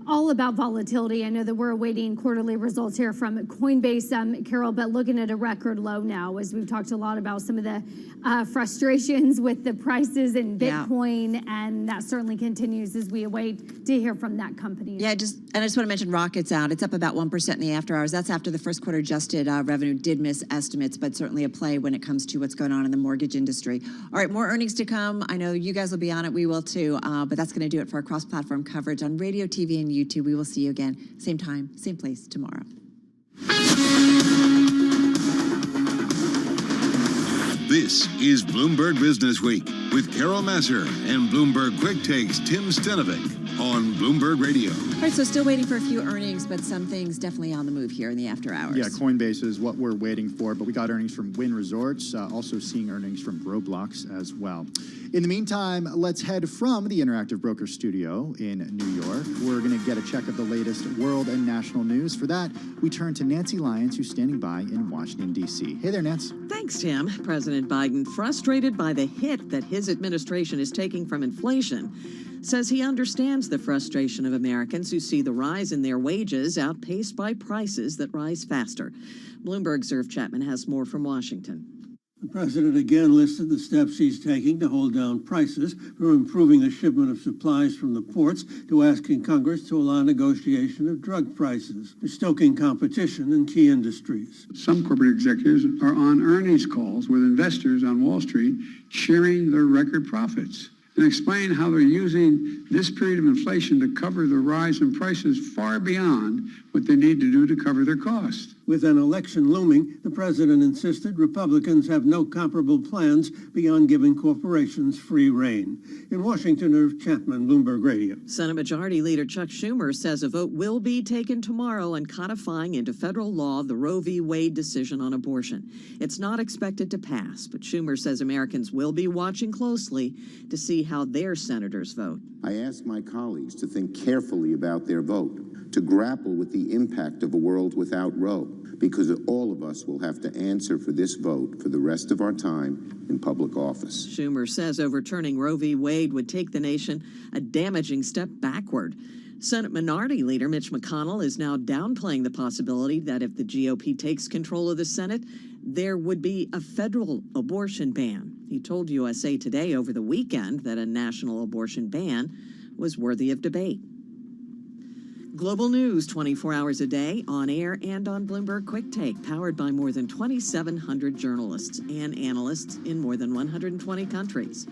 All about volatility. I know that we're awaiting quarterly results here from Coinbase, Carol, but looking at a record low now, as we've talked a lot about some of the frustrations with the prices in Bitcoin, and that certainly continues as we await to hear from that company. Yeah, I just want to mention Rocket's out. It's up about 1% in the after hours. That's after the first quarter adjusted revenue did miss estimates, but certainly a play when it comes to what's going on in the mortgage industry. All right, more earnings to come. I know you guys will be on it. We will too. But that's going to do it for our cross-platform coverage on radio, TV, and YouTube. We will see you again, same time, same place tomorrow. This is Bloomberg Business Week with Carol Masser and Bloomberg Quick Takes Tim Stenovic on Bloomberg Radio. All right, so still waiting for a few earnings, but some things definitely on the move here in the after hours. Yeah, Coinbase is what we're waiting for, but we got earnings from Wynn Resorts, also seeing earnings from Roblox as well. In the meantime, let's head from the Interactive Broker Studio in New York. We're going to get a check of the latest world and national news. For that, we turn to Nancy Lyons, who's standing by in Washington, D.C. Hey there, Nance. Thanks, Tim. President Biden, frustrated by the hit that his administration is taking from inflation, says he understands the frustration of Americans who see the rise in their wages outpaced by prices that rise faster. Bloomberg's Irv Chapman has more from Washington. The president again listed the steps he's taking to hold down prices, from improving the shipment of supplies from the ports to asking Congress to allow negotiation of drug prices, to stoking competition in key industries. Some corporate executives are on earnings calls with investors on Wall Street cheering their record profits and explain how they're using this period of inflation to cover the rise in prices far beyond what they need to do to cover their costs. With an election looming, the president insisted Republicans have no comparable plans beyond giving corporations free rein. In Washington, Irv Chapman, Bloomberg Radio. Senate Majority Leader Chuck Schumer says a vote will be taken tomorrow on codifying into federal law the Roe v. Wade decision on abortion. It's not expected to pass, but Schumer says Americans will be watching closely to see how their senators vote. I ask my colleagues to think carefully about their vote, to grapple with the impact of a world without Roe, because all of us will have to answer for this vote for the rest of our time in public office. Schumer says overturning Roe v. Wade would take the nation a damaging step backward. Senate Minority Leader Mitch McConnell is now downplaying the possibility that if the GOP takes control of the Senate, there would be a federal abortion ban. He told USA Today over the weekend that a national abortion ban was worthy of debate. Global news 24 hours a day, on air and on Bloomberg Quick Take, powered by more than 2,700 journalists and analysts in more than 120 countries.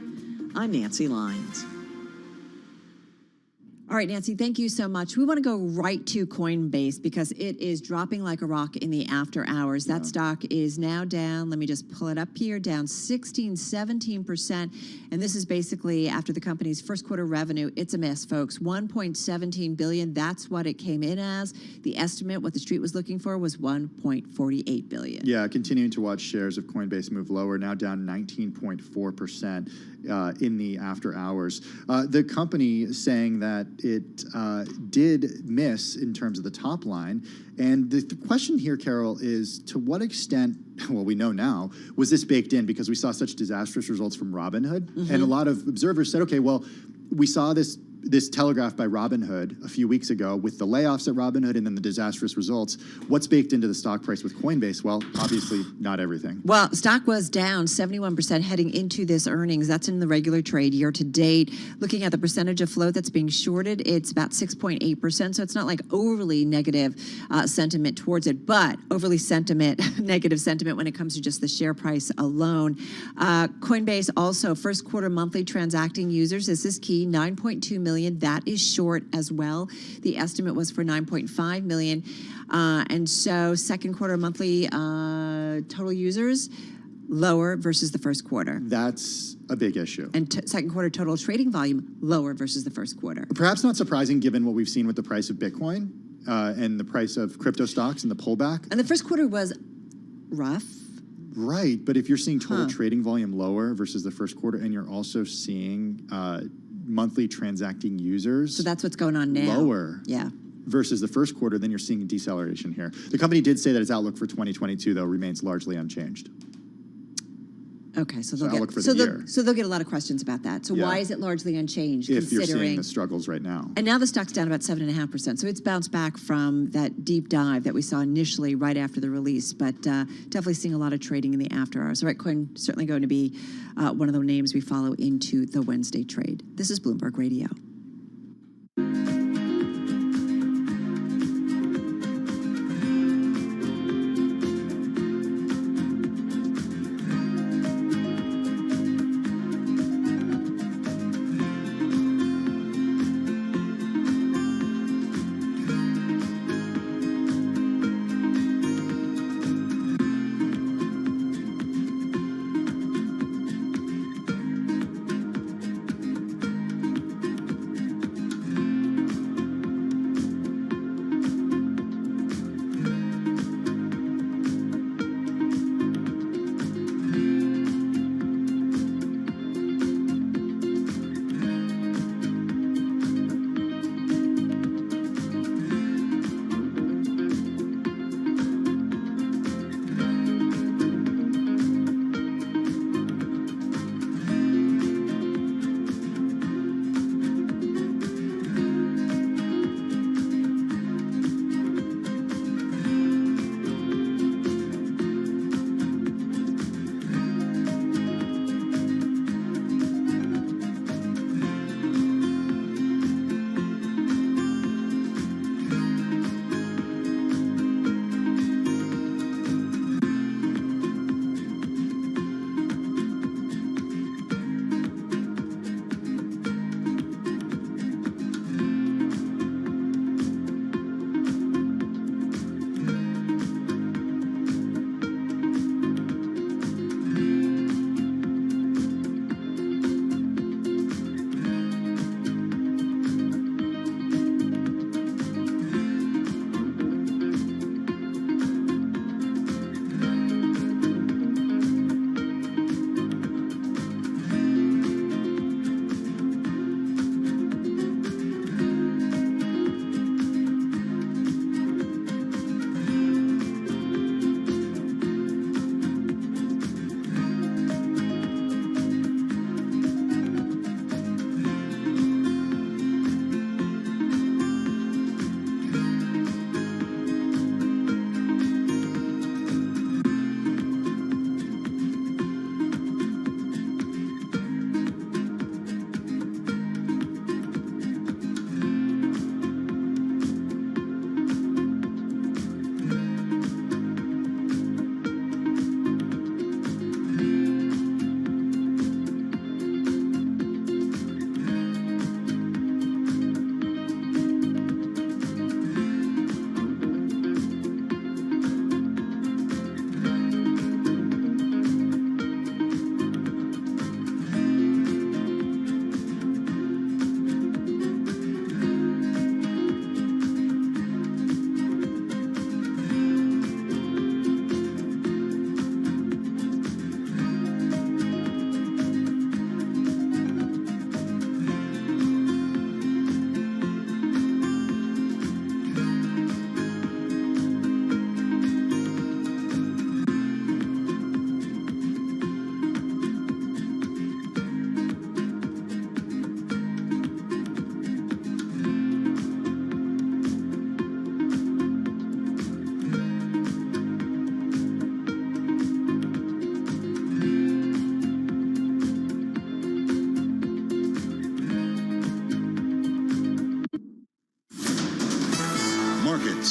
I'm Nancy Lyons. All right, Nancy, thank you so much. We want to go right to Coinbase because it is dropping like a rock in the after hours. That stock is now down, let me just pull it up here, down 16, 17%. And this is basically after the company's first quarter revenue. It's a mess, folks. $1.17 billion, that's what it came in as. The estimate, what the street was looking for, was $1.48 billion. Yeah, continuing to watch shares of Coinbase move lower, now down 19.4%. In the after hours. The company saying that it did miss in terms of the top line. And the question here, Carol, is to what extent, well, we know now, was this baked in because we saw such disastrous results from Robinhood? Mm-hmm. And a lot of observers said, okay, well, we saw this telegraph by Robinhood a few weeks ago with the layoffs at Robinhood and then the disastrous results. What's baked into the stock price with Coinbase? Well, obviously not everything. Well, stock was down 71% heading into this earnings. That's in the regular trade year to date. Looking at the percentage of float that's being shorted, it's about 6.8%. So it's not like overly negative sentiment towards it, but overly negative sentiment when it comes to just the share price alone. Coinbase also, first quarter monthly transacting users, this is key, 9.2 million. That is short as well. The estimate was for 9.5 million. And so second quarter monthly total users, lower versus the first quarter. That's a big issue. And second quarter total trading volume, lower versus the first quarter. Perhaps not surprising given what we've seen with the price of Bitcoin and the price of crypto stocks and the pullback. And the first quarter was rough. Right, but if you're seeing total trading volume lower versus the first quarter and you're also seeing monthly transacting users. So that's what's going on now. Lower. Yeah. Versus the first quarter, then you're seeing a deceleration here. The company did say that its outlook for 2022, though, remains largely unchanged. Okay, so they'll get a lot of questions about that. So why is it largely unchanged? If you're considering seeing the struggles right now. And now the stock's down about 7.5%. So it's bounced back from that deep dive that we saw initially right after the release, but definitely seeing a lot of trading in the after hours. So Bitcoin certainly going to be one of the names we follow into the Wednesday trade. This is Bloomberg Radio.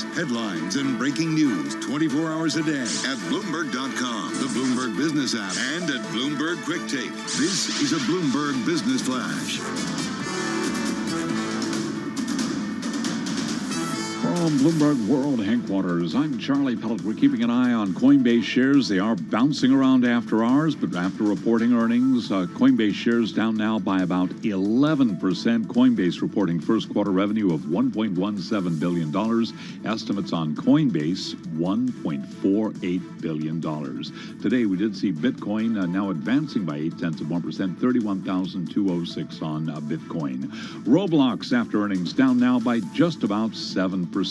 events, headlines, and breaking news 24 hours a day at Bloomberg.com, the Bloomberg Business app, and at Bloomberg Quick Take. This is a Bloomberg Business Flash. From Bloomberg World Headquarters, I'm Charlie Pellet. We're keeping an eye on Coinbase shares. They are bouncing around after hours, but after reporting earnings, Coinbase shares down now by about 11%. Coinbase reporting first quarter revenue of $1.17 billion. Estimates on Coinbase, $1.48 billion. Today, we did see Bitcoin now advancing by 0.8%, 31,206 on Bitcoin. Roblox, after earnings, down now by just about 7%.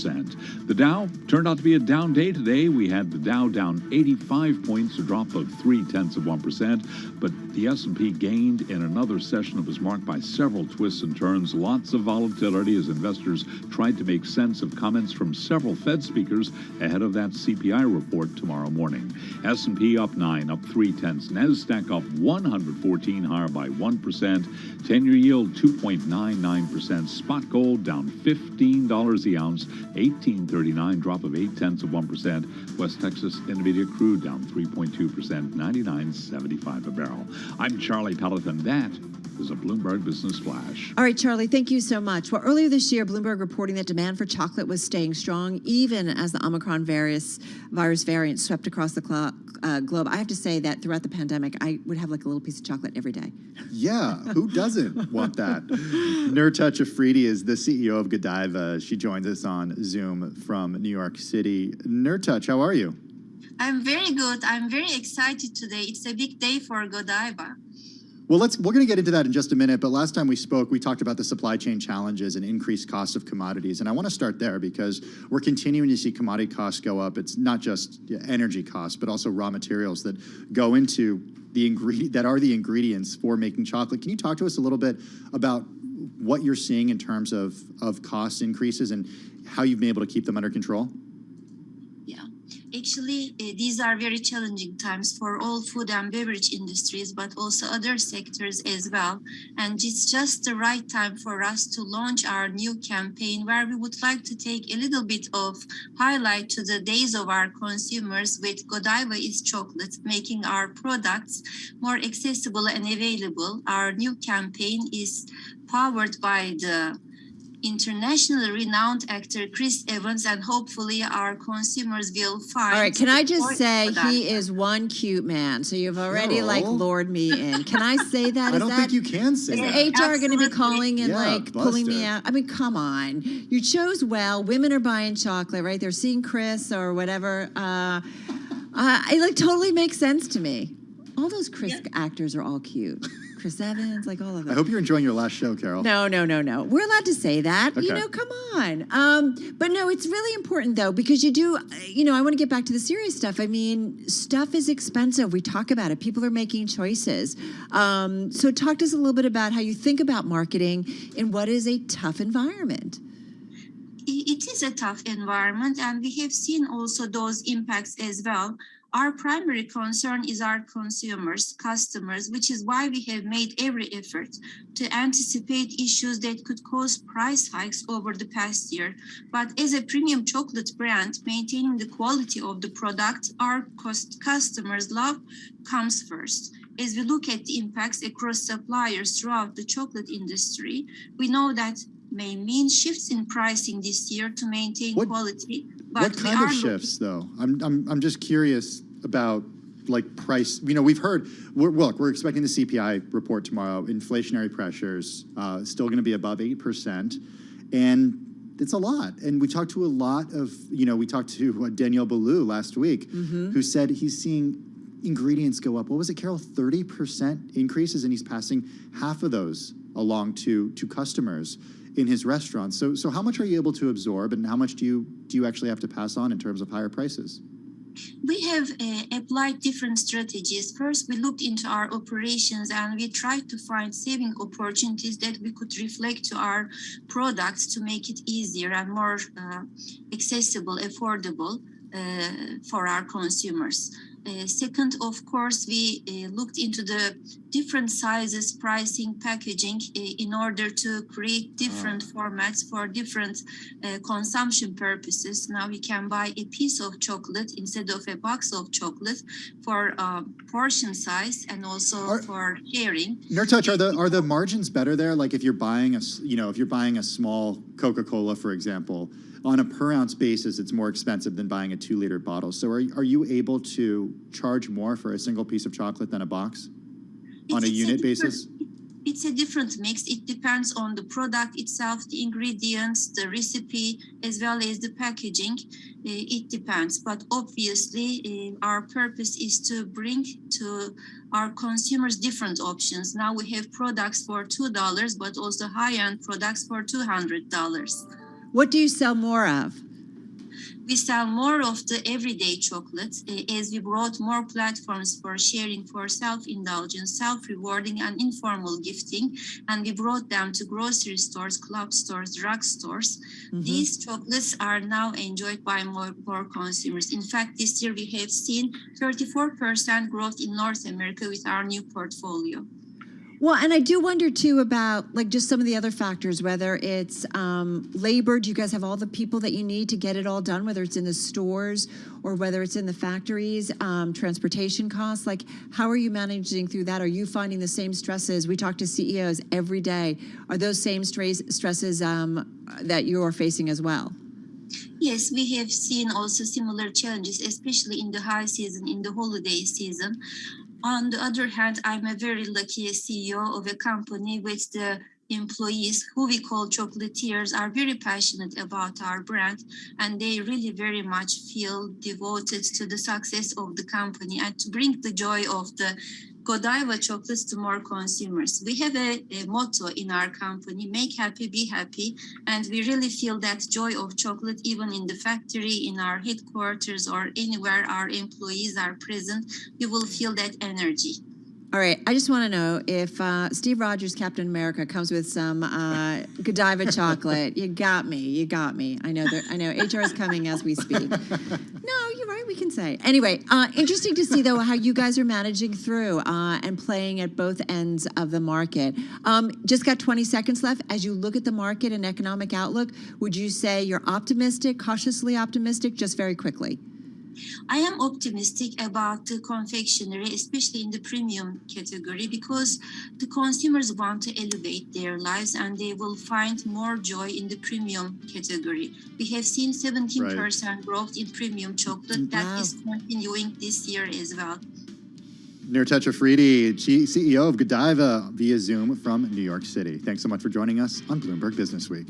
The Dow turned out to be a down day today. We had the Dow down 85 points, a drop of 0.3%, but the S&P gained in another session that was marked by several twists and turns, lots of volatility as investors tried to make sense of comments from several Fed speakers ahead of that CPI report tomorrow morning. S&P up 9, up 0.3. NASDAQ up 114, higher by 1%. 10-year yield 2.99%. Spot gold down $15 the ounce, 18.39, drop of 0.8%. West Texas Intermediate crude down 3.2%, 99.75 a barrel. I'm Charlie Pellet, and that is a Bloomberg Business Flash. All right, Charlie, thank you so much. Well, earlier this year, Bloomberg reporting that demand for chocolate was staying strong, even as the Omicron virus variant swept across the globe. I have to say that throughout the pandemic, I would have like a little piece of chocolate every day. Yeah, who doesn't want that? Nurtouch Afridi is the CEO of Godiva. She joins us on Zoom from New York City. Nurtouch, how are you? I'm very good. I'm very excited today. It's a big day for Godiva. Well, we're going to get into that in just a minute, but last time we spoke, we talked about the supply chain challenges and increased costs of commodities, and I want to start there because we're continuing to see commodity costs go up. It's not just energy costs, but also raw materials that go into the ingredients for making chocolate. Can you talk to us a little bit about what you're seeing in terms of cost increases and how you've been able to keep them under control? Actually, these are very challenging times for all food and beverage industries, but also other sectors as well. And it's just the right time for us to launch our new campaign where we would like to take a little bit of highlight to the days of our consumers with Godiva is chocolate, making our products more accessible and available. Our new campaign is powered by the internationally renowned actor Chris Evans, and hopefully our consumers will find. All right, can I just say he is one cute man, so you've already lured me in. Can I say that? I don't think you can say that. Is HR going to be calling and pulling me out? I mean, come on. You chose well. Women are buying chocolate, right? They're seeing Chris or whatever. It totally makes sense to me. All those Chris actors are all cute. Chris Evans, like all of them. I hope you're enjoying your last show, Carol. No. We're allowed to say that. Okay. Come on. But no, it's really important, though, because I want to get back to the serious stuff. I mean, stuff is expensive. We talk about it. People are making choices. So talk to us a little bit about how you think about marketing in what is a tough environment. It is a tough environment, and we have seen also those impacts as well. Our primary concern is our consumers, customers, which is why we have made every effort to anticipate issues that could cause price hikes over the past year. But as a premium chocolate brand, maintaining the quality of the product our customers love comes first. As we look at the impacts across suppliers throughout the chocolate industry, we know that may mean shifts in pricing this year to maintain quality. But what kind of shifts, though? I'm just curious about price. We've heard. We're expecting the CPI report tomorrow. Inflationary pressures still going to be above 8%, and it's a lot. And we talked to a lot of. We talked to Danielle Ballou last week, who said he's seeing ingredients go up. What was it, Carol? 30% increases, and he's passing half of those along to customers in his restaurants. So how much are you able to absorb, and how much do you actually have to pass on in terms of higher prices? We have applied different strategies. First, we looked into our operations and we tried to find saving opportunities that we could reflect to our products to make it easier and more accessible, affordable for our consumers. Second, of course, we looked into the different sizes, pricing, packaging in order to create different formats for different consumption purposes. Now we can buy a piece of chocolate instead of a box of chocolate for portion size and also for sharing. Nurtouch, are the margins better there? Like if you're buying a small Coca-Cola, for example, on a per ounce basis, it's more expensive than buying a 2-liter bottle. So are you able to charge more for a single piece of chocolate than a box on a unit basis? It's a different mix. It depends on the product itself, the ingredients, the recipe, as well as the packaging. It depends. But obviously, our purpose is to bring to our consumers different options. Now we have products for $2, but also high-end products for $200. What do you sell more of? We sell more of the everyday chocolates as we brought more platforms for sharing, for self-indulgence, self-rewarding, and informal gifting. And we brought them to grocery stores, club stores, drug stores. These chocolates are now enjoyed by more consumers. In fact, this year we have seen 34% growth in North America with our new portfolio. Well, and I do wonder too about like just some of the other factors, whether it's labor. Do you guys have all the people that you need to get it all done, whether it's in the stores or whether it's in the factories, transportation costs? Like, how are you managing through that? Are you finding the same stresses? We talk to CEOs every day. Are those same stresses that you are facing as well? Yes, we have seen also similar challenges, especially in the high season, in the holiday season. On the other hand, I'm a very lucky CEO of a company with the employees who we call chocolatiers are very passionate about our brand, and they really very much feel devoted to the success of the company and to bring the joy of the Godiva chocolates to more consumers. We have a motto in our company, make happy, be happy. And we really feel that joy of chocolate, even in the factory, in our headquarters, or anywhere our employees are present, you will feel that energy. All right, I just want to know if Steve Rogers, Captain America, comes with some Godiva chocolate. You got me. I know HR is coming as we speak. No, you're right. We can say. Anyway, interesting to see though how you guys are managing through and playing at both ends of the market. Just got 20 seconds left. As you look at the market and economic outlook, would you say you're optimistic, cautiously optimistic, just very quickly? I am optimistic about the confectionery, especially in the premium category, because the consumers want to elevate their lives and they will find more joy in the premium category. We have seen 17% growth in premium chocolate. That is continuing this year as well. Nurtouch Afridi, CEO of Godiva via Zoom from New York City. Thanks so much for joining us on Bloomberg Business Week.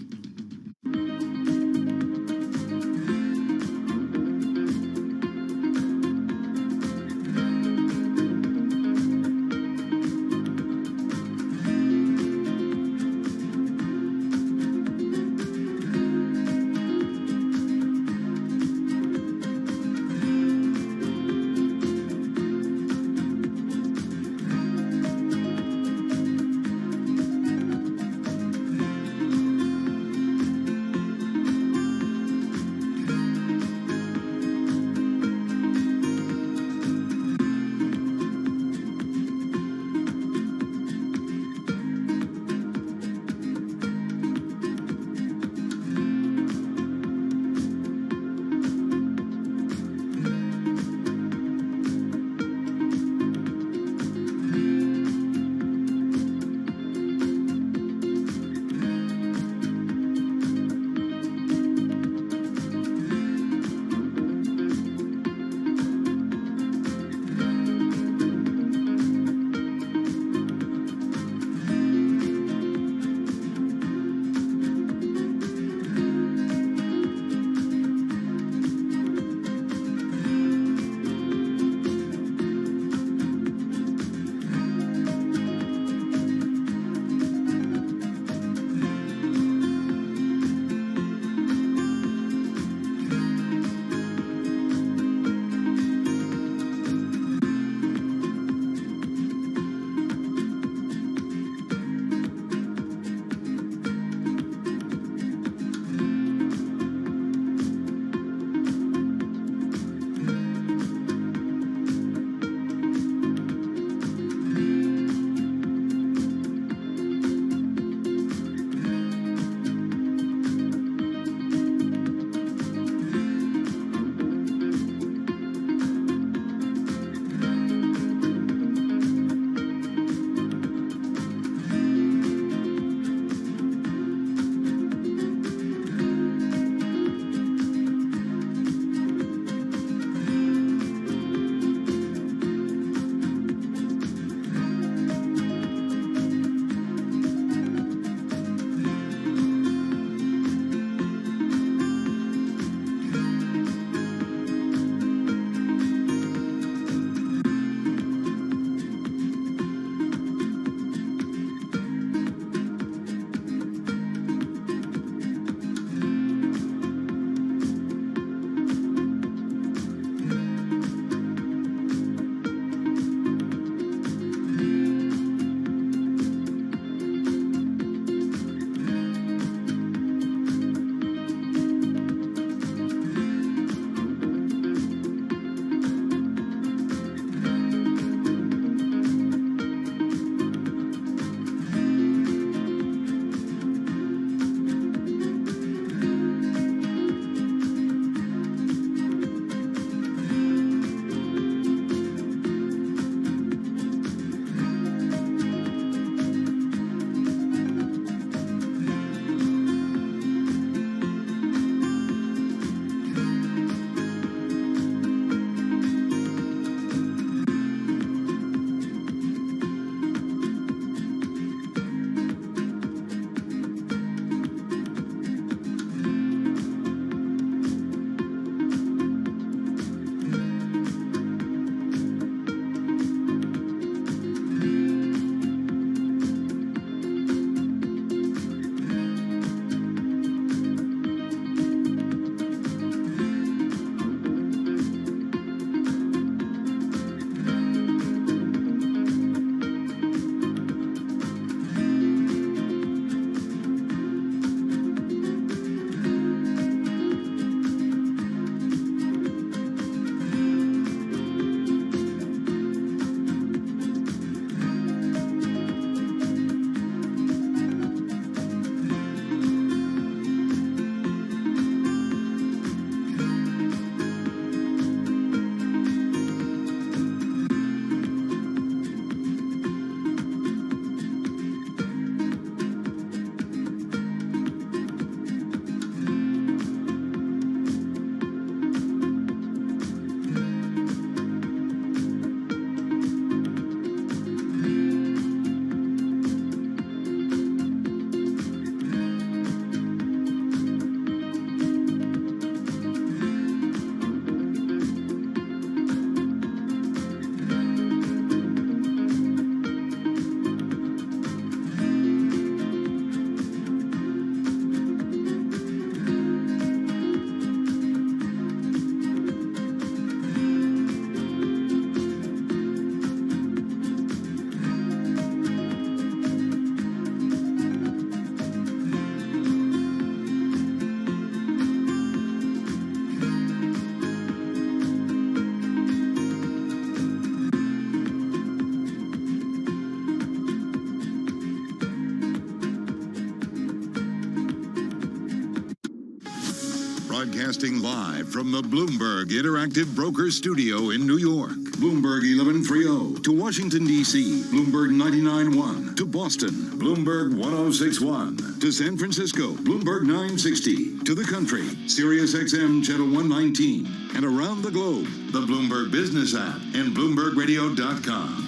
Broadcasting live from the Bloomberg Interactive Broker Studio in New York. Bloomberg 1130. To Washington, D.C., Bloomberg 99.1. To Boston, Bloomberg 106.1. To San Francisco, Bloomberg 960. To the country, Sirius XM Channel 119. And around the globe, the Bloomberg Business app and BloombergRadio.com.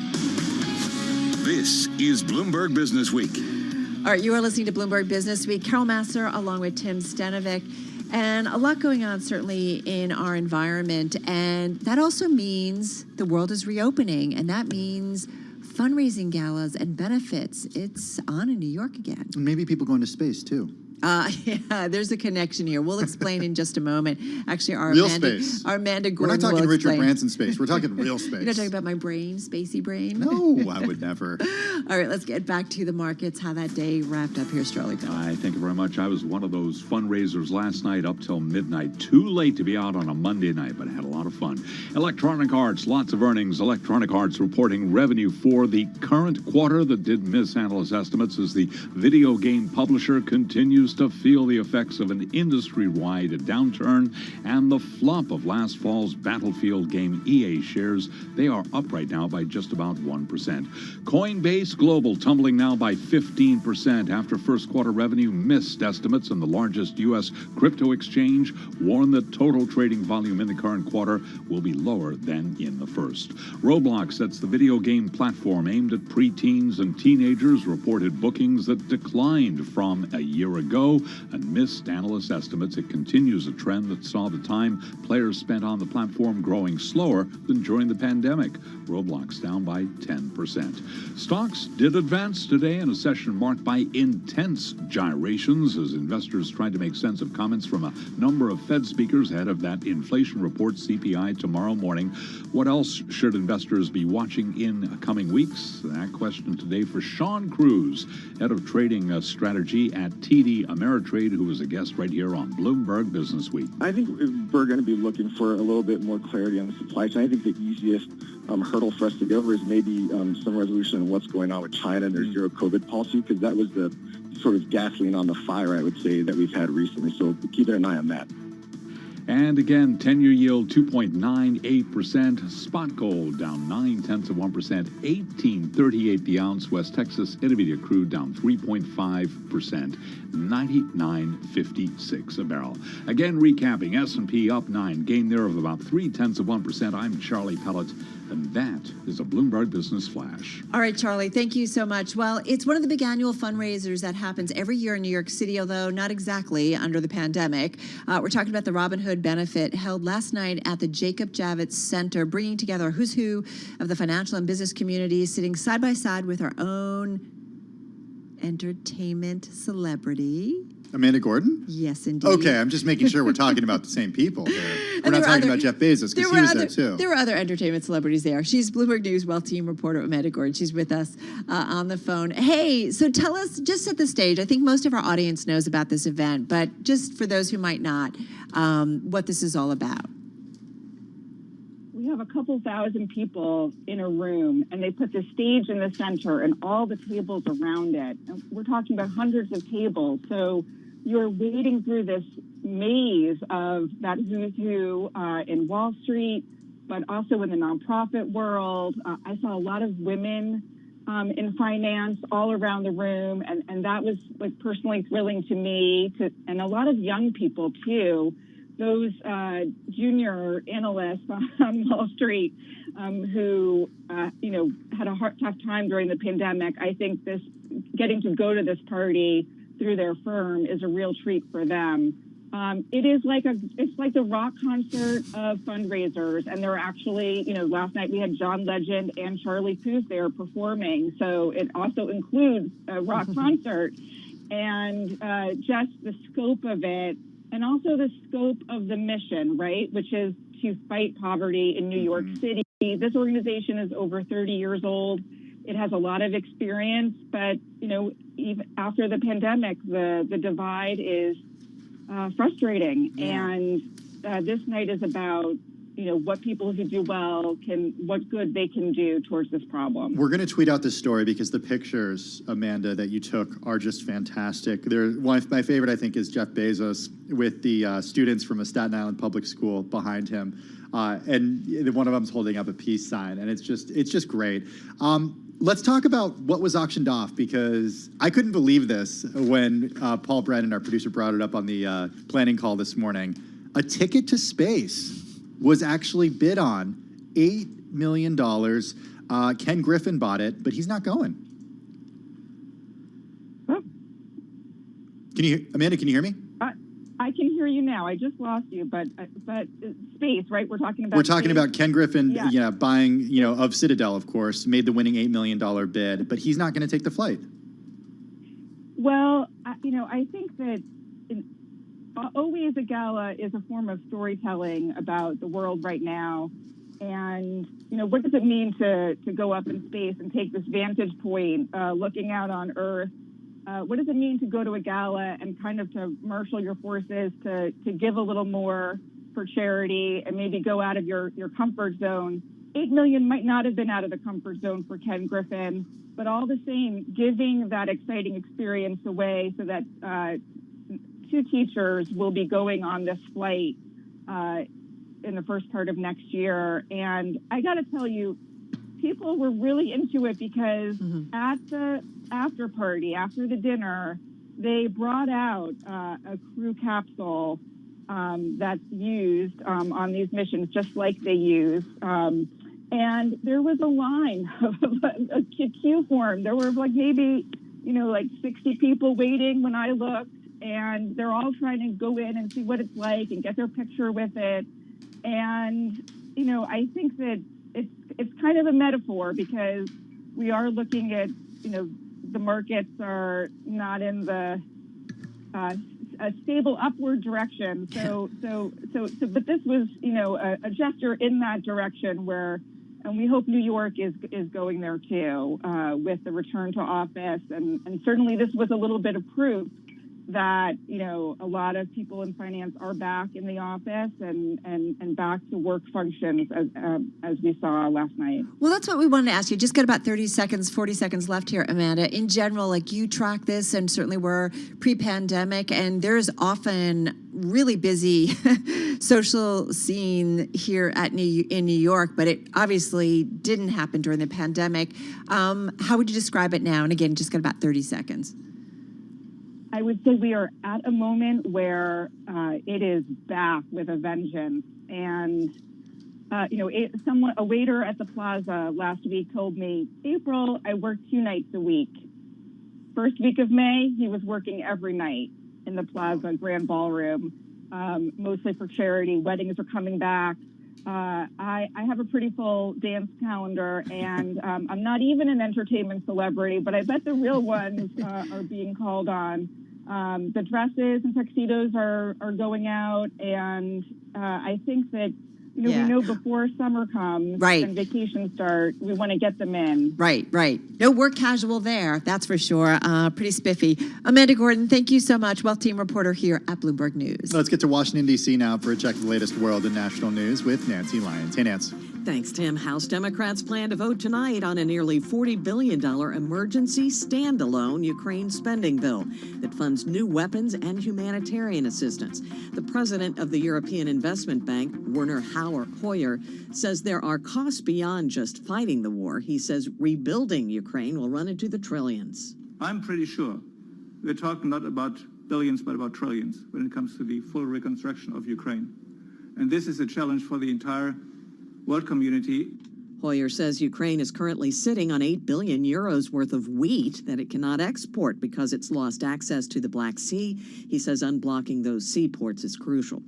This is Bloomberg Business Week. All right, you are listening to Bloomberg Business Week. Carol Massar along with Tim Stanovic. And a lot going on certainly in our environment. And that also means the world is reopening. And that means fundraising galas and benefits. It's on in New York again. And maybe people going to space too. Yeah, there's a connection here. We'll explain in just a moment. Actually, our Amanda Gordon We're not talking will Richard explain. Branson space. We're talking real space. You're not talking about my brain, spacey brain? No, I would never. All right, let's get back to the markets, how that day wrapped up. Here's Charlie Bell. Thank you very much. I was one of those fundraisers last night up till midnight. Too late to be out on a Monday night, but I had a lot of fun. Electronic Arts, lots of earnings. Electronic Arts reporting revenue for the current quarter that did miss analyst estimates as the video game publisher continues to feel the effects of an industry-wide downturn and the flop of last fall's Battlefield game. EA shares, they are up right now by just about 1%. Coinbase Global tumbling now by 15% after first quarter revenue missed estimates, and the largest U.S. crypto exchange warned that total trading volume in the current quarter will be lower than in the first. Roblox, that's the video game platform aimed at preteens and teenagers, reported bookings that declined from a year ago and missed analyst estimates. It continues a trend that saw the time players spent on the platform growing slower than during the pandemic. Roblox down by 10%. Stocks did advance today in a session marked by intense gyrations as investors tried to make sense of comments from a number of Fed speakers ahead of that inflation report, CPI, tomorrow morning. What else should investors be watching in coming weeks? That question today for Sean Cruz, head of trading strategy at TD Ameritrade, who is a guest right here on Bloomberg Business Week. I think we're going to be looking for a little bit more clarity on the supply chain. I think the easiest hurdle for us to get over is maybe some resolution on what's going on with China and their zero COVID policy, because that was the sort of gasoline on the fire, I would say, that we've had recently. So keeping an eye on that. And again, 10-year yield 2.98%. Spot gold down 0.9%, 18.38 the ounce. West Texas Intermediate crude down 3.5%, 99.56 a barrel. Again, recapping, S&P up 9, gain there of about 0.3%. I'm Charlie Pellet, and that is a Bloomberg Business Flash. All right, Charlie, thank you so much. Well, it's one of the big annual fundraisers that happens every year in New York City, although not exactly under the pandemic. We're talking about the Robin Hood benefit held last night at the Jacob Javits Center, bringing together a who's who of the financial and business community, sitting side by side with our own entertainment celebrity. Amanda Gordon? Yes, indeed. Okay, I'm just making sure we're talking about the same people here. We're not talking about Jeff Bezos, because he was there too. There were other entertainment celebrities there. She's Bloomberg News Wealth Team reporter Amanda Gordon. She's with us on the phone. Hey, so tell us, just set the stage. I think most of our audience knows about this event, but just for those who might not, what this is all about. We have a couple thousand people in a room, and they put the stage in the center and all the tables around it. And we're talking about hundreds of tables. So you're wading through this maze of that who's who in Wall Street, but also in the nonprofit world. I saw a lot of women in finance all around the room, and that was like personally thrilling to me, and a lot of young people too. Those junior analysts on Wall Street who, had a tough time during the pandemic. I think getting to go to this party through their firm is a real treat for them. It's like the rock concert of fundraisers, and they're actually, last night we had John Legend and Charlie Puth there performing, so it also includes a rock concert, and just the scope of it. And also the scope of the mission, right, which is to fight poverty in New York City. This organization is over 30 years old. It has a lot of experience, but, even after the pandemic, the divide is frustrating. Yeah. And this night is about, what people who do well what good they can do towards this problem. We're going to tweet out this story because the pictures, Amanda, that you took are just fantastic. My favorite, I think, is Jeff Bezos with the students from a Staten Island public school behind him. And one of them's holding up a peace sign, and it's just great. Let's talk about what was auctioned off, because I couldn't believe this when Paul Brennan, our producer, brought it up on the planning call this morning. A ticket to space was actually bid on, $8 million. Ken Griffin bought it, but he's not going. Oh. Amanda, can you hear me? I can hear you now. I just lost you, but space, right? We're talking about. We're talking space. about Ken Griffin, Yeah. buying, of Citadel, of course, made the winning $8 million bid, but he's not going to take the flight. Well, I think that always a gala is a form of storytelling about the world right now. And, what does it mean to go up in space and take this vantage point, looking out on Earth? What does it mean to go to a gala and kind of to marshal your forces to give a little more for charity and maybe go out of your comfort zone? 8 million might not have been out of the comfort zone for Ken Griffin, but all the same, giving that exciting experience away so that 2 teachers will be going on this flight in the first part of next year. And I got to tell you, people were really into it because at the after party, after the dinner, they brought out a crew capsule that's used on these missions, just like they use. And there was a line of a queue form. There were maybe 60 people waiting when I looked, and they're all trying to go in and see what it's like and get their picture with it. And I think that it's kind of a metaphor, because we are looking at the markets are not in the a stable upward direction. So but this was a gesture in that direction where. And we hope New York is going there too, with the return to office. And certainly this was a little bit of proof that, a lot of people in finance are back in the office and back to work functions as we saw last night. Well, that's what we wanted to ask you. Just got about 30 seconds, 40 seconds left here, Amanda. In general, you track this, and certainly we're pre-pandemic, and there's often really busy social scene here in New York, but it obviously didn't happen during the pandemic. How would you describe it now? And again, just got about 30 seconds. I would say we are at a moment where it is back with a vengeance. And, a waiter at the plaza last week told me, April, I work 2 nights a week. First week of May, he was working every night in the plaza grand ballroom, mostly for charity. Weddings are coming back. I have a pretty full dance calendar, and I'm not even an entertainment celebrity, but I bet the real ones are being called on. The dresses and tuxedos are going out, and I think that we know before summer comes and vacations start, we want to get them in. Right. No work casual there, that's for sure. Pretty spiffy. Amanda Gordon, thank you so much. Wealth Team reporter here at Bloomberg News. Let's get to Washington, D.C. now for a check of the latest world and national news with Nancy Lyons. Hey, Nance. Thanks, Tim. House Democrats plan to vote tonight on a nearly $40 billion emergency standalone Ukraine spending bill that funds new weapons and humanitarian assistance. The president of the European Investment Bank, Werner Hoyer, says there are costs beyond just fighting the war. He says rebuilding Ukraine will run into the trillions. I'm pretty sure we're talking not about billions, but about trillions when it comes to the full reconstruction of Ukraine. And this is a challenge for the entire world community. Hoyer says Ukraine is currently sitting on 8 billion euros worth of wheat that it cannot export because it's lost access to the Black Sea. He says unblocking those seaports is crucial.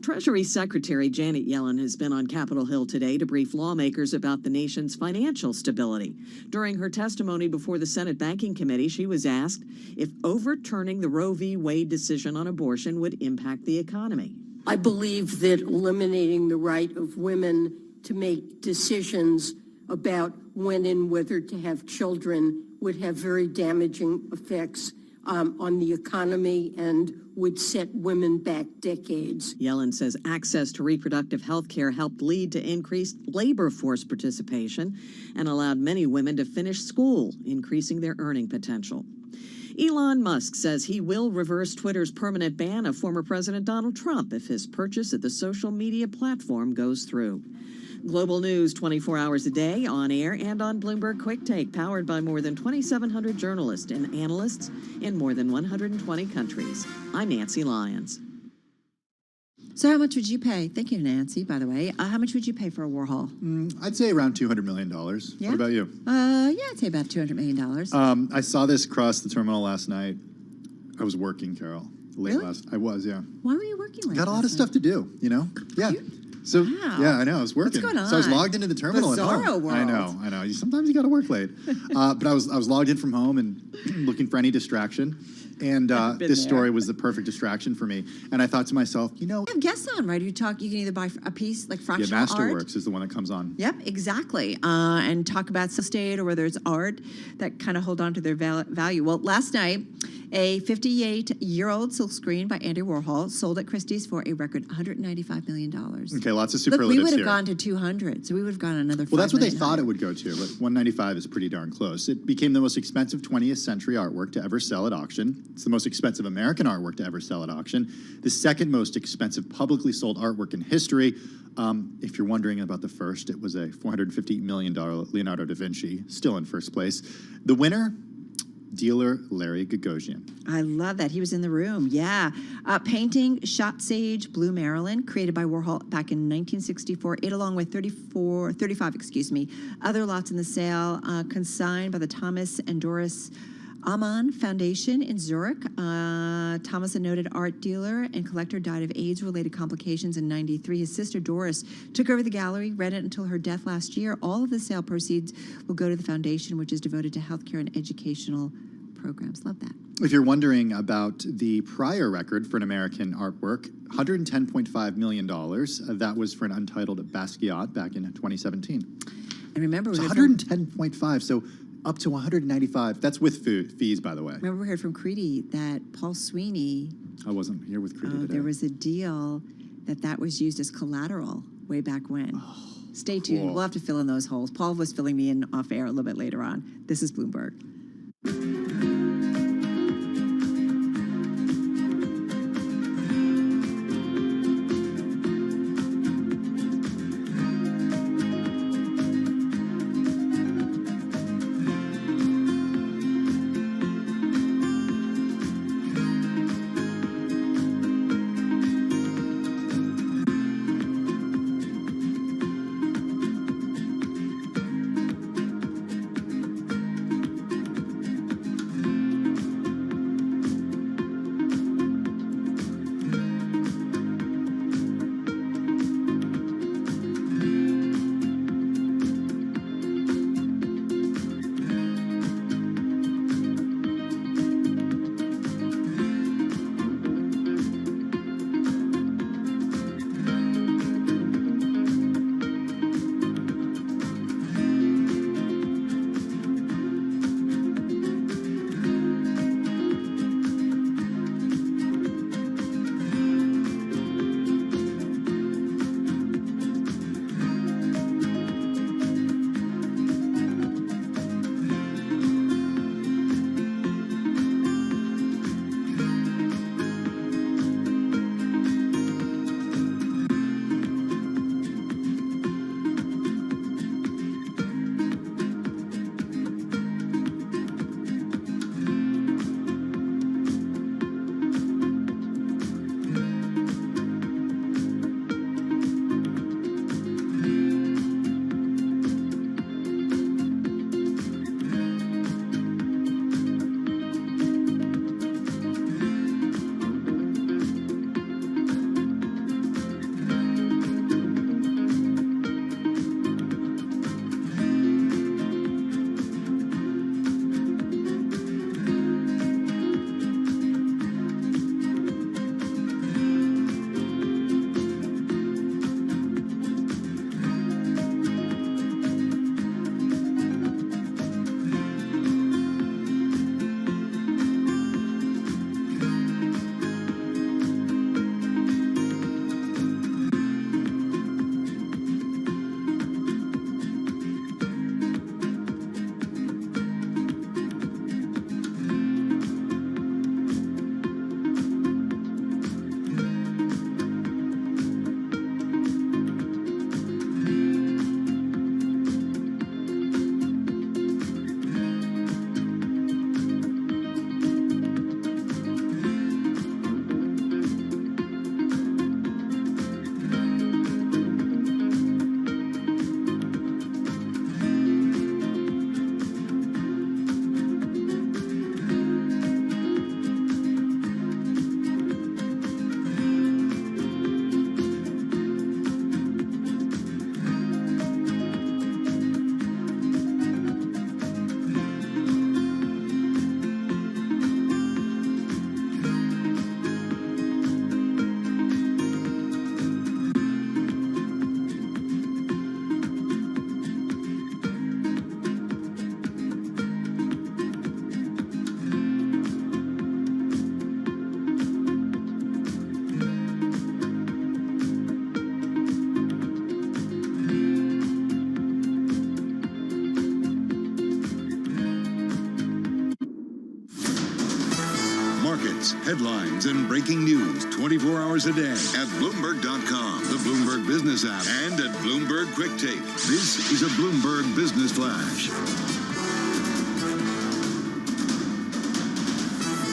Treasury Secretary Janet Yellen has been on Capitol Hill today to brief lawmakers about the nation's financial stability. During her testimony before the Senate Banking Committee, she was asked if overturning the Roe v. Wade decision on abortion would impact the economy. I believe that eliminating the right of women to make decisions about when and whether to have children would have very damaging effects on the economy and would set women back decades. Yellen says access to reproductive health care helped lead to increased labor force participation and allowed many women to finish school, increasing their earning potential. Elon Musk says he will reverse Twitter's permanent ban of former President Donald Trump if his purchase of the social media platform goes through. Global news 24 hours a day, on air and on Bloomberg Quick Take, powered by more than 2,700 journalists and analysts in more than 120 countries. I'm Nancy Lyons. So how much would you pay? Thank you, Nancy, by the way. How much would you pay for a Warhol? I'd say around $200 million. Yeah? What about you? Yeah, I'd say about $200 million. I saw this cross the terminal last night. I was working, Carol. Really? I was, yeah. Why were you working late? Got a lot of stuff to do, you know? Yeah. So, Wow. yeah, I know. I was working. What's going So I was on? logged into the terminal at Bizarro home. world. I know. Sometimes you got to work late. But I was logged in from home and looking for any distraction. And I've been this there. story was the perfect distraction for me. And I thought to myself, you know, You have guests on, right? You can either buy a piece like fractional art. Masterworks is the one that comes on. Yep, exactly. And talk about state or whether it's art that kind of hold on to their value. Well, last night, a 58-year-old silkscreen by Andy Warhol sold at Christie's for a record $195 million. Okay, lots of Look, superlatives we would have here. gone to 200, so we would have gone another. Well, that's what they $5 million thought it higher. would go to, but 195 is pretty darn close. It became the most expensive 20th century artwork to ever sell at auction. It's the most expensive American artwork to ever sell at auction. The second most expensive publicly sold artwork in history. If you're wondering about the first, it was a $450 million Leonardo da Vinci, still in first place. The winner, dealer Larry Gagosian. I love that. He was in the room. Yeah. Painting Shot Sage Blue Maryland, created by Warhol back in 1964. It, along with 35 other lots in the sale, consigned by the Thomas and Doris Amann Foundation in Zurich. Thomas, a noted art dealer and collector, died of AIDS-related complications in '93. His sister Doris took over the gallery, ran it until her death last year. All of the sale proceeds will go to the foundation, which is devoted to healthcare and educational programs. Love that. If you're wondering about the prior record for an American artwork, $110.5 million. That was for an untitled Basquiat back in 2017. And remember, we So heard from- 110.5, so up to 195. That's with fees, by the way. remember we heard from Creedy that Paul Sweeney, I wasn't here with Creedy today. there was a deal that was used as collateral way back when. Stay tuned. cool. We'll have to fill in those holes. Paul was filling me in off air a little bit later on. This is Bloomberg. markets, headlines, and breaking news 24 hours a day at Bloomberg.com, the Bloomberg Business app, and at Bloomberg Quick Take. This is a Bloomberg Business Flash.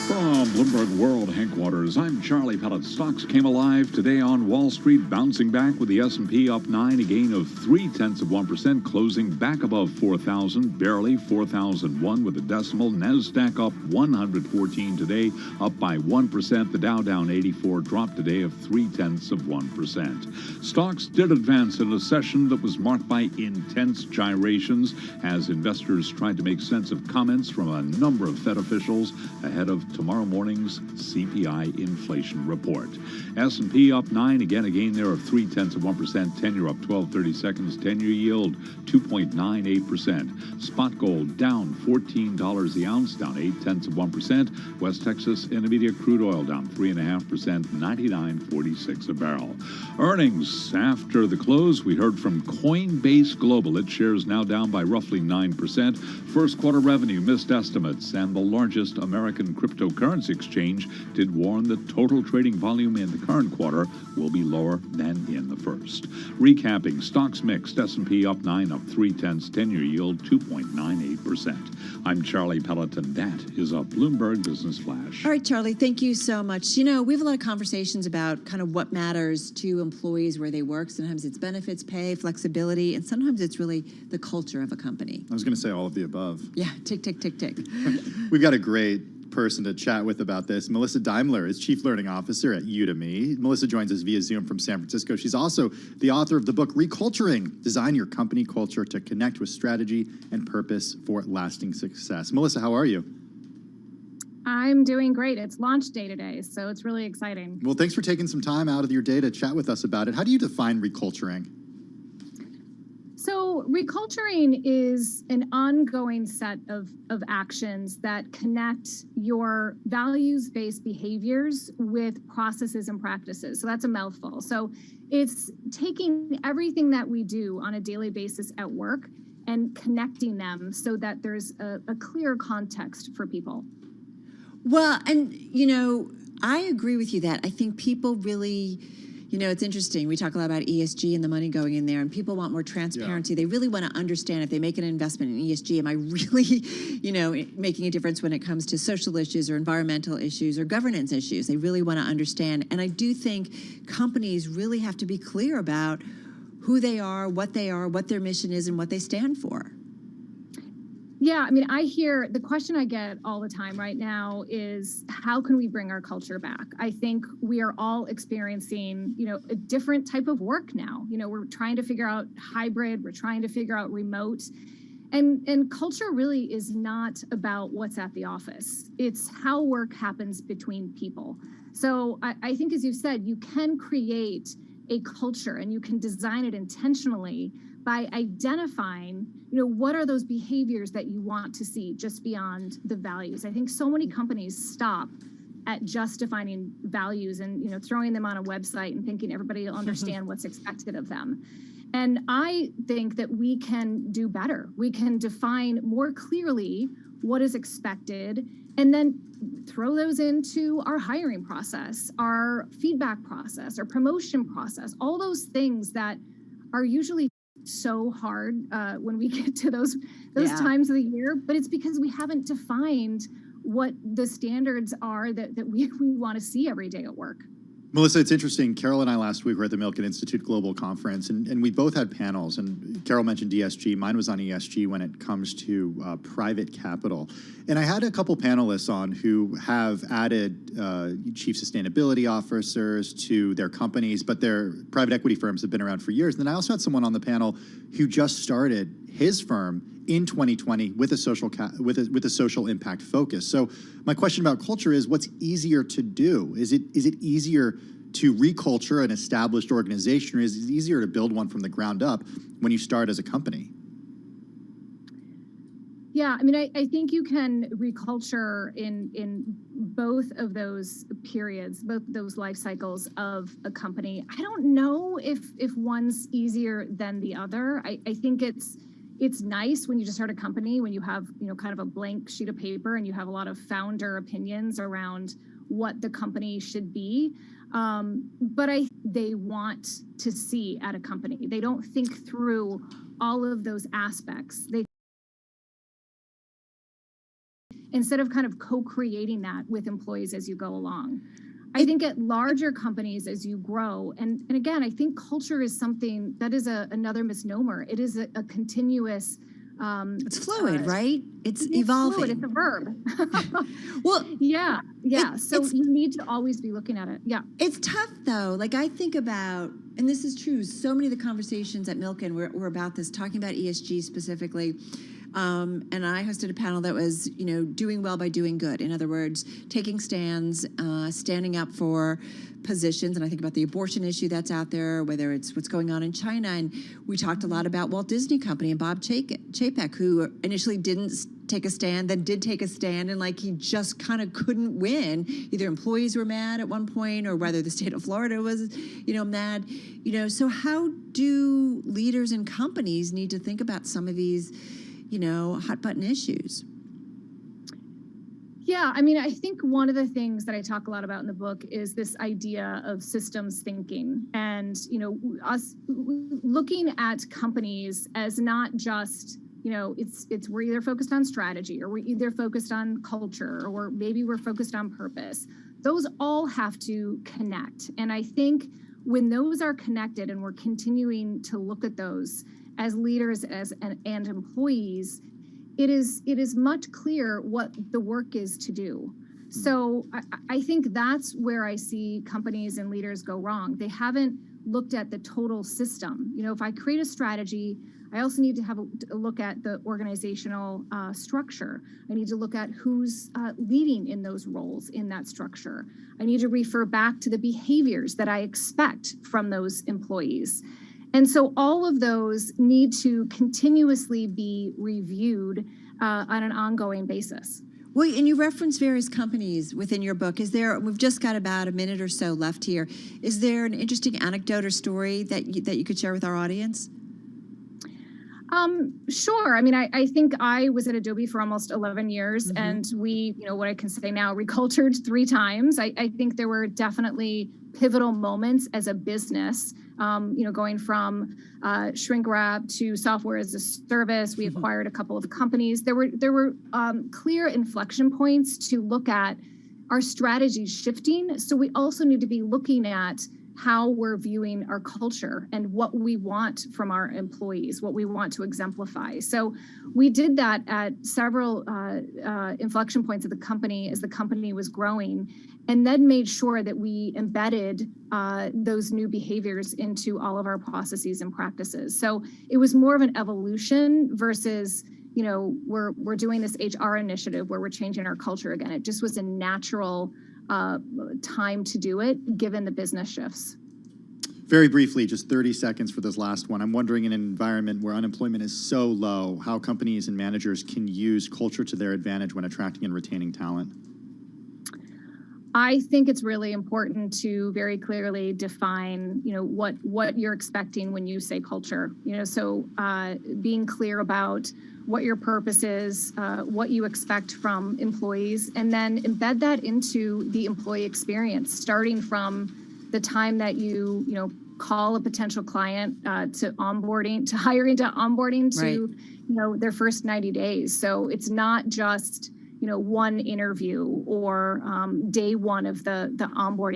From Bloomberg World Headquarters, I'm Charlie Pellet. Stocks came alive today on Wall Street, bouncing back with the S&P up 9, a gain of 0.3%, closing back above 4,000, barely 4,001 with a decimal. Nasdaq up 114 today, up by 1%. The Dow down 84, dropped today of 0.3%. Stocks did advance in a session that was marked by intense gyrations as investors tried to make sense of comments from a number of Fed officials ahead of tomorrow morning's CPI inflation report. S&P up 9, again a gain there of 0.3%. 10-year up 12.30 seconds. 10-year yield 2.98%. Spot gold down $14 the ounce, down 0.8%. West Texas Intermediate crude oil down 3.5%, 99.46 a barrel. Earnings after the close, we heard from Coinbase Global. Its shares now down by roughly 9%. First quarter revenue missed estimates, and the largest American cryptocurrency exchange did warn that total trading volume in the current quarter will be lower than in the first. Recapping, stocks mixed. S&P up 9, up 0.3, 10-year yield 2.98%. I'm Charlie Pellet, and that is a Bloomberg Business Flash. All right, Charlie, thank you so much. You know, we have a lot of conversations about kind of what matters to employees where they work. Sometimes it's benefits, pay, flexibility, and sometimes it's really the culture of a company. I was going to say all of the above. Yeah, tick, tick, tick, tick. We've got a great person to chat with about this. Melissa Daimler is Chief Learning Officer at Udemy. Melissa joins us via Zoom from San Francisco. She's also the author of the book Reculturing: Design Your Company Culture to Connect with Strategy and Purpose for Lasting Success. Melissa, how are you? I'm doing great. It's launch day today, so it's really exciting. Well, thanks for taking some time out of your day to chat with us about it. How do you define reculturing? So reculturing is an ongoing set of actions that connect your values-based behaviors with processes and practices. So that's a mouthful. So it's taking everything that we do on a daily basis at work and connecting them so that there's a clear context for people. Well, and, you know, I agree with you that I think people really, you know, it's interesting. We talk a lot about ESG and the money going in there, and people want more transparency. Yeah. They really want to understand if they make an investment in ESG, am I really, you know, making a difference when it comes to social issues or environmental issues or governance issues? They really want to understand. And I do think companies really have to be clear about who they are, what their mission is, and what they stand for. Yeah, I mean, I hear the question I get all the time right now is how can we bring our culture back? I think we are all experiencing, you know, a different type of work now. You know, we're trying to figure out hybrid, we're trying to figure out remote. And culture really is not about what's at the office. It's how work happens between people. So I think, as you said, you can create a culture and you can design it intentionally by identifying, you know, what are those behaviors that you want to see just beyond the values. I think so many companies stop at just defining values and, you know, throwing them on a website and thinking everybody will understand what's expected of them. And I think that we can do better. We can define more clearly what is expected and then throw those into our hiring process, our feedback process, our promotion process, all those things that are usually so hard when we get to those times of the year, but it's because we haven't defined what the standards are that we want to see every day at work. Melissa, it's interesting. Carol and I last week were at the Milken Institute Global Conference, and we both had panels. And Carol mentioned ESG. Mine was on ESG when it comes to private capital. And I had a couple panelists on who have added chief sustainability officers to their companies, but their private equity firms have been around for years. And then I also had someone on the panel who just started his firm in 2020 with a social impact focus. So my question about culture is, what's easier to do? Is it easier to reculture an established organization, or is it easier to build one from the ground up when you start as a company? Yeah, I mean, I think you can reculture in both of those periods, both those life cycles of a company. I don't know if one's easier than the other. I think it's nice when you just start a company, when you have, you know, kind of a blank sheet of paper and you have a lot of founder opinions around what the company should be. But they want to see at a company. They don't think through all of those aspects. Instead of kind of co-creating that with employees as you go along. I think at larger companies as you grow, and again, I think culture is something that is another misnomer. It is a continuous. It's fluid, right? It's evolving. Fluid, it's a verb. Well, yeah. So you need to always be looking at it. Yeah. It's tough though. Like I think about, and this is true, so many of the conversations at Milken were about this, talking about ESG specifically. And I hosted a panel that was, doing well by doing good. In other words, taking stands, standing up for positions. And I think about the abortion issue that's out there, whether it's what's going on in China. And we talked a lot about Walt Disney Company and Bob Chapek, who initially didn't take a stand, then did take a stand, and like he just kind of couldn't win. Either employees were mad at one point, or whether the state of Florida was, mad. So how do leaders and companies need to think about some of these hot button issues? Yeah, I mean, I think one of the things that I talk a lot about in the book is this idea of systems thinking, and us looking at companies as not just it's we're either focused on strategy, or we're either focused on culture, or maybe we're focused on purpose. Those all have to connect, and I think when those are connected and we're continuing to look at those as leaders and employees, it is much clearer what the work is to do. So I think that's where I see companies and leaders go wrong. They haven't looked at the total system. If I create a strategy, I also need to have a look at the organizational structure. I need to look at who's leading in those roles in that structure. I need to refer back to the behaviors that I expect from those employees. And so all of those need to continuously be reviewed on an ongoing basis. Well, and you reference various companies within your book. We've just got about a minute or so left here. Is there an interesting anecdote or story that you could share with our audience? Sure. I mean, I think I was at Adobe for almost 11 years, and we, what I can say now, recultured 3 times. I think there were definitely pivotal moments as a business, going from shrink wrap to software as a service. We acquired a couple of companies. There were clear inflection points to look at our strategy shifting. So we also need to be looking at how we're viewing our culture and what we want from our employees, what we want to exemplify. So we did that at several inflection points of the company as the company was growing, and then made sure that we embedded those new behaviors into all of our processes and practices. So it was more of an evolution versus, we're doing this HR initiative where we're changing our culture again. It just was a natural time to do it, given the business shifts. Very briefly, just 30 seconds for this last one. I'm wondering, in an environment where unemployment is so low, how companies and managers can use culture to their advantage when attracting and retaining talent? I think it's really important to very clearly define, what you're expecting when you say culture. So being clear about what your purpose is, what you expect from employees, and then embed that into the employee experience, starting from the time that you call a potential client to onboarding, to hiring, to onboarding, to their first 90 days. So it's not just one interview or day one of the onboarding.